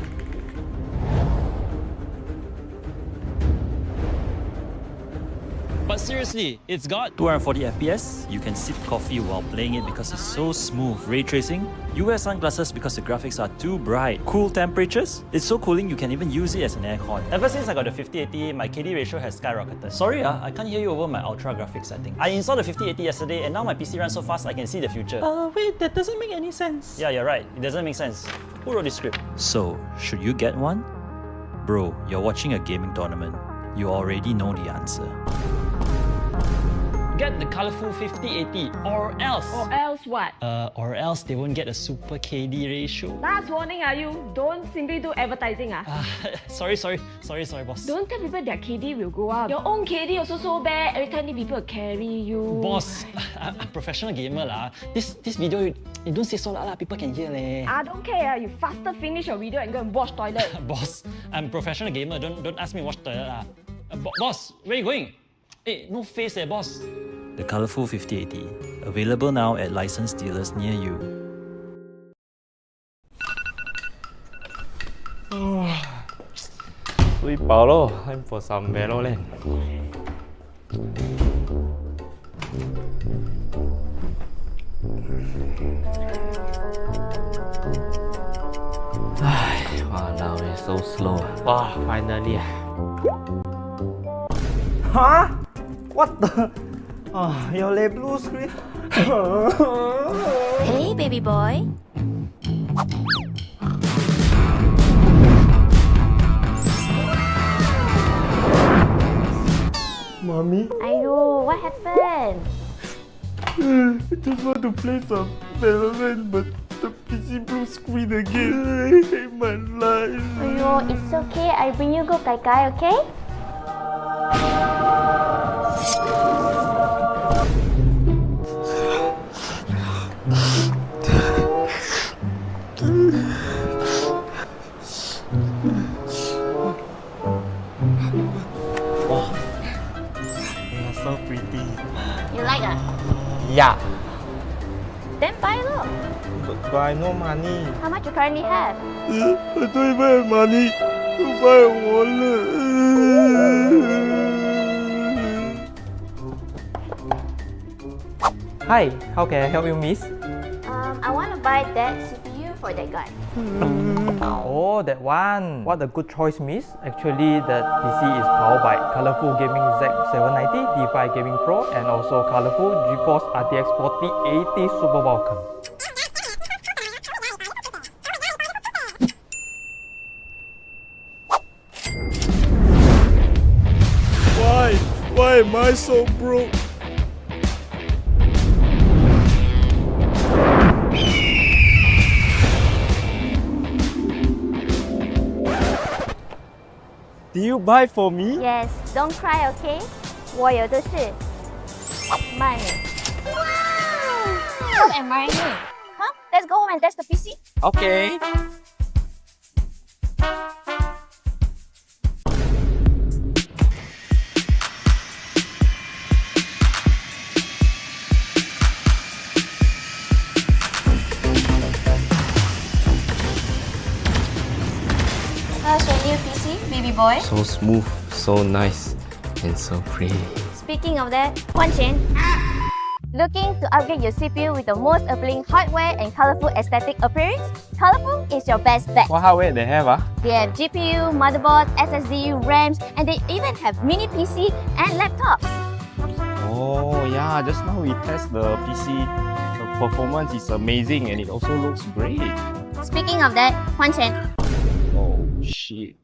Speaker 10: But seriously, it's got 240 FPS, you can sip coffee while playing it because it's so smooth. Ray tracing, you wear sunglasses because the graphics are too bright. Cool temperatures, it's so cooling you can even use it as an aircon. Ever since I got the 5080, my KD ratio has skyrocketed. Sorry I can't hear you over my ultra graphics setting. I installed the 5080 yesterday and now my PC runs so fast I can see the future. Wait, that doesn't make any sense. Yeah, you're right, it doesn't make sense. Who wrote this script? So, should you get one? Bro, you're watching a gaming tournament. You already know the answer. get the colorful 5080 or else.
Speaker 9: Or else what?
Speaker 10: Or else they won't get a super KD ratio.
Speaker 9: Last warning, are you? Don't simply do advertising.
Speaker 10: Sorry, boss.
Speaker 9: Don't tell people their KD will go up. Your own KD also so bad. Every time need people to carry you.
Speaker 10: Boss, I'm a professional gamer lah. This video, you don't say so loud lah. People can hear leh.
Speaker 9: I don't care. You faster finish your video and go and wash toilet.
Speaker 10: Boss, I'm a professional gamer. Don't ask me to wash toilet lah. Boss, where you going? Hey, no face boss. The colorful 5080, available now at licensed dealers near you.
Speaker 11: Sleep 飽咯 time for some Valorant. Wow, it's so slow. Wow, finally.
Speaker 12: Huh? What the? Oh, your late blue screen.
Speaker 1: Hey, baby boy.
Speaker 12: Mommy?
Speaker 1: Ayo, what happened?
Speaker 12: I just want to play some Valorant, but the PC blue screen again. I hate my life.
Speaker 1: Ayo, it's okay. I bring you go Kai Kai, okay?
Speaker 12: You're so pretty.
Speaker 1: You like it?
Speaker 12: Yeah,
Speaker 1: Then buy look.
Speaker 12: but I no money.
Speaker 1: How much you currently have?
Speaker 12: I don't even have money to buy a wallet. Hi, how can I help you, miss?
Speaker 1: I want to buy that CPU for that guy.
Speaker 12: Oh, that one. What a good choice, miss. Actually, that PC is powered by Colorful Gaming Z790 D5 Gaming Pro and also Colorful GeForce RTX 4080 Super Vulkan. Why am I so broke? Do you buy for me?
Speaker 1: Yes, don't cry, okay? 我有的是 money. Wow! Stop admiring me. Huh? Let's go home and test the PC.
Speaker 12: Okay.
Speaker 1: How's your new PC, baby boy?
Speaker 11: So smooth, so nice, and so pretty.
Speaker 1: Speaking of that, Huan Chen. Looking to upgrade your CPU with the most appealing hardware and colorful aesthetic appearance? Colorful is your best bet.
Speaker 11: What hardware they have?
Speaker 1: They have GPU, motherboard, SSD, RAMs, and they even have mini PC and laptops.
Speaker 11: Oh yeah, just now we test the PC. The performance is amazing and it also looks great.
Speaker 1: Speaking of that, Huan Chen.
Speaker 11: Oh shit.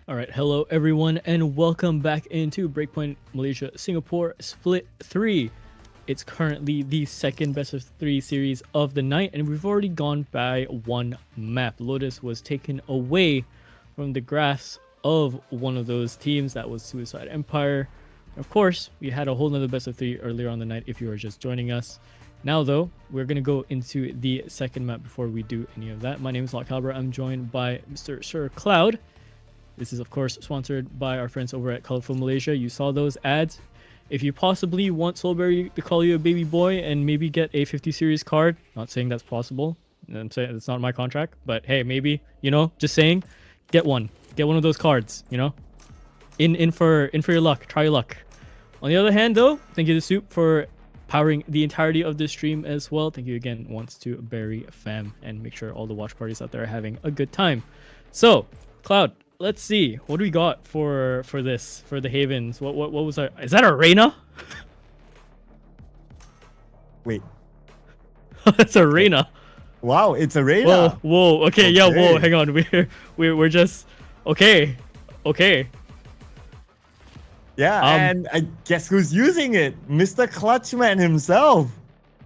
Speaker 5: All right, hello everyone, and welcome back into Breakpoint Malaysia Singapore Split 3. It's currently the second best of 3 series of the night, and we've already gone by one map. Lotus was taken away from the grasp of one of those teams. That was Suicide Empire. Of course, we had a whole nother best of 3 earlier on the night if you are just joining us. Now though, we're going to go into the second map before we do any of that. My name is Lott. I'm joined by Mr. Sir Cloud. This is of course sponsored by our friends over at Colorful Malaysia. You saw those ads. If you possibly want Soulberry to call you a baby boy and maybe get a 50 series card, not saying that's possible. I'm saying it's not my contract, but hey, maybe, you know, just saying, get one of those cards, you know, in for your luck, try your luck. On the other hand though, thank you to Soup for powering the entirety of this stream as well. Thank you again once to Berryfam, and make sure all the watch parties out there are having a good time. So, Cloud, let's see. What do we got for the Havens? What was that? Is that a Reyna?
Speaker 6: Wait.
Speaker 5: It's a Reyna.
Speaker 6: Wow, it's a Reyna.
Speaker 5: Whoa. Okay, yeah, whoa. Hang on. We're just okay.
Speaker 6: Yeah, and I guess who's using it? Mr. Clutchman himself.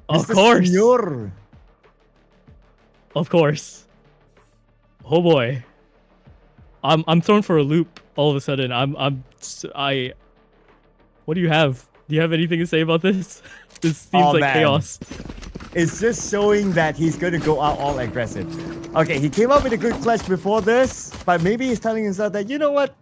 Speaker 5: Of
Speaker 6: Mr.
Speaker 5: course.
Speaker 6: Senor.
Speaker 5: Of course. Oh boy. I'm thrown for a loop all of a sudden. What do you have? Do you have anything to say about this? This seems like chaos.
Speaker 6: It's just showing that he's going to go out all aggressive. Okay, he came up with a good clutch before this, but maybe he's telling himself that, you know what?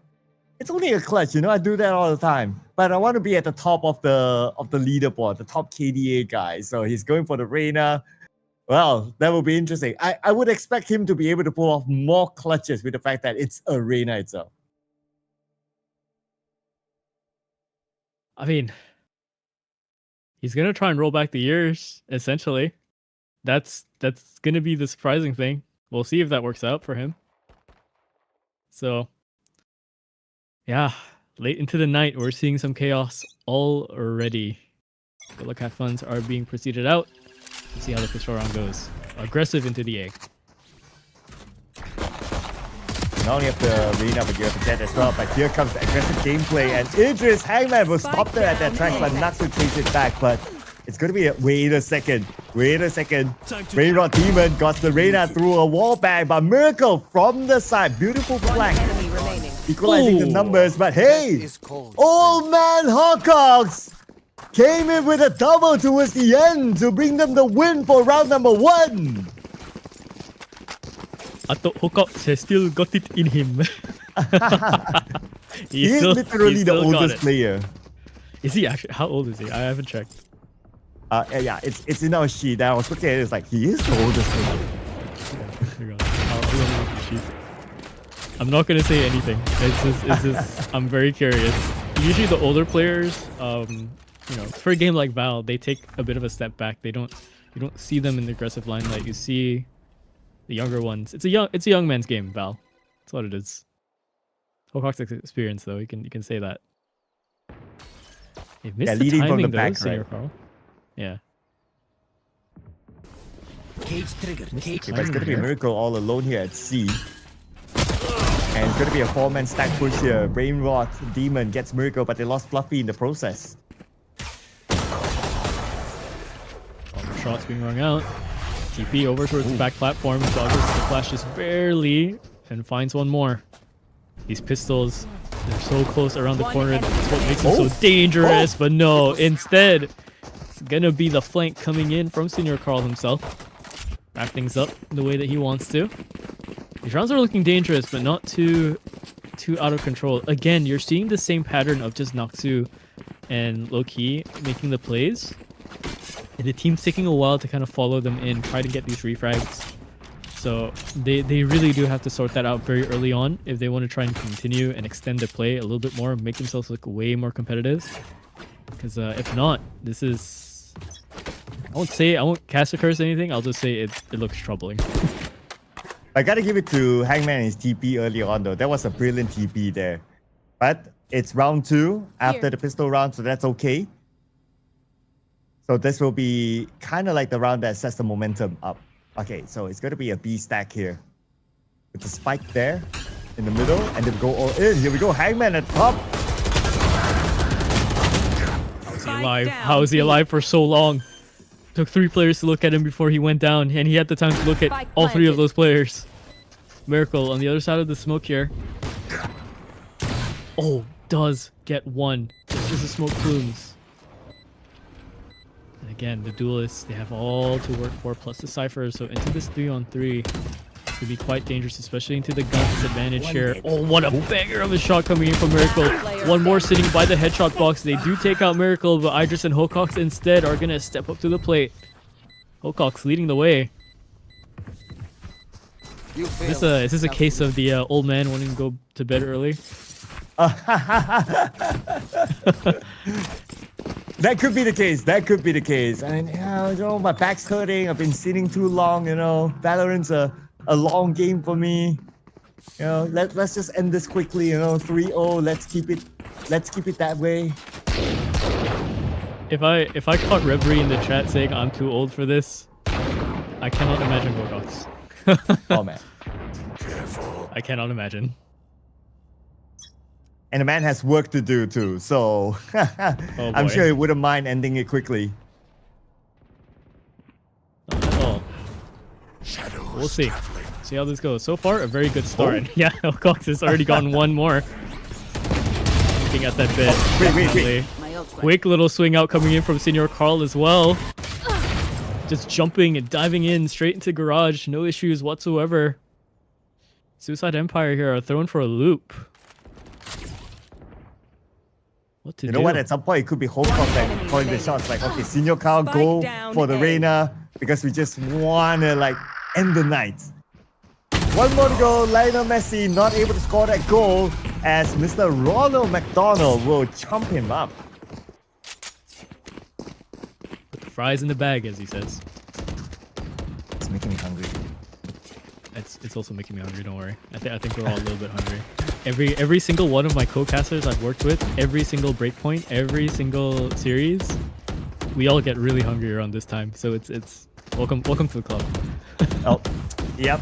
Speaker 6: It's only a clutch, you know, I do that all the time. But I want to be at the top of the leaderboard, the top KDA guy. So he's going for the Reyna. Well, that will be interesting. I would expect him to be able to pull off more clutches with the fact that it's a Reyna itself.
Speaker 5: I mean, he's gonna try and roll back the years, essentially. That's gonna be the surprising thing. We'll see if that works out for him. So yeah, late into the night, we're seeing some chaos already. Good luck, have funds are being proceeded out. Let's see how the pistol round goes. Aggressive into the A.
Speaker 6: Not only have the Reyna, but you have the Jet as well. But here comes the aggressive gameplay, and Idris Hangman will stop there at that track, but Nax will chase it back. But it's going to be wait a second. Rainrod Demon got the Reyna through a wall bag, but Miracle from the side. Beautiful flank. Equalizing the numbers, but hey, Old Man Hawkhogs came in with a double towards the end to bring them the win for round number 1.
Speaker 5: I thought Hawkhogs has still got it in him.
Speaker 6: He's literally the oldest player.
Speaker 5: Is he actually? How old is he? I haven't checked.
Speaker 6: Yeah, it's in our sheet. I was looking at it, it's like, he is the oldest player.
Speaker 5: I'm not gonna say anything. It's just I'm very curious. Usually the older players, you know, for a game like Val, they take a bit of a step back. You don't see them in the aggressive limelight. You see the younger ones. It's a young man's game, Val. That's what it is. Hawkhogs experience, though. You can say that. They missed the timing, from the back, though, right? Yeah.
Speaker 4: Cage trigger.
Speaker 6: But it's going to be Miracle all alone here at C. And it's going to be a 4-man stack push here. Brainrot Demon gets Miracle, but they lost Fluffy in the process.
Speaker 5: All the shots being rung out. TP over towards the back platform. Dodges the flash just barely and finds one more. These pistols, they're so close around the corner. That's what makes them so dangerous. But no, instead, it's going to be the flank coming in from Senior Carl himself. Wrap things up the way that he wants to. These rounds are looking dangerous, but not too out of control. Again, you're seeing the same pattern of just Noxu and Low-Key making the plays. And the team's taking a while to kind of follow them in, try to get these refrags. So they really do have to sort that out very early on if they want to try and continue and extend their play a little bit more, make themselves look way more competitive. Because if not, this is... I won't cast a curse or anything, I'll just say it looks troubling.
Speaker 6: I gotta give it to Hangman and his TP early on though. That was a brilliant TP there. But it's round 2 after the pistol round, so that's okay. So this will be kind of like the round that sets the momentum up. Okay, so it's going to be a B stack here. With the spike there, in the middle, and they go all in. Here we go, Hangman at top.
Speaker 5: How's he alive? How is he alive for so long? Took 3 players to look at him before he went down, and he had the time to look at all 3 of those players. Miracle on the other side of the smoke here. Oh, does get 1. This is the smoke plumes. And again, the duelists, they have all to work for, plus the Cypher, so into this 3-on-3 could be quite dangerous, especially into the gun disadvantage here. Oh, what a banger of a shot coming in from Miracle. One more sitting by the headshot box. They do take out Miracle, but Idris and Hocox instead are going to step up to the plate. Hocox leading the way. Is this a case of the old man wanting to go to bed early?
Speaker 6: That could be the case. That could be the case. I mean, you know, my back's hurting. I've been sitting too long. You know, Valorant's a long game for me. You know, let's just end this quickly. You know, 3-0. Let's keep it that way.
Speaker 5: If I caught Reverie in the chat saying I'm too old for this, I cannot imagine Hocox.
Speaker 6: Oh man,
Speaker 5: I cannot imagine.
Speaker 6: And the man has work to do too, so I'm sure he wouldn't mind ending it quickly.
Speaker 5: Not at all. We'll see. See how this goes. So far, a very good start. Oh. Yeah, Hocox has already gotten 1 more. Looking at that bit.
Speaker 6: Wait.
Speaker 5: Quick little swing out coming in from Senior Carl as well. Just jumping and diving in straight into garage. No issues whatsoever. Suicide Empire here are thrown for a loop. What to do?
Speaker 6: You know what? At some point, it could be Hocox like calling the shots. Like, okay, Senior Carl, go for the Reyna because we just want to like end the night. 1 more to go. Lionel Messi not able to score that goal as Mr. Ronald McDonald will chump him up.
Speaker 5: Put the fries in the bag, as he says.
Speaker 6: It's making me hungry.
Speaker 5: It's also making me hungry. Don't worry. I think we're all a little bit hungry. Every single one of my co-casters I've worked with, every single breakpoint, every single series, we all get really hungry around this time. So it's welcome to the club.
Speaker 6: Oh, yep.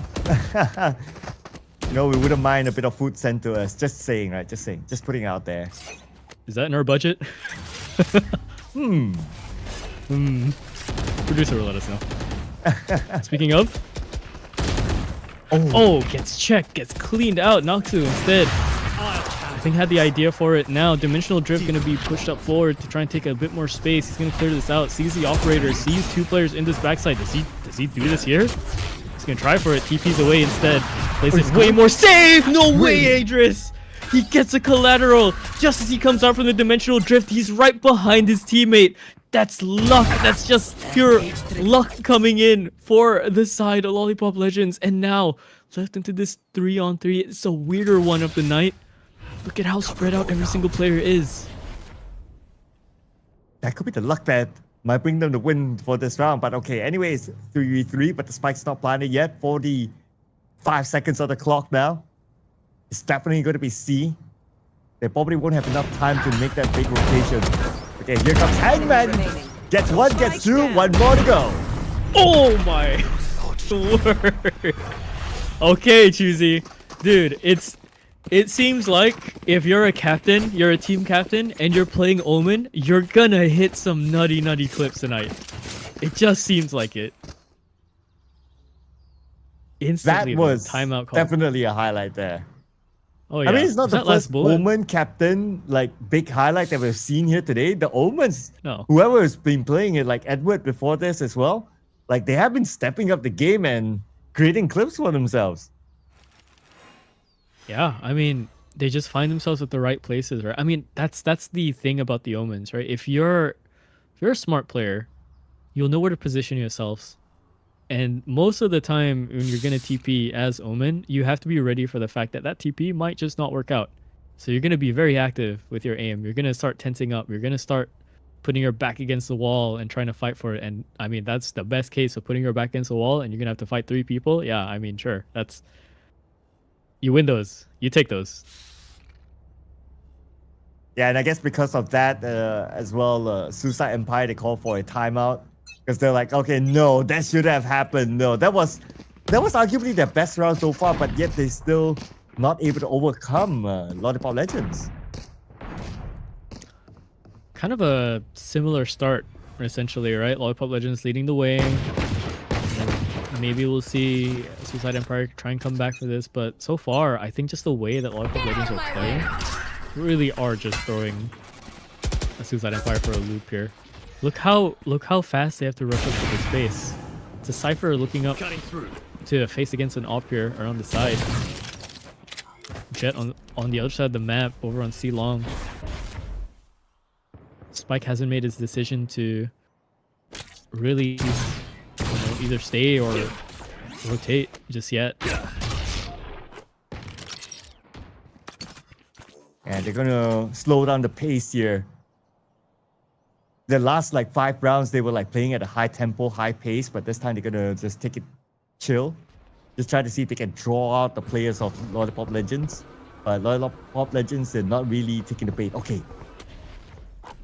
Speaker 6: No, we wouldn't mind a bit of food sent to us. Just saying, right? Just saying. Just putting it out there.
Speaker 5: Is that in our budget? Producer will let us know. Speaking of. Oh, gets checked, gets cleaned out. Noxu instead. I think had the idea for it now. Dimensional Drift going to be pushed up forward to try and take a bit more space. He's going to clear this out. Sees the operator, sees 2 players in this backside. Does he do this here? He's going to try for it. TP's away instead. Plays it way more safe. No way, Idris. He gets a collateral. Just as he comes out from the Dimensional Drift, he's right behind his teammate. That's luck. That's just pure luck coming in for the side of Lollipop Legends. And now, left into this 3-on-3. It's a weirder one of the night. Look at how spread out every single player is.
Speaker 6: That could be the luck that might bring them the win for this round. But okay, anyways, 3v3, but the spike's not planted yet. 45 seconds on the clock now. It's definitely going to be C. They probably won't have enough time to make that big rotation. Okay, here comes Hangman. Gets 1, gets 2, 1 more to go.
Speaker 5: Oh my word. Okay, Choosy. Dude, it seems like if you're a captain, you're a team captain, and you're playing Omen, you're gonna hit some nutty clips tonight. It just seems like it. Instantly,
Speaker 6: that was
Speaker 5: timeout call.
Speaker 6: Definitely a highlight there.
Speaker 5: Oh yeah.
Speaker 6: I mean, it's not the first Omen captain like big highlight that we've seen here today. The Omens, whoever has been playing it, like Edward before this as well, like they have been stepping up the game and creating clips for themselves.
Speaker 5: Yeah, I mean, they just find themselves at the right places, right? I mean, that's the thing about the Omens, right? If you're a smart player, you'll know where to position yourselves. And most of the time when you're going to TP as Omen, you have to be ready for the fact that that TP might just not work out. So you're going to be very active with your aim. You're going to start tensing up. You're going to start putting your back against the wall and trying to fight for it. And I mean, that's the best case of putting your back against the wall and you're going to have to fight 3 people. Yeah, I mean, sure. You win those. You take those.
Speaker 6: Yeah, and I guess because of that as well, Suicide Empire, they call for a timeout. Because they're like, okay, no, that should have happened. No, that was arguably their best round so far, but yet they still not able to overcome Lollipop Legends.
Speaker 5: Kind of a similar start, essentially, right? Lollipop Legends leading the way. And maybe we'll see Suicide Empire try and come back for this, but so far, I think just the way that Lollipop Legends are playing really are just throwing a Suicide Empire for a loop here. Look how fast they have to rush up to the space. It's a Cypher looking up to face against an op here around the side. Jet on the other side of the map over on C Long. Spike hasn't made his decision to really either stay or rotate just yet.
Speaker 6: And they're gonna slow down the pace here. The last like 5 rounds they were like playing at a high tempo, high pace, but this time they're gonna just take it chill. Just try to see if they can draw out the players of Lollipop Legends. But Lollipop Legends, they're not really taking the bait. Okay.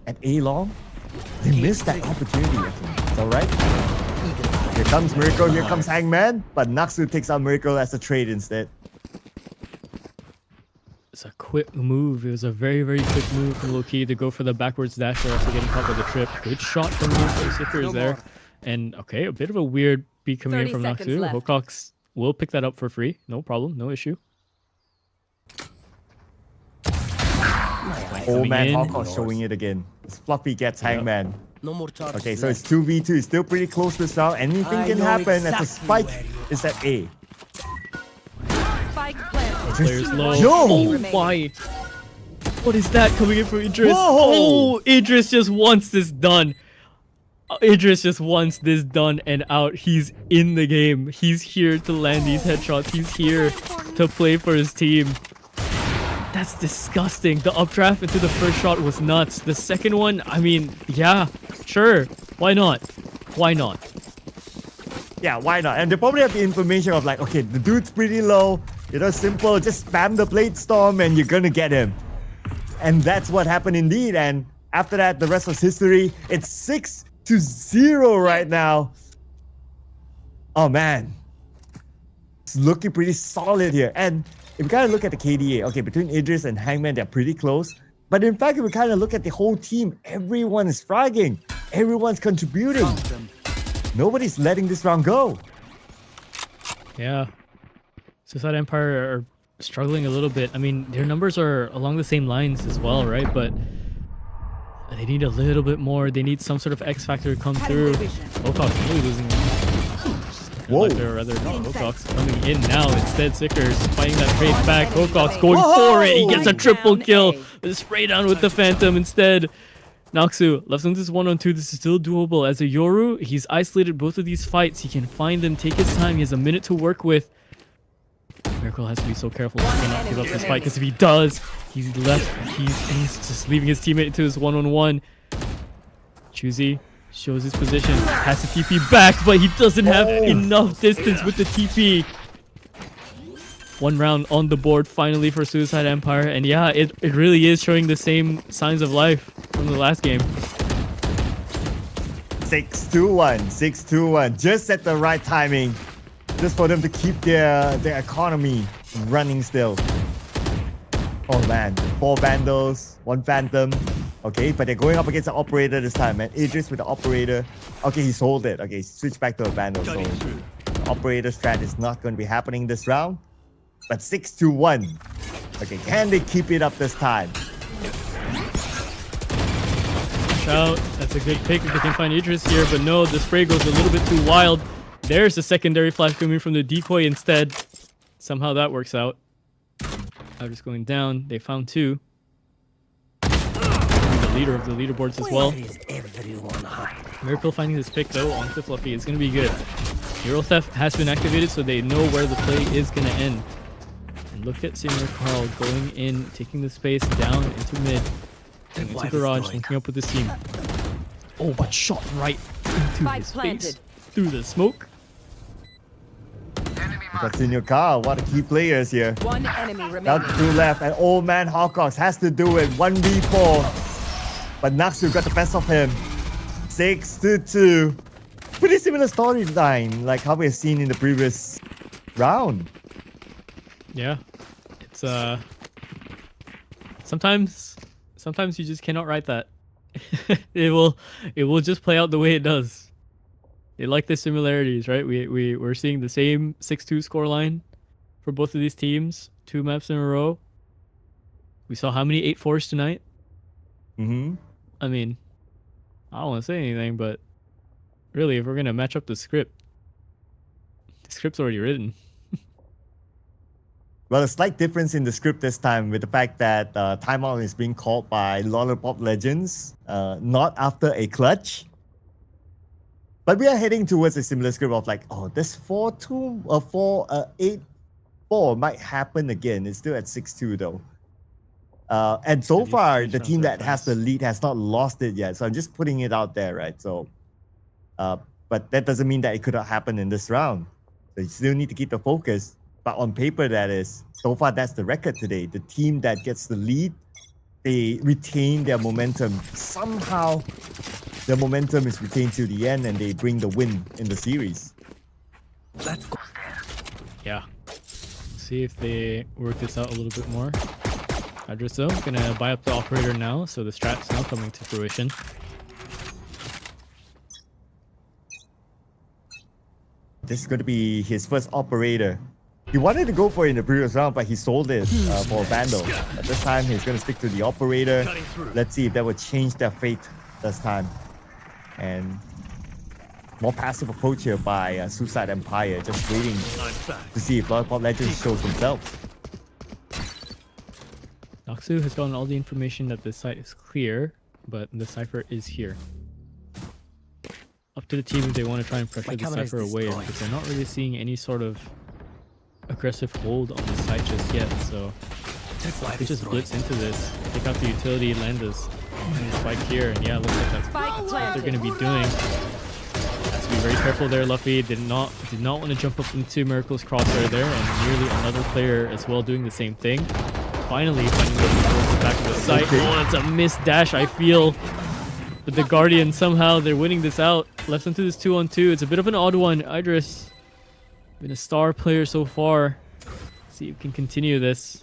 Speaker 6: At A Long, they missed that opportunity, I think. It's alright. Here comes Miracle, here comes Hangman, but Naxu takes out Miracle as a trade instead.
Speaker 5: It's a quick move. It was a very, very quick move from Loki to go for the backwards dasher after getting caught by the trip. Good shot from the Sickers there. And okay, a bit of a weird beat coming in from Naxu. Hocox will pick that up for free. No problem, no issue.
Speaker 6: Old man Hocox showing it again. Fluffy gets Hangman.
Speaker 4: No more charges.
Speaker 6: Okay, so it's 2v2. It's still pretty close this round. Anything can happen as the spike is at A.
Speaker 3: Spike planted.
Speaker 5: Players low.
Speaker 6: Yo!
Speaker 5: Oh my! What is that coming in from Idris?
Speaker 6: Whoa!
Speaker 5: Oh, Idris just wants this done. Idris just wants this done and out. He's in the game. He's here to land these headshots. He's here to play for his team. That's disgusting. The updraft into the first shot was nuts. The second one, I mean, yeah, sure. Why not? Why not?
Speaker 6: Yeah, why not? And they probably have the information of like, okay, the dude's pretty low. You know, simple. Just spam the Blade Storm and you're gonna get him. And that's what happened indeed. And after that, the rest was history. It's 6-0 right now. Oh man. It's looking pretty solid here. And if we kind of look at the KDA, okay, between Idris and Hangman, they're pretty close. But in fact, if we kind of look at the whole team, everyone is fragging. Everyone's contributing. Nobody's letting this round go.
Speaker 5: Yeah. Suicide Empire are struggling a little bit. I mean, their numbers are along the same lines as well, right? But they need a little bit more. They need some sort of X factor to come through. Hocox really losing.
Speaker 6: Whoa.
Speaker 5: Or rather, not Hocox coming in now. Instead, Sickers fighting that trade back. Hocox going for it. He gets a triple kill. With a spray down with the Phantom instead. Naxu left on this 1-on-2. This is still doable. As a Yoru, he's isolated both of these fights. He can find them, take his time. He has a minute to work with. Miracle has to be so careful to not give up this fight, because if he does, he's left. He's just leaving his teammate into his 1-on-1. Choosy shows his position, has the TP back, but he doesn't have enough distance with the TP. 1 round on the board finally for Suicide Empire, and yeah, it really is showing the same signs of life from the last game.
Speaker 6: 6-1, 6-1, just at the right timing. Just for them to keep their economy running still. Oh man, 4 Vandals, 1 Phantom. Okay, but they're going up against the Operator this time, man. Idris with the Operator. Okay, he sold it. Okay, switch back to a Vandal. So the Operator strat is not going to be happening this round. But 6-1. Okay, can they keep it up this time?
Speaker 5: Shout, that's a good pick if they can find Idris here, but no, the spray goes a little bit too wild. There's the secondary flash coming from the decoy instead. Somehow that works out. Idris going down. They found 2. The leader of the leaderboards as well. Miracle finding this pick though onto Fluffy. It's going to be good. Hero Theft has been activated, so they know where the play is going to end. And look at Senior Carl going in, taking the space down into mid. Into garage, linking up with his team. Oh, but shot right into his face. Through the smoke.
Speaker 6: Got Senior Carl, one of the key players here.
Speaker 3: 1 enemy remaining.
Speaker 6: Down to 2 left, and old man Hocox has to do it. 1v4. But Naxu got the best of him. 6-2. Pretty similar storyline, like how we've seen in the previous round.
Speaker 5: Yeah. sometimes you just cannot write that. it will just play out the way it does. They like the similarities, right? We're seeing the same 6-2 scoreline for both of these teams, 2 maps in a row. We saw how many 8-4s tonight?
Speaker 6: Mm-hmm.
Speaker 5: I mean, I don't want to say anything, but really, if we're gonna match up the script's already written.
Speaker 6: Well, a slight difference in the script this time with the fact that timeout is being called by Lollipop Legends, not after a clutch. But we are heading towards a similar script of like, oh, this 4-2 or 8-4 might happen again. It's still at 6-2 though. And so far, the team that has the lead has not lost it yet. So I'm just putting it out there, right? So, but that doesn't mean that it could not happen in this round. So you still need to keep the focus. But on paper, that is, so far, that's the record today. The team that gets the lead, they retain their momentum. Somehow, the momentum is retained to the end and they bring the win in the series.
Speaker 4: Let's go.
Speaker 5: Yeah. See if they work this out a little bit more. Idris though, gonna buy up the operator now, so the strat's now coming to fruition.
Speaker 6: This is going to be his first operator. He wanted to go for it in the previous round, but he sold it for a Vandal. But this time, he's going to stick to the operator. Let's see if that will change their fate this time. And more passive approach here by Suicide Empire, just waiting to see if Lollipop Legends shows themselves.
Speaker 5: Noxu has gotten all the information that the site is clear, but the Cypher is here. Up to the team if they want to try and pressure the Cypher away, because they're not really seeing any sort of aggressive hold on the site just yet, so they just blitz into this, take out the utility, land this spike here, and yeah, looks like that's what they're going to be doing. Has to be very careful there. Luffy did not want to jump up into Miracle's crosshair there, and nearly another player as well doing the same thing. Finally finding the back of the site. Oh, it's a missed dash, I feel. But the Guardian, somehow they're winning this out. Left into this 2-on-2. It's a bit of an odd one. Idris, been a star player so far. See if we can continue this.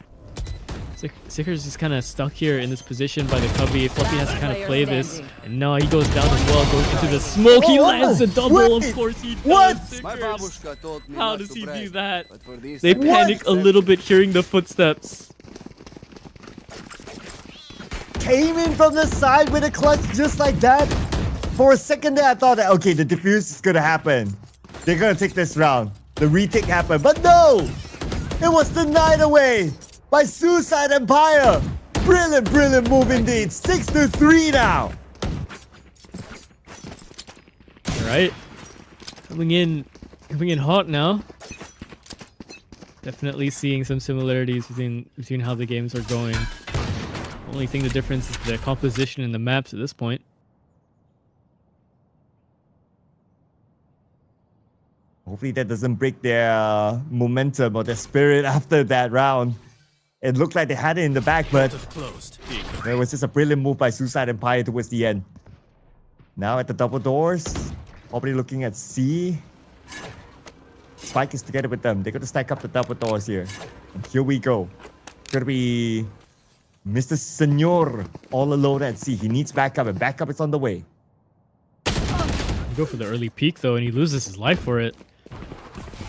Speaker 5: Sicker's just kind of stuck here in this position by the Cubby. Fluffy has to kind of play this. And now he goes down as well, goes into the smoke. He lands a double. Of course he does. How does he do that? They panic a little bit hearing the footsteps.
Speaker 6: Came in from the side with a clutch just like that. For a second there, I thought that, okay, the defuse is going to happen. They're going to take this round. The retake happened. But no! It was denied away by Suicide Empire. Brilliant move indeed. 6-3 now.
Speaker 5: All right. Coming in hot now. Definitely seeing some similarities between how the games are going. Only thing the difference is the composition in the maps at this point.
Speaker 6: Hopefully that doesn't break their momentum or their spirit after that round. It looked like they had it in the back, but there was just a brilliant move by Suicide Empire towards the end. Now at the double doors, probably looking at C. Spike is together with them. They're going to stack up the double doors here. And here we go. It's going to be Mr. Senor all alone at C. He needs backup, and backup is on the way.
Speaker 5: Go for the early peek though, and he loses his life for it.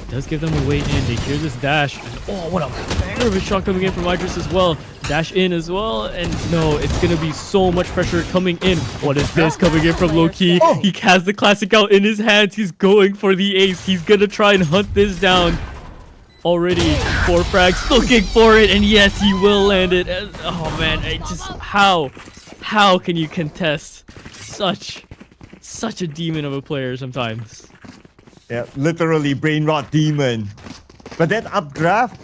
Speaker 5: Does give them a way in. They hear this dash, and oh, what a banger of a shot coming in from Idris as well. Dash in as well, and no, it's gonna be so much pressure coming in. What is this coming in from Low-Key? He has the classic out in his hands. He's going for the ace. He's gonna try and hunt this down. Already 4 frags, looking for it, and yes, he will land it. And, oh man, how can you contest such a demon of a player sometimes?
Speaker 6: Yeah, literally brain rot demon. But that updraft,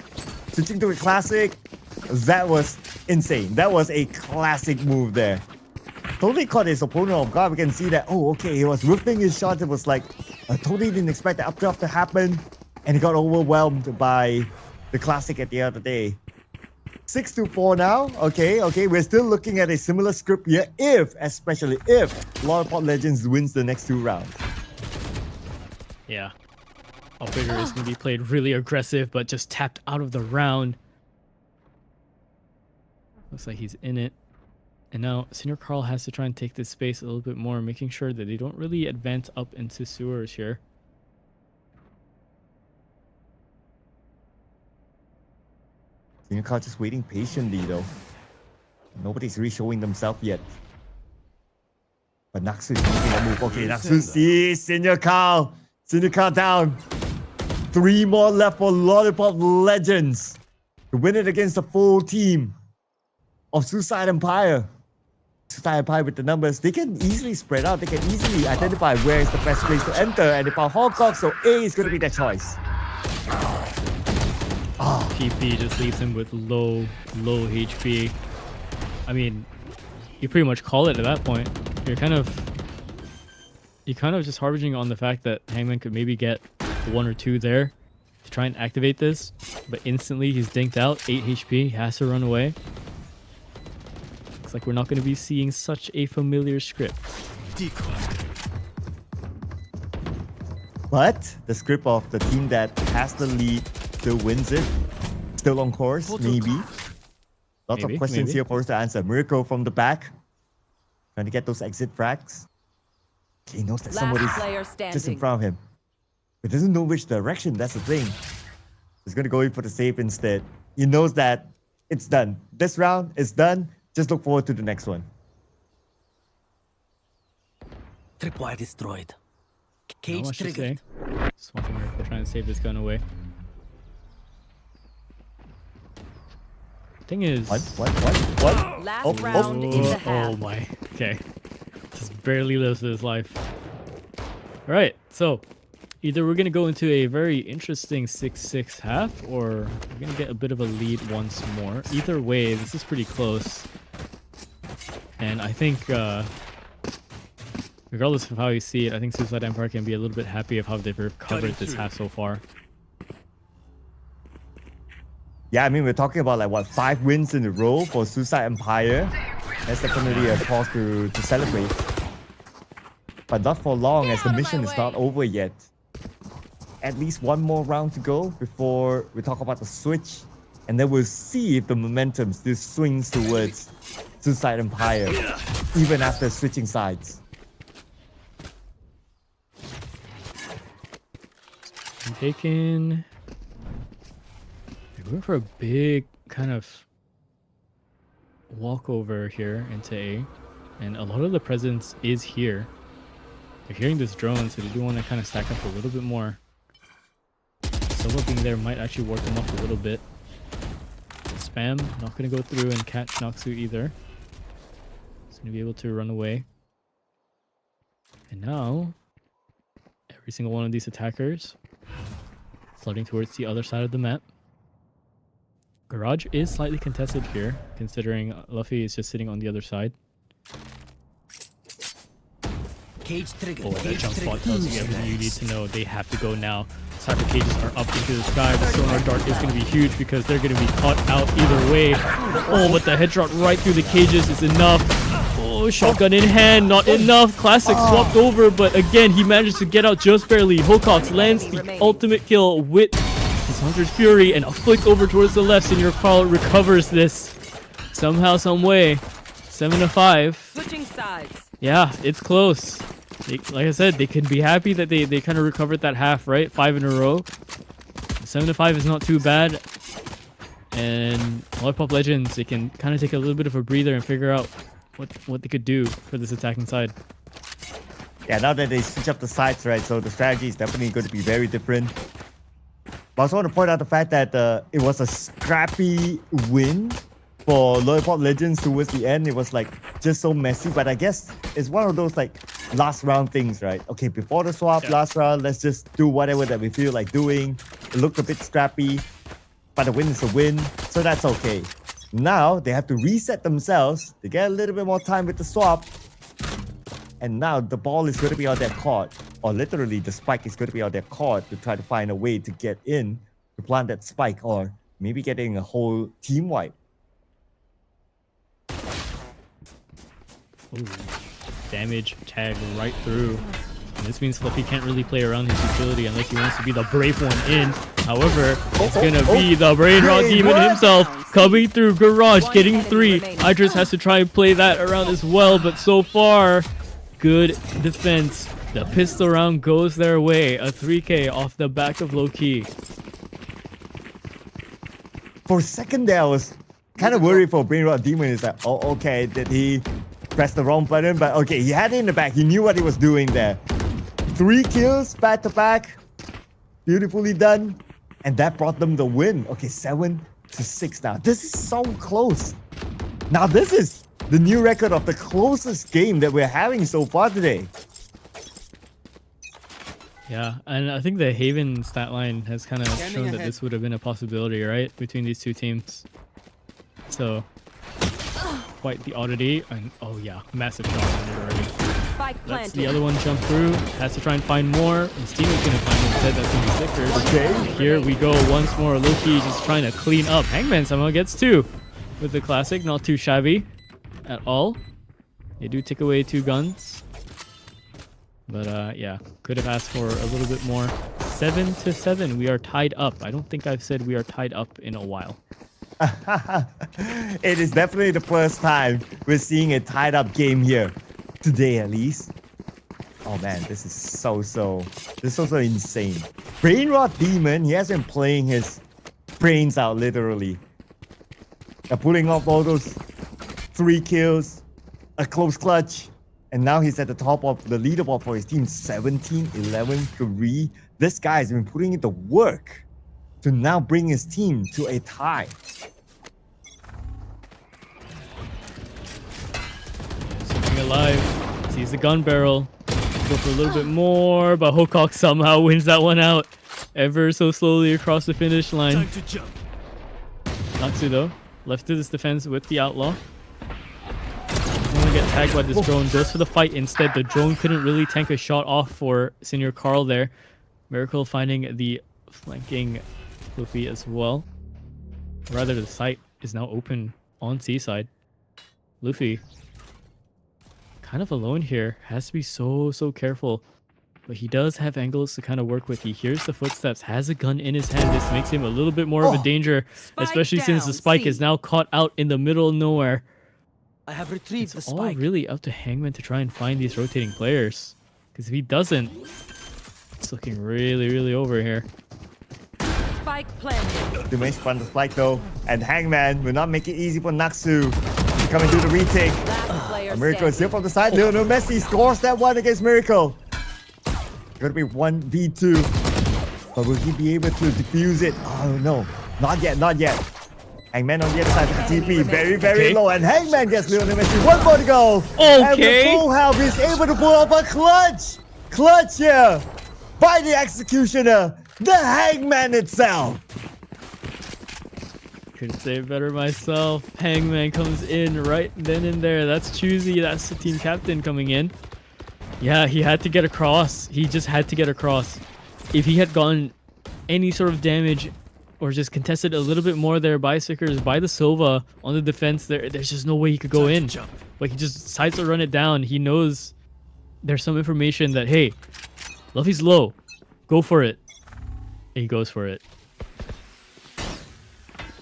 Speaker 6: switching to a classic, that was insane. That was a classic move there. Totally caught his opponent off guard. We can see that, oh, okay, he was whipping his shots. It was like, I totally didn't expect the updraft to happen. And he got overwhelmed by the classic at the end of the day. 6-4 now. Okay. We're still looking at a similar script here especially if Lollipop Legends wins the next 2 rounds.
Speaker 5: Yeah. Operator is going to be played really aggressive, but just tapped out of the round. Looks like he's in it. And now Senior Carl has to try and take this space a little bit more, making sure that they don't really advance up into sewers here.
Speaker 6: Senior Carl just waiting patiently though. Nobody's really showing themselves yet. But Naxu is making a move. Okay, Naxu sees Senior Carl. Senior Carl down. 3 more left for Lollipop Legends to win it against the full team of Suicide Empire. Suicide Empire with the numbers, they can easily spread out. They can easily identify where is the best place to enter, and they found Hong Kong, so A is going to be their choice.
Speaker 5: TP just leaves him with low HP. I mean, you pretty much call it at that point. You're kind of just harvesting on the fact that Hangman could maybe get 1 or 2 there to try and activate this, but instantly he's dinked out, 8 HP, has to run away. Looks like we're not going to be seeing such a familiar script.
Speaker 6: But the script of the team that has the lead still wins it. Still on course, maybe. Lots of questions here for us to answer. Miracle from the back. Trying to get those exit frags. He knows that somebody's just in front of him. But doesn't know which direction, that's the thing. He's going to go in for the save instead. He knows that it's done. This round is done. Just look forward to the next one.
Speaker 4: Tripwire destroyed.
Speaker 5: Cage triggered. Swapping Miracle, trying to save this gun away. Thing is...
Speaker 6: What?
Speaker 1: Last round in the half.
Speaker 5: Oh my. Okay. Just barely lives his life. Alright, so either we're going to go into a very interesting 6-6 half, or we're going to get a bit of a lead once more. Either way, this is pretty close. And I think, regardless of how you see it, I think Suicide Empire can be a little bit happy of how they've recovered this half so far.
Speaker 6: Yeah, I mean, we're talking about like, what, 5 wins in a row for Suicide Empire. That's definitely a cause to celebrate. But not for long, as the mission is not over yet. At least 1 more round to go before we talk about the switch. And then we'll see if the momentum still swings towards Suicide Empire, even after switching sides.
Speaker 5: I'm taking... They're going for a big kind of walkover here into A. And a lot of the presence is here. They're hearing this drone, so they do want to kind of stack up a little bit more. Solo being there might actually work them off a little bit. Spam, not going to go through and catch Noxu either. He's going to be able to run away. And now, every single one of these attackers flooding towards the other side of the map. Garage is slightly contested here, considering Luffy is just sitting on the other side.
Speaker 4: Cage triggered.
Speaker 5: Oh, that jump spot tells you everything you need to know. They have to go now. Cyber cages are up into the sky. The sonar dart is going to be huge because they're going to be caught out either way. Oh, but the headshot right through the cages is enough. Oh, shotgun in hand, not enough. Classic swapped over, but again, he manages to get out just barely. Hocox lands the ultimate kill with his Hunter's Fury, and a flick over towards the left. Senior Carl recovers this somehow, some way. 7-5.
Speaker 1: Switching sides.
Speaker 5: Yeah, it's close. Like I said, they can be happy that they kind of recovered that half, right? 5 in a row. 7-5 is not too bad. And Lollipop Legends, they can kind of take a little bit of a breather and figure out what they could do for this attacking side.
Speaker 6: Yeah, now that they switch up the sides, right? So the strategy is definitely going to be very different. But I also want to point out the fact that it was a scrappy win for Lollipop Legends towards the end. It was like just so messy, but I guess it's one of those like last round things, right? Okay, before the swap, last round, let's just do whatever that we feel like doing. It looked a bit scrappy, but the win is a win, so that's okay. Now they have to reset themselves. They get a little bit more time with the swap, and now the ball is going to be on their court, or literally the spike is going to be on their court to try to find a way to get in to plant that spike, or maybe getting a whole team wipe.
Speaker 5: Ooh, damage tag right through. And this means Fluffy can't really play around his utility unless he wants to be the brave one in. However, it's gonna be the Brain Rot Demon himself coming through Garage, getting 3. Idris has to try and play that around as well, but so far, good defense. The pistol round goes their way. A 3K off the back of Low-Key.
Speaker 6: For a second there, I was kind of worried for Brain Rot Demon. It's like, oh, okay, did he press the wrong button? But okay, he had it in the back. He knew what he was doing there. 3 kills back to back. Beautifully done. And that brought them the win. Okay, 7-6 now. This is so close. Now, this is the new record of the closest game that we're having so far today.
Speaker 5: Yeah, and I think the Haven stat line has kind of shown that this would have been a possibility, right? Between these two teams. So, quite the oddity. And oh yeah, massive shot on it already. That's the other one jump through. Has to try and find more. And Steam is going to find instead. That's going to be Slickers.
Speaker 6: Okay.
Speaker 5: Here we go once more. Low-Key just trying to clean up. Hangman somehow gets 2 with the classic. Not too shabby at all. They do take away 2 guns. But yeah, could have asked for a little bit more. 7-7. We are tied up. I don't think I've said we are tied up in a while.
Speaker 6: It is definitely the first time we're seeing a tied up game here. Today at least. Oh man, this is so insane. Brain Rot Demon, he has been playing his brains out literally. Pulling off all those 3 kills, a close clutch, and now he's at the top of the leaderboard for his team. 17-11-3. This guy has been putting in the work to now bring his team to a tie.
Speaker 5: Something alive. Sees the gun barrel. Go for a little bit more, but Hokok somehow wins that one out. Ever so slowly across the finish line.
Speaker 4: Time to jump.
Speaker 5: Natsu though, left to this defense with the Outlaw. Doesn't want to get tagged by this drone. Goes for the fight instead. The drone couldn't really tank a shot off for Senior Carl there. Miracle finding the flanking Luffy as well. Rather, the site is now open on Seaside. Luffy kind of alone here. Has to be so careful. But he does have angles to kind of work with. He hears the footsteps, has a gun in his hand. This makes him a little bit more of a danger, especially since the spike is now caught out in the middle of nowhere.
Speaker 4: I have retrieved the
Speaker 5: It's all
Speaker 4: spike.
Speaker 5: really up to Hangman to try and find these rotating players. Because if he doesn't, it's looking really over here.
Speaker 3: Spike planted.
Speaker 6: The main spun the spike though, and Hangman will not make it easy for Naksu to come and do the retake. Miracle is here from the side. No, Messi scores that one against Miracle. Gonna be 1v2, but will he be able to defuse it? Oh no, not yet. Hangman on the other side of the TP, very low, and Hangman gets Lionel Messi. 1 more to go.
Speaker 5: Okay.
Speaker 6: And the full health is able to pull off a clutch here by the executioner, the Hangman itself.
Speaker 5: Couldn't say it better myself. Hangman comes in right then and there. That's Choosy. That's the team captain coming in. Yeah, he had to get across. He just had to get across. If he had gotten any sort of damage or just contested a little bit more there by Sickers, by the Sova on the defense, there's just no way he could go in. Like, he just decides to run it down. He knows there's some information that, hey, Luffy's low. Go for it. And he goes for it.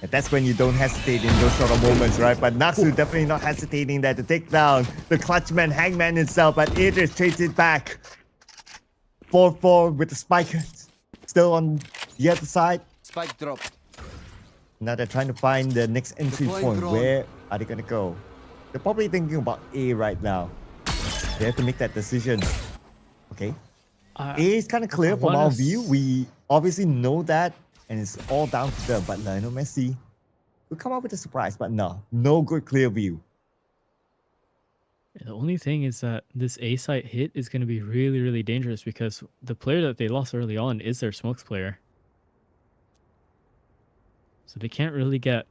Speaker 6: And that's when you don't hesitate in those sort of moments, right? But Naksu definitely not hesitating there to take down the clutchman, Hangman himself, but Idris trades it back. 4-4 with the spike still on the other side.
Speaker 7: Spike dropped.
Speaker 6: Now they're trying to find the next entry point. Where are they going to go? They're probably thinking about A right now. They have to make that decision. Okay. A is kind of clear from our view. We obviously know that. And it's all down to them. But Lionel Messi will come up with a surprise. But no good clear view.
Speaker 5: The only thing is that this A site hit is going to be really dangerous because the player that they lost early on is their smokes player. So they can't really get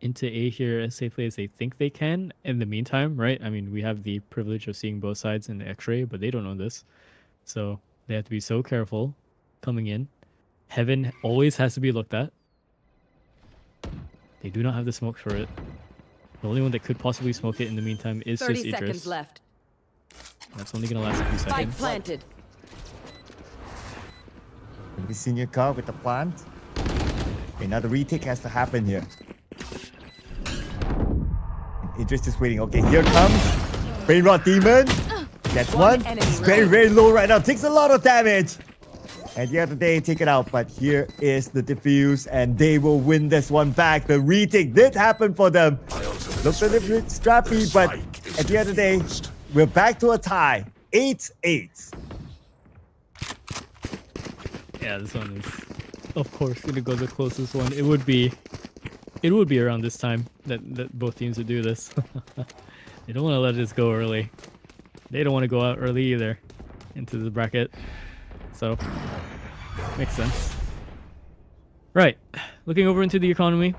Speaker 5: into A here as safely as they think they can in the meantime, right? I mean, we have the privilege of seeing both sides in the X-ray, but they don't know this. So they have to be so careful coming in. Heaven always has to be looked at. They do not have the smoke for it. The only one that could possibly smoke it in the meantime is
Speaker 3: 30
Speaker 5: just Idris.
Speaker 3: seconds left.
Speaker 5: That's only going to last a few
Speaker 3: Spike
Speaker 5: seconds.
Speaker 3: planted.
Speaker 6: We senior car with the plant. Okay, now the retake has to happen here. Idris is waiting. Okay, here comes Brain Rot Demon. That's one. It's very, very low right now. Takes a lot of damage. At the end of the day, take it out. But here is the defuse, and they will win this one back. The retake did happen for them. Looked a little bit strappy, but at the end of the day, we're back to a tie. 8-8.
Speaker 5: Yeah, this one is, of course, gonna go the closest one. It would be around this time that both teams would do this. They don't want to let this go early. They don't want to go out early either into the bracket. So, makes sense. Right, looking over into the economy,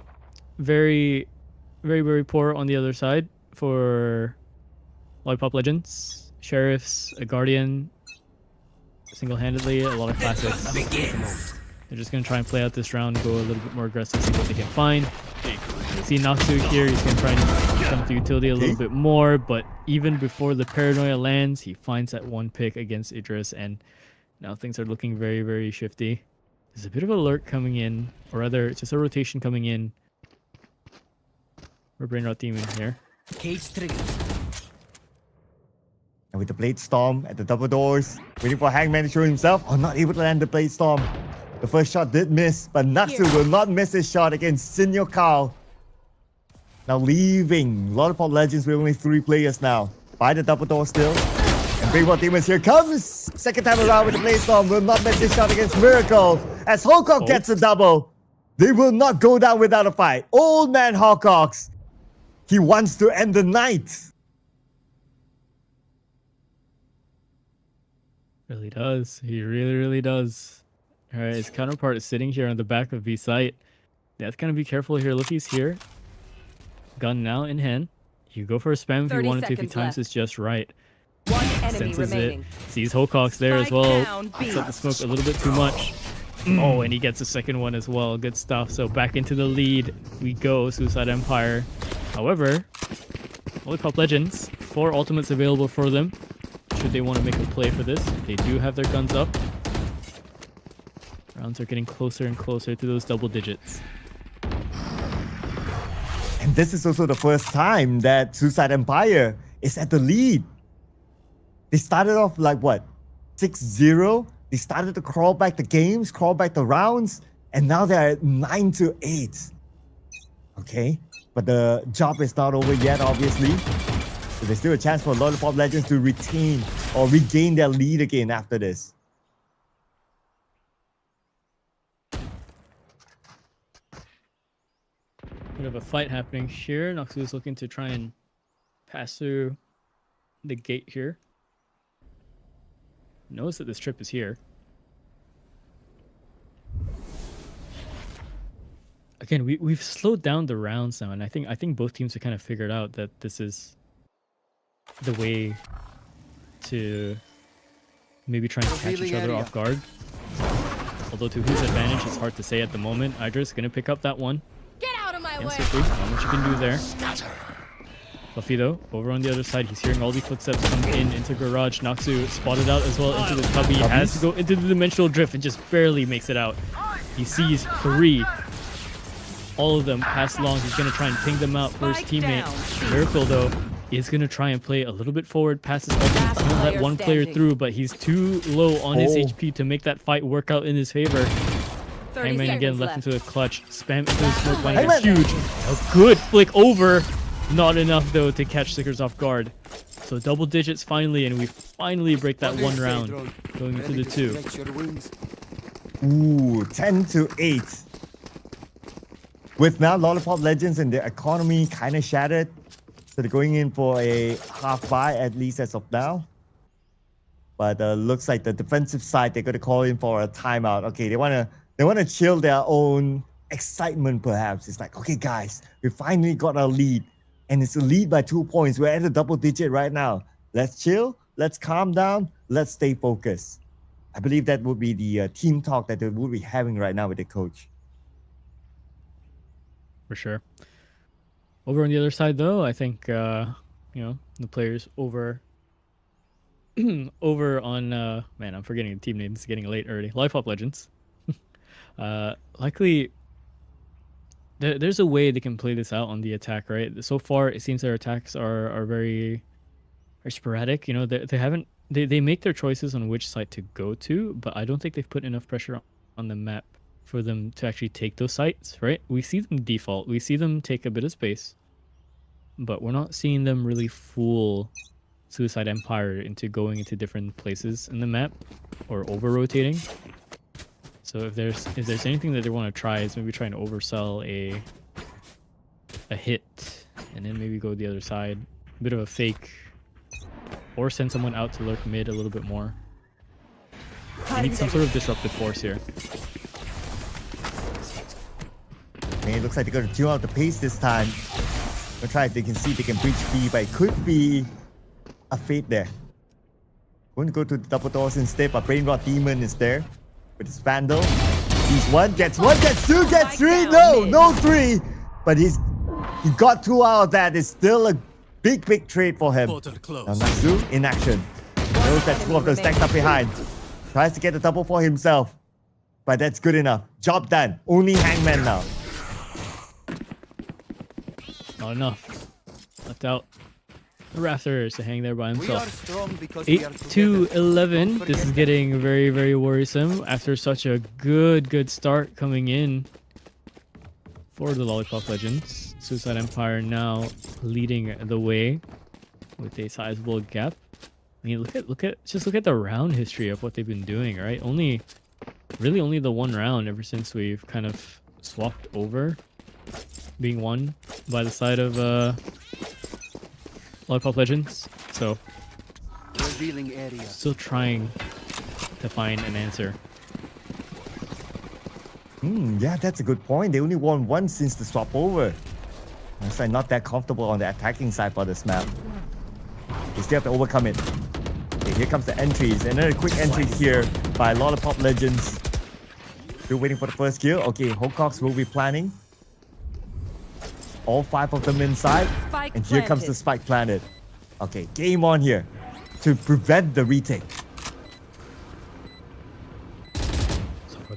Speaker 5: very, very, very poor on the other side for Lollipop Legends, Sheriffs, a Guardian, single-handedly, a lot of classics. They're just going to try and play out this round, go a little bit more aggressive, see what they can find. You see Noxu here, he's going to try and come to utility a little bit more, but even before the Paranoia lands, he finds that one pick against Idris, and now things are looking very, very shifty. There's a bit of an alert coming in, or rather, it's just a rotation coming in. We're Brain Rot Demon here.
Speaker 4: Cage trigger.
Speaker 6: And with the Blade Storm at the double doors, waiting for Hangman to show himself. Oh, not able to land the Blade Storm. The first shot did miss, but Natsu will not miss his shot against Senior Carl. Now leaving Lollipop Legends with only 3 players now. By the double door still. And Big Ball Demons here comes. Second time around with the Blade Storm. Will not miss his shot against Miracle. As Hawkok gets a double. They will not go down without a fight. Old man Hawkoks. He wants to end the night.
Speaker 5: Really does. He really, really does. All right, his counterpart is sitting here on the back of B site. You have to kind of be careful here. Look, he's here. Gun now in hand. You go for a spam if you wanted to, if he times this just right.
Speaker 3: One enemy
Speaker 5: Senses
Speaker 3: remaining.
Speaker 5: it. Sees Hawkox there as well.
Speaker 3: Down,
Speaker 5: Picks up the smoke a little bit too much. Oh, and he gets a second one as well. Good stuff. So back into the lead we go, Suicide Empire. However, Lollipop Legends, 4 ultimates available for them. Should they want to make a play for this, they do have their guns up. Rounds are getting closer and closer to those double digits.
Speaker 6: And this is also the first time that Suicide Empire is at the lead. They started off like what? 6-0. They started to crawl back the games, crawl back the rounds, and now they're at 9-8. Okay, but the job is not over yet, obviously. So there's still a chance for Lollipop Legends to retain or regain their lead again after this.
Speaker 5: Bit of a fight happening here. Noxu is looking to try and pass through the gate here. Knows that this trip is here. Again, we've slowed down the rounds now, and I think both teams have kind of figured out that this is the way to maybe try and catch each other off guard. Although to whose advantage, it's hard to say at the moment. Idris gonna pick up that one.
Speaker 1: Get out of my way.
Speaker 5: Not much you can do there. Fluffy though, over on the other side, he's hearing all the footsteps come into garage. Noxu spotted out as well into this cubby. He has to go into the dimensional drift and just barely makes it out. He sees 3. All of them pass long. He's gonna try and ping them out for his teammate. Miracle though is gonna try and play a little bit forward, passes ultimate, gonna let one player through, but he's too low on his HP to make that fight work out in his favor. Hangman again left into the clutch. Spam into the smoke line. That's huge. A good flick over. Not enough though to catch Stickers off guard. So double digits finally, and we finally break that one round, going into the 2.
Speaker 6: Ooh, 10-8. With now Lollipop Legends and their economy kind of shattered, so they're going in for a half buy at least as of now. But looks like the defensive side, they're going to call in for a timeout. Okay, they want to chill their own excitement perhaps. It's like, okay guys, we finally got our lead. And it's a lead by 2 points. We're at a double digit right now. Let's chill. Let's calm down. Let's stay focused. I believe that would be the team talk that they would be having right now with the coach.
Speaker 5: For sure. Over on the other side, though, I think the players over on man, I'm forgetting the team names. It's getting late already. Lollipop Legends. Likely, there's a way they can play this out on the attack, right? So far, it seems their attacks are very sporadic. You know, they haven't they make their choices on which site to go to, but I don't think they've put enough pressure on the map for them to actually take those sites, right? We see them default, we see them take a bit of space, but we're not seeing them really fool Suicide Empire into going into different places in the map or over rotating. So if there's anything that they want to try, is maybe trying to oversell a hit and then maybe go the other side, a bit of a fake, or send someone out to lurk mid a little bit more. They need some sort of disruptive force here.
Speaker 6: And it looks like they're going to tune out the pace this time. We'll try if they can see if they can breach B, but it could be a fate there. Going to go to the double doors instead, but Brain Rot Demon is there with his Vandal. He's one, gets two, gets three. No three. But he got 2 out of that. It's still a big trade for him. Now Natsu in action. Knows that 2 of them stacked up behind. Tries to get the double for himself. But that's good enough. Job done. Only Hangman now.
Speaker 5: Not enough. Left out the Rafters to hang there by himself. 8-11. This is getting very worrisome after such a good start coming in for the Lollipop Legends. Suicide Empire now leading the way with a sizable gap. I mean, look at the round history of what they've been doing, right? Really only the one round ever since we've kind of swapped over, being won by the side of Lollipop Legends. So still trying to find an answer.
Speaker 6: Yeah, that's a good point. They only won once since the swap over. It's like not that comfortable on the attacking side for this map. They still have to overcome it. Okay, here comes the entries. Another quick entry here by Lollipop Legends. Still waiting for the first kill. Okay, Hocox will be planning. All 5 of them inside. And here comes the spike planted. Okay, game on here to prevent the retake.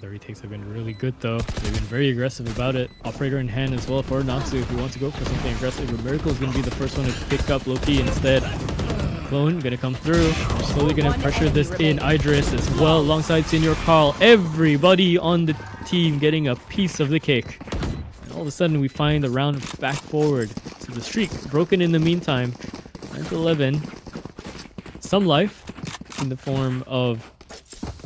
Speaker 5: The retakes have been really good though. They've been very aggressive about it. Operator in hand as well for Natsu if he wants to go for something aggressive. But Miracle is going to be the first one to pick up Loki instead. Clone going to come through. We're slowly going to pressure this in. Idris as well alongside Senior Carl. Everybody on the team getting a piece of the cake. And all of a sudden we find the round back forward. So the streak broken in the meantime. 9-11. Some life in the form of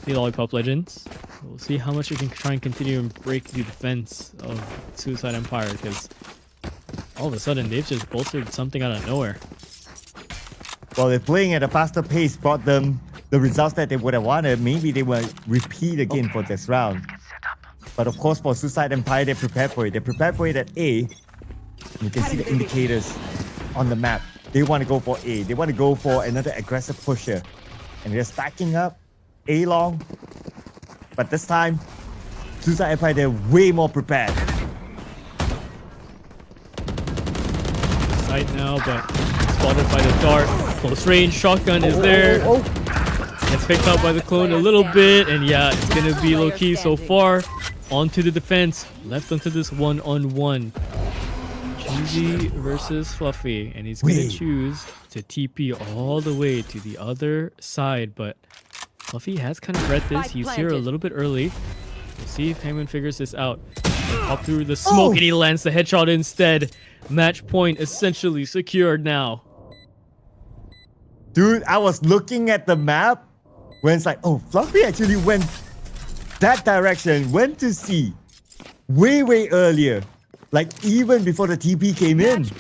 Speaker 5: the Lollipop Legends. We'll see how much we can try and continue and break the defense of Suicide Empire, because all of a sudden they've just bolstered something out of nowhere.
Speaker 6: Well, they're playing at a faster pace, brought them the results that they would have wanted. Maybe they will repeat again for this round. But of course, for Suicide Empire, they're prepared for it. They're prepared for it at A. You can see the indicators on the map. They want to go for A. They want to go for another aggressive push here. And they're stacking up A long. But this time, Suicide Empire, they're way more prepared.
Speaker 5: Sight now, but spotted by the dart. Close range shotgun is there. Gets picked up by the clone a little bit, and yeah, it's gonna be low key so far. Onto the defense, left onto this one-on-one. Cheesy versus Fluffy, and he's gonna choose to TP all the way to the other side, but Fluffy has kind of read this. He's here a little bit early. We'll see if Hangman figures this out. Up through the smoke, and he lands the headshot instead. Match point essentially secured now.
Speaker 6: Dude, I was looking at the map when it's like, oh, Fluffy actually went that direction, went to C way earlier. Like even before the TP came in.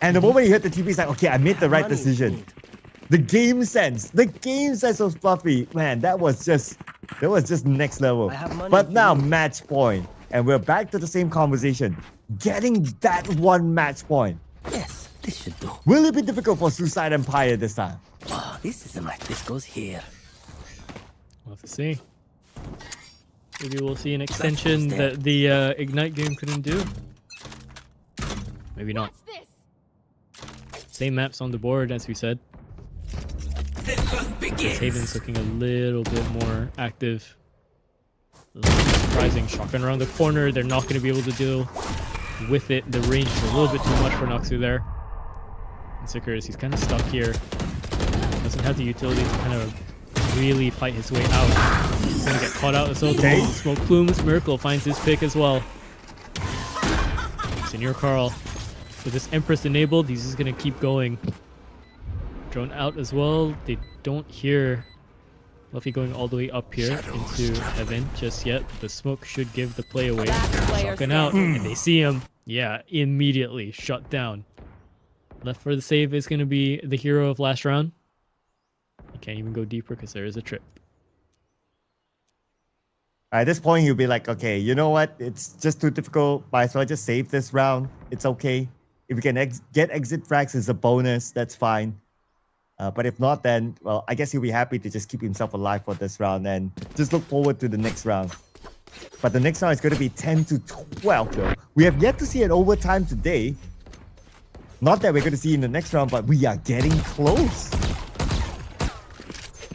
Speaker 6: And the moment he hit the TP, it's like, okay, I made the right decision. The game sense of Fluffy, man, that was just next level. But now match point, and we're back to the same conversation. Getting that one match point.
Speaker 4: Yes, this should do.
Speaker 6: Will it be difficult for Suicide Empire this time?
Speaker 4: Oh, this isn't like this goes here.
Speaker 5: We'll have to see. Maybe we'll see an extension that the Ignite game couldn't do. Maybe not. Same maps on the board as we said. Haven's looking a little bit more active. Surprising shotgun around the corner. They're not going to be able to deal with it. The range is a little bit too much for Naksu there. And Sikers, he's kind of stuck here. Doesn't have the utility to kind of really fight his way out. He's going to get caught out as well. The smoke plumes. Miracle finds his pick as well. Senior Carl with this Empress enabled. He's just going to keep going. Drone out as well. They don't hear Fluffy going all the way up here into heaven just yet. The smoke should give the play away. Shotgun out, and they see him. Yeah, immediately shut down. Left for the save is going to be the hero of last round. You can't even go deeper because there is a trip.
Speaker 6: At this point, you'll be like, okay, you know what? It's just too difficult. Might as well just save this round. It's okay. If we can get exit frags as a bonus, that's fine. But if not, then, well, I guess he'll be happy to just keep himself alive for this round and just look forward to the next round. But the next round is going to be 10 to 12, though. We have yet to see an overtime today. Not that we're going to see in the next round, but we are getting close.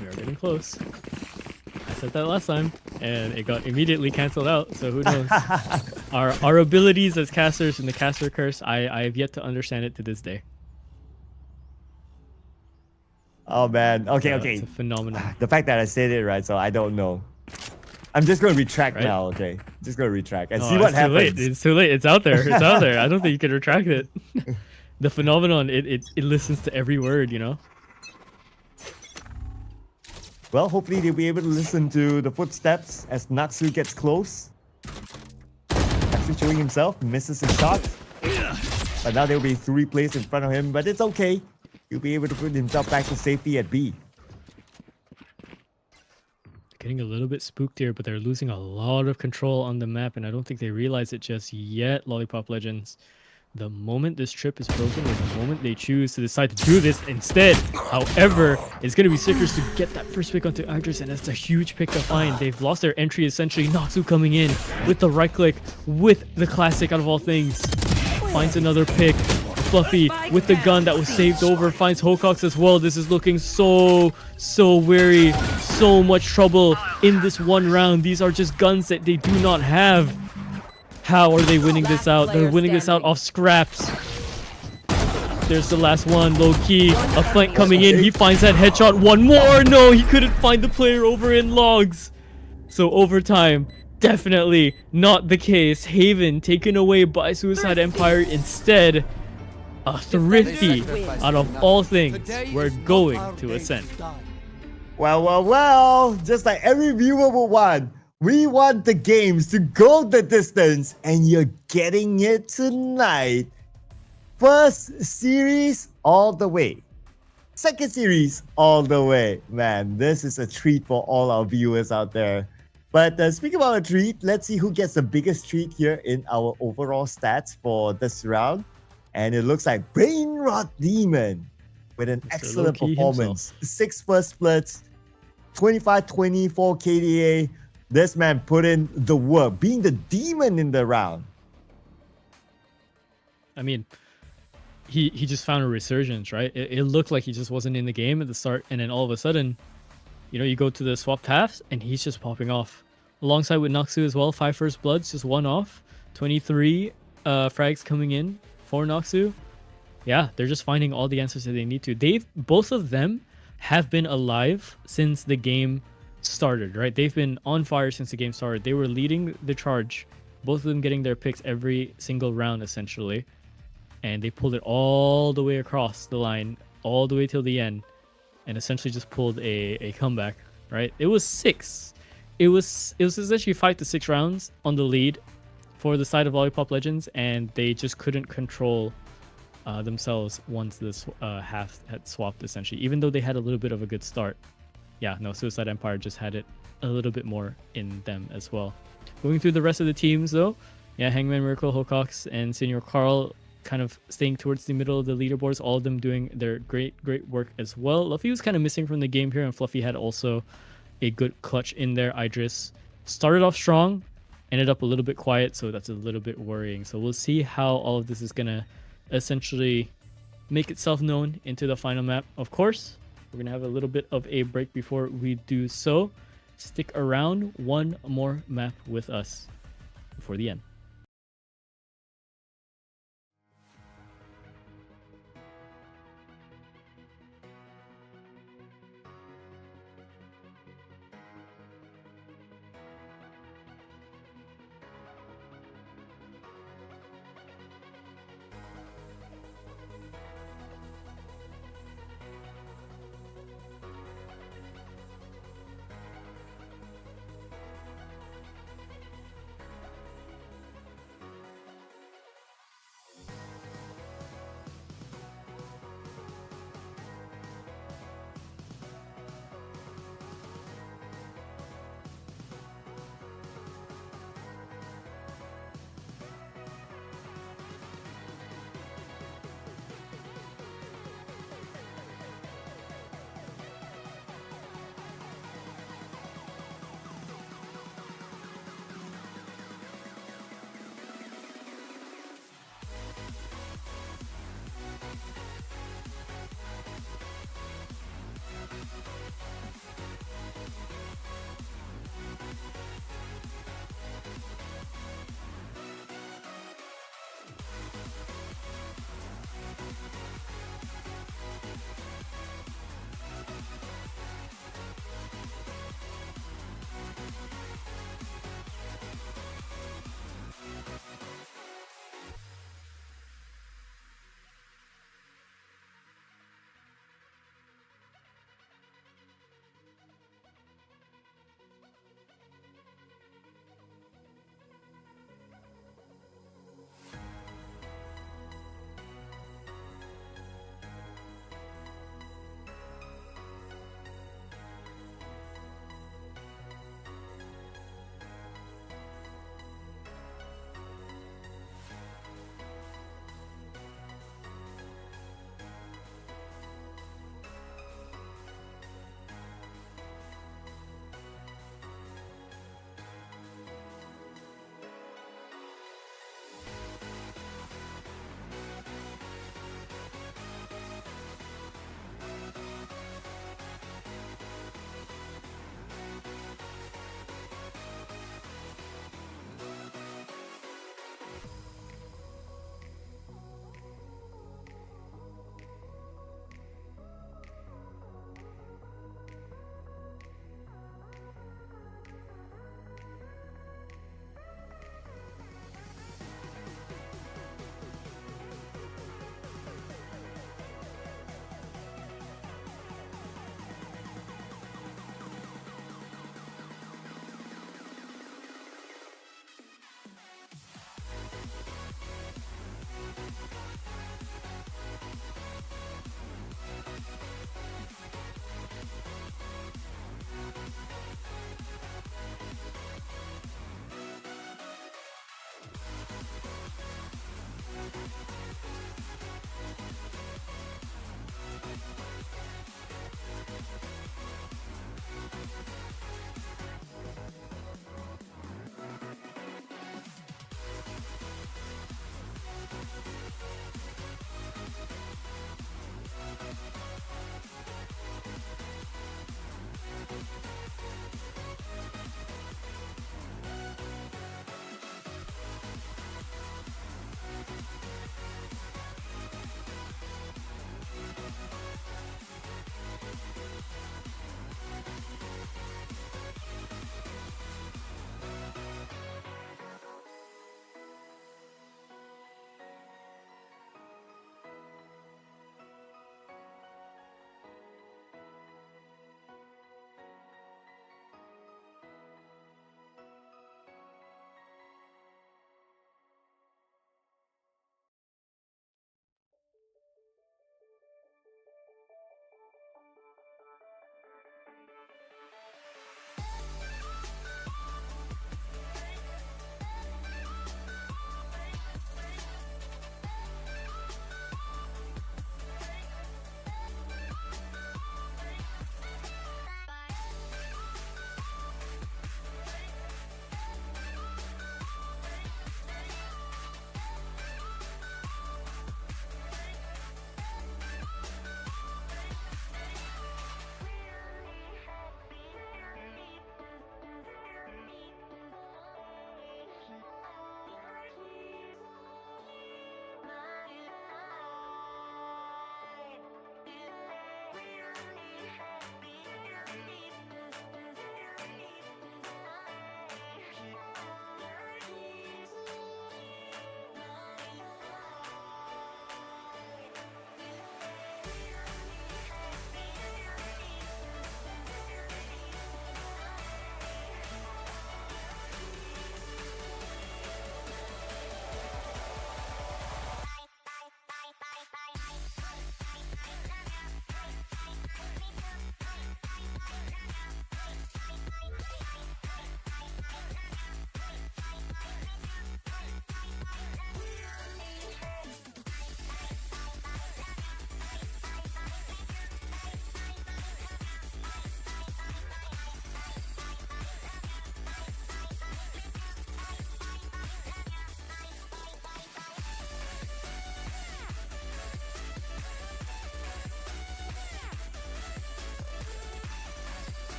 Speaker 5: We are getting close. I said that last time, and it got immediately cancelled out, so who knows? Our abilities as casters in the caster curse, I have yet to understand it to this day.
Speaker 6: Oh man, okay.
Speaker 5: It's a phenomenon.
Speaker 6: The fact that I said it right, so I don't know. I'm just going to retract now, okay? Just going to retract and see what happens.
Speaker 5: It's too late. It's out there. It's out there. I don't think you can retract it. The phenomenon, it listens to every word, you know?
Speaker 6: Well, hopefully they'll be able to listen to the footsteps as Naksu gets close. Naksu showing himself, misses a shot. But now there'll be 3 plays in front of him, but it's okay. He'll be able to put himself back to safety at B.
Speaker 5: Getting a little bit spooked here, but they're losing a lot of control on the map, and I don't think they realize it just yet, Lollipop Legends. The moment this trip is broken, or the moment they choose to decide to do this instead, however, it's going to be Sickers to get that first pick onto Idris, and that's a huge pick to find. They've lost their entry, essentially. Naksu coming in with the right click, with the classic out of all things. Finds another pick. Fluffy with the gun that was saved over finds Hocox as well. This is looking so weary. So much trouble in this one round. These are just guns that they do not have. How are they winning this out? They're winning this out off scraps. There's the last one, low key. A flank coming in. He finds that headshot. One more. No, he couldn't find the player over in logs. So overtime. Definitely not the case. Haven taken away by Suicide Empire instead. A thrifty, out of all things, we're going to Ascend.
Speaker 6: Well, just like every viewer will want, we want the games to go the distance, and you're getting it tonight. First series, all the way. Second series, all the way. Man, this is a treat for all our viewers out there. But speaking about a treat, let's see who gets the biggest treat here in our overall stats for this round. And it looks like Brain Rot Demon with an excellent performance. 6 first splits, 25-24 KDA. This man put in the work, being the demon in the round.
Speaker 5: I mean, he just found a resurgence, right? It looked like he just wasn't in the game at the start, and then all of a sudden, you know, you go to the swapped halves, and he's just popping off. Alongside with Naksu as well, 5 first bloods, just 1 off. 23 frags coming in for Naksu. Yeah, they're just finding all the answers that they need to. Both of them have been alive since the game started, right? They've been on fire since the game started. They were leading the charge, both of them getting their picks every single round, essentially. And they pulled it all the way across the line, all the way till the end, and essentially just pulled a comeback, right? It was 6. It was essentially 5 to 6 rounds on the lead for the side of Lollipop Legends, and they just couldn't control themselves once this half had swapped, essentially, even though they had a little bit of a good start. Yeah, no, Suicide Empire just had it a little bit more in them as well. Going through the rest of the teams, though, yeah, Hangman, Miracle, Hocox, and Senior Carl kind of staying towards the middle of the leaderboards, all of them doing their great work as well. Luffy was kind of missing from the game here, and Fluffy had also a good clutch in there. Idris started off strong, ended up a little bit quiet, so that's a little bit worrying. So we'll see how all of this is going to essentially make itself known into the final map. Of course, we're going to have a little bit of a break before we do so. Stick around, one more map with us before the end.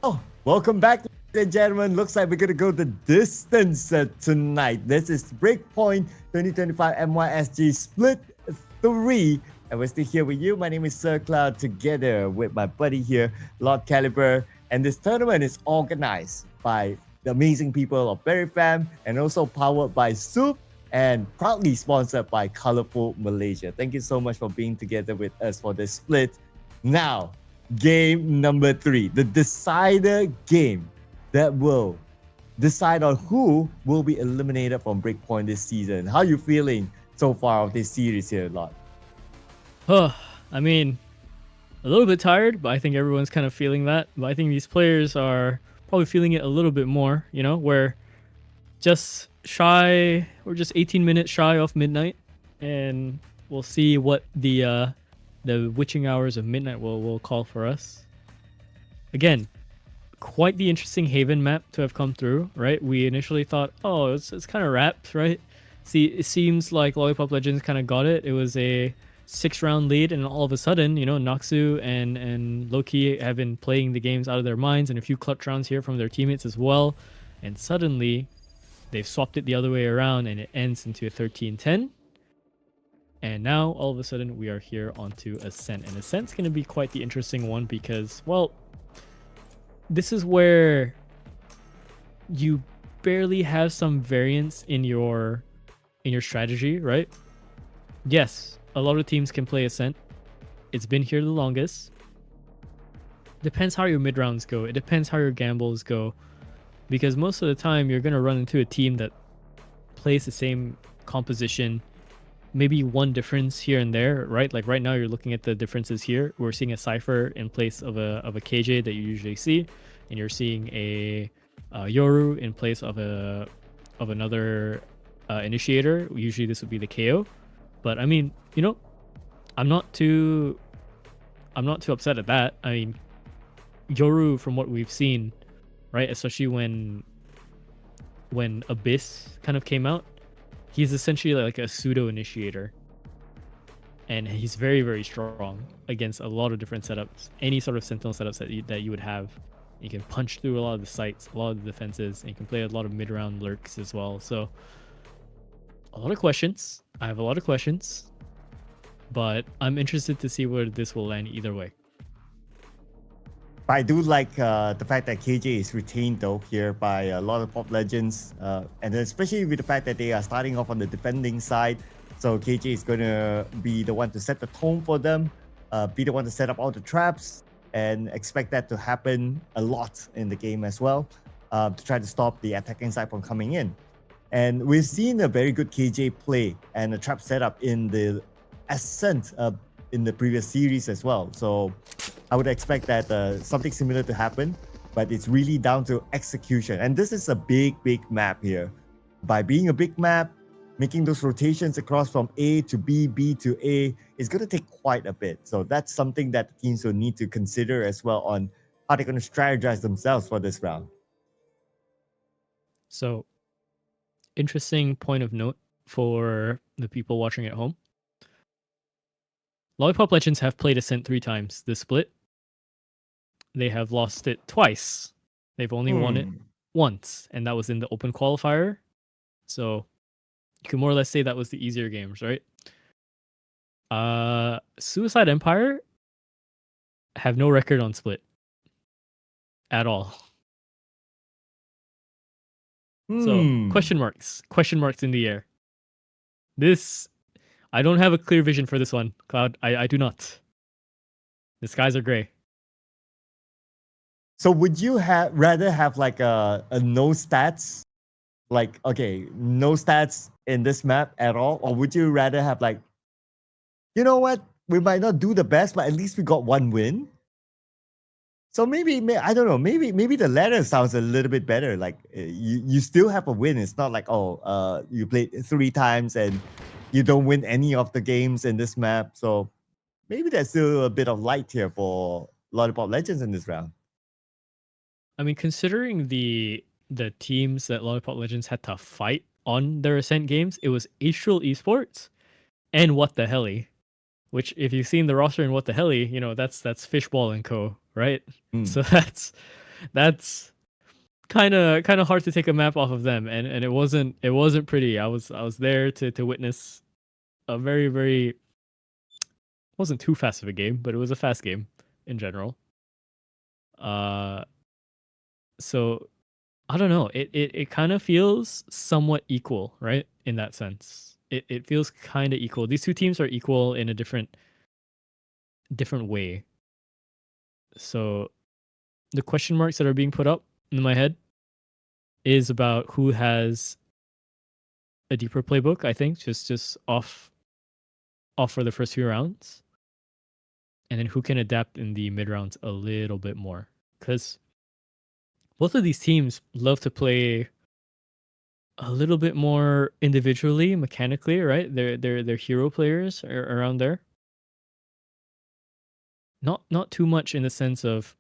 Speaker 6: Oh, welcome back, ladies and gentlemen. Looks like we're going to go the distance tonight. This is Breakpoint 2025 MYSG Split 3. And we're still here with you. My name is Sir Cloud, together with my buddy here, Lott Calliber. And this tournament is organized by the amazing people of Berryfam and also powered by Soup and proudly sponsored by Colorful Malaysia. Thank you so much for being together with us for this split. Now, game number 3, the decider game that will decide on who will be eliminated from Breakpoint this season. How are you feeling so far of this series here, Lott?
Speaker 5: I mean, a little bit tired, but I think everyone's kind of feeling that. But I think these players are probably feeling it a little bit more, you know, we're just 18 minutes shy of midnight, and we'll see what the witching hours of midnight will call for us. Again, quite the interesting Haven map to have come through, right? We initially thought, oh, it's kind of wrapped, right? See, it seems like Lollipop Legends kind of got it. It was a 6-round lead, and all of a sudden, you know, Noxu and Loki have been playing the games out of their minds, and a few clutch rounds here from their teammates as well. And suddenly, they've swapped it the other way around, and it ends into a 13-10. And now, all of a sudden, we are here onto Ascent. And Ascent's going to be quite the interesting one because, well, this is where you barely have some variance in your strategy, right? Yes, a lot of teams can play Ascent. It's been here the longest. Depends how your mid rounds go. It depends how your gambles go. Because most of the time, you're going to run into a team that plays the same composition. Maybe one difference here and there, right? Like right now, you're looking at the differences here. We're seeing a Cypher in place of a KJ that you usually see. And you're seeing a Yoru in place of another initiator. Usually this would be the KO. But I mean, you know, I'm not too upset at that. I mean, Yoru, from what we've seen, right, especially when Abyss kind of came out, he's essentially like a pseudo initiator, and he's very, very strong against a lot of different setups. Any sort of sentinel setups that you would have, you can punch through a lot of the sites, a lot of the defenses, and you can play a lot of mid-round lurks as well. So a lot of questions. I have a lot of questions, but I'm interested to see where this will land either way.
Speaker 6: I do like the fact that KJ is retained though here by a lot of Pop Legends, and especially with the fact that they are starting off on the defending side. So KJ is going to be the one to set the tone for them, be the one to set up all the traps, and expect that to happen a lot in the game as well, to try to stop the attacking side from coming in. And we've seen a very good KJ play and a trap setup in the Ascent in the previous series as well. So I would expect that something similar to happen, but it's really down to execution. And this is a big map here. By being a big map, making those rotations across from A to B, B to A is going to take quite a bit. So that's something that the teams will need to consider as well on how they're going to strategize themselves for this round.
Speaker 5: So, interesting point of note for the people watching at home. Lollipop Legends have played Ascent 3 times this split. They have lost it twice. They've only won it once, and that was in the open qualifier. So you can more or less say that was the easier games, right? Suicide Empire have no record on split at all. So question marks in the air. I don't have a clear vision for this one, Cloud. I do not. The skies are gray.
Speaker 6: So would you rather have like a no stats, like, okay, no stats in this map at all, or would you rather have like, you know what, we might not do the best, but at least we got one win? So maybe I don't know. Maybe the latter sounds a little bit better. Like you still have a win. It's not like, oh, you played 3 times and you don't win any of the games in this map. So maybe there's still a bit of light here for Lollipop Legends in this round.
Speaker 5: I mean, considering the teams that Lollipop Legends had to fight on their Ascent games, it was Astral Esports and What the Helly, which if you've seen the roster in What the Helly, you know, that's Fishball and Co, right? So that's kind of hard to take a map off of them, and it wasn't pretty. I was there to witness a very wasn't too fast of a game, but it was a fast game in general. So I don't know. It kind of feels somewhat equal, right? In that sense, it feels kind of equal. These two teams are equal in a different way. So the question marks that are being put up in my head is about who has a deeper playbook. I think just off for the first few rounds, and then who can adapt in the mid rounds a little bit more, because both of these teams love to play a little bit more individually, mechanically, right? They're hero players around there. Not too much in the sense of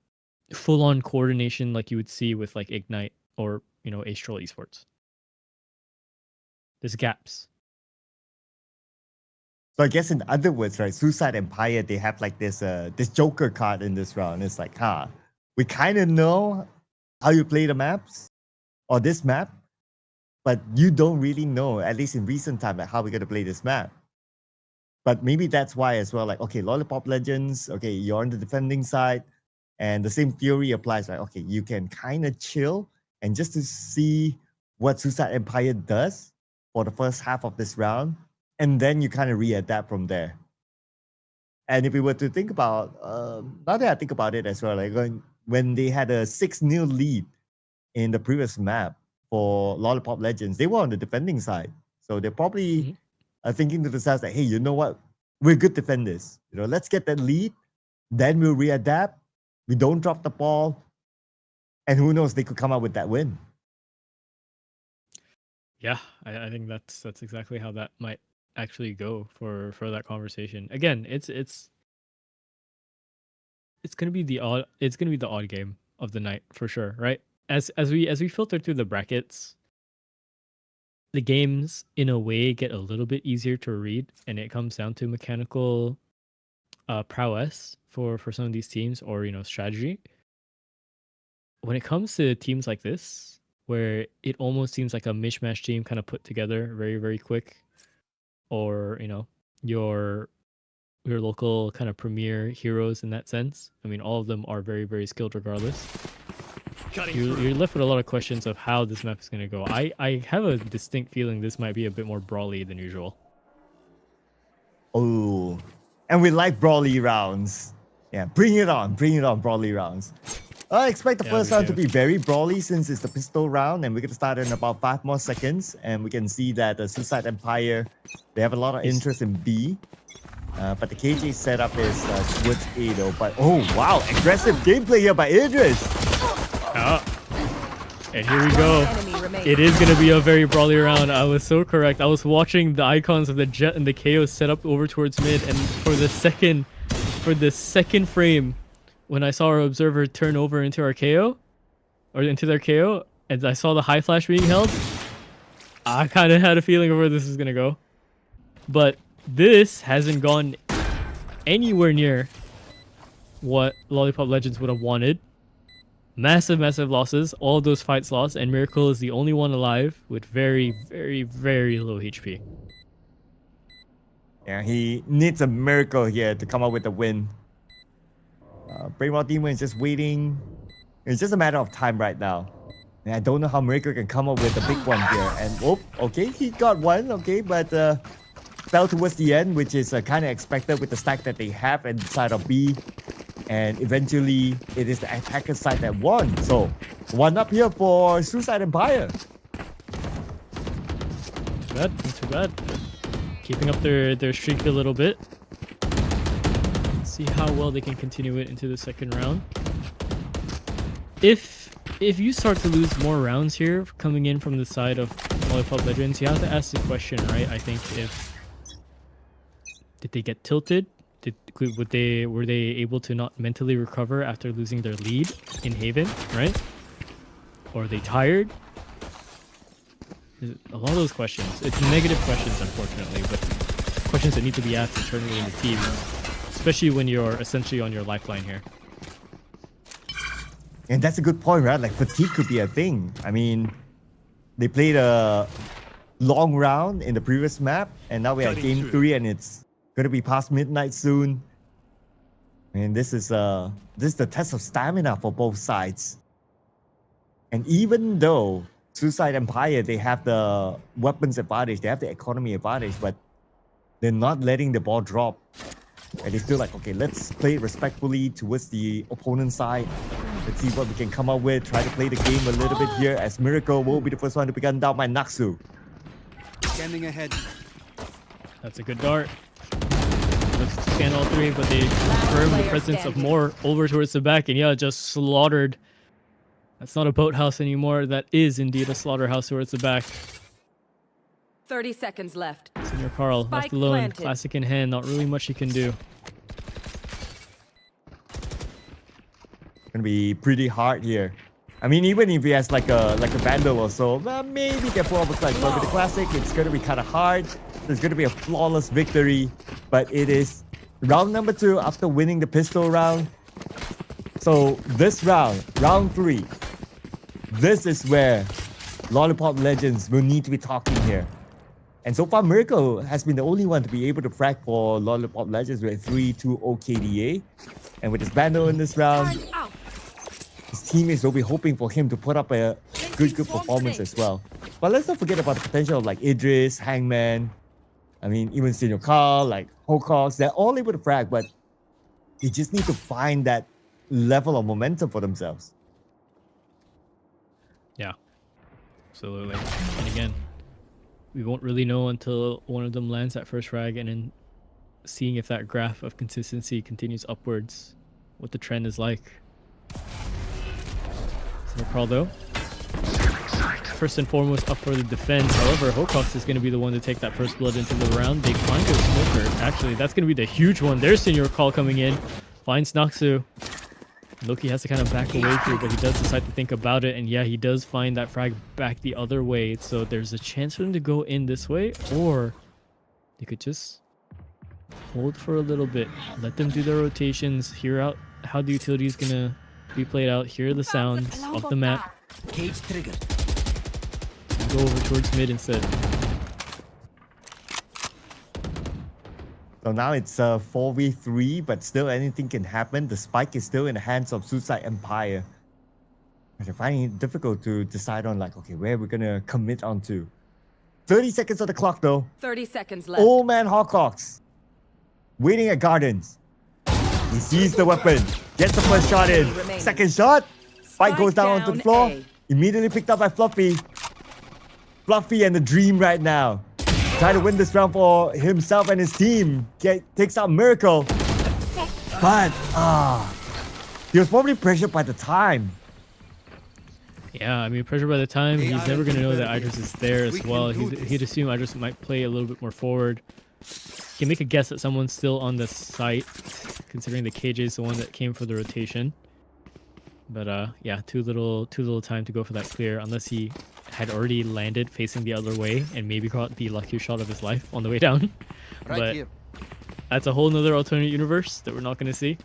Speaker 5: full on coordination like you would see with like Ignite or Astral Esports. There's gaps.
Speaker 6: So I guess in other words, right, Suicide Empire, they have like this Joker card in this round. It's like, we kind of know how you play the maps or this map, but you don't really know, at least in recent time, like how we're gonna play this map. But maybe that's why as well, like, okay, Lollipop Legends, okay, you're on the defending side, and the same theory applies, right? Okay, you can kind of chill and just to see what Suicide Empire does for the first half of this round, and then you kind of readapt from there. And if we were to think about, now that I think about it as well, like when they had a 6-0 lead in the previous map for Lollipop Legends, they were on the defending side. So they're probably thinking to themselves that, hey, you know what? We're good defenders. Let's get that lead. Then we'll readapt. We don't drop the ball. And who knows, they could come out with that win.
Speaker 5: Yeah, I think that's exactly how that might actually go for that conversation. Again, it's gonna be the odd game of the night for sure, right? As we filter through the brackets, the games in a way get a little bit easier to read, and it comes down to mechanical prowess for some of these teams, or strategy. When it comes to teams like this, where it almost seems like a mishmash team kind of put together very, very quick, or your local kind of premier heroes in that sense. I mean, all of them are very, very skilled regardless. You're left with a lot of questions of how this map is going to go. I have a distinct feeling this might be a bit more brawly than usual.
Speaker 6: Oh, and we like brawly rounds. Yeah, bring it on, brawly rounds. I expect the first round to be very brawly since it's the pistol round, and we're going to start in about 5 more seconds. And we can see that the Suicide Empire, they have a lot of interest in B. But the KJ setup is towards A though. But oh wow, aggressive gameplay here by Idris.
Speaker 5: And here we go. It is going to be a very brawly round. I was so correct. I was watching the icons of the Jet and the KO set up over towards mid, and for the second frame, when I saw our observer turn over into our KO, or into their KO, and I saw the high flash being held, I kind of had a feeling of where this is going to go. But this hasn't gone anywhere near what Lollipop Legends would have wanted. Massive losses. All of those fights lost, and Miracle is the only one alive with very, very, very low HP.
Speaker 6: Yeah, he needs a miracle here to come up with a win. Brainrot Demon is just waiting. It's just a matter of time right now. And I don't know how Miracle can come up with a big one here. And okay, he got one, okay, but fell towards the end, which is kind of expected with the stack that they have inside of B. And eventually, it is the attacker side that won. So, 1 up here for Suicide Empire.
Speaker 5: Not too bad. Keeping up their streak a little bit. See how well they can continue it into the second round. If you start to lose more rounds here coming in from the side of Lollipop Legends, you have to ask the question, right? I think did they get tilted? Were they able to not mentally recover after losing their lead in Haven, right? Or are they tired? A lot of those questions. It's negative questions, unfortunately, but questions that need to be asked internally in the team, especially when you're essentially on your lifeline here.
Speaker 6: And that's a good point, right? Like fatigue could be a thing. I mean, they played a long round in the previous map, and now we're at game 3, and it's gonna be past midnight soon. And this is the test of stamina for both sides. And even though Suicide Empire, they have the weapons advantage, they have the economy advantage, but they're not letting the ball drop. And they're still like, okay, let's play respectfully towards the opponent's side. Let's see what we can come up with. Try to play the game a little bit here, as Miracle will be the first one to be gunned down by Naxu.
Speaker 7: Scanning ahead.
Speaker 5: That's a good dart. Looks to scan all 3, but they confirm the presence of more over towards the back, and yeah, just slaughtered. That's not a boathouse anymore. That is indeed a slaughterhouse towards the back.
Speaker 3: 30 seconds left.
Speaker 5: Senior Carl
Speaker 3: Spike
Speaker 5: left alone.
Speaker 3: planted.
Speaker 5: Classic in hand. Not really much he can do.
Speaker 6: Gonna be pretty hard here. I mean, even if he has like a Vandal or so, well, maybe can pull off a clutch. But with the Classic, it's gonna be kind of hard. There's gonna be a flawless victory, but it is round number 2 after winning the pistol round. So this round, round 3, this is where Lollipop Legends will need to be talking here. And so far, Miracle has been the only one to be able to frag for Lollipop Legends with 3-2 KDA. And with his Vandal in this round, his teammates will be hoping for him to put up a good performance as well. But let's not forget about the potential of like Idris, Hangman, I mean, even Senior Carl, like Hocox, they're all able to frag, but they just need to find that level of momentum for themselves.
Speaker 5: Yeah, absolutely. And again, we won't really know until one of them lands that first frag, and then seeing if that graph of consistency continues upwards, what the trend is like. Senior Carl though, first and foremost up for the defense. However, Hocox is going to be the one to take that first blood into the round. They find a smoker. Actually, that's going to be the huge one. There's Senior Carl coming in. Finds Naxu. Loki has to kind of back away here, but he does decide to think about it. And yeah, he does find that frag back the other way. So there's a chance for him to go in this way, or they could just hold for a little bit. Let them do their rotations. Hear out how the utility is going to be played out. Hear the sounds of the map.
Speaker 4: Cage triggered.
Speaker 5: Go over towards mid instead.
Speaker 6: So now it's 4v3, but still anything can happen. The spike is still in the hands of Suicide Empire. They're finding it difficult to decide on, like, okay, where we're gonna commit onto. 30 seconds on the clock though.
Speaker 3: 30 seconds left.
Speaker 6: Old man Hawcox waiting at Gardens. He sees the weapon, gets the first shot in. Second shot, spike goes down onto the floor. Immediately picked up by Fluffy. Fluffy and the Dream right now. Trying to win this round for himself and his team. Takes out Miracle. But, he was probably pressured by the time.
Speaker 5: Yeah, I mean, pressure by the time, he's never going to know that Idris is there as well. He'd assume Idris might play a little bit more forward. He can make a guess that someone's still on the site, considering the KJ is the one that came for the rotation. But yeah, too little time to go for that clear, unless he had already landed facing the other way and maybe got the luckiest shot of his life on the way down. But that's a whole nother alternate universe that we're not going to see.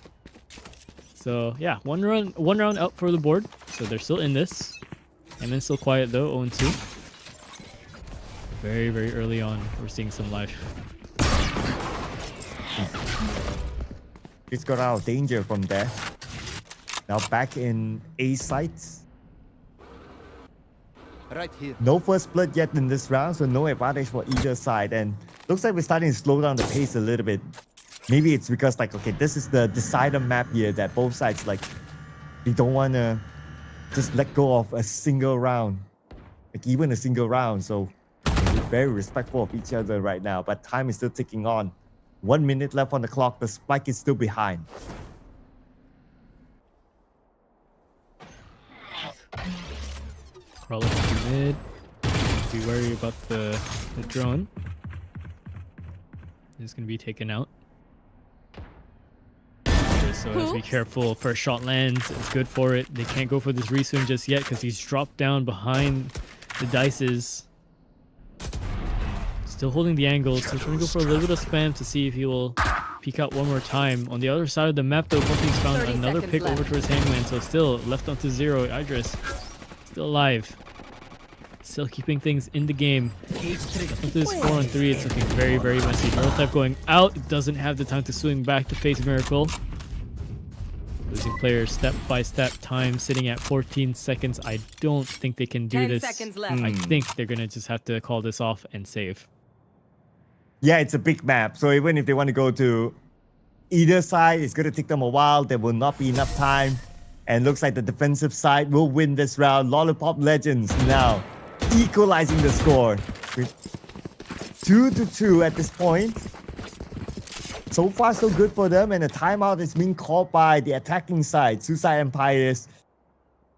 Speaker 5: So yeah, one round out for the board. So they're still in this. And then still quiet though, 0-2. Very, very early on, we're seeing some life.
Speaker 6: He's got out of danger from there. Now back in A sites.
Speaker 7: Right here.
Speaker 6: No first blood yet in this round, so no advantage for either side. And looks like we're starting to slow down the pace a little bit. Maybe it's because, like, okay, this is the decider map here that both sides, like, they don't want to just let go of a single round. Like, even a single round. So they're very respectful of each other right now. But time is still ticking on. 1 minute left on the clock. The spike is still behind.
Speaker 5: Relative mid. Be wary about the drone. It's going to be taken out. So just be careful. First shot lands. It's good for it. They can't go for this reswing just yet because he's dropped down behind the dices. Still holding the angle. So trying to go for a little bit of spam to see if he will peek out one more time. On the other side of the map, though, Fluffy's found
Speaker 3: 30
Speaker 5: another
Speaker 3: seconds
Speaker 5: pick
Speaker 3: left.
Speaker 5: over towards Hangman, so still left onto 0. Idris still alive. Still keeping things in the game. Onto this 4-on-3, it's looking very, very messy. Neural going out. It doesn't have the time to swing back to face Miracle. Losing player step by step time sitting at 14 seconds. I don't think they can do
Speaker 3: 10
Speaker 5: this.
Speaker 3: seconds left.
Speaker 5: I think they're gonna just have to call this off and save.
Speaker 6: Yeah, it's a big map. So even if they want to go to either side, it's going to take them a while. There will not be enough time. And looks like the defensive side will win this round. Lollipop Legends now equalizing the score. 2-2 at this point. So far, so good for them. And a timeout is being called by the attacking side, Suicide Empires.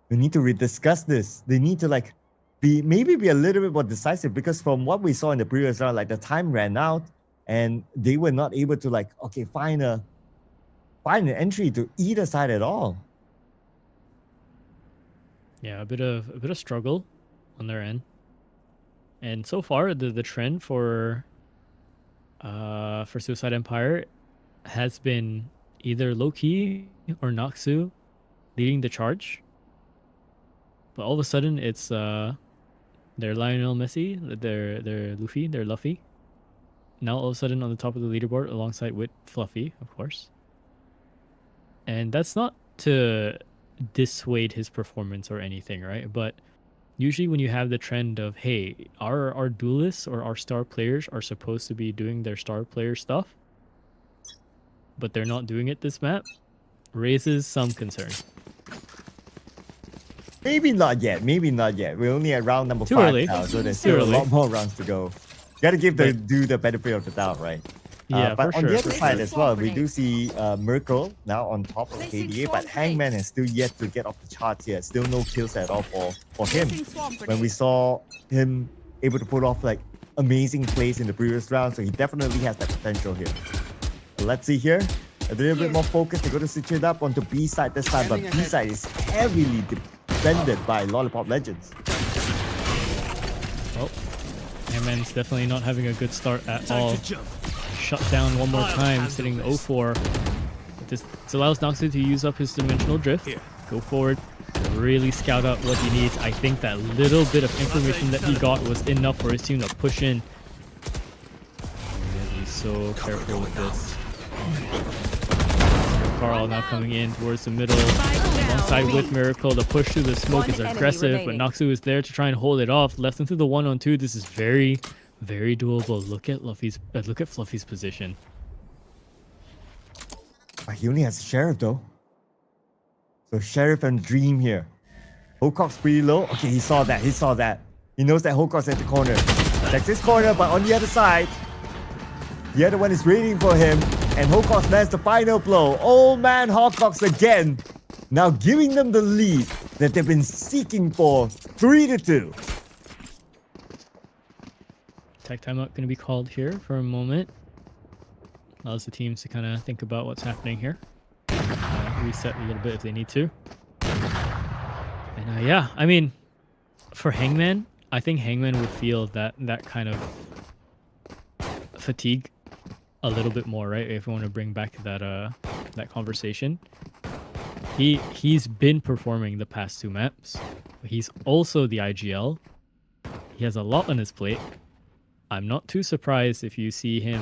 Speaker 6: We need to rediscuss this. They need to maybe be a little bit more decisive, because from what we saw in the previous round, the time ran out and they were not able to find an entry to either side at all.
Speaker 5: Yeah, a bit of struggle on their end. And so far, the trend for Suicide Empire has been either Low-Key or Noxu leading the charge. But all of a sudden, it's their Lionel Messi, their Luffy, their Luffy. Now all of a sudden on the top of the leaderboard alongside with Fluffy, of course. And that's not to dissuade his performance or anything, right? But usually when you have the trend of, hey, our duelists or our star players are supposed to be doing their star player stuff, but they're not doing it this map, raises some concern.
Speaker 6: Maybe not yet. We're only at round number 5
Speaker 5: early.
Speaker 6: now, so there's still a lot more rounds to go. Gotta give the benefit of the doubt, right?
Speaker 5: Yeah,
Speaker 6: but
Speaker 5: for
Speaker 6: on
Speaker 5: sure,
Speaker 6: the other
Speaker 5: for
Speaker 6: side
Speaker 5: sure.
Speaker 6: as well, we do see Miracle now on top of KDA, but Hangman is still yet to get off the charts here. Still no kills at all for him. When we saw him able to pull off amazing plays in the previous round, so he definitely has that potential here. So let's see here. A little bit more focus. They're going to switch it up onto B side this time, but B side is heavily defended by Lollipop Legends.
Speaker 5: Oh, Hangman's definitely not having a good start at all. Shut down one more time, sitting 0-4. This allows Noxu to use up his dimensional drift, go forward, really scout out what he needs. I think that little bit of information that he got was enough for his team to push in. Be so careful with this. Carl now coming in towards the middle, alongside with Miracle. The push through the smoke is aggressive, but Noxu is there to try and hold it off. Left into the 1-on-2. This is very, very doable. Look at Fluffy's position.
Speaker 6: He only has Sheriff though. So Sheriff and Dream here. Hocock's pretty low. Okay, he saw that. He knows that Hocock's at the corner. Checks his corner, but on the other side, the other one is waiting for him. And Hocock lands the final blow. Old man Hocock again. Now giving them the lead that they've been seeking for. 3-2.
Speaker 5: Tech timeout going to be called here for a moment. Allows the teams to kind of think about what's happening here. Reset a little bit if they need to. And yeah, I mean, for Hangman, I think Hangman would feel that kind of fatigue a little bit more, right? If we want to bring back that conversation. He's been performing the past 2 maps. He's also the IGL. He has a lot on his plate. I'm not too surprised if you see him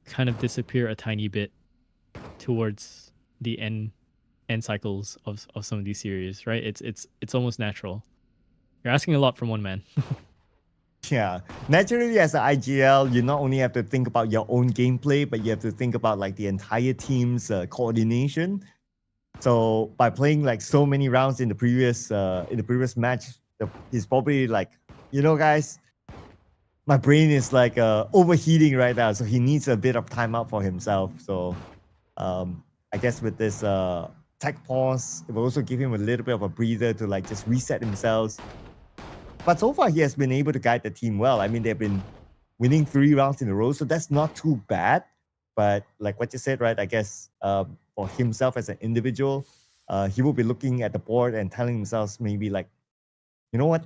Speaker 5: kind of disappear a tiny bit towards the end cycles of some of these series, right? It's almost natural. You're asking a lot from one man.
Speaker 6: Yeah, naturally as an IGL, you not only have to think about your own gameplay, but you have to think about the entire team's coordination. So by playing so many rounds in the previous match, he's probably guys, my brain is overheating right now, so he needs a bit of time out for himself. So I guess with this tech pause, it will also give him a little bit of a breather to just reset himself. But so far, he has been able to guide the team well. I mean, they've been winning 3 rounds in a row, so that's not too bad. But like what you said, right, I guess for himself as an individual, he will be looking at the board and telling himself maybe you know what?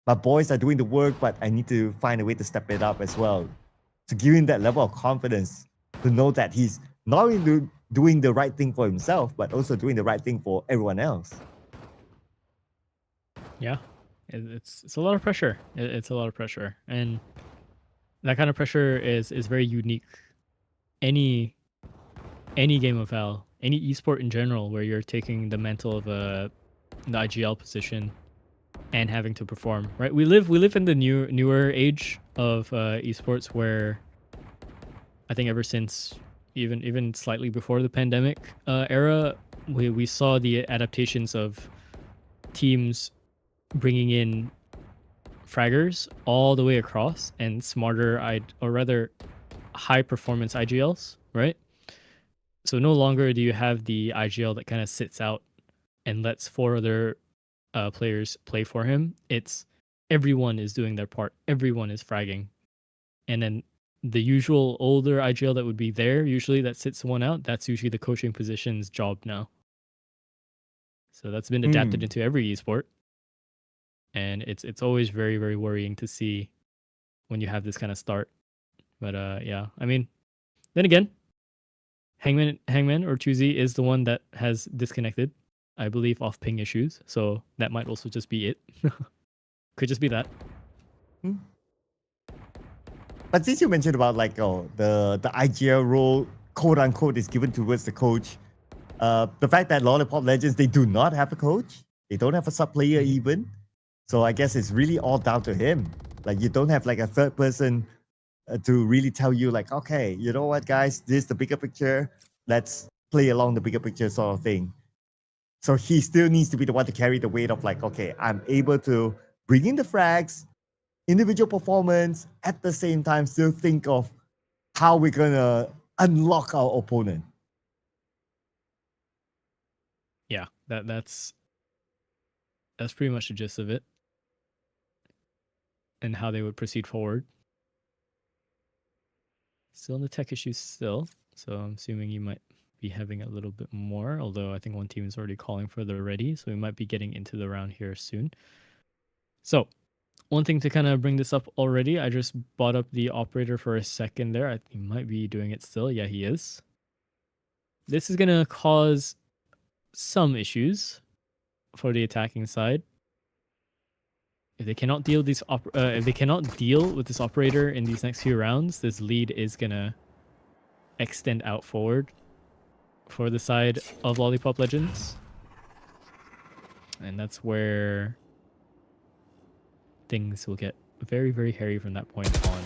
Speaker 6: My boys are doing the work, but I need to find a way to step it up as well. To give him that level of confidence to know that he's not only doing the right thing for himself, but also doing the right thing for everyone else.
Speaker 5: Yeah, it's a lot of pressure. It's a lot of pressure, and that kind of pressure is very unique. Any game of Val, any esport in general, where you're taking the mantle of the IGL position and having to perform, right? We live in the newer age of esports, where I think ever since even slightly before the pandemic era, we saw the adaptations of teams bringing in fraggers all the way across and smarter, or rather high performance IGLs, right? So no longer do you have the IGL that kind of sits out and lets 4 other players play for him. It's everyone is doing their part, everyone is fragging, and then the usual older IGL that would be there, usually that sits someone out, that's usually the coaching position's job now. So that's been adapted into every esport, and it's always very, very worrying to see when you have this kind of start. But yeah, I mean, then again, Hangman or Chuzi is the one that has disconnected, I believe, off ping issues. So that might also just be it. Could just be that.
Speaker 6: But since you mentioned about like the IGL role, quote unquote, is given towards the coach, the fact that Lollipop Legends, they do not have a coach, they don't have a sub player even. So I guess it's really all down to him. Like you don't have like a third person to really tell you like, okay, you know what, guys, this is the bigger picture. Let's play along the bigger picture sort of thing. So he still needs to be the one to carry the weight of like, okay, I'm able to bring in the frags, individual performance, at the same time still think of how we're gonna unlock our opponent.
Speaker 5: Yeah, that's pretty much the gist of it, and how they would proceed forward. Still in the tech issues still, so I'm assuming you might be having a little bit more, although I think one team is already calling for the ready, so we might be getting into the round here soon. So one thing to kind of bring this up already, I just brought up the operator for a second there. I think he might be doing it still. Yeah, he is. This is going to cause some issues for the attacking side. If they cannot deal with this operator in these next few rounds, this lead is gonna extend out forward for the side of Lollipop Legends, and that's where things will get very, very hairy from that point on.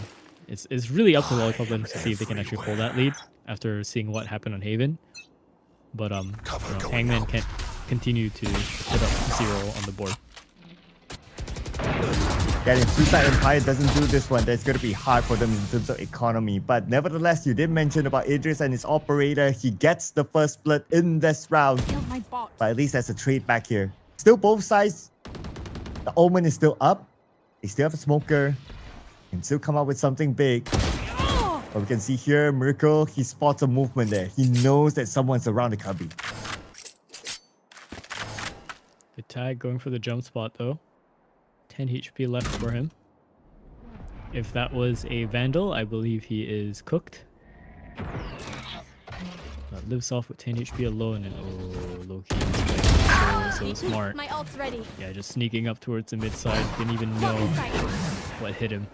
Speaker 5: It's really up to Lollipop Legends to see if they can actually pull that lead after seeing what happened on Haven. But Hangman can't continue to put up 0 on the board.
Speaker 6: Yeah, if Suicide Empire doesn't do this one, that's going to be hard for them in terms of economy. But nevertheless, you did mention about Idris and his operator. He gets the first split in this round. But at least there's a trade back here. Still both sides. The Omen is still up. They still have a smoker. Can still come up with something big. But we can see here, Miracle, he spots a movement there. He knows that someone's around the cubby.
Speaker 5: The tag going for the jump spot though. 10 HP left for him. If that was a Vandal, I believe he is cooked. But lives off with 10 HP alone, and oh, low-key so smart.
Speaker 1: My ult's ready.
Speaker 5: Yeah, just sneaking up towards the mid side, didn't even know what hit him.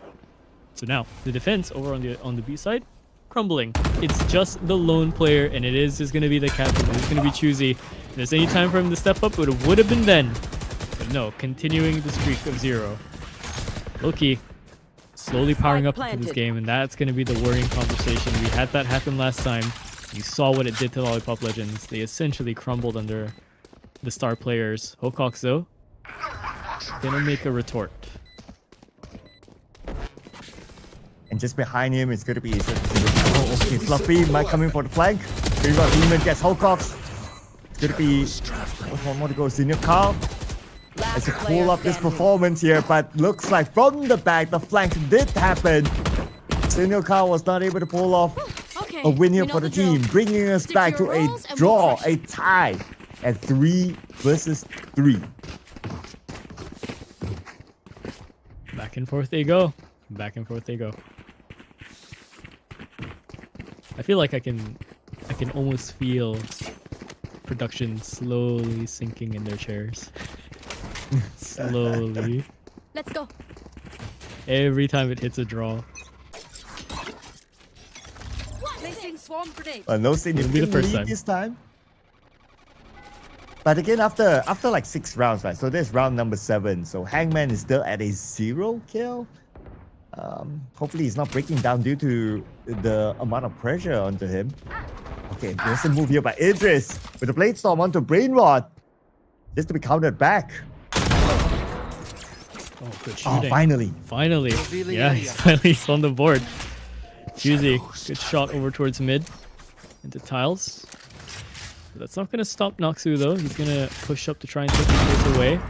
Speaker 5: So now the defense over on the B side, crumbling. It's just the lone player, and it is just gonna be the captain. It's gonna be Choosy. If there's any time for him to step up, it would have been then. But no, continuing the streak of 0. Loki slowly powering up into this game, and that's going to be the worrying conversation. We had that happen last time. You saw what it did to Lollipop Legends. They essentially crumbled under the star players. Hocox, though, gonna make a retort.
Speaker 6: And just behind him, it's going to be... Oh, okay, Fluffy might come in for the flank. Here we go, Demon gets Hocox. It's going to be... One more to go, Senior Carl. As to pull up this performance here, but looks like from the back, the flank did happen. Senior Carl was not able to pull off a win here for the team, bringing us back to a draw, a tie at 3 versus 3.
Speaker 5: Back and forth they go. Back and forth they go. I feel like I can almost feel production slowly sinking in their chairs. Slowly.
Speaker 1: Let's go.
Speaker 5: Every time it hits a draw.
Speaker 3: Placing swarm grenade.
Speaker 6: No
Speaker 5: It'll be the
Speaker 6: significant
Speaker 5: first
Speaker 6: lead
Speaker 5: time.
Speaker 6: this time. But again, after like 6 rounds, right? So there's round number 7. So Hangman is still at a 0 kill. Hopefully he's not breaking down due to the amount of pressure onto him. Okay, there's a move here by Idris with the Blade Storm onto Brainrod. Just to be countered back.
Speaker 5: Oh, good shooting.
Speaker 6: Oh, finally.
Speaker 5: Finally. Yeah, he's on the board. Juicy. Good shot over towards mid. Into tiles. That's not going to stop Noxu though. He's going to push up to try and take this away.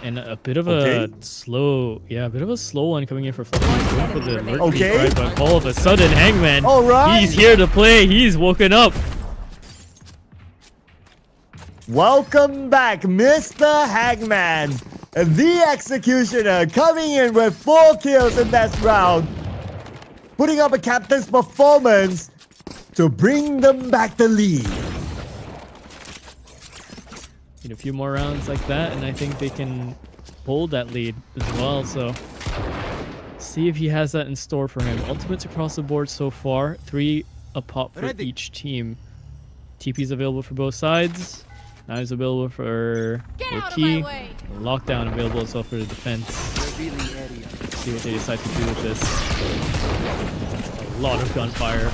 Speaker 5: And a bit of a slow one coming in for Fluffy. For the lurk peek, right? But all of a sudden, Hangman, he's here to play. He's woken up.
Speaker 6: Welcome back, Mr. Hangman. The Executioner coming in with 4 kills in that round. Putting up a captain's performance to bring them back the lead.
Speaker 5: Need a few more rounds like that, and I think they can hold that lead as well. So, see if he has that in store for him. Ultimates across the board so far, 3 a pop for each team. TP's available for both sides. Knives available for key. Lockdown available as well for the defense. Let's see what they decide to do with this. A lot of gunfire.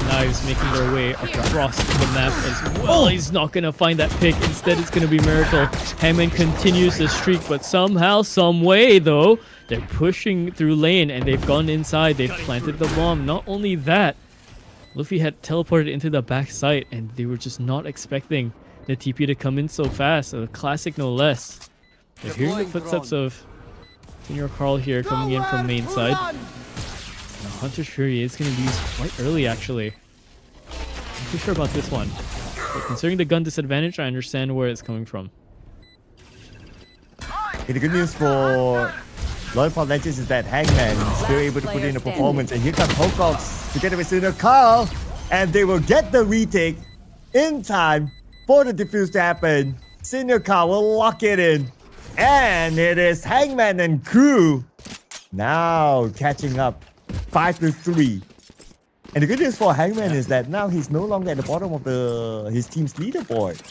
Speaker 5: Knives making their way across the map as well. He's not going to find that pick. Instead, it's going to be Miracle. Hangman continues the streak, but somehow, some way, though, they're pushing through lane and they've gone inside. They've planted the bomb. Not only that, Luffy had teleported into the back site and they were just not expecting the TP to come in so fast. A classic, no less. They're hearing the footsteps of Senior Carl here coming in from main side. Now, Hunter's Fury is going to be used quite early, actually. I'm too sure about this one. But considering the gun disadvantage, I understand where it's coming from.
Speaker 6: Okay, the good news for Lollipop Legends is that Hangman is still able to put in a performance. And here comes Hokox together with Senior Carl. And they will get the retake in time for the defuse to happen. Senior Carl will lock it in. And it is Hangman and crew now catching up 5-3. And the good news for Hangman is that now he's no longer at the bottom of his team's leaderboard.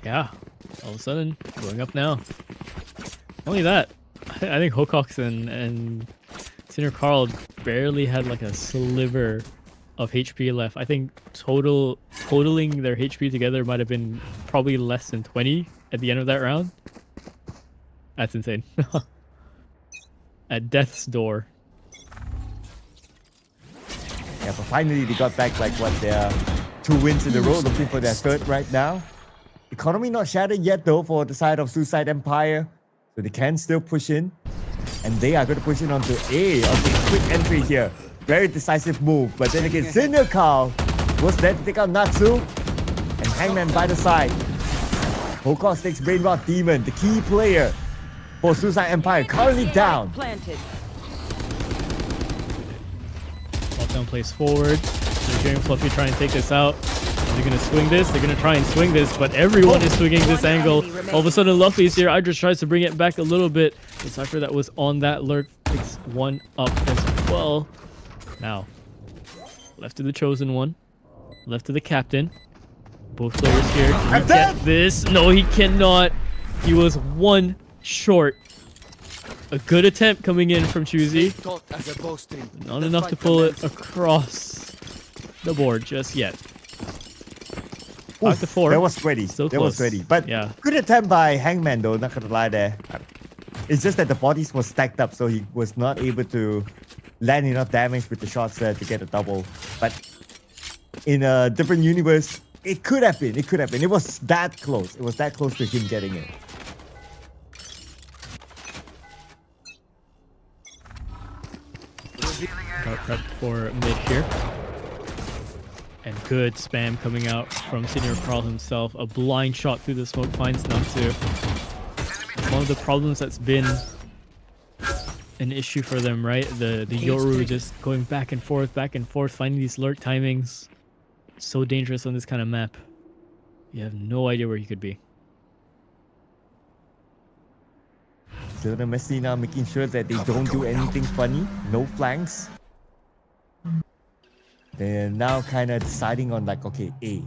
Speaker 5: Yeah, all of a sudden, going up now. Not only that, I think Hokox and Senior Carl barely had like a sliver of HP left. I think totaling their HP together might have been probably less than 20 at the end of that round. That's insane. At death's door.
Speaker 6: Yeah, but finally they got back like what, their 2 wins in a row, looking for their 3rd right now. Economy not shattered yet though for the side of Suicide Empire, so they can still push in, and they are going to push in onto A, onto a quick entry here. Very decisive move, but then again, Senior Carl was there to take out Natsu, and Hangman by the side. Hokox takes Brainrod Demon, the key player for Suicide Empire, currently down.
Speaker 5: Lockdown plays forward. They're hearing Fluffy try and take this out. They're going to swing this. They're going to try and swing this, but everyone is swinging this angle. All of a sudden, Luffy's here. Idris tries to bring it back a little bit. The Cypher that was on that lurk picks one up as well. Now, left to the Chosen One. Left to the Captain. Both players here. Can he get this? No, he cannot. He was 1 short. A good attempt coming in from Choosy. Not enough to pull it across the board just yet. 5-4.
Speaker 6: That was sweaty. That was sweaty. But yeah, good attempt by Hangman though, not gonna lie there. It's just that the bodies were stacked up, so he was not able to land enough damage with the shots there to get a double. But in a different universe, it could have been. It could have been. It was that close. It was that close to him getting it.
Speaker 5: Prep for mid here. And good spam coming out from Senior Carl himself. A blind shot through the smoke finds Natsu. One of the problems that's been an issue for them, right? The Yoru just going back and forth, finding these lurk timings. So dangerous on this kind of map. You have no idea where he could be.
Speaker 6: So the Messi now making sure that they don't do anything funny, no flanks. They're now kind of deciding on like, okay, A.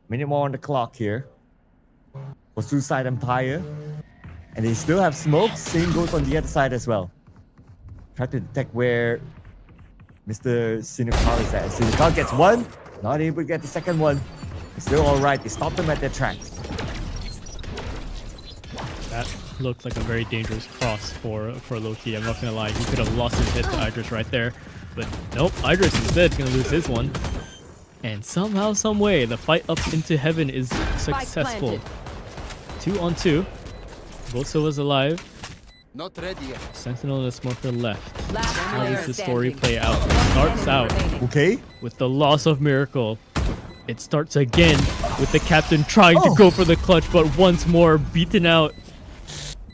Speaker 6: Minute more on the clock here for Suicide Empire. And they still have smoke. Same goes on the other side as well. Try to detect where Mr. Sinukar is at. Sinukar gets one, not able to get the second one. It's still alright. They stopped them at their tracks.
Speaker 5: That looked like a very dangerous cross for Loki. I'm not gonna lie. He could have lost his head to Idris right there. But nope, Idris instead gonna lose his one. And somehow, some way, the fight up into heaven is successful. 2 on 2. Both Silva's alive.
Speaker 7: Not ready yet.
Speaker 5: Sentinel and the Smoker left. How does the story play out? It starts out with the loss of Miracle. It starts again with the captain trying to go for the clutch, but once more beaten out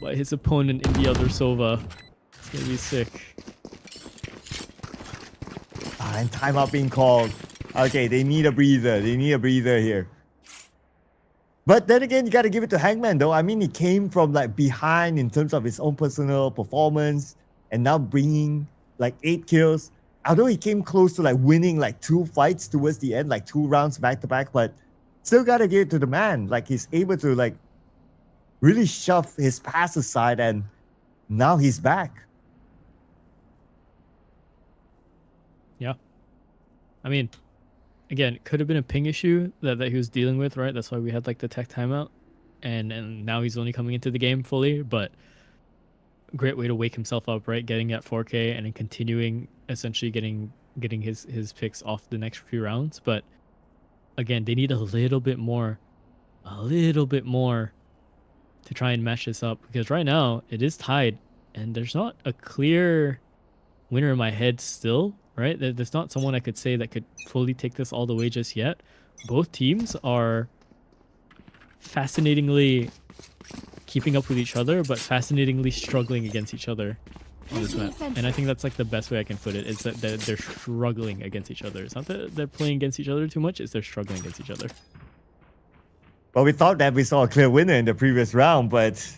Speaker 5: by his opponent in the other Sova. It's gonna be sick.
Speaker 6: And timeout being called. Okay, they need a breather. They need a breather here. But then again, you got to give it to Hangman, though. I mean, he came from like behind in terms of his own personal performance, and now bringing like 8 kills. Although he came close to like winning like 2 fights towards the end, like 2 rounds back to back, but still got to give it to the man. Like he's able to like really shove his past aside, and now he's back.
Speaker 5: Yeah. I mean, again, it could have been a ping issue that he was dealing with, right? That's why we had like the tech timeout. And now he's only coming into the game fully, but great way to wake himself up, right? Getting at 4K and then continuing essentially getting his picks off the next few rounds. But again, they need a little bit more to try and match this up, because right now it is tied and there's not a clear winner in my head still. Right? There's not someone I could say that could fully take this all the way just yet. Both teams are fascinatingly keeping up with each other, but fascinatingly struggling against each other on this map. And I think that's like the best way I can put it, is that they're struggling against each other. It's not that they're playing against each other too much, it's they're struggling against each other.
Speaker 6: Well, we thought that we saw a clear winner in the previous round, but,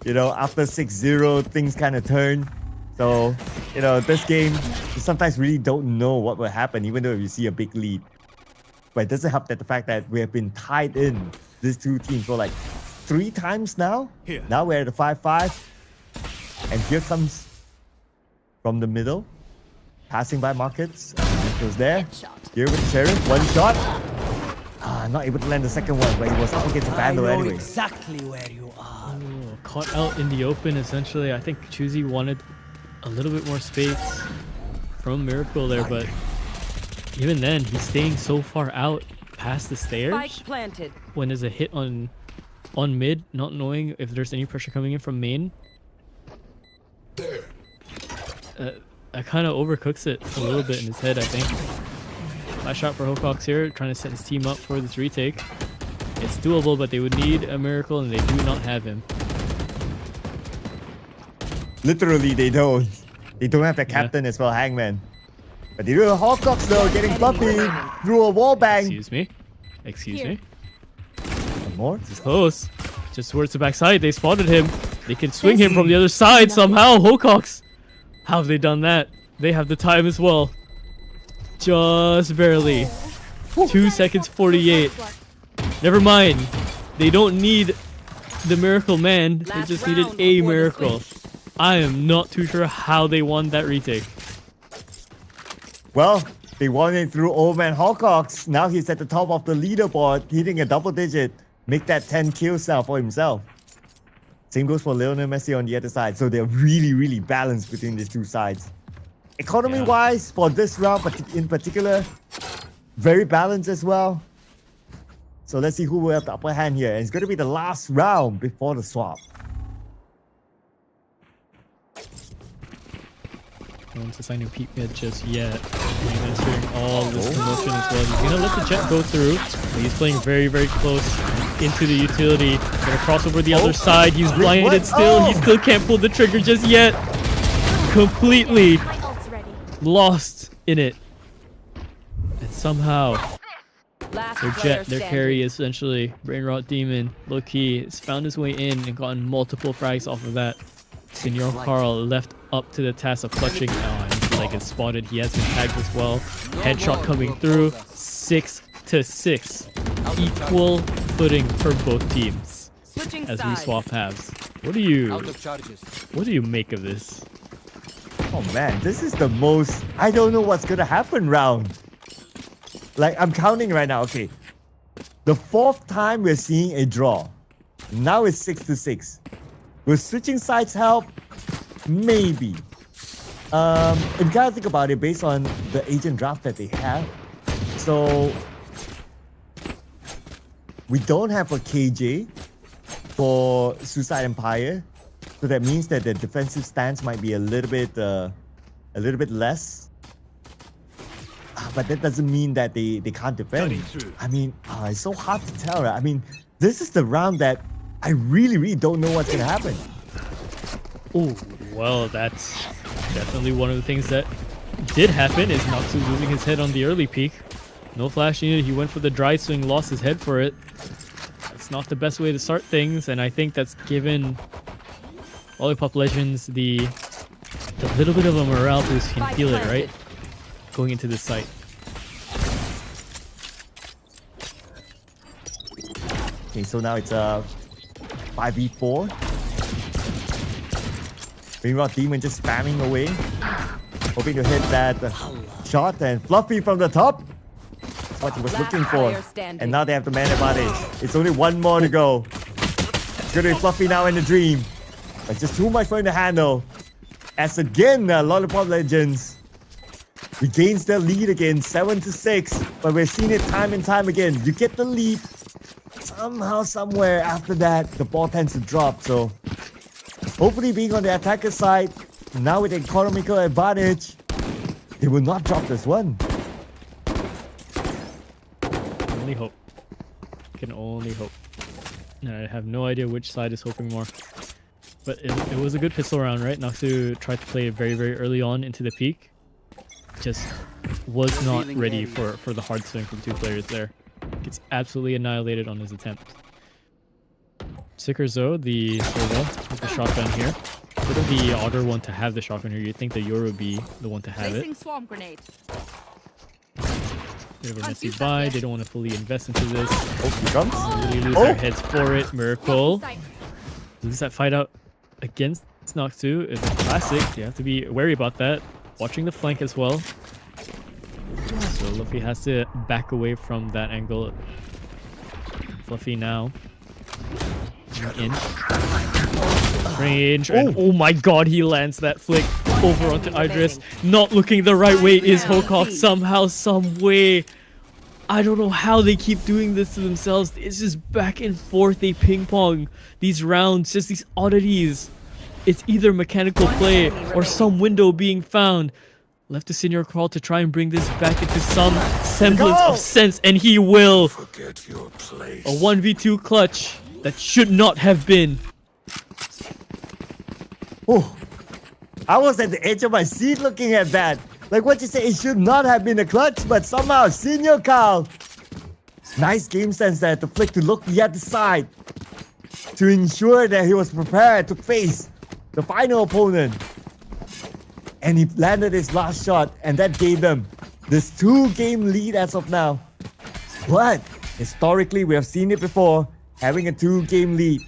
Speaker 6: you know, after 6-0, things kind of turned. So, you know, this game, you sometimes really don't know what will happen, even though you see a big lead. But it doesn't help that the fact that we have been tied in, these two teams, for like 3 times now. Now we're at the 5-5. And here comes from the middle, passing by Markets. It was there. Here with the Sheriff, 1 shot. Not able to land the second one, but he was up against the Vandal anyway.
Speaker 4: Exactly where you are.
Speaker 5: Oh, caught out in the open, essentially. I think Chuzi wanted a little bit more space from Miracle there, but even then, he's staying so far out past the stairs. When there's a hit on mid, not knowing if there's any pressure coming in from main. That kind of overcooks it a little bit in his head, I think. Last shot for Hocox here, trying to set his team up for this retake. It's doable, but they would need a Miracle, and they do not have him.
Speaker 6: Literally, they don't. They don't have the captain as well, Hangman. But they do have Hawkcox though, getting bumpy through a wall bang.
Speaker 5: Excuse me.
Speaker 6: One more.
Speaker 5: This is close. Just towards the backside, they spotted him. They can swing him from the other side somehow. Hawkcox. How have they done that? They have the time as well. Just barely. 2 seconds 48. Never mind. They don't need the Miracle Man. They just needed a Miracle. I am not too sure how they won that retake.
Speaker 6: Well, they won it through Old Man Hawkcox. Now he's at the top of the leaderboard, hitting a double digit. Make that 10 kills now for himself. Same goes for Lionel Messi on the other side. So they're really, really balanced between these two sides. Economy-wise, for this round in particular, very balanced as well. So let's see who will have the upper hand here. And it's going to be the last round before the swap.
Speaker 5: No one's assigning peak mid just yet. He's hearing all this commotion as well. He's gonna let the jet go through, but he's playing very, very close into the utility. Gonna cross over the other side. He's blinded still. He still can't pull the trigger just yet. completely
Speaker 9: My ult's ready.
Speaker 5: lost in it. And somehow,
Speaker 3: Last
Speaker 5: their
Speaker 3: player
Speaker 5: jet, their
Speaker 3: standing.
Speaker 5: carry essentially, Brainrot Demon, low-key, has found his way in and gotten multiple frags off of that. Senor Carl left up to the task of clutching. Oh, and his leg is spotted. He has been tagged as well. Headshot coming through. 6-6. Equal footing for both teams
Speaker 3: Switching
Speaker 5: as we
Speaker 3: sides.
Speaker 5: swap halves. What do
Speaker 7: Out of charges.
Speaker 5: you make of this?
Speaker 6: Oh man, this is the most I don't know what's gonna happen round. Like I'm counting right now. Okay, the 4th time we're seeing a draw. Now it's 6-6. Will switching sides help? Maybe. If you gotta think about it based on the agent draft that they have. So we don't have a KJ for Suicide Empire. So that means that the defensive stance might be a little bit less. But that doesn't mean that they can't defend. I mean, it's so hard to tell, right? I mean, this is the round that I really don't know what's gonna happen.
Speaker 5: Oh, well, that's definitely one of the things that did happen is Noxu losing his head on the early peak. No flash needed. He went for the dry swing, lost his head for it. It's not the best way to start things, and I think that's given Lollipop Legends the little bit of a morale boost. You can feel it, right? Going into this site.
Speaker 6: Okay, so now it's a 5v4. Brainrot Demon just spamming away, hoping to hit that shot, and Fluffy from the top. That's what he was looking for. And now they have the man advantage. It's only one more to go. It's gonna be Fluffy now in the dream. But just too much for him to handle. As again, Lollipop Legends regains their lead again, 7-6. But we're seeing it time and time again. You get the lead, somehow, somewhere after that, the ball tends to drop. So hopefully being on the attacker side, now with the economical advantage, they will not drop this one.
Speaker 5: Only hope. Can only hope. I have no idea which side is hoping more. But it was a good pistol round, right? Noxu tried to play it very early on into the peak. Just was not ready for the hard swing from 2 players there. Gets absolutely annihilated on his attempt. Sicker Zo, the Silva with the shotgun here. Bit of the odder one to have the shotgun here. You'd think that Yoru would be the one to have it.
Speaker 3: Placing swarm grenade.
Speaker 5: Bit of a messy buy. They don't want to fully invest into this.
Speaker 6: Oh, he comes.
Speaker 5: Really lose their heads for it. Miracle. Lose that fight out against Noxu is a classic. You have to be wary about that. Watching the flank as well. So Luffy has to back away from that angle. Fluffy now. In. Range. And oh my god, he lands that flick over onto Idris. Not looking the right way is Hokok somehow, some way. I don't know how they keep doing this to themselves. It's just back and forth. They ping pong these rounds, just these oddities. It's either mechanical play or some window being found. Left to Senior Carl to try and bring this back into some semblance of sense, and he will. A 1v2 clutch that should not have been.
Speaker 6: Oh, I was at the edge of my seat looking at that. Like what you say, it should not have been a clutch, but somehow Senior Carl. Nice game sense there to flick to look the other side to ensure that he was prepared to face the final opponent. And he landed his last shot, and that gave them this 2-game lead as of now. But historically, we have seen it before. Having a 2-game lead,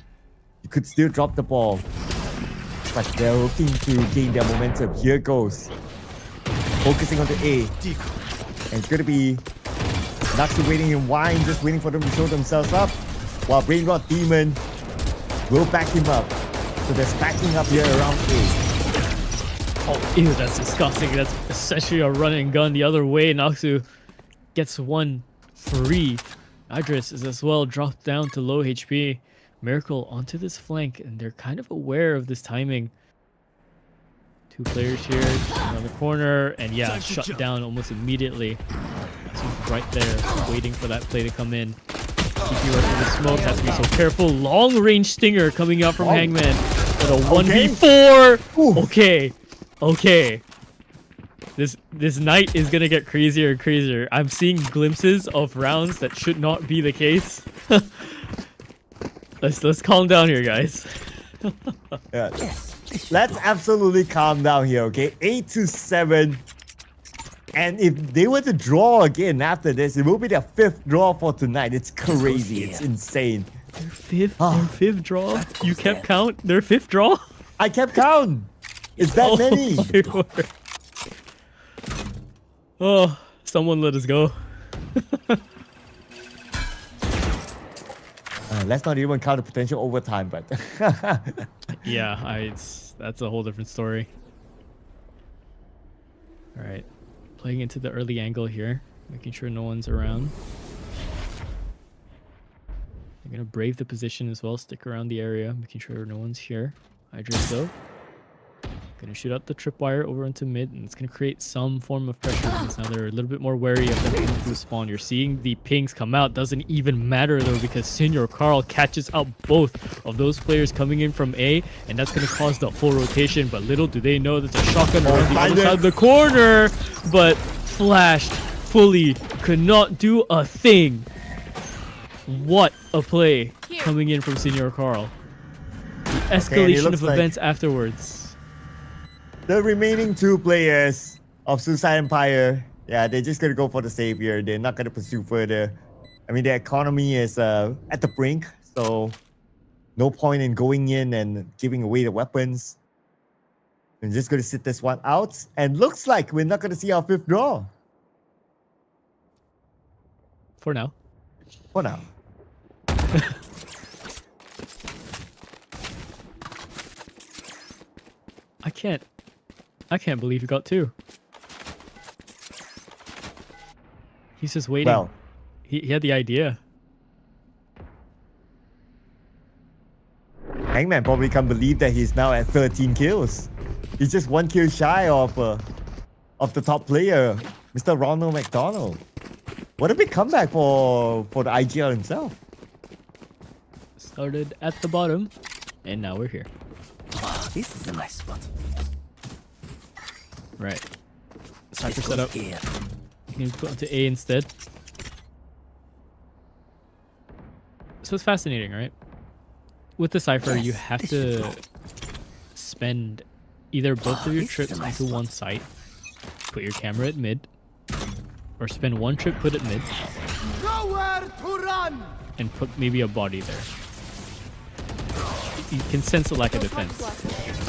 Speaker 6: you could still drop the ball. But they're looking to gain their momentum. Here goes. Focusing on the A. And it's going to be Noxu waiting in wine, just waiting for them to show themselves up. While Brainrot Demon will back him up. So they're stacking up here around A.
Speaker 5: Oh, ew, that's disgusting. That's essentially a run and gun the other way. Noxu gets one free. Idris is as well dropped down to low HP. Miracle onto this flank, and they're kind of aware of this timing. 2 players here around the corner, and yeah, shut down almost immediately. Noxu's right there, waiting for that play to come in. TP right for the smoke, has to be so careful. Long range stinger coming out from Hangman. But a 1v4. Okay. Okay. This night is gonna get crazier and crazier. I'm seeing glimpses of rounds that should not be the case. Let's calm down here, guys.
Speaker 6: Yeah. Let's absolutely calm down here, okay? 8-7. And if they were to draw again after this, it will be their 5th draw for tonight. It's crazy. It's insane.
Speaker 5: Their fifth draw? You kept count? Their 5th draw?
Speaker 6: I kept count. It's that many.
Speaker 5: My word. Oh, someone let us go.
Speaker 6: Let's not even count the potential overtime, but
Speaker 5: yeah, that's a whole different story. All right, playing into the early angle here, making sure no one's around. They're gonna brave the position as well, stick around the area, making sure no one's here. Hydrate though. Gonna shoot out the tripwire over into mid, and it's gonna create some form of pressure because now they're a little bit more wary of them coming through spawn. You're seeing the pings come out. Doesn't even matter though because Senior Carl catches out both of those players coming in from A, and that's gonna cause the full rotation. But little do they know that the shotgun around the other side of the corner, but flashed fully, could not do a thing. What a play coming in from Senior Carl. The escalation of events afterwards.
Speaker 6: The remaining 2 players of Suicide Empire, yeah, they're just gonna go for the savior. They're not gonna pursue further. I mean, their economy is at the brink, so no point in going in and giving away the weapons. We're just gonna sit this one out, and looks like we're not gonna see our 5th draw.
Speaker 5: For now.
Speaker 6: For now.
Speaker 5: I can't believe he got 2. He's just waiting.
Speaker 6: Well,
Speaker 5: he had the idea.
Speaker 6: Hangman probably can't believe that he's now at 13 kills. He's just 1 kill shy of the top player, Mr. Ronald McDonald. What a big comeback for the IGL himself.
Speaker 5: Started at the bottom, and now we're here.
Speaker 4: Wow, this is a nice spot.
Speaker 5: Right. Cypher setup.
Speaker 4: Here.
Speaker 5: You can put into A instead. So it's fascinating, right? With the Cypher, you have to spend either both of your trips into one site, put your camera at mid, or spend one trip, put it mid,
Speaker 7: Nowhere to run!
Speaker 5: and put maybe a body there. You can sense a lack of defense.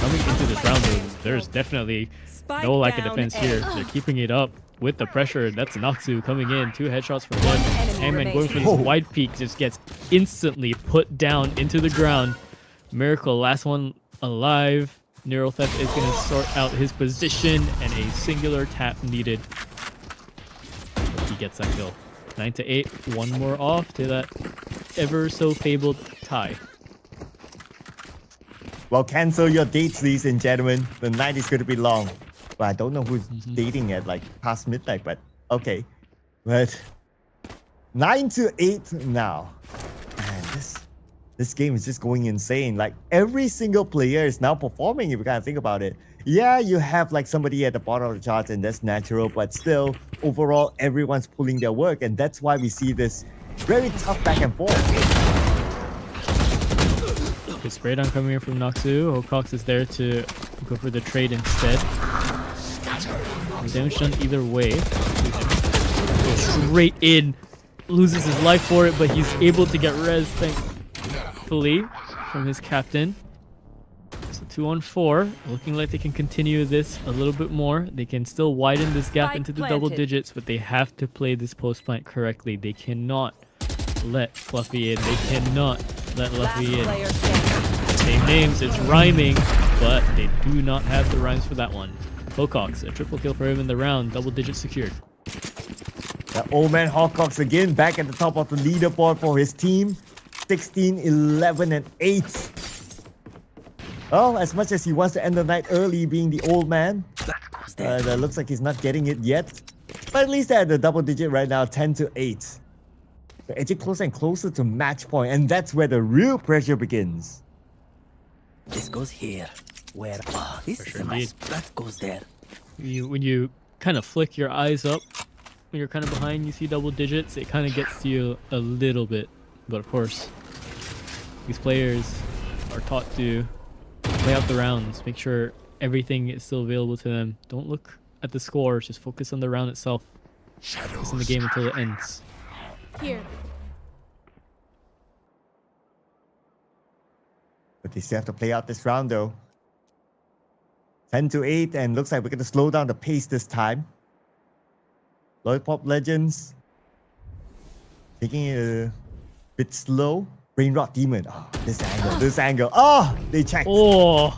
Speaker 5: Coming into this round, there's definitely no lack of defense here. They're keeping it up with the pressure. That's Noxu coming in. 2 headshots for one. Hangman going for this wide peak just gets instantly put down into the ground. Miracle, last one alive. Neural Theft is going to sort out his position, and a singular tap needed. He gets that kill. 9-8. One more off to that ever so fabled tie.
Speaker 6: Well, cancel your dates, ladies and gentlemen. The night is going to be long. Well, I don't know who's dating at like past midnight, but okay. But 9-8 now. Man, this game is just going insane. Like every single player is now performing if you kind of think about it. Yeah, you have like somebody at the bottom of the charts and that's natural, but still overall everyone's pulling their work, and that's why we see this very tough back and forth.
Speaker 5: Good spray down coming in from Noxu. Hocox is there to go for the trade instead. Damage done either way. Goes straight in. Loses his life for it, but he's able to get res, thankfully, from his captain. So 2-on-4. Looking like they can continue this a little bit more. They can still widen this gap into the double digits, but they have to play this post plant correctly. They cannot let Fluffy in. They cannot let Luffy in. Same names, it's rhyming, but they do not have the rhymes for that one. Hocox, a triple kill for him in the round, double digits secured.
Speaker 6: The old man Hawcox again back at the top of the leaderboard for his team. 16, 11, and 8. Well, as much as he wants to end the night early being the old man, that looks like he's not getting it yet. But at least they're at the double digit right now, 10-8. So edging closer and closer to match point, and that's where the real pressure begins.
Speaker 4: This goes here. Where? Oh, this
Speaker 5: For
Speaker 4: is
Speaker 5: sure,
Speaker 4: a nice.
Speaker 5: indeed.
Speaker 4: That goes there.
Speaker 5: When you kind of flick your eyes up, when you're kind of behind, you see double digits. It kind of gets to you a little bit, but of course, these players are taught to play out the rounds, make sure everything is still available to them. Don't look at the scores, just focus on the round itself. Focus on the game until it ends.
Speaker 9: Here.
Speaker 6: But they still have to play out this round though. 10-8, and looks like we're gonna slow down the pace this time. Lollipop Legends taking it a bit slow. Brain Rot Demon. Oh, this angle. Oh, they checked.
Speaker 5: Oh,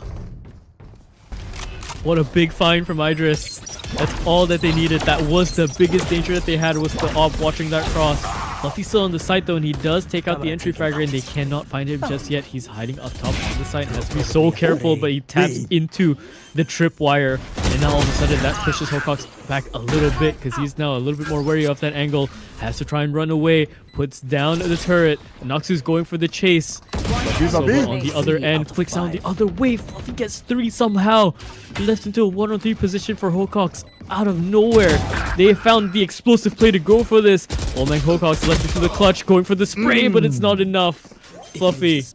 Speaker 5: what a big find from Idris. That's all that they needed. That was the biggest danger that they had, was the op watching that cross. Fluffy's still on the site though, and he does take out the entry fragger, and they cannot find him just yet. He's hiding up top on the site and has to be so careful, but he taps into the tripwire, and now all of a sudden that pushes Hocox back a little bit because he's now a little bit more wary of that angle. Has to try and run away, puts down the turret. Noxu's going for the chase. Silva on the other end, flicks out the other way. Fluffy gets 3 somehow. Left into a 1-on-3 position for Hocox out of nowhere. They found the explosive play to go for this. Old Man Hocox left into the clutch, going for the spray, but it's not enough. Fluffy.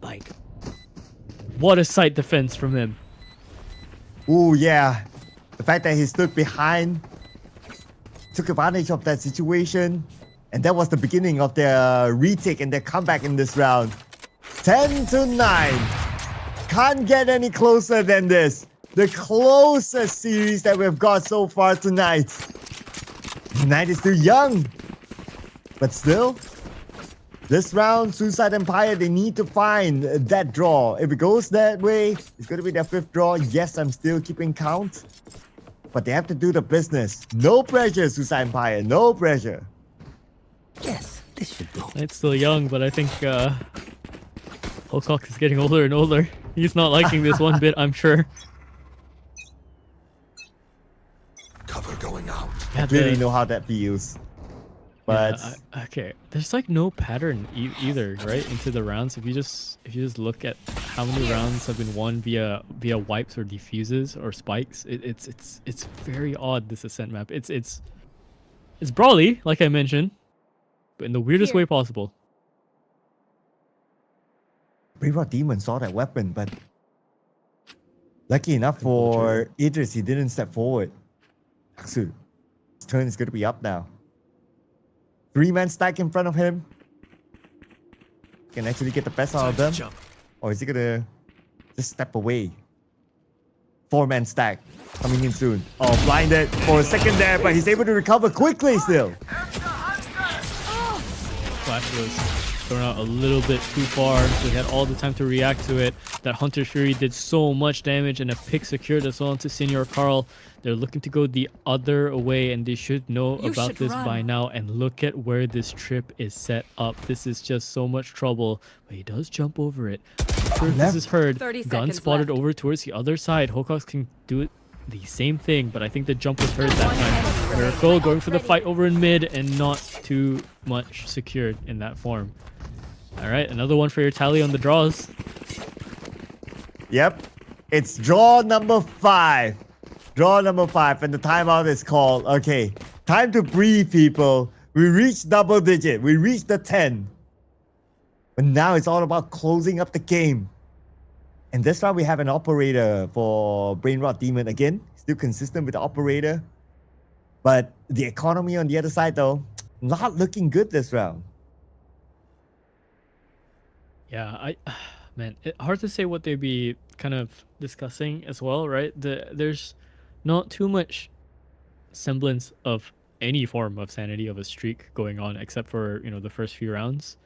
Speaker 5: What a sight defense from him.
Speaker 6: Ooh, yeah. The fact that he stood behind, took advantage of that situation, and that was the beginning of their retake and their comeback in this round. 10-9. Can't get any closer than this. The closest series that we've got so far tonight. The night is still young, but still, this round, Suicide Empire, they need to find that draw. If it goes that way, it's going to be their 5th draw. Yes, I'm still keeping count, but they have to do the business. No pressure, Suicide Empire. No pressure.
Speaker 4: Yes, this should do.
Speaker 5: It's still young, but I think Hocox is getting older and older. He's not liking this one bit, I'm sure.
Speaker 7: Cover going out.
Speaker 6: I really know how that feels. But
Speaker 5: yeah, okay, there's like no pattern either, right? Into the rounds. If you just look at how many rounds have been won via wipes or defuses or spikes, it's very odd, this Ascent map. It's brawly, like I mentioned, but in the weirdest way possible.
Speaker 6: Brave Demon saw that weapon, but lucky enough for Idris, he didn't step forward. Aksu, his turn is going to be up now. 3-man stack in front of him. Can actually get the best out of them. Or is he going to just step away? 4-man stack coming in soon. Oh, blinded for a second there, but he's able to recover quickly still.
Speaker 5: Flash was thrown out a little bit too far, so he had all the time to react to it. That Hunter Fury did so much damage, and a pick secured as well into Senior Carl. They're looking to go the other way, and they should know about this by now. And look at where this trip is set up. This is just so much trouble, but he does jump over it. I'm sure if this is heard. Gun spotted over towards the other side. Hocox can do it the same thing, but I think the jump was heard that time. Miracle going for the fight over in mid, and not too much secured in that form. All right, another one for your tally on the draws.
Speaker 6: Yep, it's draw number 5. Draw number 5, and the timeout is called. Okay, time to breathe, people. We reached double digit. We reached the 10. But now it's all about closing up the game. And this round we have an operator for Brain Rot Demon again. Still consistent with the operator. But the economy on the other side, though, not looking good this round.
Speaker 5: Yeah, man, hard to say what they'd be kind of discussing as well, right? There's not too much semblance of any form of sanity of a streak going on, except for, you know, the first few rounds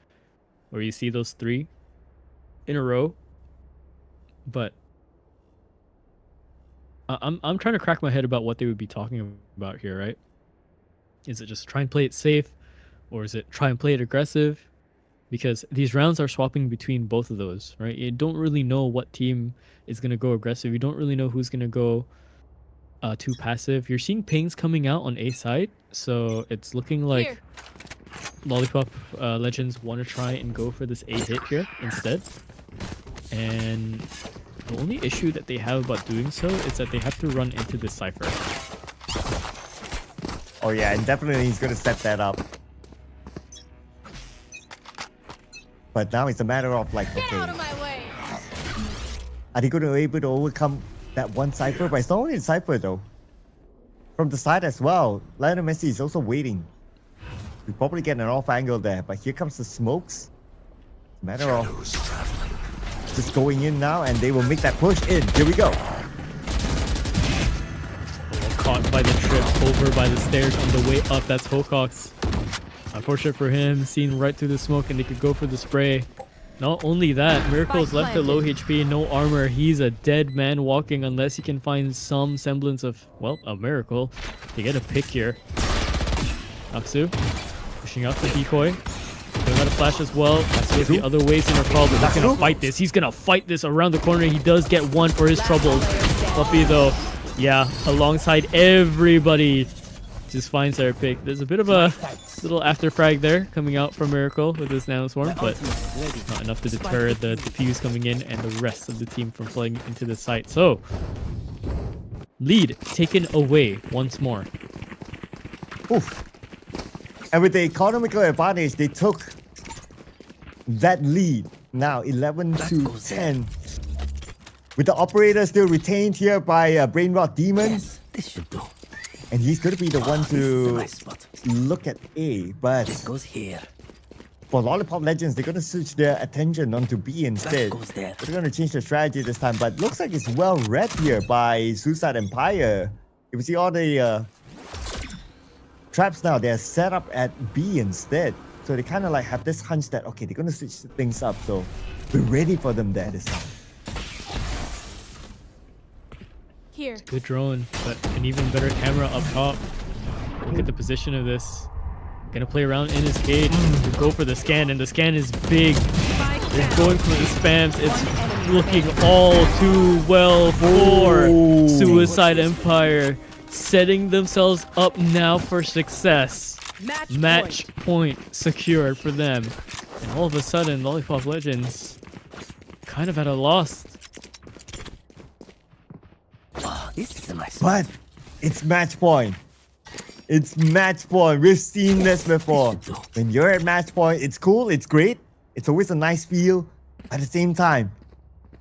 Speaker 5: where you see those 3 in a row. But I'm trying to crack my head about what they would be talking about here, right? Is it just try and play it safe, or is it try and play it aggressive? Because these rounds are swapping between both of those, right? You don't really know what team is going to go aggressive. You don't really know who's going to go too passive. You're seeing pings coming out on A side, so it's looking like Lollipop Legends want to try and go for this A hit here instead. And The only issue that they have about doing so is that they have to run into the Cypher.
Speaker 6: Oh yeah, and definitely he's gonna set that up. But now it's a matter of like, okay, are they gonna be able to overcome that one Cypher? But it's not only the Cypher though. From the side as well, Lionel Messi is also waiting. We probably get an off angle there, but here comes the smokes. Matter of just going in now, and they will make that push in. Here we go.
Speaker 5: Caught by the trip over by the stairs on the way up. That's Hocox. Unfortunate for him, seen right through the smoke, and they could go for the spray. Not only that, Miracle's left at low HP, no armor. He's a dead man walking unless he can find some semblance of, well, a miracle. They get a pick here. Naksu pushing out the decoy. Doing out a flash as well. That's with the other ways in her call, but he's gonna fight this. He's gonna fight this around the corner. He does get one for his troubles. Fluffy though, yeah, alongside everybody, just finds their pick. There's a bit of a little after frag there coming out from Miracle with this Nanoswarm, but not enough to deter the defuse coming in and the rest of the team from playing into the site. So, lead taken away once more.
Speaker 6: Oof. And with the economical advantage, they took that lead. Now 11 to 10. With the operator still retained here by Brainrot Demon.
Speaker 4: Yes, this should do.
Speaker 6: And he's going to be the one to look at A, but
Speaker 4: This goes here.
Speaker 6: for Lollipop Legends, they're going to switch their attention onto B instead.
Speaker 4: Goes there.
Speaker 6: They're going to change their strategy this time, but looks like it's well read here by Suicide Empire. You see all the traps now, they're set up at B instead. So they kind of like have this hunch that, okay, they're going to switch things up, so we're ready for them there this time.
Speaker 1: Here.
Speaker 5: Good drone, but an even better camera up top. Look at the position of this. Gonna play around in his cage. Go for the scan, and the scan is big. They're going for the spams. It's looking all too well for Suicide Empire. Setting themselves up now for success. Match point secured for them. And all of a sudden, Lollipop Legends kind of at a loss.
Speaker 4: Oh, this is a nice
Speaker 6: But it's match point. It's match point. We've seen this before. When you're at match point, it's cool, it's great. It's always a nice feel. At the same time,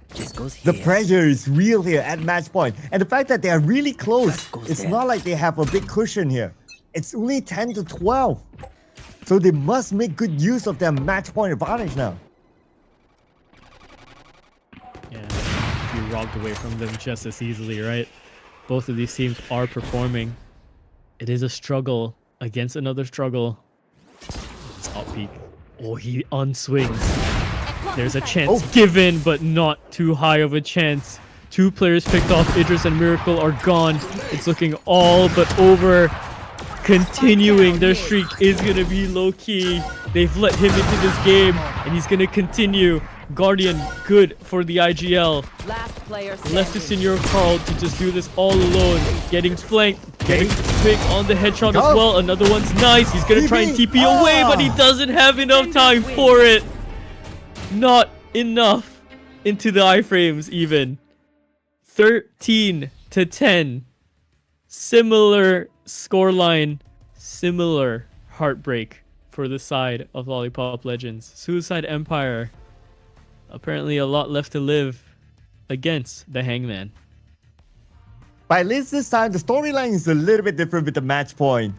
Speaker 4: This goes here.
Speaker 6: the pressure is real here at match point. And the fact that they are really close, it's not like they have a big cushion here. It's only 10 to 12. So they must make good use of their match point advantage now.
Speaker 5: Yeah, be robbed away from them just as easily, right? Both of these teams are performing. It is a struggle against another struggle. Top peak. Oh, he unswings. There's a chance given, but not too high of a chance. Two players picked off. Idris and Miracle are gone. It's looking all but over. Continuing their streak is going to be low-key. They've let him into this game, and he's going to continue. Guardian, good for the IGL.
Speaker 3: Last player
Speaker 5: Left to Senior Carl to just do this all alone. Getting flanked, getting big on the headshot as well. Another one's nice. He's going to try and TP away, but he doesn't have enough time for it. Not enough into the iframes even. 13 to 10. Similar scoreline, similar heartbreak for the side of Lollipop Legends. Suicide Empire, apparently a lot left to live against the Hangman.
Speaker 6: But at least this time, the storyline is a little bit different with the match point.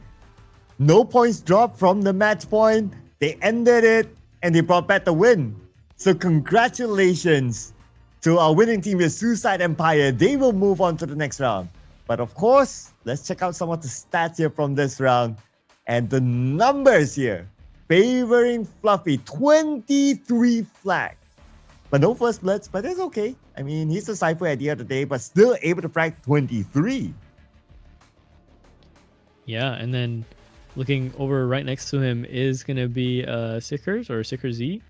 Speaker 6: No points dropped from the match point. They ended it, and they brought back the win. So congratulations to our winning team with Suicide Empire. They will move on to the next round. But of course, let's check out some of the stats here from this round. And the numbers here. Favoring Fluffy, 23 flags. But no first bloods, but that's okay. I mean, he's a Cypher at the end of the day, but still able to frag 23.
Speaker 5: Yeah, and then looking over right next to him is going to be Sickers or Sicker Z.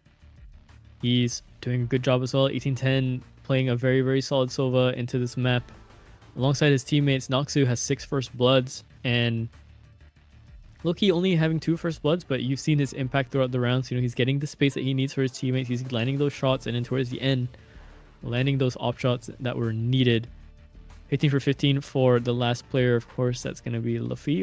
Speaker 5: He's doing a good job as well. 1810, playing a very, very solid Sova into this map. Alongside his teammates, Noxu has 6 first bloods, and Loki only having 2 first bloods, but you've seen his impact throughout the rounds. You know, he's getting the space that he needs for his teammates. He's landing those shots, and then towards the end, landing those op shots that were needed. 15 for 15 for the last player, of course, that's going to be Luffy.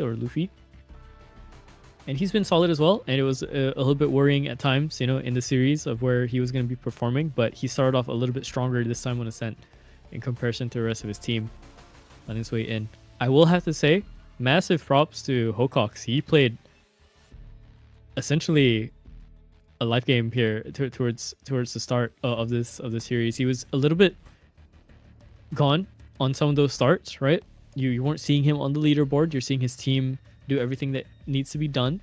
Speaker 5: And he's been solid as well. And it was a little bit worrying at times, in the series of where he was going to be performing. But he started off a little bit stronger this time on Ascent in comparison to the rest of his team on his way in. I will have to say, massive props to Hocox. He played essentially a life game here towards the start of this series. He was a little bit gone on some of those starts, right? You weren't seeing him on the leaderboard. You're seeing his team do everything that needs to be done,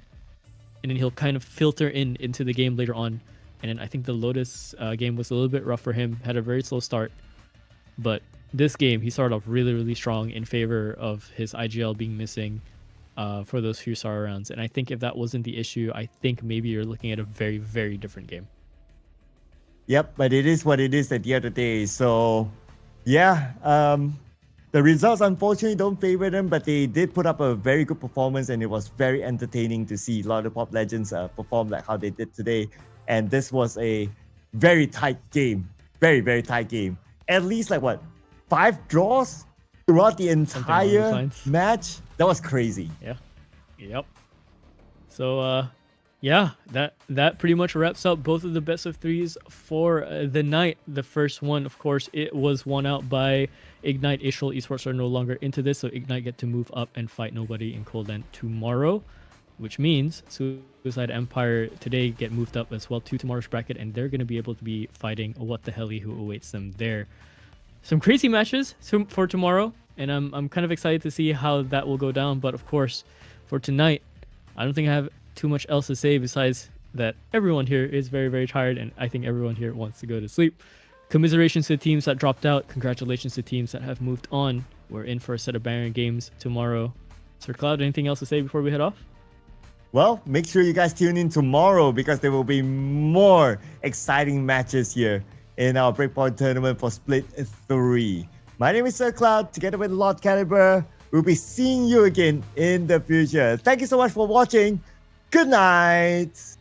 Speaker 5: and then he'll kind of filter into the game later on. And then I think the Lotus game was a little bit rough for him. Had a very slow start, but this game he started off really strong in favor of his IGL being missing for those few star rounds. And I think if that wasn't the issue, I think maybe you're looking at a very different game.
Speaker 6: Yep, but it is what it is at the end of the day. So yeah, the results unfortunately don't favor them, but they did put up a very good performance, and it was very entertaining to see a lot of Pop Legends perform like how they did today. And this was a very tight game, very tight game. At least 5 draws throughout the entire match. That was crazy.
Speaker 5: Yeah. Yep. So yeah, that pretty much wraps up both of the best of threes for the night. The first one, of course, it was won out by Ignite. Ishol Esports are no longer into this, so Ignite get to move up and fight nobody in Cold End tomorrow, which means Suicide Empire today get moved up as well to tomorrow's bracket, and they're going to be able to be fighting What the Helly who awaits them there. Some crazy matches for tomorrow, and I'm kind of excited to see how that will go down. But of course, for tonight, I don't think I have too much else to say besides that everyone here is very tired, and I think everyone here wants to go to sleep. Commiserations to the teams that dropped out. Congratulations to teams that have moved on. We're in for a set of banger games tomorrow. Sir Cloud, anything else to say before we head off?
Speaker 6: Well, make sure you guys tune in tomorrow, because there will be more exciting matches here in our Breakpoint tournament for Split 3. My name is Sir Cloud, together with Lott Calliber. We'll be seeing you again in the future. Thank you so much for watching. Good night.